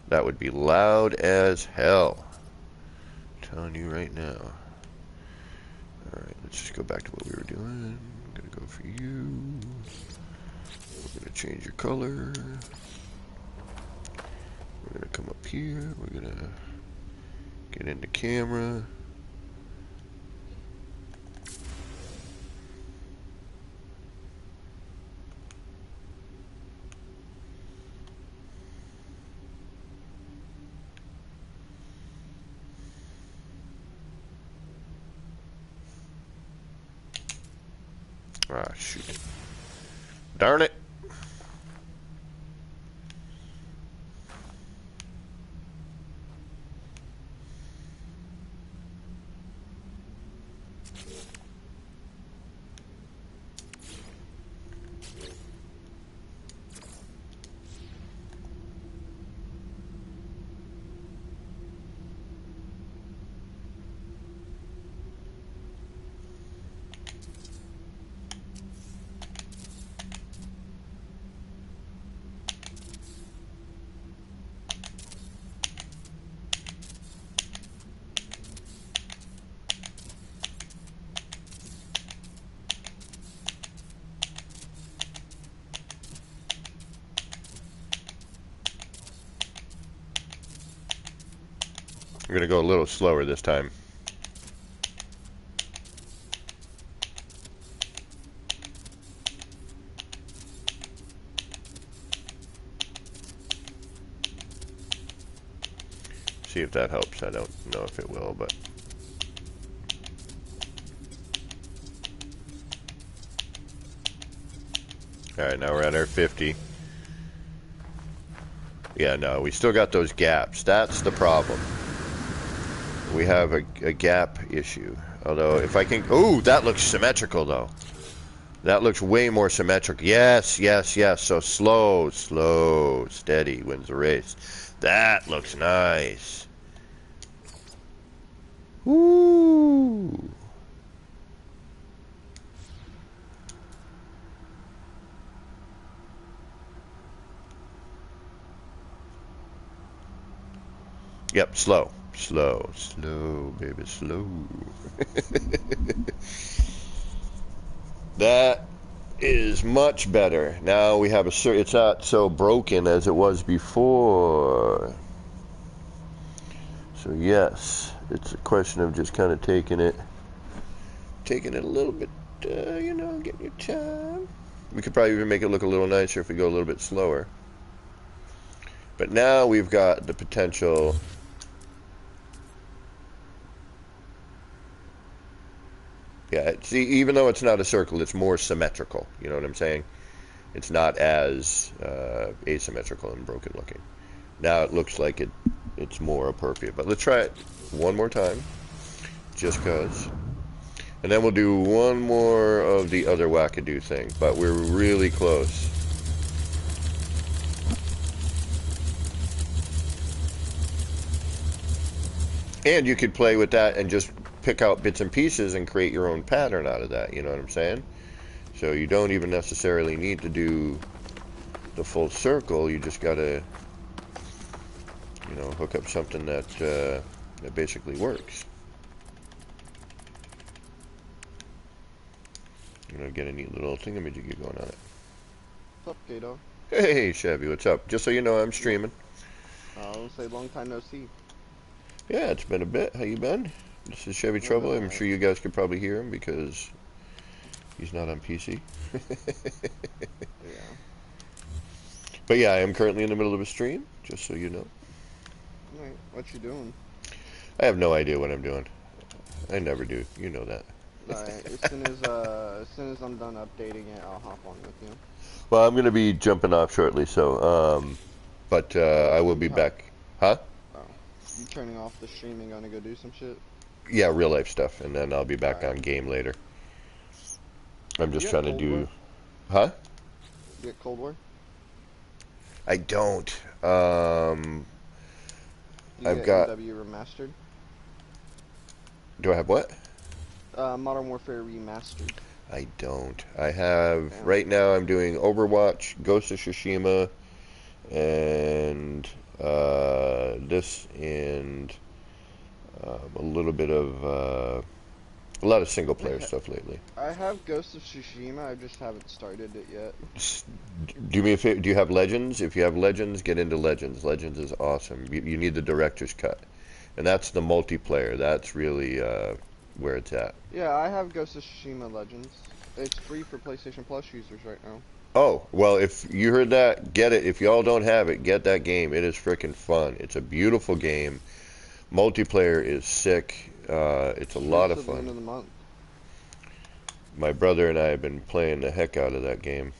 That would be loud as hell. I'm telling you right now. Alright, let's just go back to what we were doing. I'm going to go for you. We're going to change your color. We're going to come up here. We're going to get into camera. Ah, shoot. Darn it. I'm going to go a little slower this time. See if that helps. I don't know if it will, but... Alright, now we're at our 50. Yeah, no, we still got those gaps. That's the problem. We have a gap issue. Although, if I can... Ooh, that looks symmetrical, though. That looks way more symmetrical. Yes, yes, yes. So slow, slow, steady wins the race. That looks nice. Woo! Yep, slow. Slow, slow, baby, slow. That is much better. Now we have a it's not so broken as it was before. So yes, it's a question of just kind of taking it a little bit, you know, getting your time. We could probably even make it look a little nicer if we go a little bit slower. But now we've got the potential. Yeah, see, even though it's not a circle, it's more symmetrical. You know what I'm saying? It's not as asymmetrical and broken looking. Now it looks like it's more appropriate. But let's try it one more time, just because. And then we'll do one more of the other wackadoo thing, but we're really close. And you could play with that and just pick out bits and pieces and create your own pattern out of that, you know what I'm saying? So you don't even necessarily need to do the full circle, you just gotta, you know, hook up something that, that basically works. You know, get a neat little thingamajiggy going on it. What's up, Gato? Hey, Chevy, what's up? Just so you know, I'm streaming. I'll say long time no see. Yeah, it's been a bit. How you been? This is Chevy Yeah, Trouble. been I'm sure you guys could probably hear him because he's not on PC. Yeah. But yeah, I am currently in the middle of a stream, just so you know. Alright, what you doing? I have no idea what I'm doing. I never do. You know that. Alright, as soon as I'm done updating it, I'll hop on with you. Well, I'm going to be jumping off shortly, so, but I will be back. Huh? Oh. You turning off the stream and gonna go do some shit? Yeah, real life stuff, and then I'll be back on Alright. game later. I'm just You trying got to Cold do... War? Huh? You get Cold War? I don't. Do you I've get got... MW Remastered? Do I have what? Modern Warfare Remastered. I don't. I have... Damn. Right now I'm doing Overwatch, Ghost of Tsushima, and this, and a little bit of... a lot of single player stuff lately. I have Ghost of Tsushima, I just haven't started it yet. Do me a favor. Do you have Legends? If you have Legends, get into Legends. Legends is awesome. You need the director's cut, and that's the multiplayer. That's really where it's at. Yeah, I have Ghost of Tsushima Legends. It's free for PlayStation Plus users right now. Oh, well, if you heard that, get it. If y'all don't have it, get that game. It is freaking fun. It's a beautiful game. Multiplayer is sick. It's a lot of Free till the end fun. of the month. My brother and I have been playing the heck out of that game.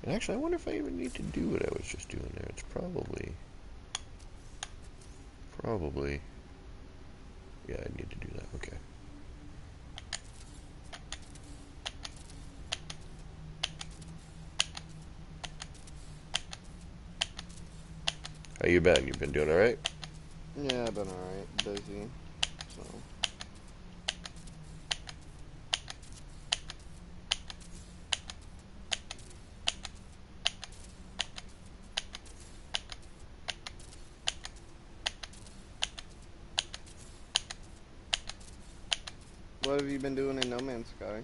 And actually, I wonder if I even need to do what I was just doing there. It's probably, yeah, I need to do that. Okay. How you been? You been doing all right? Yeah, I've been alright. Busy. So. What have you been doing in No Man's Sky?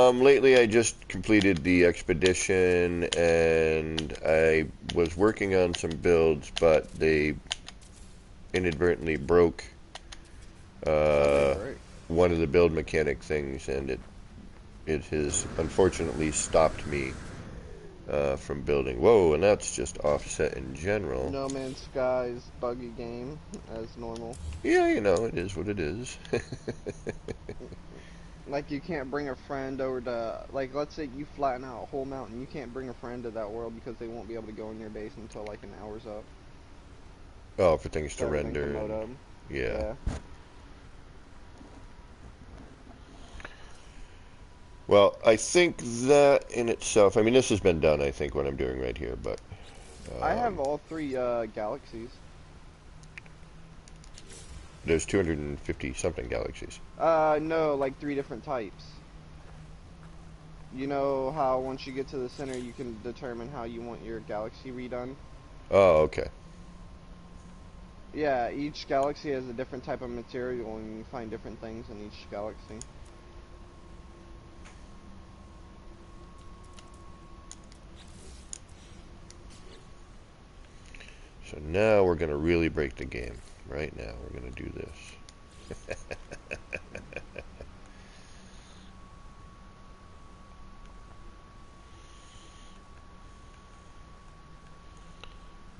Lately I just completed the expedition and I was working on some builds, but they inadvertently broke Right. one of the build mechanic things, and it has unfortunately stopped me from building. Whoa, and that's just offset in general. No Man's Sky's buggy game, as normal. Yeah, you know, it is what it is. Like, you can't bring a friend over to, like, let's say you flatten out a whole mountain, you can't bring a friend to that world because they won't be able to go in your base until, like, an hour's up. Oh, for things to Everything render. from modem. Yeah. Yeah. Well, I think that in itself, I mean, this has been done, I think, what I'm doing right here, but... I have all three galaxies. There's 250 something galaxies. No, like 3 different types. You know how once you get to the center, you can determine how you want your galaxy redone? Oh, okay. Yeah, each galaxy has a different type of material, and you find different things in each galaxy. So now we're going to really break the game. Right now, we're going to do this.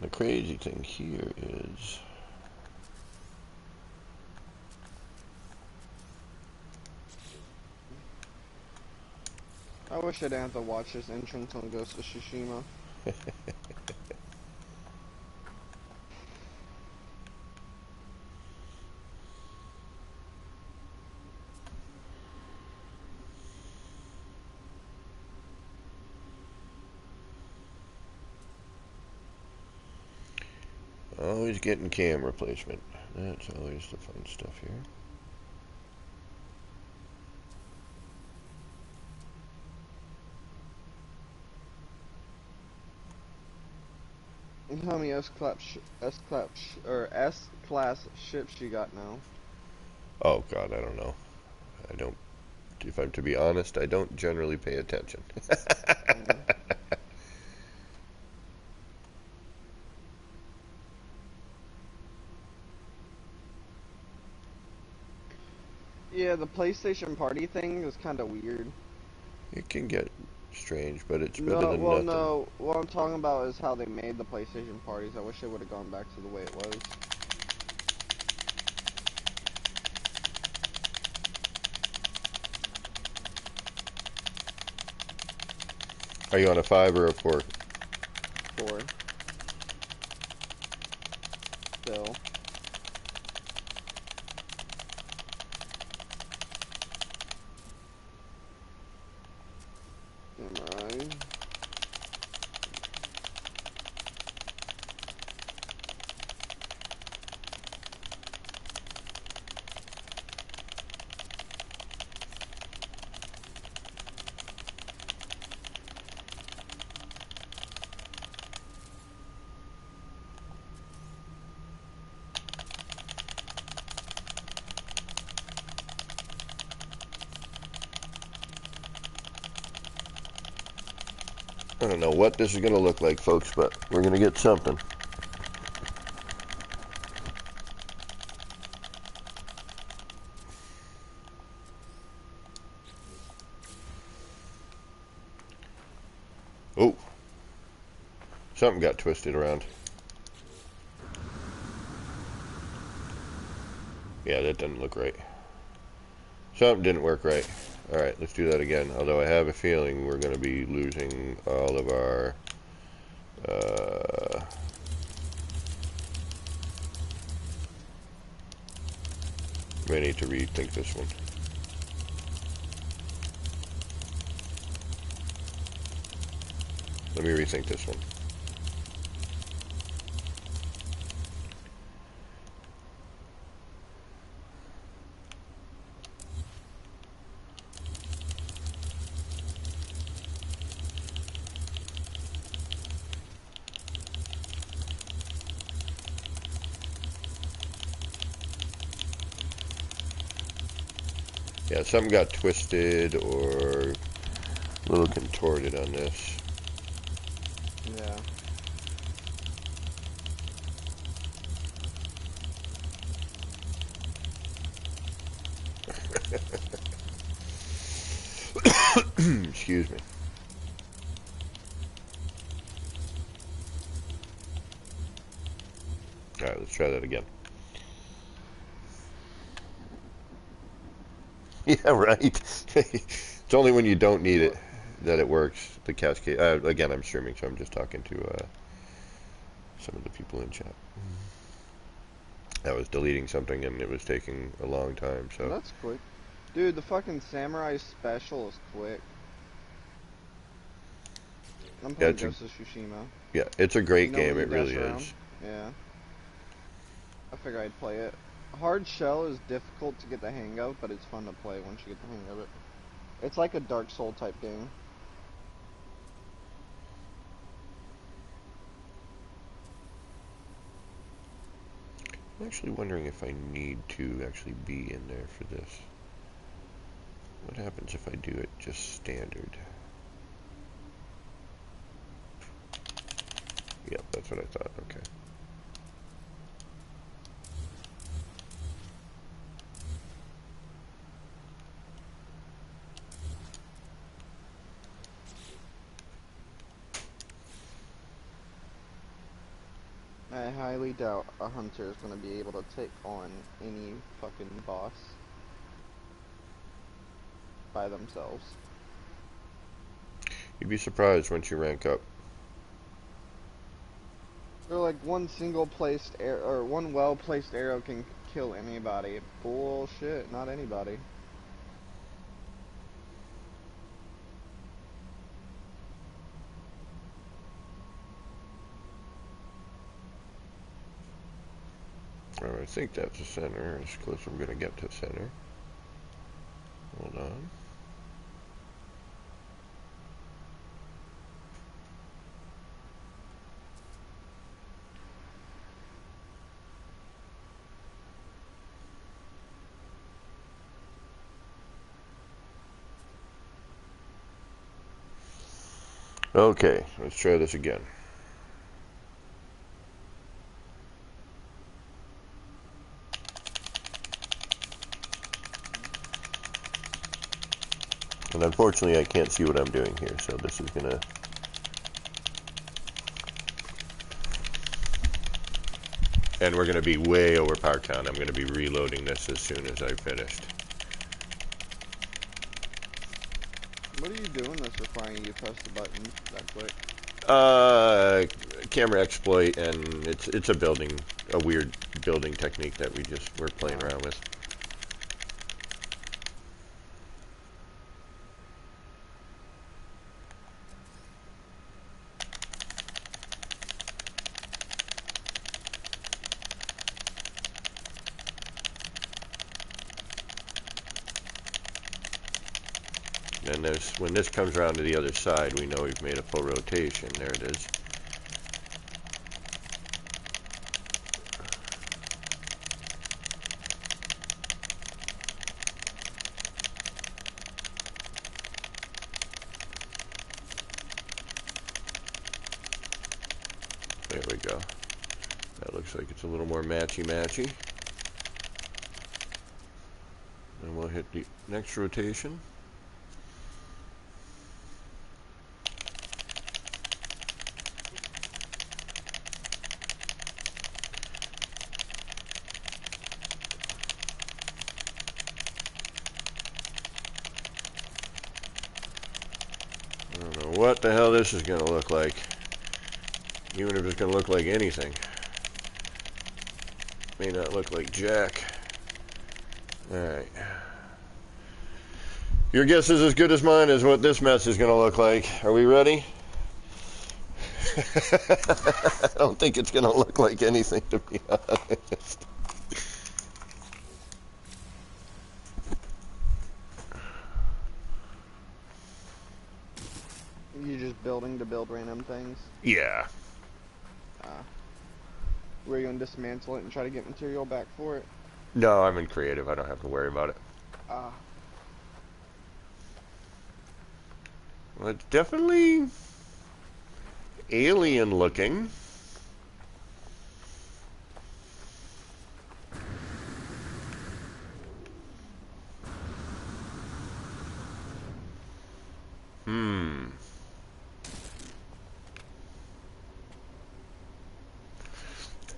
The crazy thing here is... I wish I didn't have to watch this entrance on Ghost of Tsushima. Always getting cam replacement. That's always the fun stuff here. And how many S-class ships you got now? Oh God, I don't know. I don't. If I'm to be honest, I don't generally pay attention. Mm. Yeah, the PlayStation Party thing is kind of weird. It can get strange, but it's better No, than well, nothing. no. What I'm talking about is how they made the PlayStation parties. I wish they would have gone back to the way it was. Are you on a 5 or a 4? 4. Still. Samurai. I don't know what this is going to look like, folks, but we're going to get something. Oh, something got twisted around. Yeah, that doesn't look right. Something didn't work right. Alright, let's do that again. Although I have a feeling we're going to be losing all of our... we need to rethink this one. Let me rethink this one. Yeah, something got twisted or a little contorted on this. Yeah. Excuse me. Alright, let's try that again. Yeah, right. It's only when you don't need it that it works. The cascade. Again, I'm streaming, so I'm just talking to some of the people in chat. I was deleting something and it was taking a long time, so. That's quick. Dude, the fucking Samurai special is quick. I'm Yeah, playing Ghost of Tsushima. it's a You great know when game. you It really dash around? is. Yeah. I figure I'd play it. Hard Shell is difficult to get the hang of, but it's fun to play once you get the hang of it. It's like a Dark Soul type game. I'm actually wondering if I need to actually be in there for this. What happens if I do it just standard? Yep, that's what I thought. Okay. I highly doubt a hunter is going to be able to take on any fucking boss by themselves. You'd be surprised once you rank up. Or like one single placed arrow, or one well placed arrow can kill anybody. Bullshit, not anybody. Oh, I think that's the center, as close as I'm going to get to the center. Hold on. Okay, let's try this again. And unfortunately I can't see what I'm doing here, so this is gonna... And we're gonna be way over power count. I'm gonna be reloading this as soon as I've finished. What are you doing that's requiring you to press the button that quick? Camera exploit, and it's a weird building technique that we're playing around with. And when this comes around to the other side, we know we've made a full rotation. There it is. There we go. That looks like it's a little more matchy-matchy. And we'll hit the next rotation. I don't know what the hell this is going to look like. Even if it's going to look like anything. May not look like jack. Alright. Your guess is as good as mine as what this mess is going to look like. Are we ready? I don't think it's going to look like anything, to be honest. You just building to build random things? Yeah. Were you gonna dismantle it and try to get material back for it? No, I'm in creative. I don't have to worry about it. Well, it's definitely alien looking.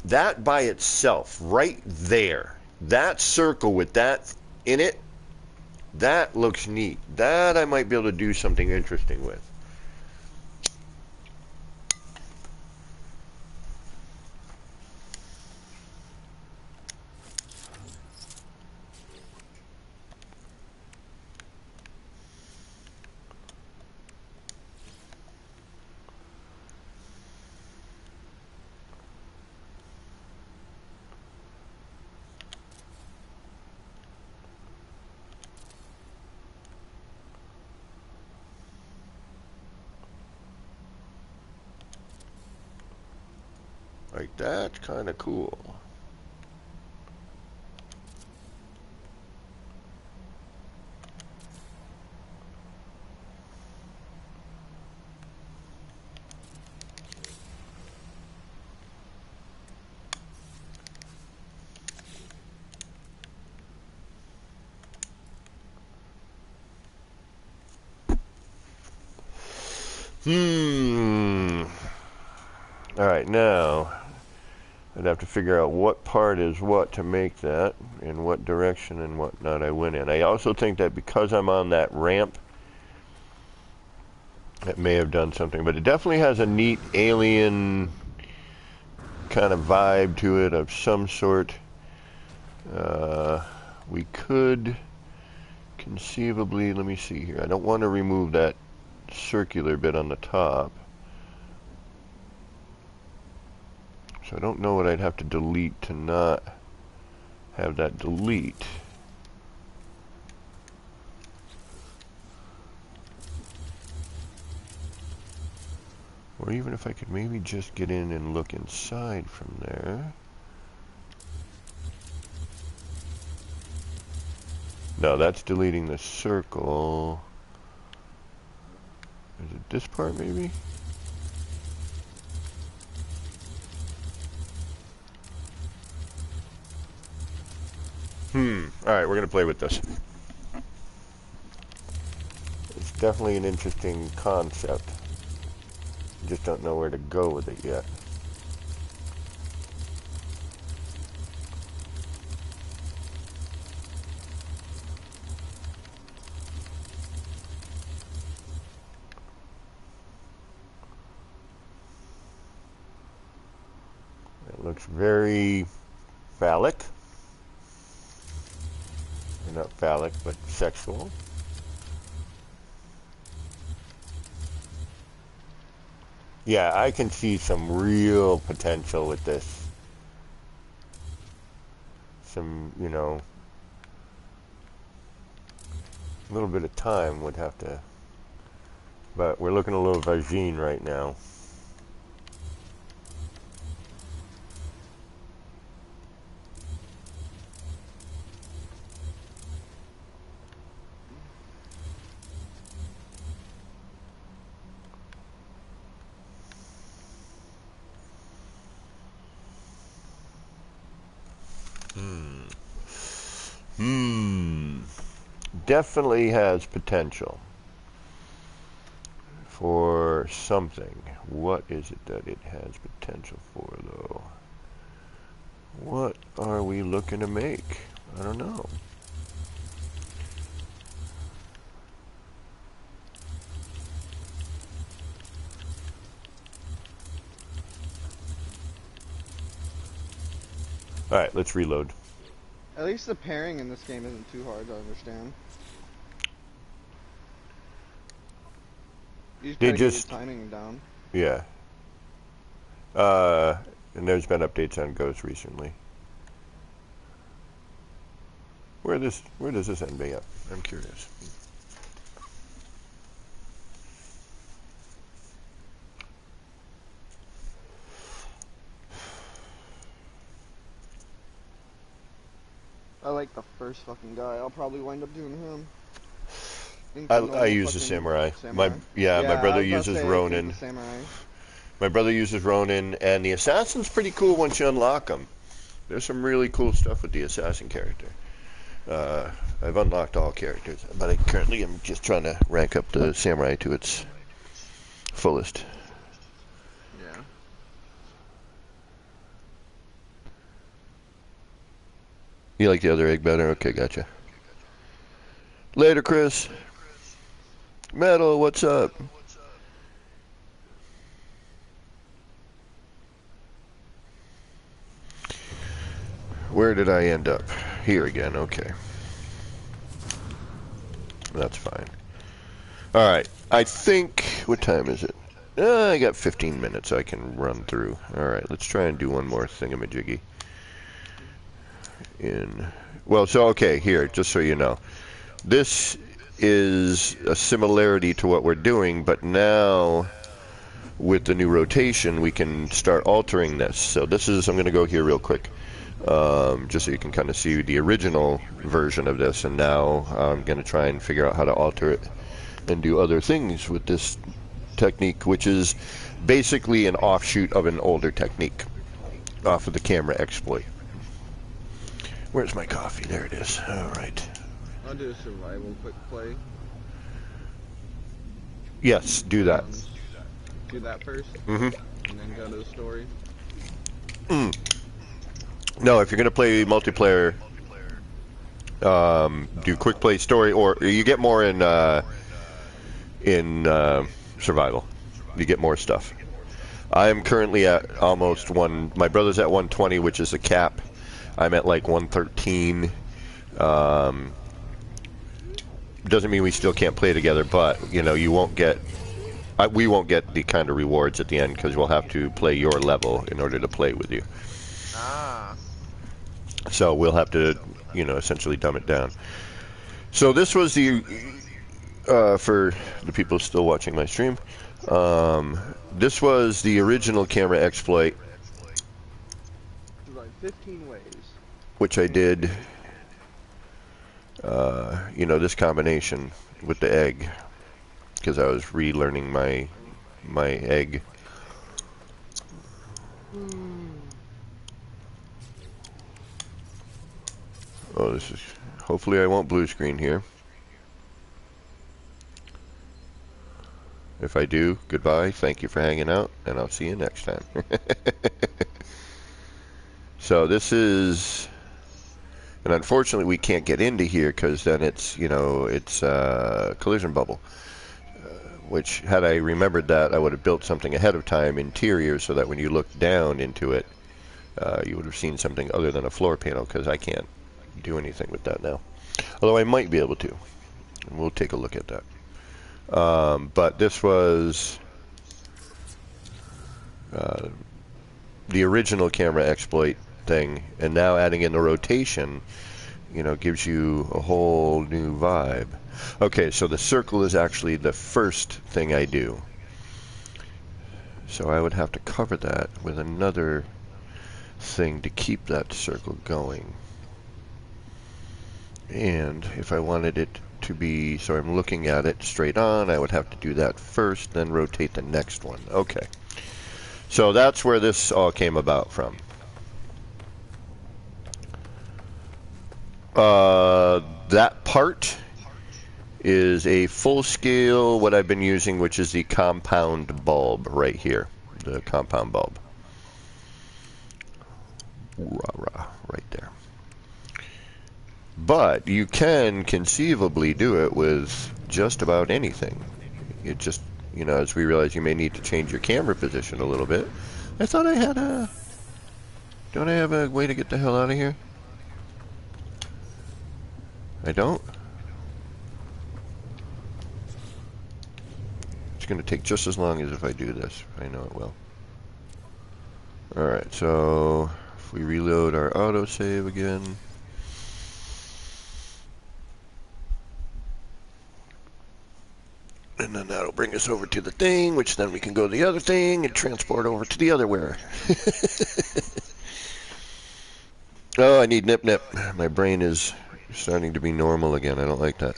That by itself, right there, that circle with that in it, that looks neat. That I might be able to do something interesting with. Like, that's kind of cool. Alright, now I'd have to figure out what part is what to make that, and what direction and whatnot I went in. I also think that because I'm on that ramp, it may have done something, but it definitely has a neat alien kind of vibe to it of some sort. We could conceivably, let me see here. I don't want to remove that circular bit on the top. So I don't know what I'd have to delete to not have that delete. Or even if I could maybe just get in and look inside from there. No, that's deleting the circle. Is it this part maybe? Alright, we're going to play with this. It's definitely an interesting concept. Just don't know where to go with it yet. It looks very phallic. Or not phallic, but sexual. Yeah, I can see some real potential with this. Some, you know, a little bit of time would have to, but we're looking a little vagine right now. Definitely has potential for something. What is it that it has potential for, though? What are we looking to make? I don't know. Alright, let's reload. At least the pairing in this game isn't too hard to understand. You just gotta get your timing down. Yeah. And there's been updates on Ghost recently. Where does this end up? I'm curious. I like the first fucking guy. I'll probably wind up doing him. I use the samurai. My brother uses Ronin. My brother uses Ronin, and the assassin's pretty cool once you unlock them. There's some really cool stuff with the assassin character. I've unlocked all characters, but I currently am just trying to rank up the samurai to its fullest. Yeah. You like the other egg better? Okay, gotcha. Later, Chris. Metal, what's up? Where did I end up? Here again, okay. That's fine. Alright, I think... What time is it? I got 15 minutes I can run through. Alright, let's try and do one more thingamajiggy. Well, so, okay, here, just so you know. This is a similarity to what we're doing, but now with the new rotation we can start altering this. So this is, I'm going to go here real quick, just so you can kind of see the original version of this, and now I'm going to try and figure out how to alter it and do other things with this technique, which is basically an offshoot of an older technique off of the camera exploit. Where's my coffee? There it is. Alright. I'll do a survival quick play. Yes, do that. Do that first? Mm-hmm. And then go to the story? No, if you're going to play multiplayer, do quick play story, or you get more in survival. You get more stuff. I'm currently at almost one. My brother's at 120, which is the cap. I'm at like 113. Doesn't mean we still can't play together, but you know, you won't get. We won't get the kind of rewards at the end because we'll have to play your level in order to play with you. Ah. So we'll have to, you know, essentially dumb it down. So this was the for the people still watching my stream. This was the original camera exploit, 15 ways. which I did. You know, this combination with the egg, because I was relearning my egg. Oh, this is. Hopefully, I won't blue screen here. If I do, goodbye. Thank you for hanging out, and I'll see you next time. So this is, and unfortunately, we can't get into here because then it's, you know, it's collision bubble. Which, had I remembered that, I would have built something ahead of time interior so that when you look down into it, you would have seen something other than a floor panel, because I can't do anything with that now. Although I might be able to. And we'll take a look at that. But this was the original camera exploit thing, and now adding in the rotation, you know, gives you a whole new vibe. Okay, so the circle is actually the first thing I do. So I would have to cover that with another thing to keep that circle going. And if I wanted it to be, so I'm looking at it straight on, I would have to do that first, then rotate the next one. Okay. So that's where this all came about from. That part is a full scale, what I've been using, which is the compound bulb right here. The compound bulb. Right there. But you can conceivably do it with just about anything. It just, you know, as we realize, you may need to change your camera position a little bit. I thought I had a... Don't I have a way to get the hell out of here? I don't? It's going to take just as long as if I do this. I know it will. Alright, so if we reload our autosave again. And then that'll bring us over to the thing, which then we can go to the other thing and transport over to the otherwhere. Oh, I need nip nip. My brain is starting to be normal again. I don't like that.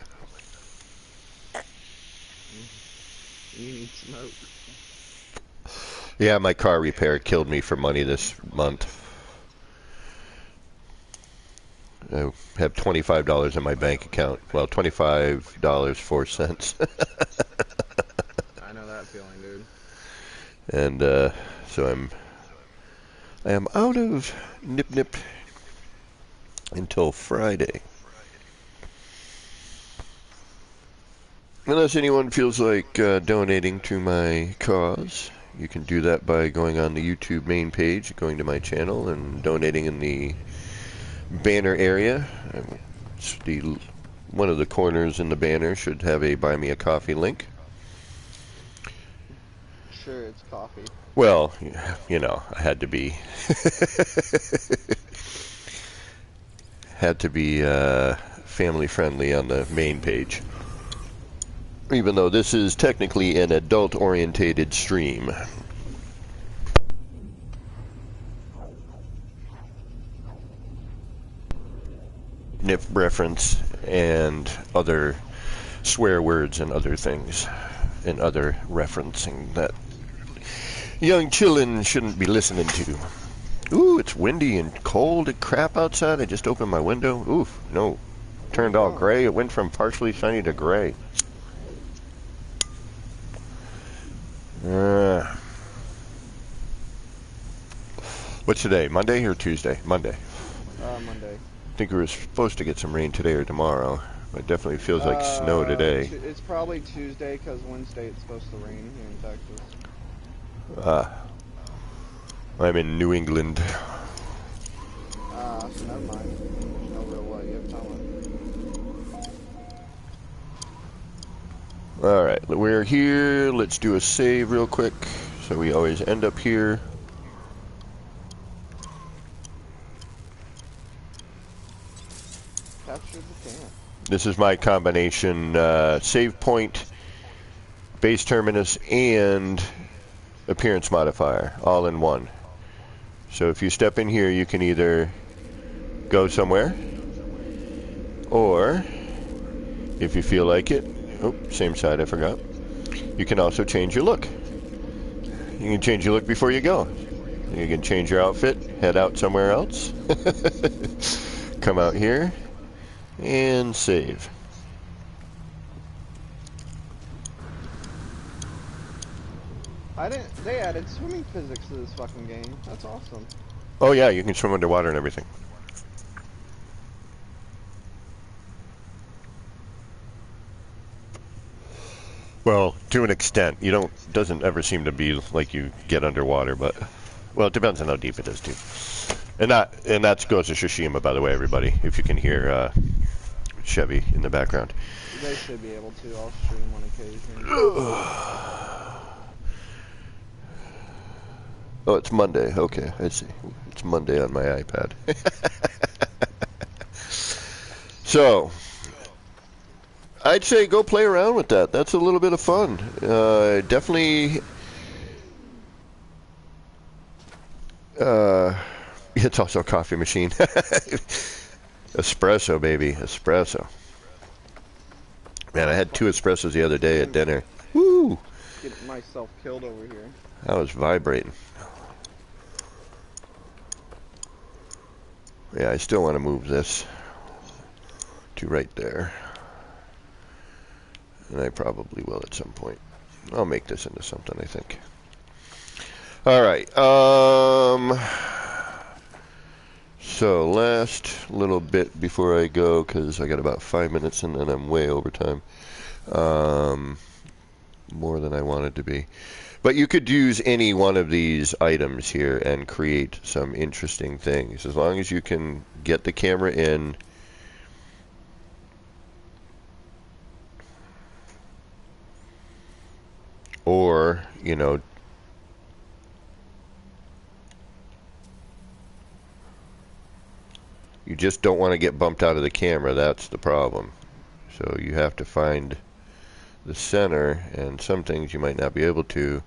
You need smoke. Yeah, my car repair killed me for money this month. I have $25 in my bank account. Well, $25.04. I know that feeling, dude. And so I am out of nip nip until Friday. Unless anyone feels like donating to my cause, you can do that by going on the YouTube main page, going to my channel, and donating in the banner area. It's one of the corners in the banner should have a Buy Me a Coffee link. Sure, it's coffee. Well, you know, I had to be family friendly on the main page. Even though this is technically an adult-orientated stream. Nip reference and other swear words and other things and other referencing that young chillin' shouldn't be listening to. Ooh, it's windy and cold and crap outside. I just opened my window. Oof, no. Turned all gray. It went from partially sunny to gray. What's today? Monday or Tuesday? Monday. Monday. I think we were supposed to get some rain today or tomorrow. It definitely feels like snow today. It's probably Tuesday because Wednesday it's supposed to rain here in Texas. I'm in New England. So never mind. There's no real what you have telling. Alright, we're here. Let's do a save real quick. So we always end up here. Capture the camp. This is my combination save point, base terminus, and appearance modifier all in one. So if you step in here, you can either go somewhere, or if you feel like it, oh, same side, I forgot. You can also change your look. You can change your look before you go. You can change your outfit, head out somewhere else, come out here, and save. They added swimming physics to this fucking game. That's awesome. Oh yeah, you can swim underwater and everything. Well, to an extent. You don't, doesn't ever seem to be like you get underwater, but, well, it depends on how deep it is too. And that goes to Tsushima, by the way, everybody, if you can hear Chevy in the background. They should be able to. I'll stream on occasion. Oh, it's Monday. Okay, I see. It's Monday on my iPad. So, I'd say go play around with that. That's a little bit of fun. Definitely. It's also a coffee machine. Espresso, baby. Espresso. Man, I had 2 espressos the other day at dinner. Woo! Get myself killed over here. I was vibrating. Yeah, I still want to move this to right there. And I probably will at some point. I'll make this into something, I think. Alright, so last little bit before I go, because I got about 5 minutes and then I'm way over time. More than I wanted to be. But you could use any one of these items here and create some interesting things. As long as you can get the camera in. Or, you know, you just don't want to get bumped out of the camera. That's the problem. So you have to find the center, and some things you might not be able to.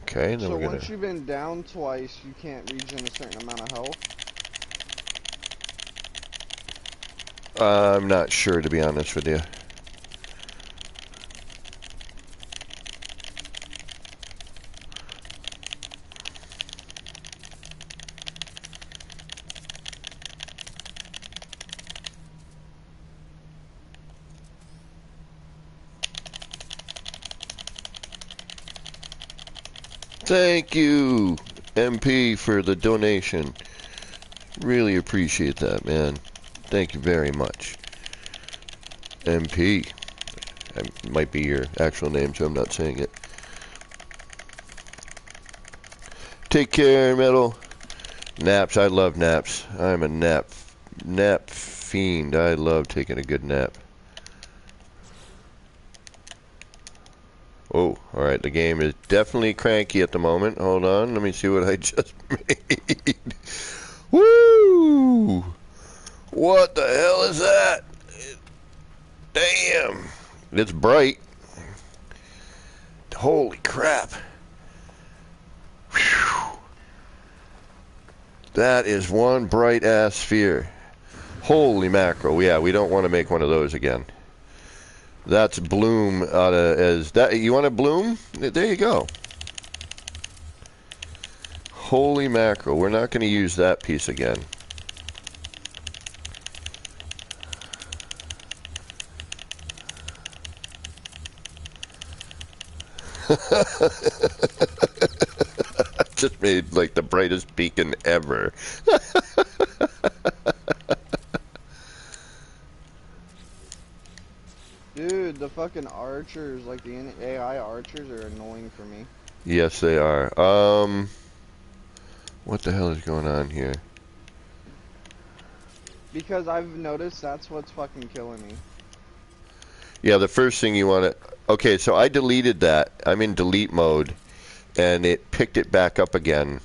Okay, then So we're gonna. once you've been down twice, you can't regen a certain amount of health? I'm not sure, to be honest with you. Thank you, MP, for the donation. Really appreciate that, man. Thank you very much. MP. That might be your actual name, so I'm not saying it. Take care, Metal. Naps. I love naps. I'm a nap fiend. I love taking a good nap. Oh, alright, the game is definitely cranky at the moment. Hold on, let me see what I just made. Woo! What the hell is that? Damn! It's bright. Holy crap. Whew. That is one bright ass sphere. Holy mackerel. Yeah, we don't want to make one of those again. That's bloom out of as that. You want to bloom? There you go. Holy mackerel. We're not going to use that piece again. Just made like the brightest beacon ever. Dude, the fucking archers, like the AI archers, are annoying for me. Yes, they are. What the hell is going on here? Because I've noticed that's what's fucking killing me. Yeah, the first thing you want to... Okay, so I deleted that. I'm in delete mode, and it picked it back up again.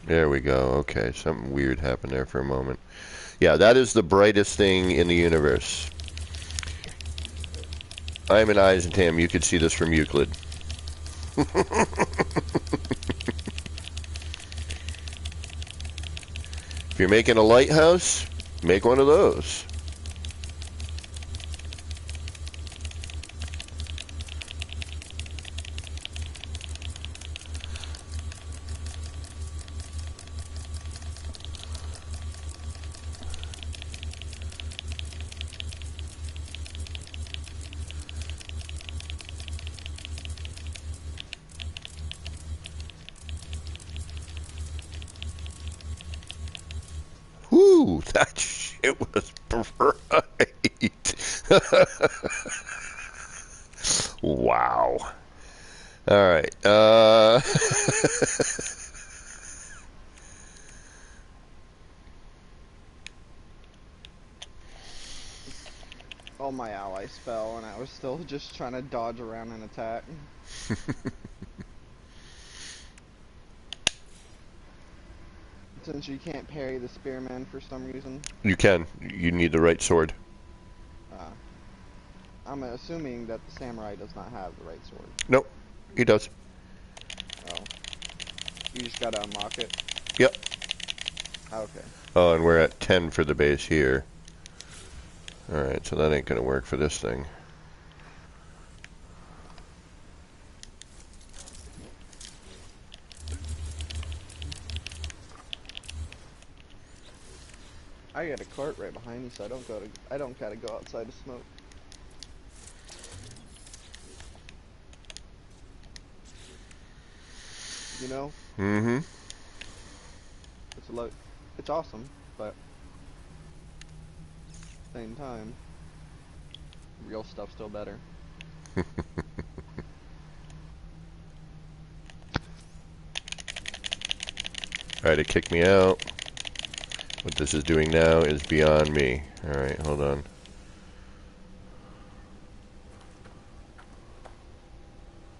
There we go. Okay, something weird happened there for a moment. Yeah, that is the brightest thing in the universe. I'm in Eisentam. You could see this from Euclid. If you're making a lighthouse, make one of those. Whoo, that shit was bright. Wow. All right. All my allies fell, and I was still just trying to dodge around and attack. Since you can't parry the spearman for some reason. You can. You need the right sword. I'm assuming that the samurai does not have the right sword. Nope, he does. Oh. You just gotta unlock it? Yep. Okay. Oh, and we're at 10 for the base here. Alright, so that ain't gonna work for this thing. I got a cart right behind me, so I don't gotta go outside to smoke. You know? Mm-hmm. It's awesome, but same time, real stuff's still better. Alright, it kicked me out. What this is doing now is beyond me. Alright, hold on.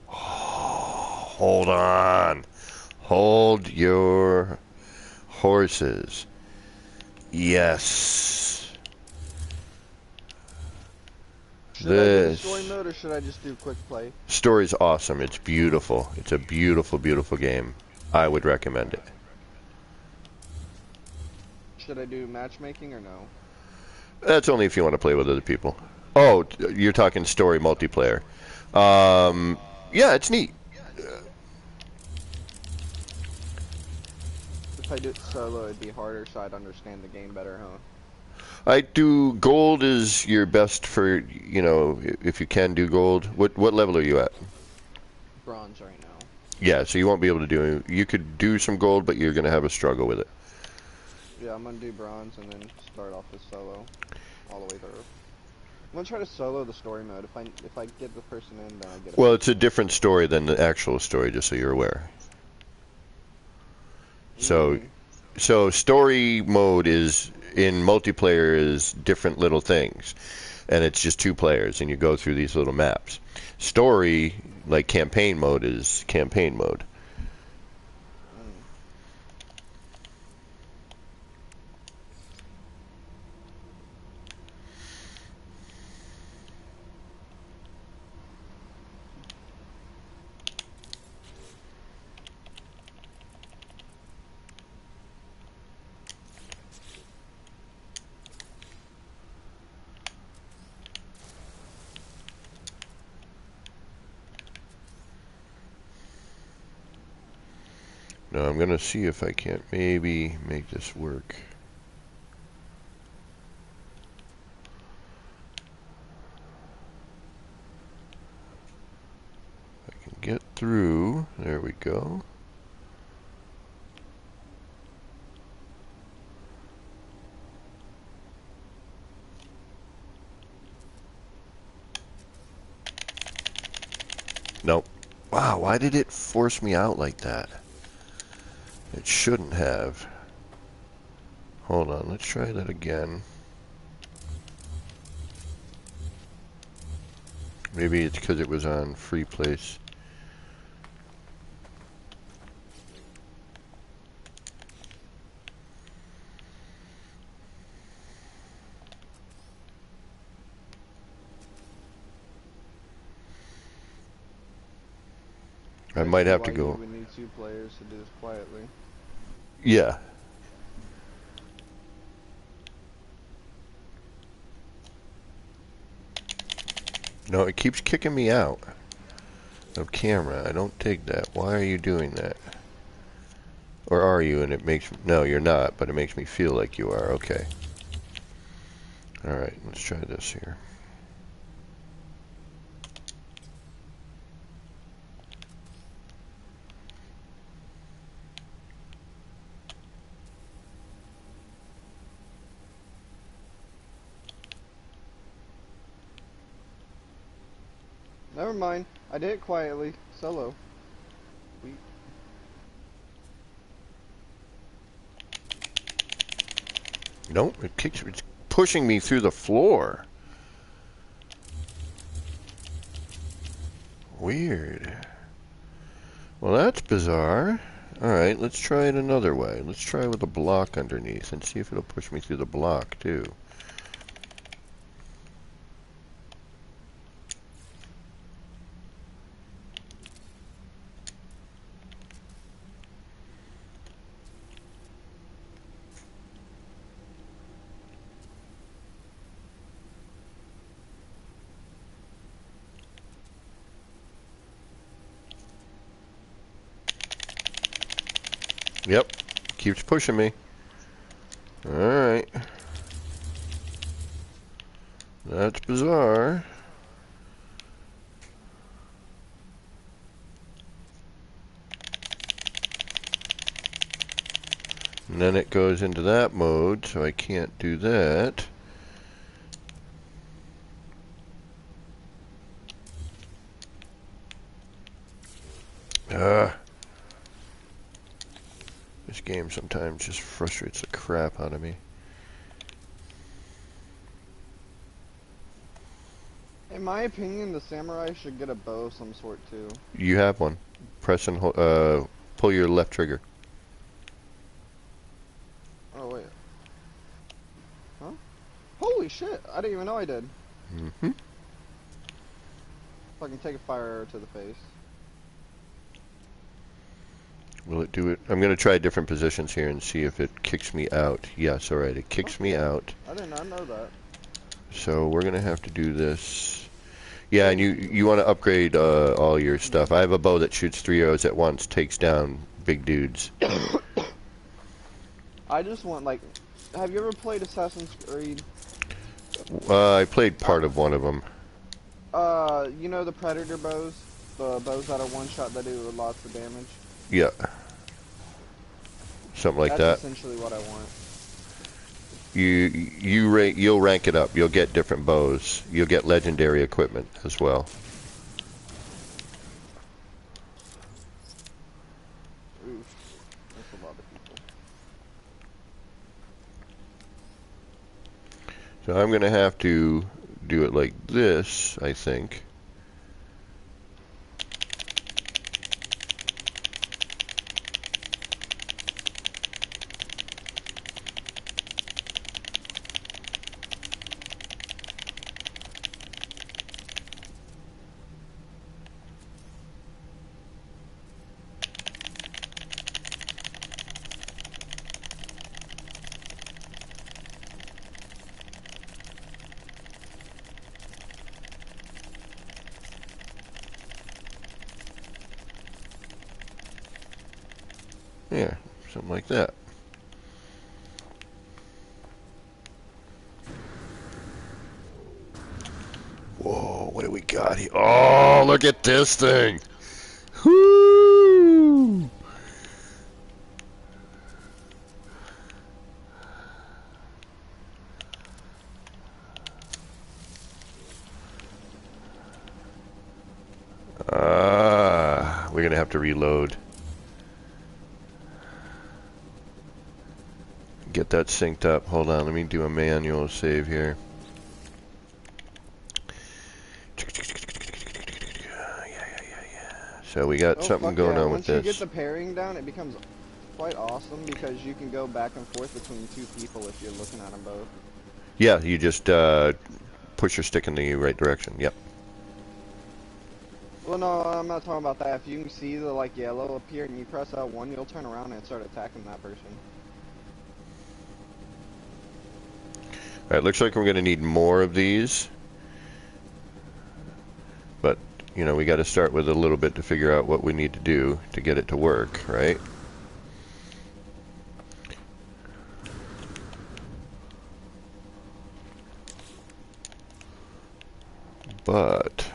Hold on. Hold your horses. Yes. Should I do the story mode, or should I just do quick play? Story's awesome. It's beautiful. It's a beautiful, beautiful game. I would recommend it. Should I do matchmaking or no? That's only if you want to play with other people. Oh, you're talking story multiplayer. Yeah, it's neat. If I do it solo, it'd be harder, so I'd understand the game better, huh? I do gold is your best for, you know, if you can do gold. What level are you at? Bronze right now. Yeah, so you won't be able to do. You could do some gold, but you're gonna have a struggle with it. Yeah, I'm gonna do bronze and then start off with solo, all the way through. I'm gonna try to solo the story mode. If I get the person in, then I get. Well, it's a different story than the actual story, just so you're aware. So, so story mode is in multiplayer is different little things, and it's just 2 players, and you go through these little maps. Story, like campaign mode, is campaign mode. Now I'm gonna see if I can't maybe make this work. I can get through. There we go. Nope. Wow, why did it force me out like that? It shouldn't have. Hold on, let's try that again. Maybe it's because it was on free place. I might have to Why go. You would need 2 players to do this quietly. Yeah. No, it keeps kicking me out of camera. I don't dig that. Why are you doing that? Or are you? And it makes... No, you're not, but it makes me feel like you are. Okay. Alright, let's try this here. Never mind. I did it quietly. Solo. Nope, it's pushing me through the floor. Weird. Well, that's bizarre. Alright, let's try it another way. Let's try with a block underneath and see if it'll push me through the block, too. Yep, keeps pushing me. Alright. That's bizarre. And then it goes into that mode, so I can't do that. This game sometimes just frustrates the crap out of me. In my opinion, the samurai should get a bow of some sort too. You have one. Press and pull your left trigger. Oh wait. Huh? Holy shit! I didn't even know I did. Mm-hmm. Fucking take a fire arrow to the face. Will it do it? I'm going to try different positions here and see if it kicks me out. Yes, alright, it kicks me out. I did not know that. So we're going to have to do this. Yeah, and you want to upgrade all your stuff. I have a bow that shoots 3 arrows at once, takes down big dudes. I just want, like... Have you ever played Assassin's Creed? I played part of one of them. You know the Predator bows? The bows that are one-shot that do lots of damage? Yeah. Something like that. That's essentially what I want. You'll rank it up. You'll get different bows. You'll get legendary equipment as well. Oof. That's a lot of people. So I'm going to have to do it like this, I think. Yeah, something like that. Whoa, what do we got here? Oh, look at this thing! Whoo! have to reload. Get that synced up. Hold on, let me do a manual save here. So we got something going on with this. Once you get the pairing down, it becomes quite awesome because you can go back and forth between two people if you're looking at them both. Yeah, you just push your stick in the right direction. Yep. Well, no, I'm not talking about that. If you can see the like yellow appear and you press L1, you'll turn around and start attacking that person. Alright, looks like we're going to need more of these. But, you know, we got to start with a little bit to figure out what we need to do to get it to work, right? But...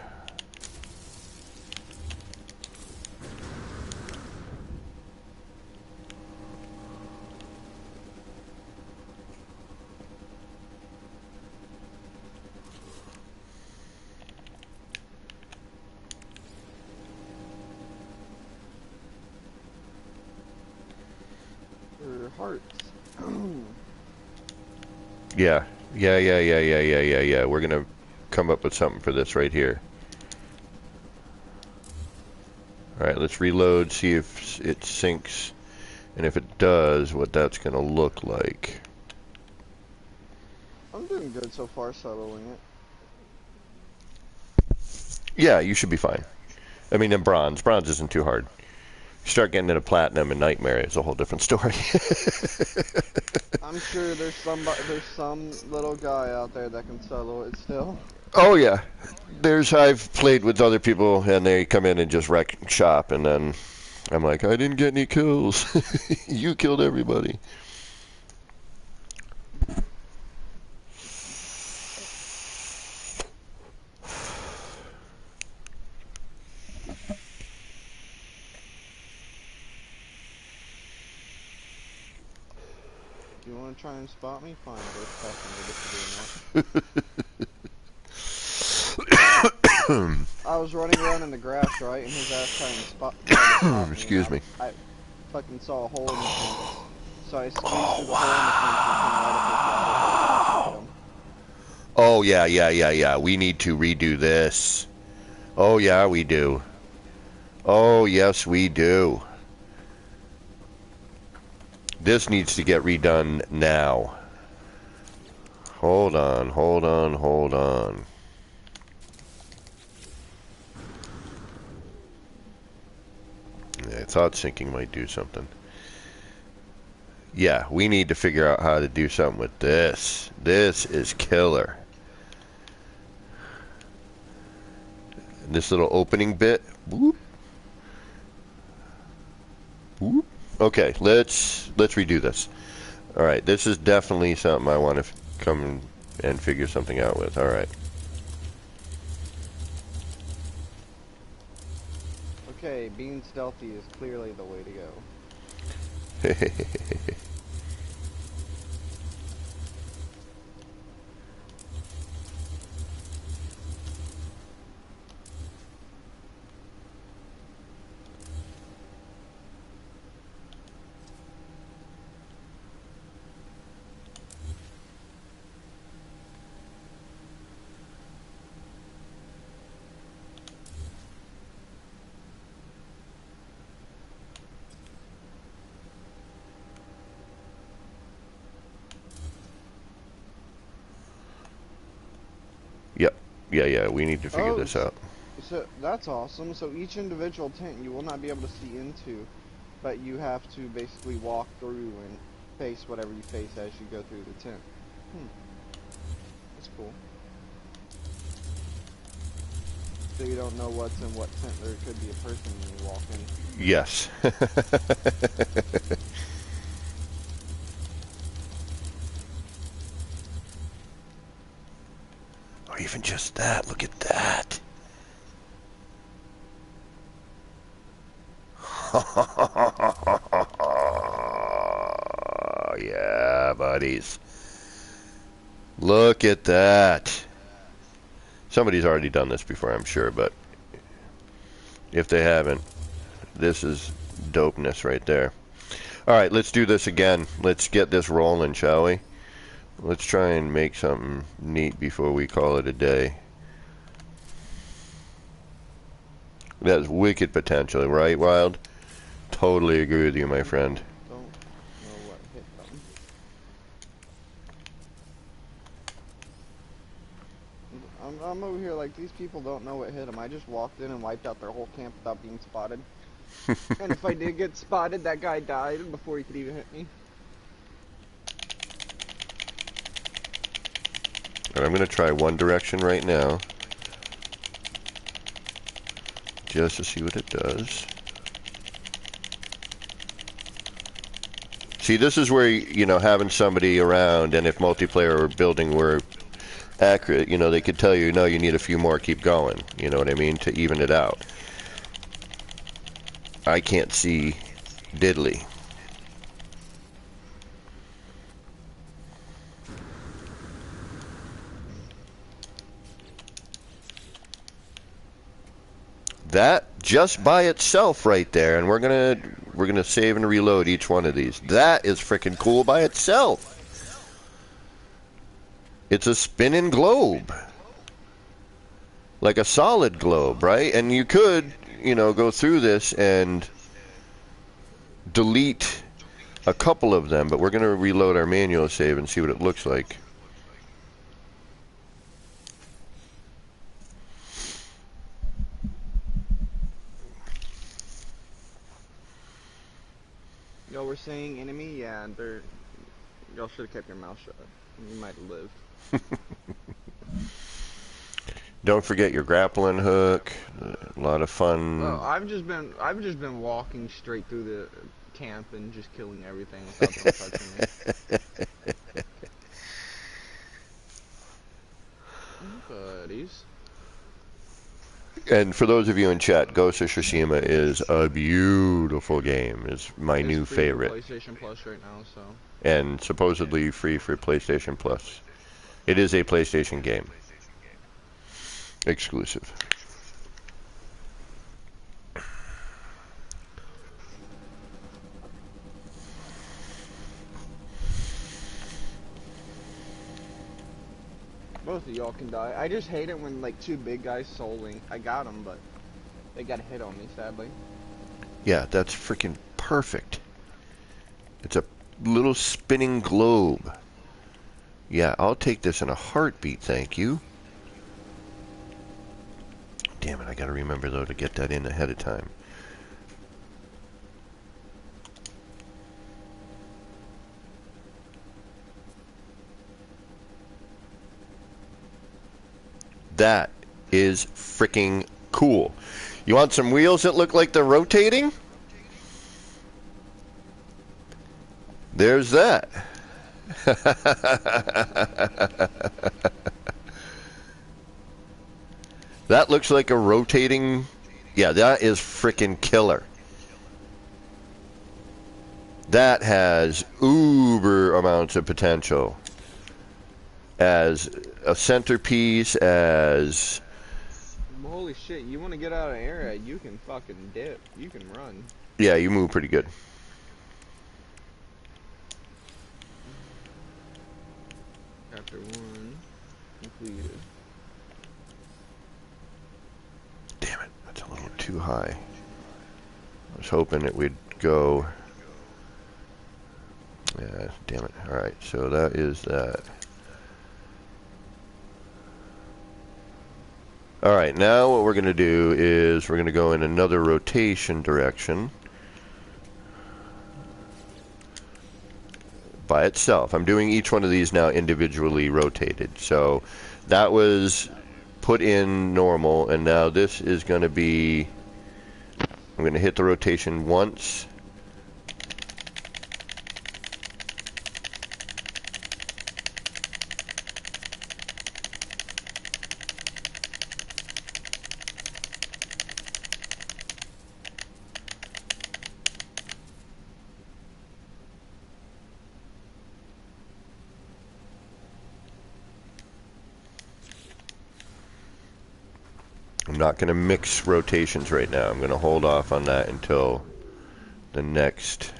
Hearts. Yeah. We're gonna come up with something for this right here. Alright, let's reload, see if it syncs, and if it does, what that's gonna look like. I'm doing good so far soloing it. Yeah, you should be fine. I mean, in bronze. Bronze isn't too hard. You start getting into platinum and nightmare, it's a whole different story. I'm sure there's some little guy out there that can solo it still. Oh yeah, I've played with other people and they come in and just wreck shop, and then I'm like, I didn't get any kills. You killed everybody. You want to try and spot me? Fine, I'll go I was running around in the grass, right, and his ass trying to spot me. Excuse me. I fucking saw a hole in the fence, so I squeezed through the hole in the fence and came right up his him. Oh yeah. We need to redo this. Oh yeah, we do. Oh yes, we do. This needs to get redone now. Hold on. I thought syncing might do something. Yeah, we need to figure out how to do something with this. This is killer. This little opening bit. Whoop. Whoop. Okay, let's redo this. All right, this is definitely something I want to come and figure something out with. All right. Okay, being stealthy is clearly the way to go. Yep. Yeah, we need to figure this out. So that's awesome. So each individual tent you will not be able to see into, but you have to basically walk through and face whatever you face as you go through the tent. That's cool. So you don't know what's in what tent. There could be a person when you walk in. Yes. Or even just that. Look at that. Yeah, buddies. Look at that. Somebody's already done this before, I'm sure, but if they haven't, This is dopeness right there. All right, let's do this again. Let's get this rolling, shall we? Let's try and make something neat before we call it a day. That's wicked potential, right, Wild? Totally agree with you, my friend. Don't know what hit them. I'm over here like these people don't know what hit them. I just walked in and wiped out their whole camp without being spotted. And if I did get spotted, that guy died before he could even hit me. And I'm going to try one direction right now. Just to see what it does. See, this is where, you know, having somebody around, and if multiplayer or building were accurate, you know, they could tell you, no, you need a few more, keep going. You know what I mean? To even it out. I can't see diddly. That just by itself right there, and we're gonna save and reload each one of these. That is freaking cool by itself. It's a spinning globe. Like a solid globe, right? And you could, you know, go through this and delete a couple of them, but we're gonna reload our manual save and see what it looks like. Y'all were saying enemy? Yeah, they're... Y'all should have kept your mouth shut. You might have lived. Don't forget your grappling hook. A lot of fun. Well, I've just been walking straight through the camp and just killing everything without them touching me. Buddies. And for those of you in chat, Ghost of Tsushima is a beautiful game. It's my new free favorite. for PlayStation Plus right now, so. And supposedly free for PlayStation Plus. It is a PlayStation game. Exclusive. Both of y'all can die. I just hate it when like two big guys souling. I got them, but they got a hit on me, sadly. Yeah, that's freaking perfect. It's a little spinning globe. Yeah, I'll take this in a heartbeat, thank you. Damn it, I gotta remember though to get that in ahead of time. That is freaking cool. You want some wheels that look like they're rotating? There's that. That looks like a rotating... Yeah, that is freaking killer. That has uber amounts of potential. As a centerpiece, as... Holy shit, you want to get out of area, you can fucking dip. You can run. Yeah, you move pretty good. Chapter 1 completed. Damn it, that's a little too high. I was hoping it would go... Yeah, damn it. Alright, so that is that. Alright, now what we're going to do is we're going to go in another rotation direction. By itself. I'm doing each one of these now individually rotated. So that was put in normal, and now this is going to be... I'm going to hit the rotation once. not going to mix rotations right now. I'm going to hold off on that until the next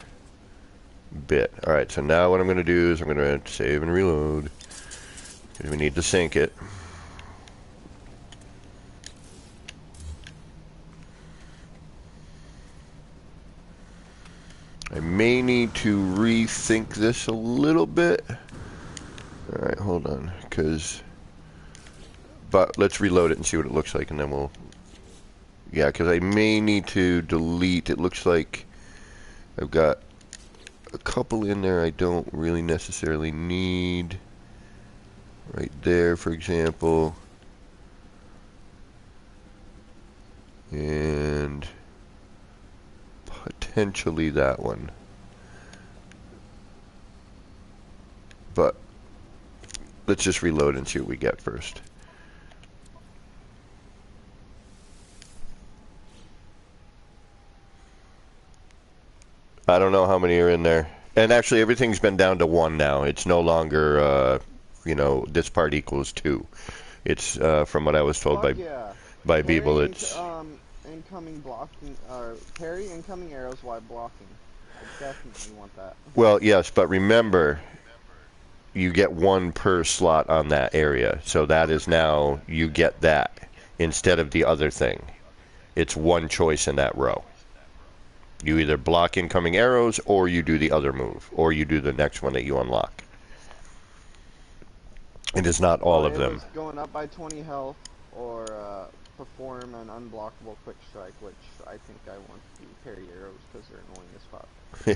bit. Alright, so now what I'm going to do is I'm going to save and reload. Because we need to sync it. I may need to rethink this a little bit. Alright, hold on, but let's reload it and see what it looks like, and then we'll... Yeah, because I may need to delete. It looks like I've got a couple in there I don't really necessarily need. Right there, for example. And potentially that one. But let's just reload and see what we get first. I don't know how many are in there. And actually everything's been down to 1 now. It's no longer, you know, this part equals 2. It's, from what I was told by people, it's... incoming blocking, parry incoming arrows while blocking. I definitely want that. Well, yes, but remember, you get 1 per slot on that area. So that is now, you get that instead of the other thing. It's 1 choice in that row. You either block incoming arrows, or you do the other move, or you do the next one that you unlock. It is not all of them. It's going up by 20 health, or perform an unblockable quick strike, which I think I want to do parry arrows because they're annoying as fuck. I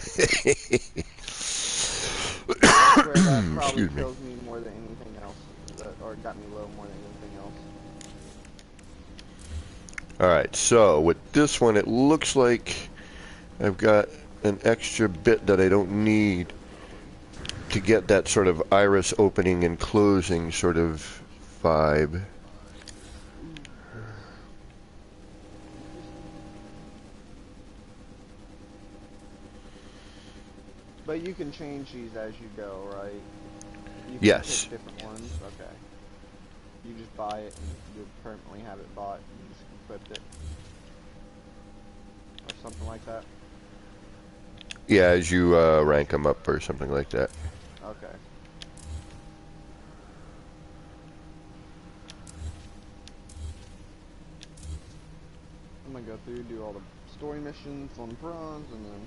swear that probably kills me more than anything else, or got me low more than anything else. Alright, so with this one, it looks like I've got an extra bit that I don't need to get that sort of iris opening and closing sort of vibe. But you can change these as you go, right? You can Yes. pick different ones. Okay. You just buy it and you'll permanently have it bought and you just equip it. Or something like that. Yeah, as you rank them up or something like that. Okay. I'm gonna go through, do all the story missions on bronze, and then...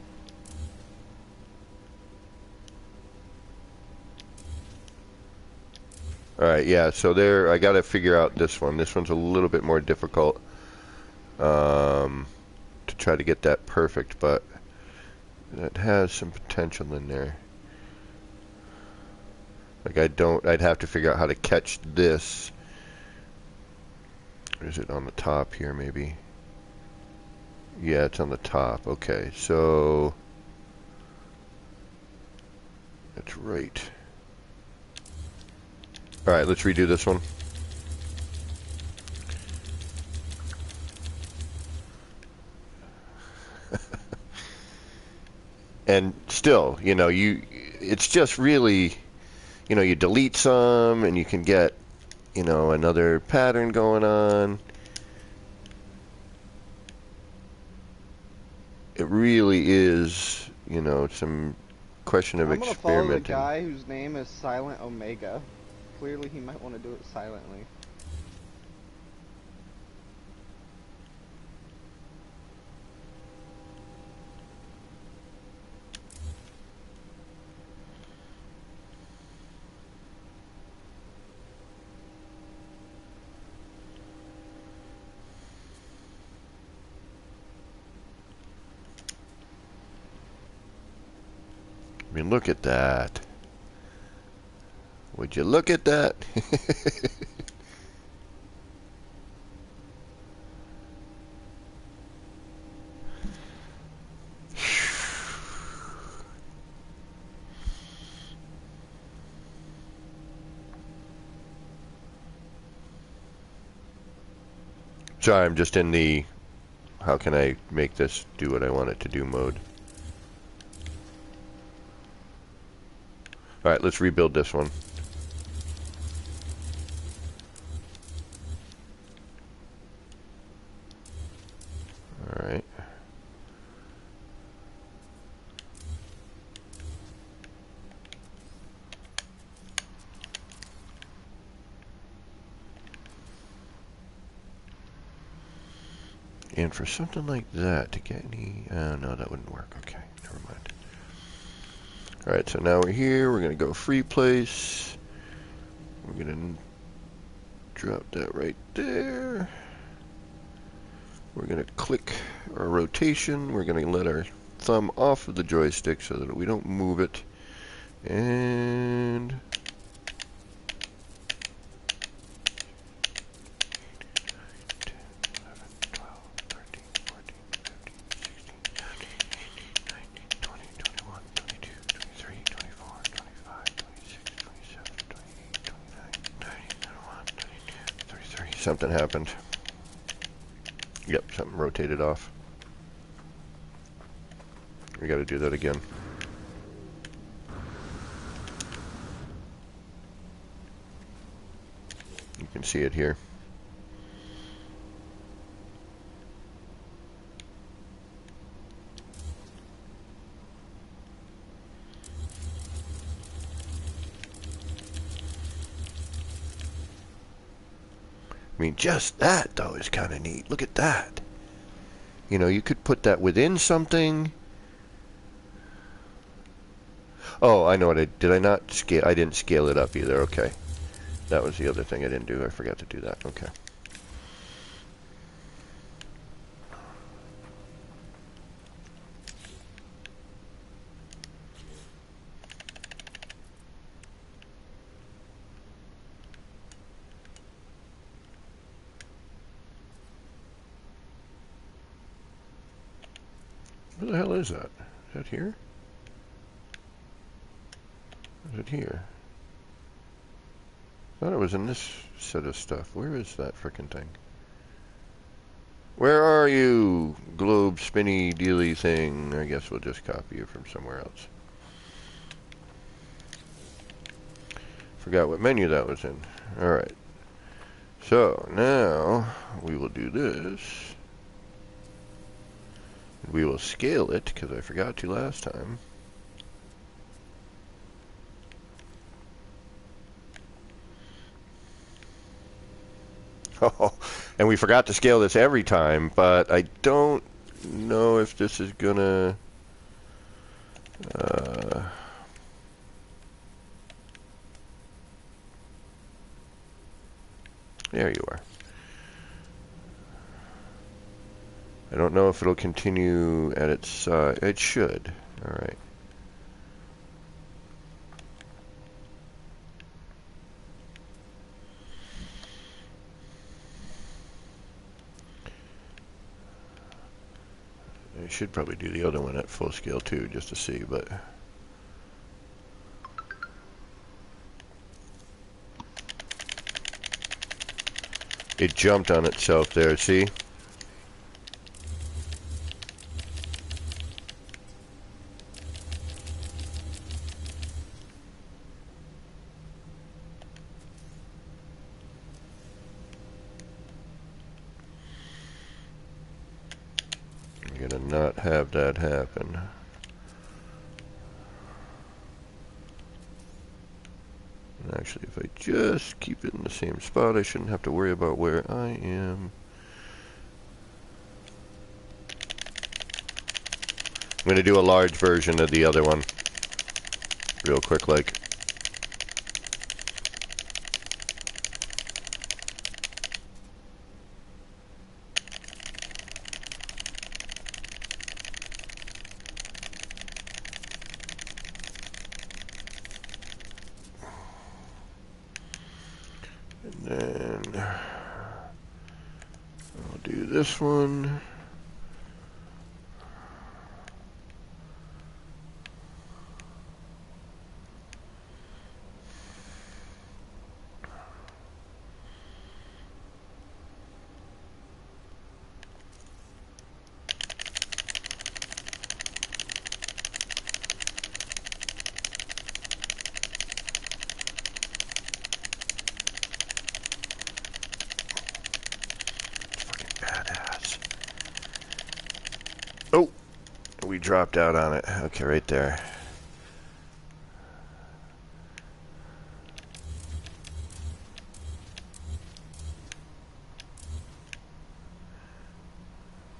Alright, yeah, so there, I gotta figure out this one. This one's a little bit more difficult to try to get that perfect, but that has some potential in there. Like I'd have to figure out how to catch this. Or is it on the top here maybe? Yeah, it's on the top. Okay, so that's right. Alright, let's redo this one. And still, you know, it's just really, you know, you delete some and you can get, you know, another pattern going on. It really is, you know, some question of experimenting. I'm gonna follow the guy whose name is Silent Omega. Clearly he might want to do it silently. I mean, look at that. Would you look at that? Sorry, I'm just in the how can I make this do what I want it to do mode. Alright, let's rebuild this one. And for something like that, to get any... no, that wouldn't work. Okay, never mind. Alright, so now we're here. We're going to go free place. We're going to drop that right there. We're going to click our rotation. We're going to let our thumb off of the joystick so that we don't move it. And... 33. Something happened. Yep, something rotated off. We got to do that again. You can see it here. I mean, just that, though, is kind of neat. Look at that. You know, you could put that within something. Oh, I know what I did. I not scale? I didn't scale it up either. Okay. That was the other thing I didn't do. I forgot to do that. Okay. Where the hell is that? Is that here? Is it here? I thought it was in this set of stuff. Where is that frickin' thing? Where are you, globe spinny dealy thing? I guess we'll just copy it from somewhere else. Forgot what menu that was in. Alright. So, now we will do this. We will scale it, because I forgot to last time. Oh, and we forgot to scale this every time, but I don't know if this is gonna... there you are. I don't know if it'll continue at its size. It should. Alright. I should probably do the other one at full scale too, just to see, but... it jumped on itself there, see? I'm gonna not have that happen. And actually, if I just keep it in the same spot, I shouldn't have to worry about where I am. I'm gonna do a large version of the other one. Real quick, like. And then I'll do this one. Oh, we dropped out on it. Okay, right there.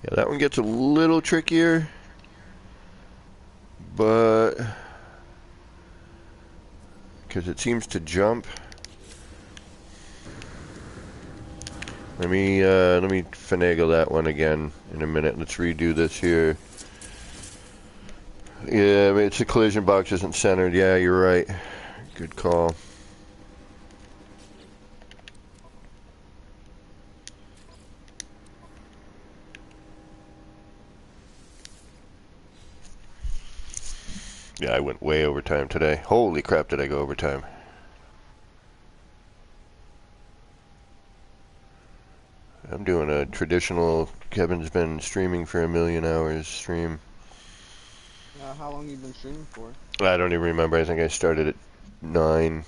Yeah, that one gets a little trickier, but because it seems to jump. Let me finagle that one again in a minute. Let's redo this here. Yeah, I mean, it's a collision box isn't centered. Yeah, you're right. Good call. Yeah, I went way over time today. Holy crap, did I go over time. I'm doing a traditional Kevin's been streaming for 1,000,000 hours stream. How long you been streaming for? I don't even remember. I think I started at 9.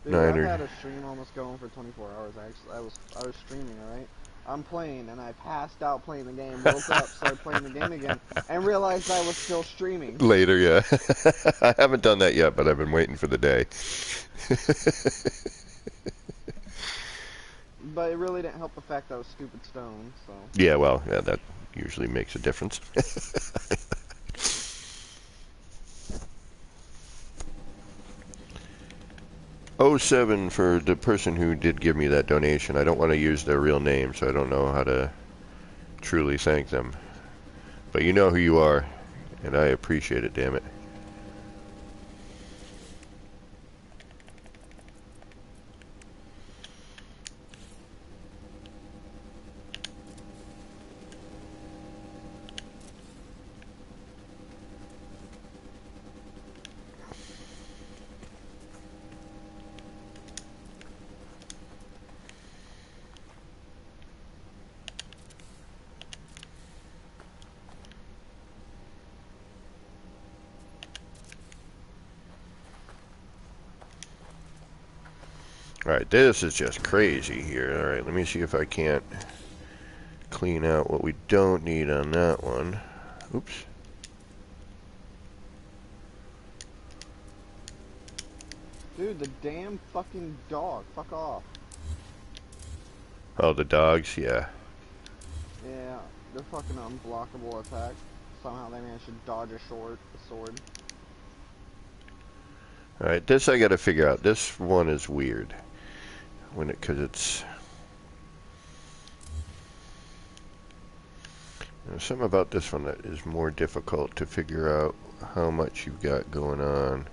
Dude, 9 I've or... had a stream almost going for 24 hours. Actually, I was streaming, alright? I'm playing, and I passed out playing the game, woke up, started playing the game again, and realized I was still streaming. Later, yeah. I haven't done that yet, but I've been waiting for the day. But it really didn't help the fact that I was stupid stoned, so... Yeah, well, yeah, that usually makes a difference. 07 for the person who did give me that donation. I don't want to use their real name, so I don't know how to truly thank them. But you know who you are, and I appreciate it, damn it. Alright, this is just crazy here. Alright, let me see if I can't clean out what we don't need on that one. Oops. Dude, the damn fucking dog. Fuck off. Oh, the dogs? Yeah. Yeah, they're fucking unblockable attack. Somehow they managed to dodge a sword. Alright, this I gotta figure out. This one is weird. Because it's... There's something about this one that is more difficult to figure out how much you've got going on.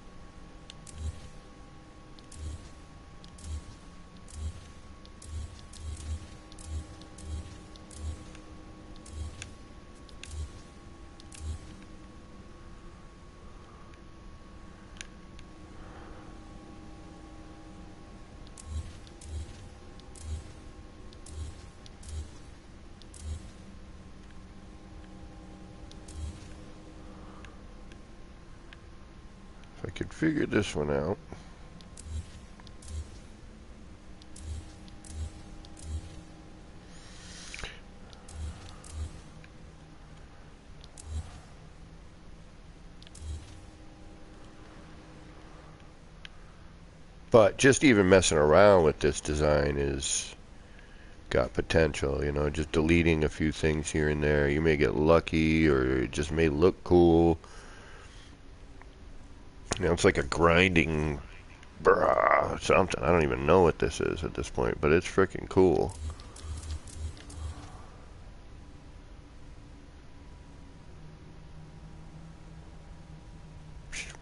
If I could figure this one out. But just even messing around with this design is got potential, you know, just deleting a few things here and there. You may get lucky or it just may look cool. You know, it's like a grinding something. I don't even know what this is at this point, but it's freaking cool.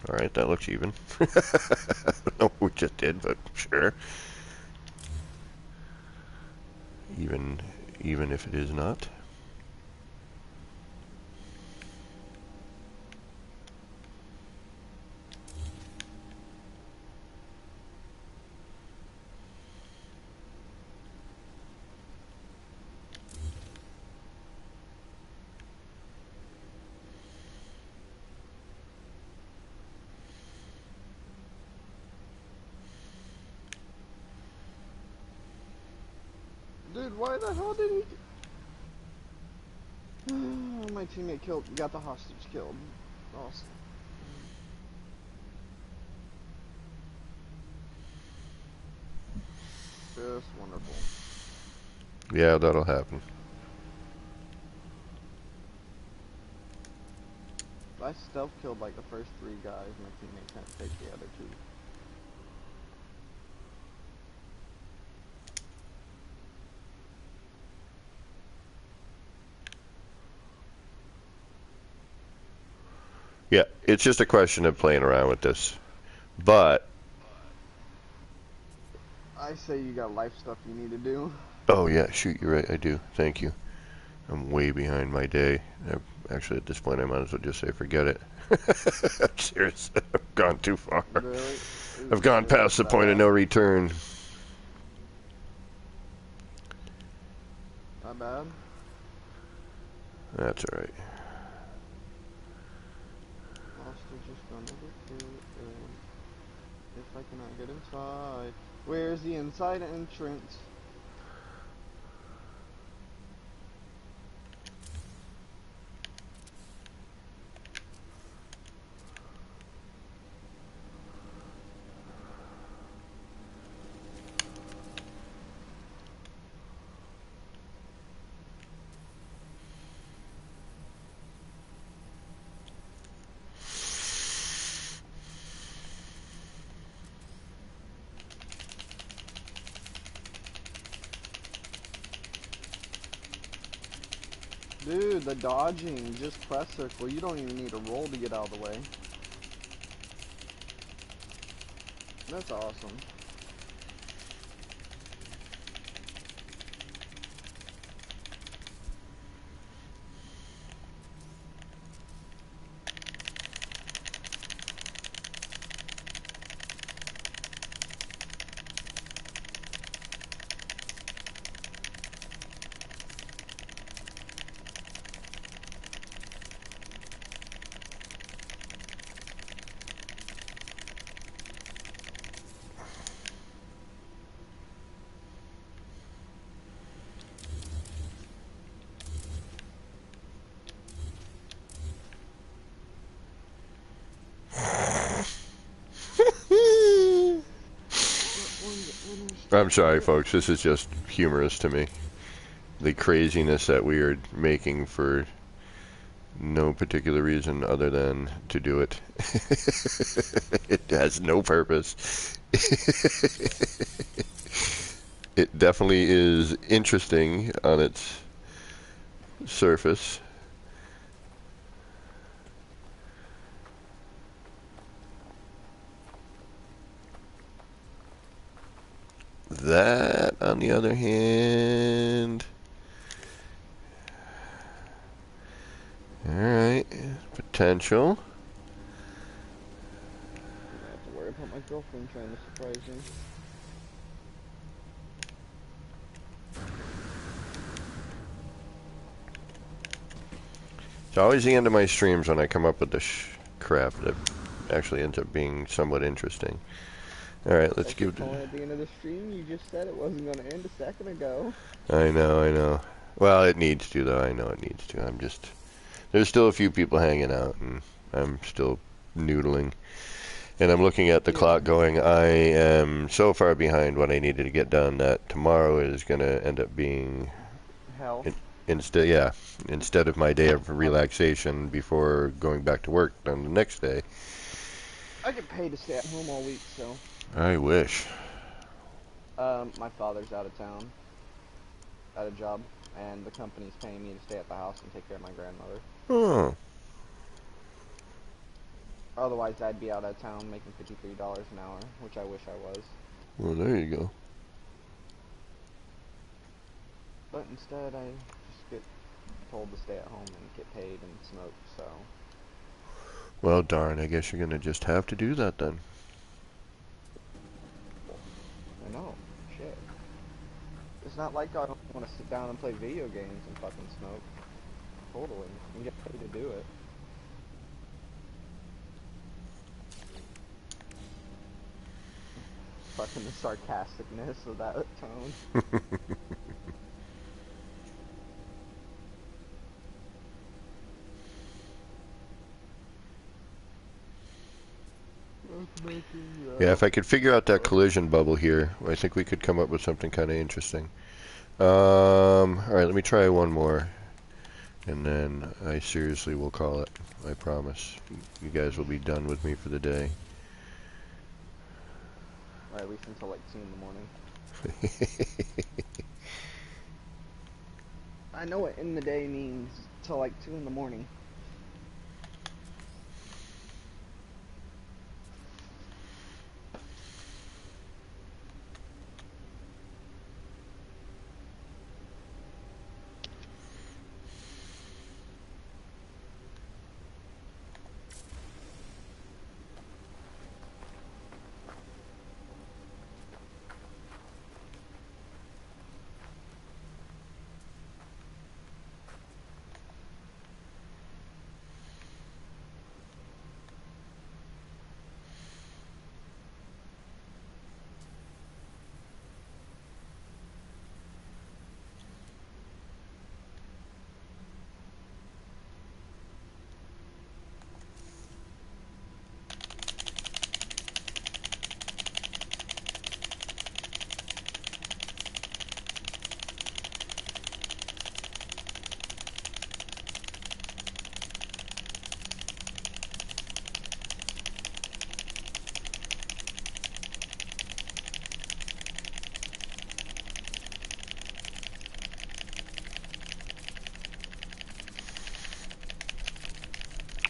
Alright, that looks even. I don't know what we just did, but sure. Even if it is not. Dude, why the hell did he... My teammate got the hostage killed. Awesome. Just wonderful. Yeah, that'll happen. I stealth killed like the first 3 guys. My teammate can't take the other 2. Yeah, it's just a question of playing around with this. But I say you got life stuff you need to do. oh yeah, shoot, you're right. I do. Thank you. I'm way behind my day. Actually, at this point, I might as well just say forget it. I'm serious. I've gone too far. Really? I've gone past the point of no return. Not bad. That's all right. Monster just gonna recruit if I cannot get inside. Where's the inside entrance? Dude, the dodging, just press circle. You don't even need a roll to get out of the way. That's awesome. I'm sorry, folks. This is just humorous to me. The craziness that we are making for no particular reason other than to do it. It has no purpose. It definitely is interesting on its surface. That, on the other hand, alright, potential. I have to worry about my girlfriend trying to surprise me. It's always the end of my streams when I come up with this crap that actually ends up being somewhat interesting. Alright, let's give it... At the end of the stream, you just said it wasn't going to end a second ago. I know. Well, it needs to, though. I know it needs to. I'm just... There's still a few people hanging out, and I'm still noodling. And I'm looking at the clock going, I am so far behind what I needed to get done that tomorrow is going to end up being... Hell. Instead of my day of relaxation before going back to work on the next day. I get paid to stay at home all week, so... I wish. My father's out of town. At a job. And the company's paying me to stay at the house and take care of my grandmother. Oh. Otherwise, I'd be out of town making $53 an hour, which I wish I was. Well, there you go. But instead, I just get told to stay at home and get paid and smoke, so... Well, darn, I guess you're going to just have to do that then. I know. Shit. It's not like I don't want to sit down and play video games and fucking smoke. Totally. And get paid to do it. Fucking the sarcasticness of that tone. Yeah, if I could figure out that collision bubble here, I think we could come up with something kind of interesting. Alright, let me try one more. and then I seriously will call it. I promise. You guys will be done with me for the day. Or at least until like 2 in the morning. I know what in the day means till like 2 in the morning.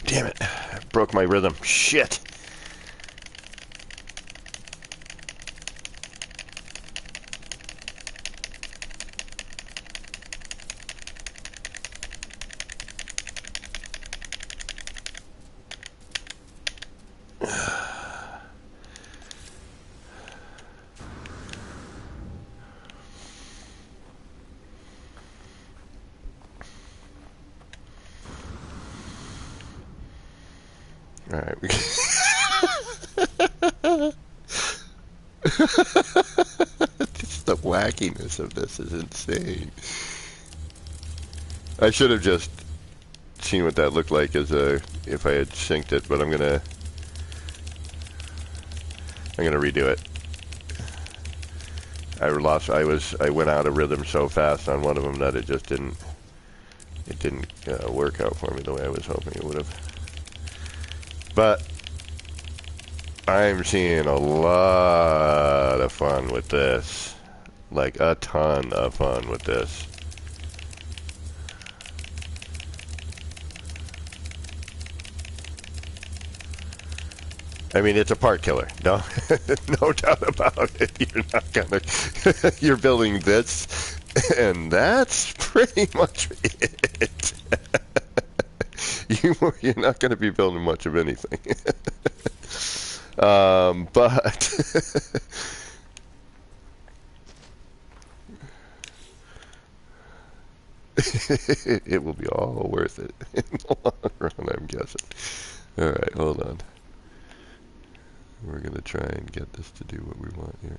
Damn it. I broke my rhythm. Shit. Alright, just the wackiness of this is insane. I should have just seen what that looked like as if I had synced it, but I'm gonna redo it. I went out of rhythm so fast on one of them that it just didn't work out for me the way I was hoping it would have. But I'm seeing a lot of fun with this. Like a ton of fun with this. I mean, it's a part killer. No, no doubt about it. You're not gonna. You're building this, and that's pretty much it. You're not going to be building much of anything. But it will be all worth it in the long run, I'm guessing. All right, hold on. We're going to try and get this to do what we want here.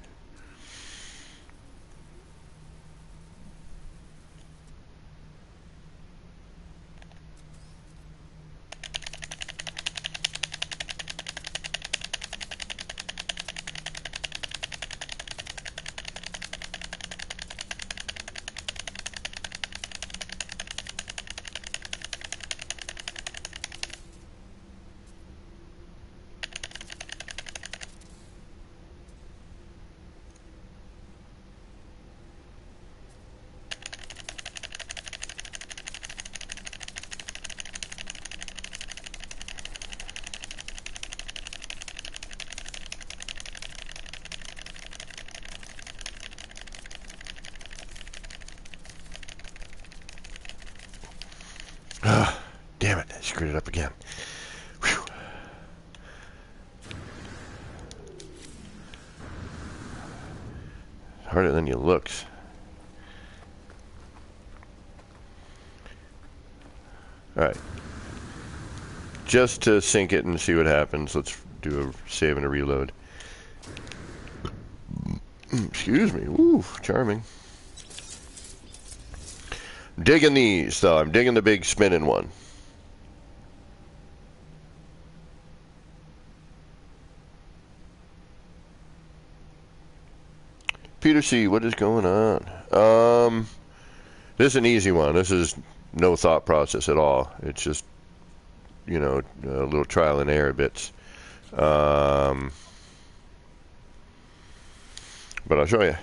Damn it, I screwed it up again. Whew. Harder than you looks. Alright. Just to sync it and see what happens, let's do a save and a reload. Excuse me. Ooh, charming. Digging these, though. I'm digging the big spinning one. Peter C., what is going on? This is an easy one. This is no thought process at all. It's just, you know, a little trial and error bits. But I'll show you.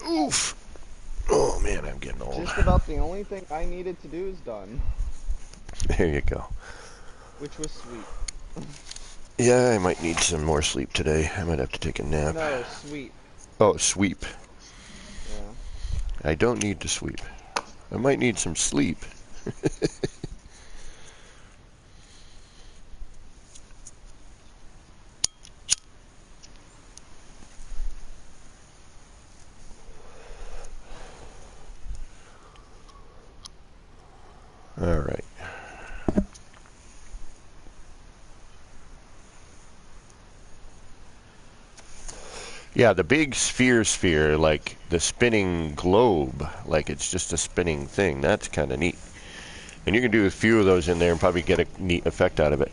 Oof. Oh man, I'm getting old. Just about the only thing I needed to do is done. There you go. Which was sweet. Yeah, I might need some more sleep today. I might have to take a nap. No, sweep. Oh, sweep. Yeah. I don't need to sweep. I might need some sleep. All right. Yeah, the big sphere, like the spinning globe, like it's just a spinning thing. That's kind of neat. And you can do a few of those in there and probably get a neat effect out of it.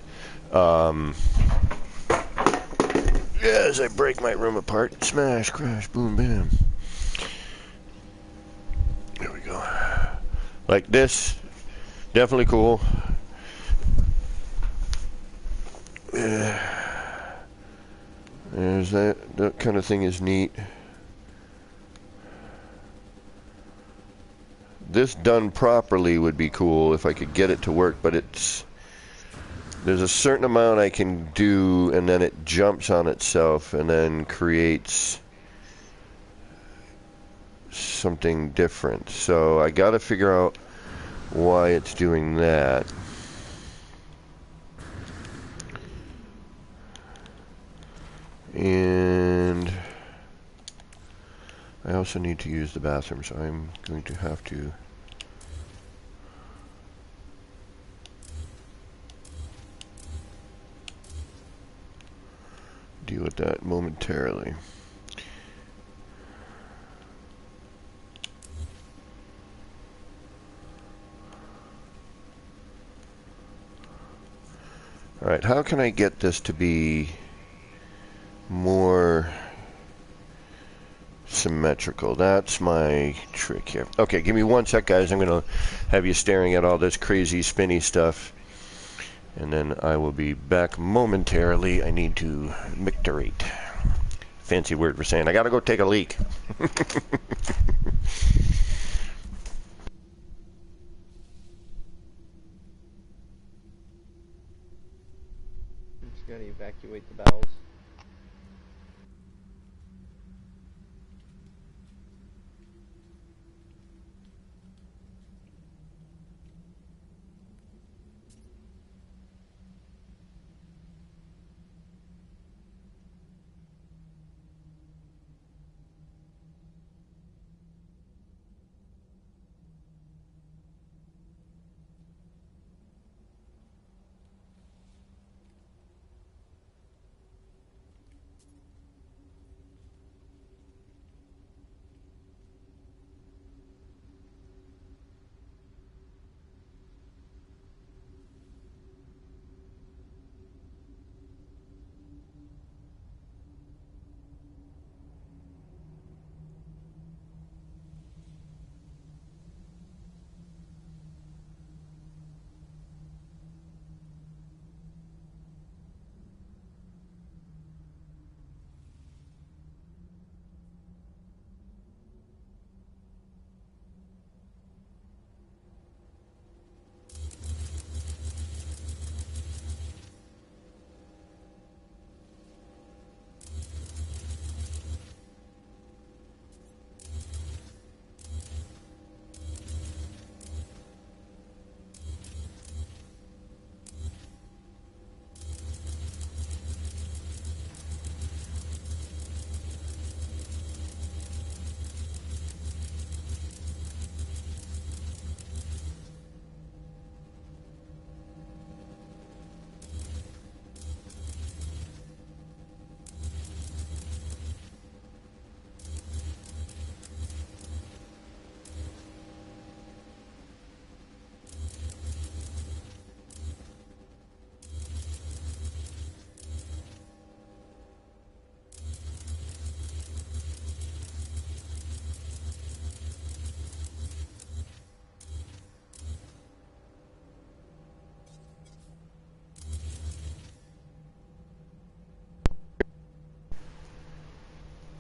Yeah, as I break my room apart, smash, crash, boom, bam. There we go. Like this, definitely cool. There's that kind of thing is neat. This done properly would be cool if I could get it to work, but there's a certain amount I can do and then it jumps on itself and then creates something different. So I gotta figure out why it's doing that. And I also need to use the bathroom, so I'm going to have to deal with that momentarily. Alright, how can I get this to be more symmetrical? That's my trick here. Okay, give me one sec, guys. I'm going to have you staring at all this crazy spinny stuff. And then I will be back momentarily. I need to micturate. Fancy word for saying I gotta go take a leak. Just gotta evacuate the bowels.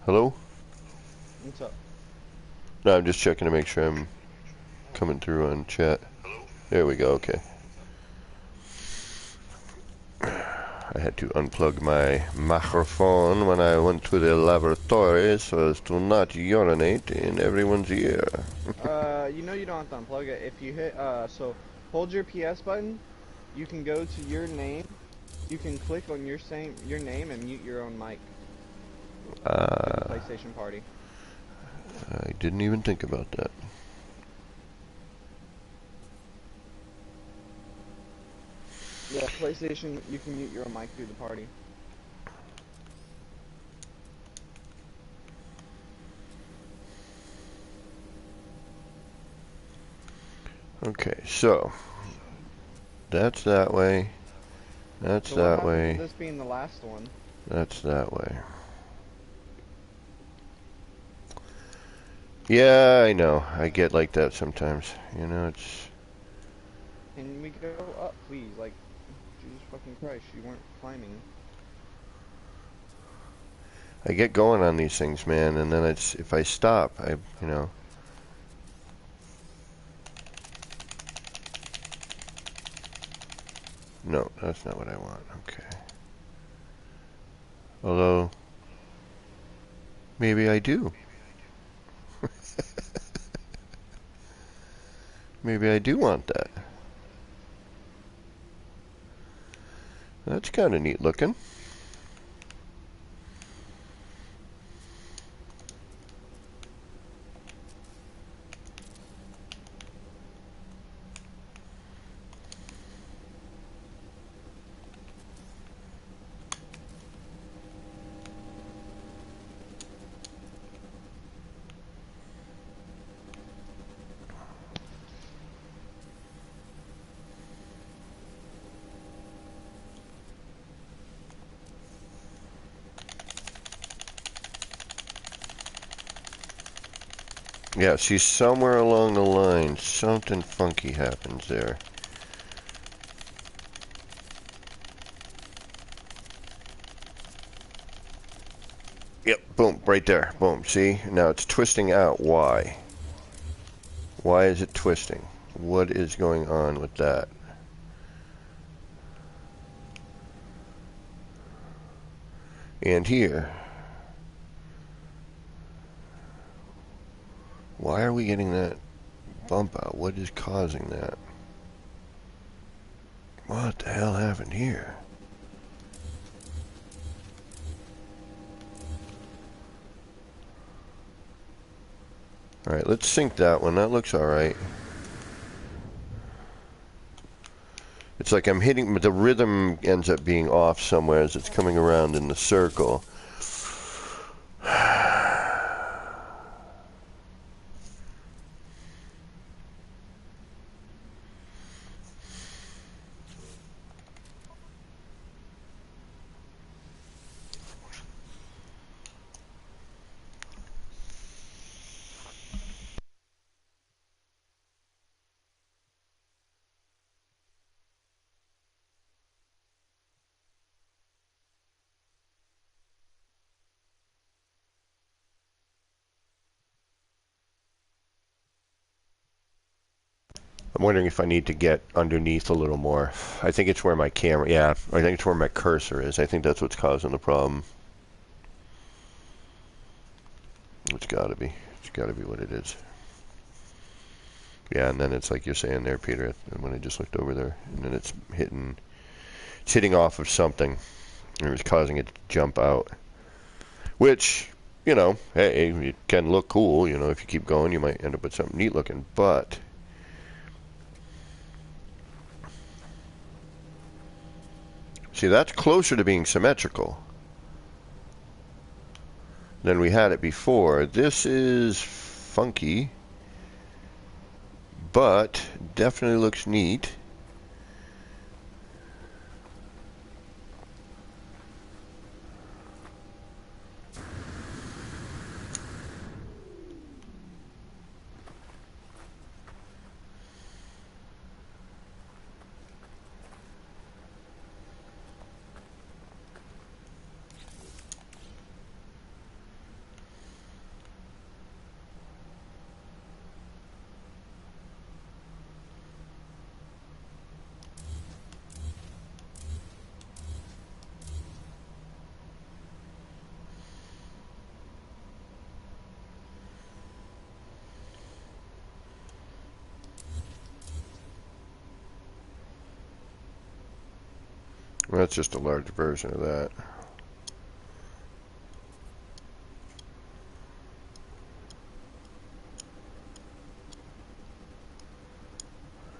Hello? What's up? No, I'm just checking to make sure I'm coming through on chat. There we go, okay. I had to unplug my microphone when I went to the laboratory so as to not urinate in everyone's ear. You know you don't have to unplug it. If you hit, so hold your PS button. You can go to your name. You can click on your name and mute your own mic in the PlayStation Party. I didn't even think about that. Yeah, PlayStation, you can mute your own mic through the party. Okay, so that's that way. That's So what that happened to way. this being the last one? That's that way. Yeah, I know. I get like that sometimes. You know, it's... Can we go up, please? Like, Jesus fucking Christ, you weren't climbing. I get going on these things, man, and then it's... If I stop, you know... No, that's not what I want. Okay. Although... Maybe I do. Maybe I do want that. That's kind of neat looking. Yeah, see, somewhere along the line, something funky happens there. Yep, boom, right there. Boom, see? Now it's twisting out. Why? Why is it twisting? What is going on with that? And here. Why are we getting that bump out? What is causing that? What the hell happened here? Alright, let's sync that one. That looks alright. It's like I'm hitting, the rhythm ends up being off somewhere as it's coming around in the circle. I'm wondering if I need to get underneath a little more. I think it's where my camera, yeah, I think it's where my cursor is. I think that's what's causing the problem. It's gotta be. It's gotta be what it is. Yeah, and then it's like you're saying there, Peter, when I just looked over there, and then it's hitting off of something, and it was causing it to jump out. Which, you know, hey, it can look cool, you know, if you keep going, you might end up with something neat looking, but... See, that's closer to being symmetrical than we had it before. This is funky, but definitely looks neat. Well, that's just a large version of that.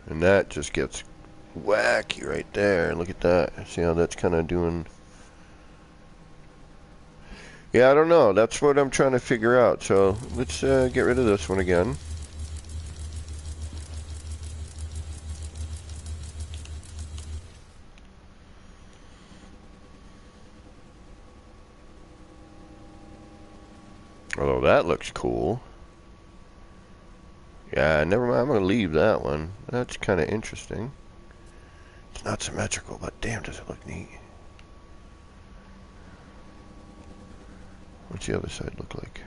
And that just gets wacky right there. Look at that. See how that's kind of doing... Yeah, I don't know. That's what I'm trying to figure out. So let's get rid of this one again. Although that looks cool. Yeah, never mind. I'm going to leave that one. That's kind of interesting. It's not symmetrical, but damn, does it look neat. What's the other side look like?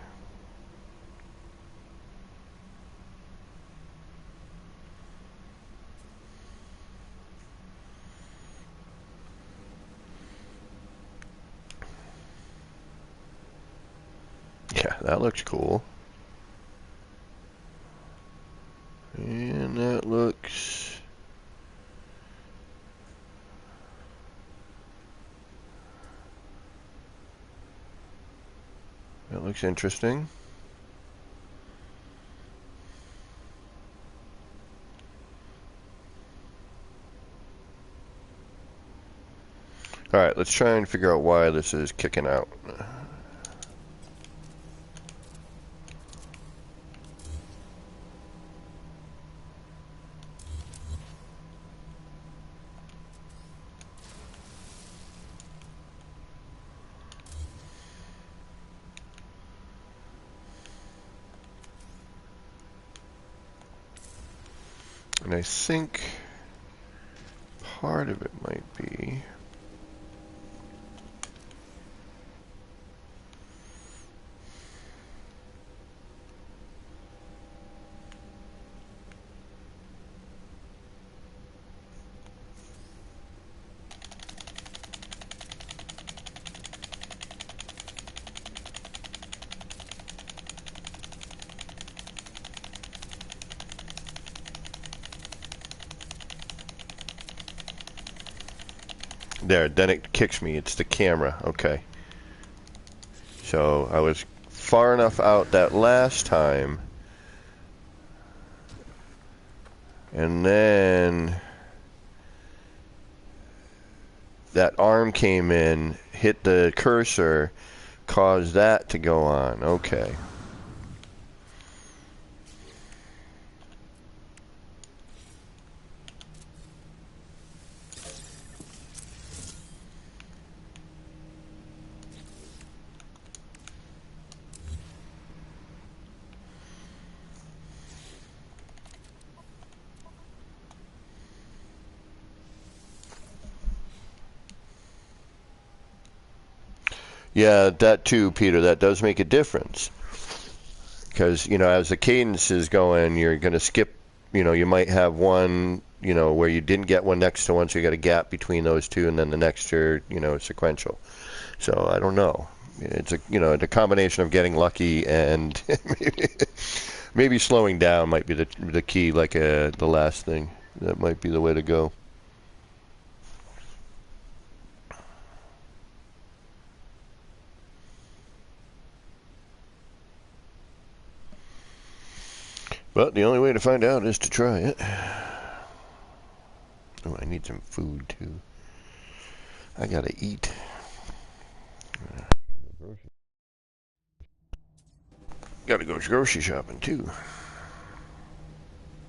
Yeah, that looks cool. And that looks... That looks interesting. Alright, let's try and figure out why this is kicking out. And I think part of it might be... There, then it kicks me. It's the camera. Okay. So I was far enough out that last time. And then that arm came in, hit the cursor, caused that to go on. Okay. Yeah, that too, Peter. That does make a difference. Because, you know, as the cadence is going, you're going to skip, you know, you might have one, you know, where you didn't get one next to one, so you got a gap between those two, and then the next are, you know, sequential. So I don't know. It's a, you know, the combination of getting lucky and maybe slowing down might be the key, like the last thing. That might be the way to go. But the only way to find out is to try it. Oh, I need some food too. I gotta eat. Gotta go grocery shopping too.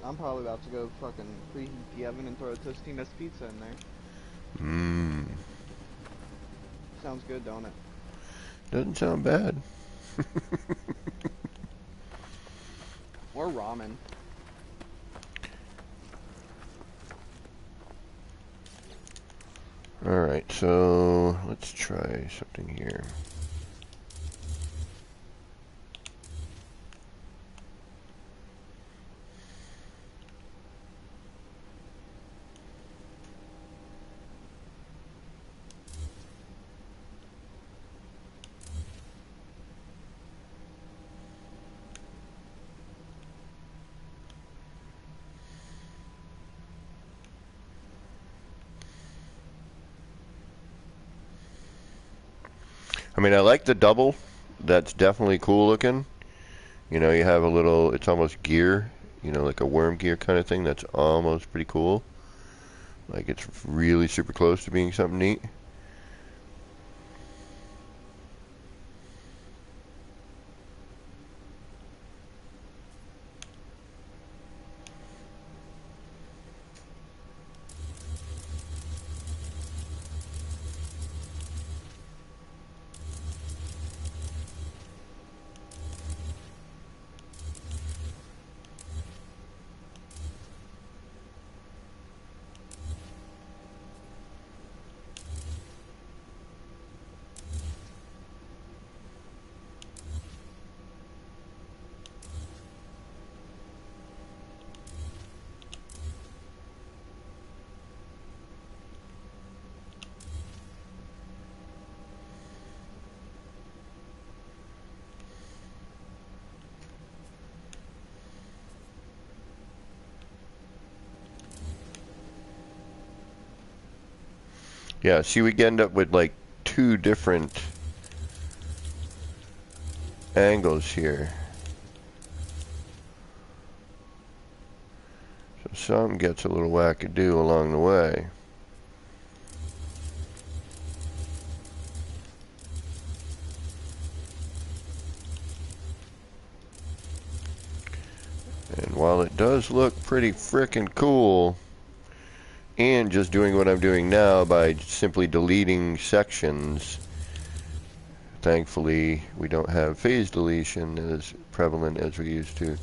I'm probably about to go fucking preheat the oven and throw a Tostina's pizza in there. Mmm. Sounds good, don't it? Doesn't sound bad. Or ramen. Alright, so let's try something here. I mean, I like the double. That's definitely cool looking. You know, you have a little, it's almost gear, you know, like a worm gear kind of thing. That's almost pretty cool. Like, it's really super close to being something neat. Yeah, see, we end up with like two different angles here. So some gets a little wackadoo along the way. And while it does look pretty frickin' cool, and just doing what I'm doing now by simply deleting sections, thankfully we don't have phase deletion as prevalent as we used to.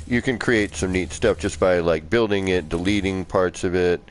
You can create some neat stuff just by like building it, deleting parts of it.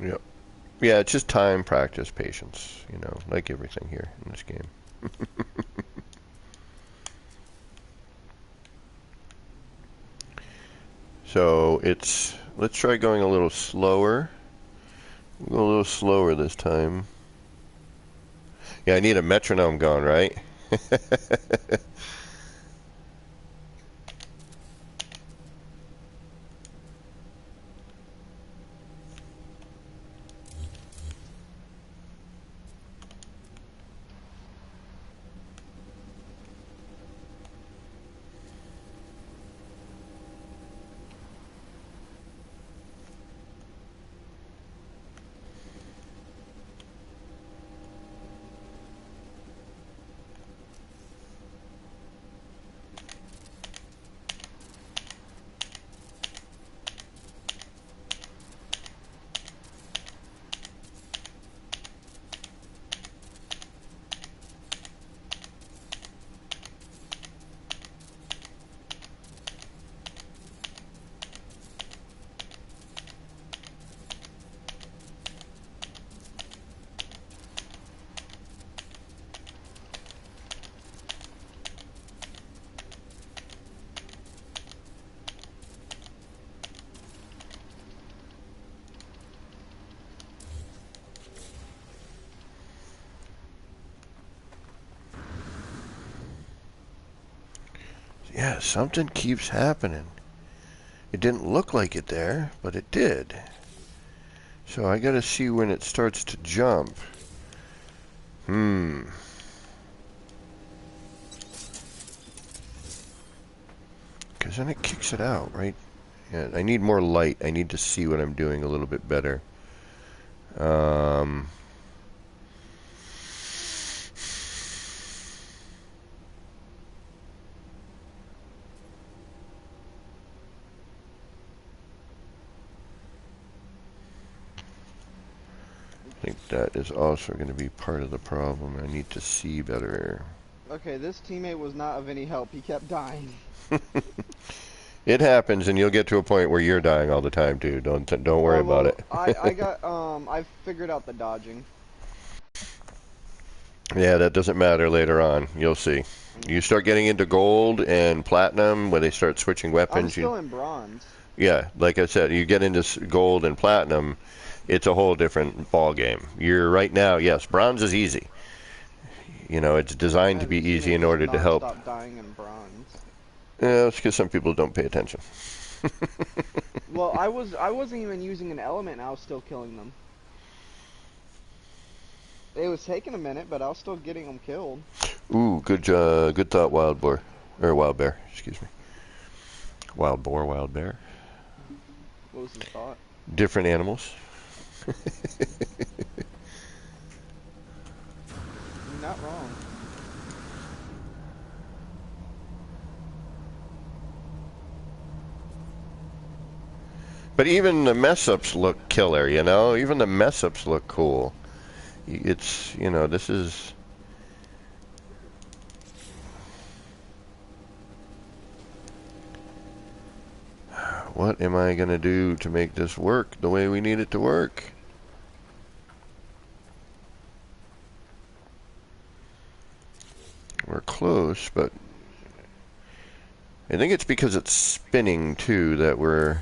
Yep. Yeah, it's just time, practice, patience, you know, like everything here in this game. So let's try going a little slower. We'll go a little slower this time. Yeah, I need a metronome going, right? Yeah, something keeps happening. It didn't look like it there, but it did. So I gotta see when it starts to jump. Because then it kicks it out, right? Yeah, I need more light. I need to see what I'm doing a little bit better. That is also going to be part of the problem. I need to see better. Okay, this teammate was not of any help. He kept dying. It happens, and you'll get to a point where you're dying all the time too. Don't worry about it. I figured out the dodging. Yeah, that doesn't matter later on. You'll see. You start getting into gold and platinum when they start switching weapons. I'm still in bronze. Yeah, like I said, you get into gold and platinum, it's a whole different ball game. You're right now, yes, bronze is easy. You know, it's designed to be This easy teammate in just order to help. non-stop dying in bronze. Yeah, it's because some people don't pay attention. Well, I wasn't even using an element, and I was still killing them. It was taking a minute, but I was still getting them killed. Ooh, good thought, wild boar, or wild bear. Excuse me. Wild boar, wild bear. What was his thought? Different animals. You're not wrong. But even the mess-ups look killer, you know? Even the mess-ups look cool. It's, you know, this is... What am I going to do to make this work the way we need it to work? We're close, but... I think it's because it's spinning, too, that we're...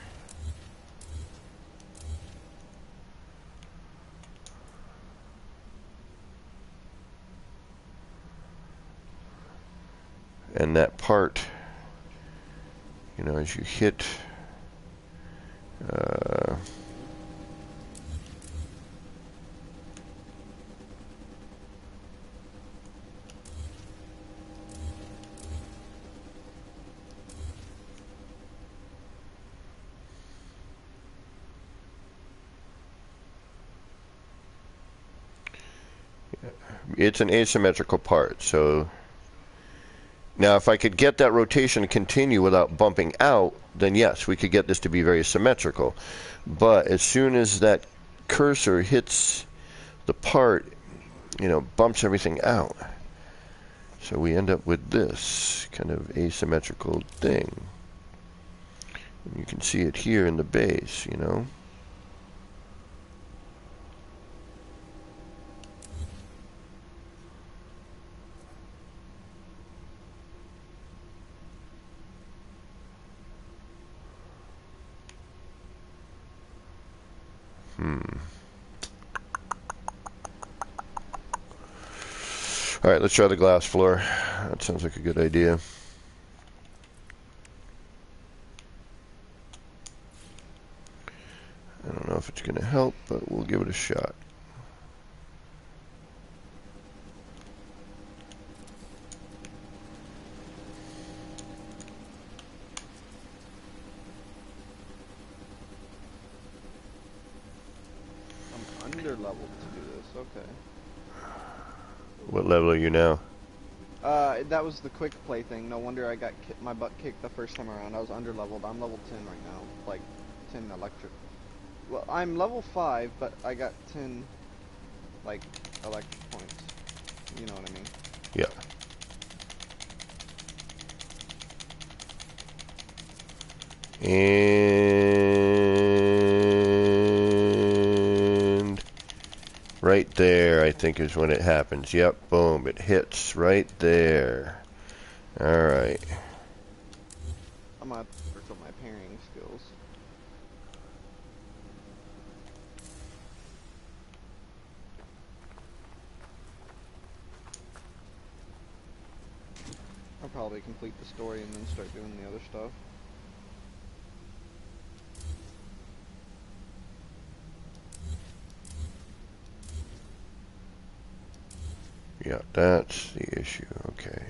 And that part, you know, as you hit... it's an asymmetrical part, so... Now, if I could get that rotation to continue without bumping out, then yes, we could get this to be very symmetrical. But as soon as that cursor hits the part, you know, bumps everything out. So we end up with this kind of asymmetrical thing. And you can see it here in the base, you know. All right, let's try the glass floor. That sounds like a good idea. I don't know if it's going to help, but we'll give it a shot. I'm under leveled to do this. Okay. What level are you now? That was the quick play thing. No wonder I got my butt kicked the first time around. I was under leveled. I'm level 10 right now. Like 10 electric. Well, I'm level 5, but I got 10 like electric points. You know what I mean? Yeah. And right there, I think, is when it happens. Yep, boom, it hits right there. All right. I'm gonna work on my parrying skills. I'll probably complete the story and then start doing the other stuff. Yeah, that's the issue. Okay.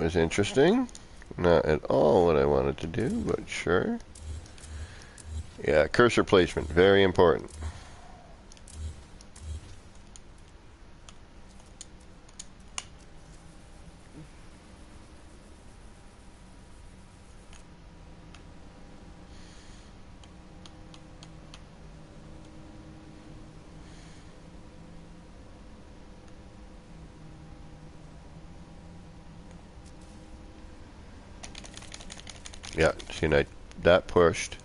was interesting. Not at all what I wanted to do, but sure. Yeah, cursor placement, very important. Yeah, see, now that pushed.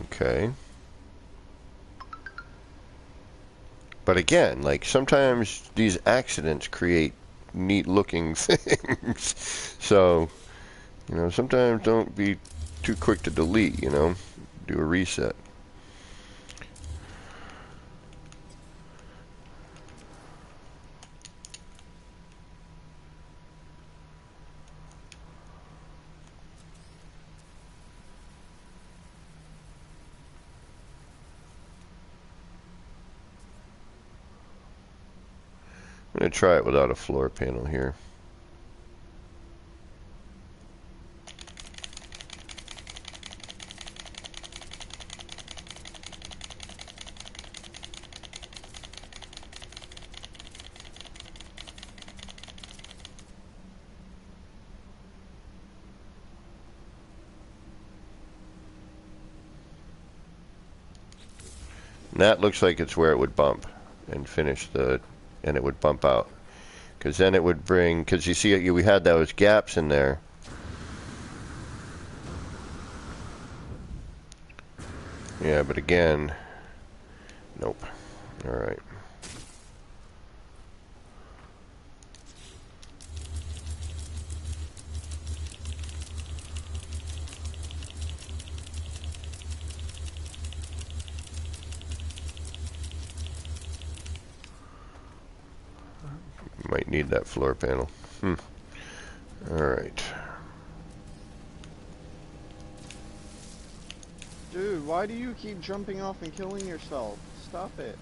Okay. But again, like, sometimes these accidents create neat looking things. So, you know, sometimes don't be too quick to delete, you know. Do a reset. I'm going to try it without a floor panel here. And that looks like it's where it would bump and finish the, and it would bump out. Because then it would bring, because you see, we had those gaps in there. Yeah, but again, nope. All right. Might need that floor panel. All right. Dude, why do you keep jumping off and killing yourself? Stop it.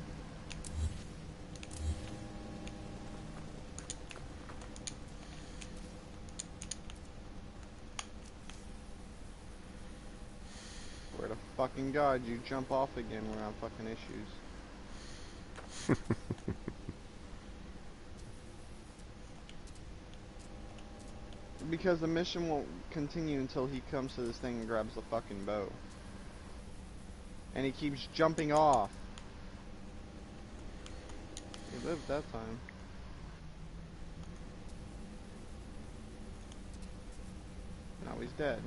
Swear to fucking God, you jump off again, we're on fucking issues. Because the mission won't continue until he comes to this thing and grabs the fucking bow. And he keeps jumping off. He lived that time. Now he's dead.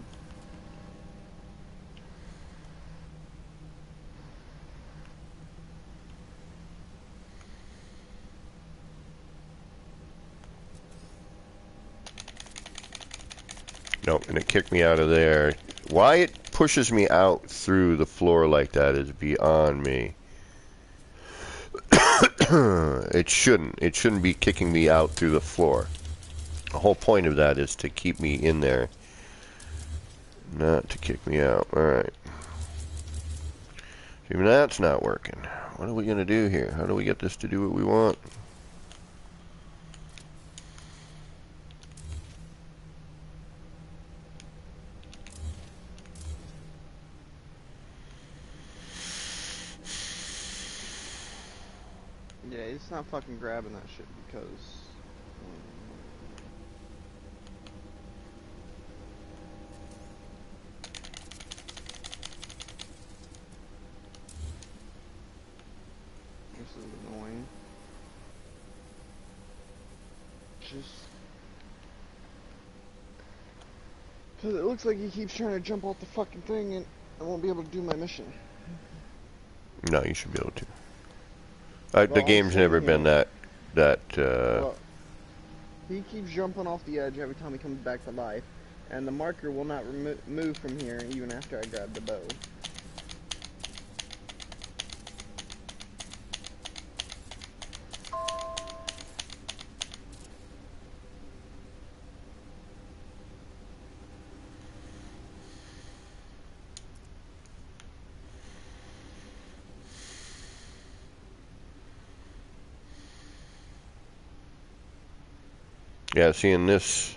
Nope, and it kicked me out of there. Why it pushes me out through the floor like that is beyond me. It shouldn't. It shouldn't be kicking me out through the floor. The whole point of that is to keep me in there, not to kick me out. Alright. Even that's not working. What are we going to do here? How do we get this to do what we want? Yeah, it's not fucking grabbing that shit because... this is annoying. Just... because it looks like he keeps trying to jump off the fucking thing and I won't be able to do my mission. No, you should be able to. Well, The game's never been that... Well, he keeps jumping off the edge every time he comes back to life. And the marker will not move from here even after I grab the bow. Yeah, seeing this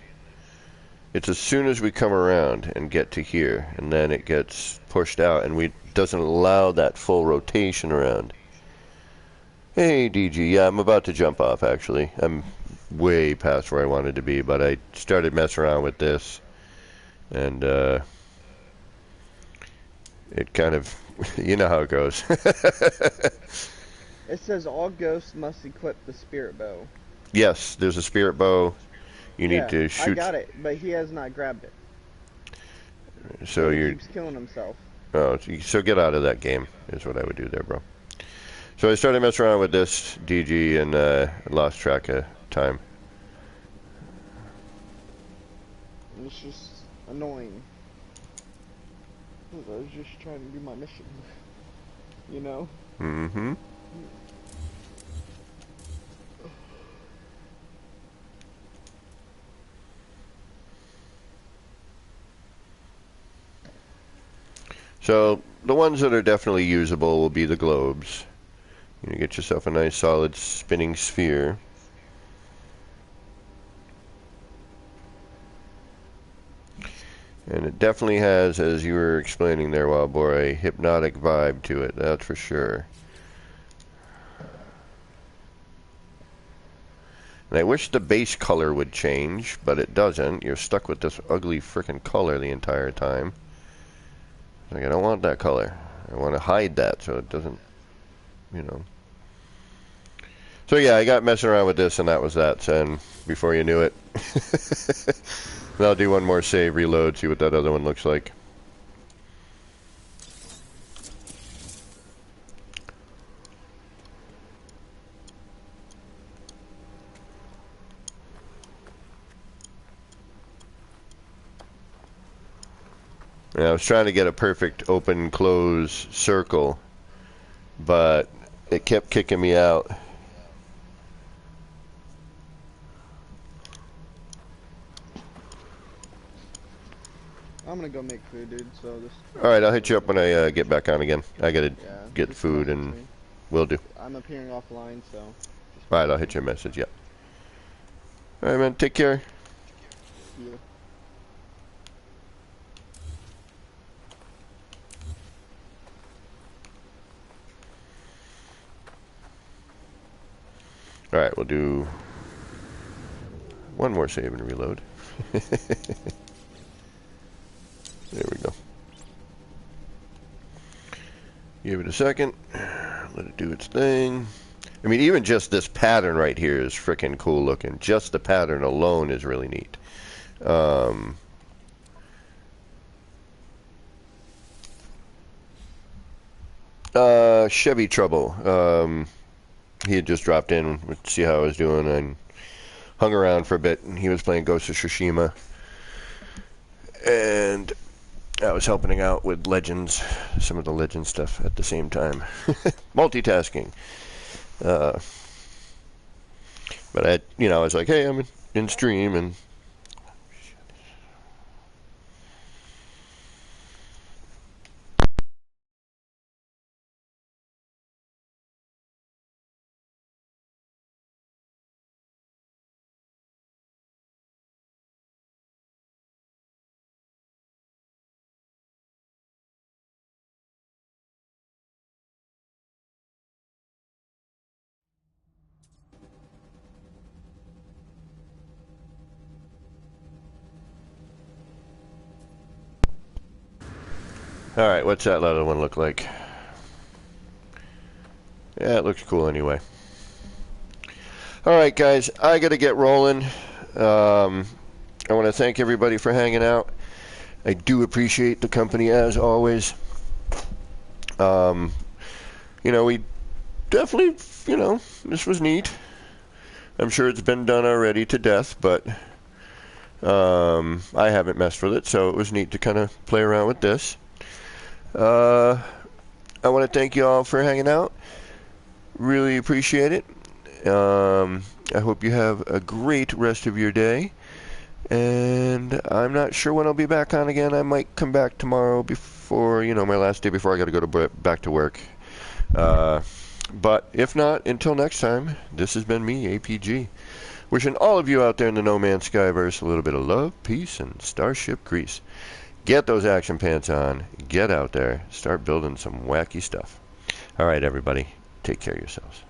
It's as soon as we come around and get to here, and then it gets pushed out, and we doesn't allow that full rotation around. Hey, DG, yeah, I'm about to jump off, actually. I'm way past where I wanted to be, but I started messing around with this, and, it kind of, you know how it goes. It says all ghosts must equip the spirit bow. Yes, there's a spirit bow. You Yeah, need to shoot. I got it, but he has not grabbed it. So he you're. keeps killing himself. Oh, so get out of that game is what I would do there, bro. So I started messing around with this DG and lost track of time. It's just annoying. I was just trying to do my mission. You know? Mm-hmm. So the ones that are definitely usable will be the globes. You get yourself a nice solid spinning sphere. And it definitely has, as you were explaining there, Wild Boy, a hypnotic vibe to it, that's for sure. And I wish the base color would change, but it doesn't. You're stuck with this ugly frickin' color the entire time. Like, I don't want that color. I want to hide that so it doesn't, you know. So yeah, I got messing around with this, and that was that. And before you knew it, and I'll do one more save, reload, see what that other one looks like. And I was trying to get a perfect open-close circle, but it kept kicking me out. I'm gonna go make food, dude, so this... Alright, I'll hit you up when I get back on again. I gotta get just food, message and me. will do. I'm appearing offline, so... Alright, I'll hit you a message, yeah. Alright, man, take care. Yeah. Alright, we'll do one more save and reload. There we go. Give it a second. Let it do its thing. I mean, even just this pattern right here is freaking cool looking. Just the pattern alone is really neat. Chevy Trouble. He had just dropped in to see how I was doing and hung around for a bit. And he was playing Ghost of Tsushima. And I was helping out with Legends, some of the Legends stuff at the same time. Multitasking. But I was like, hey, I'm in stream, and alright, what's that other one look like? Yeah, it looks cool anyway. Alright, guys, I gotta get rolling. I want to thank everybody for hanging out. I do appreciate the company as always. We definitely, this was neat. I'm sure it's been done already to death, but I haven't messed with it, so it was neat to kind of play around with this. I want to thank you all for hanging out. Really appreciate it. I hope you have a great rest of your day. And I'm not sure when I'll be back on again. I might come back tomorrow before, my last day before I got to go back to work. But if not, until next time, this has been me, APG. Wishing all of you out there in the No Man's Skyverse a little bit of love, peace, and starship grease. Get those action pants on. Get out there. Start building some wacky stuff. All right, everybody. Take care of yourselves.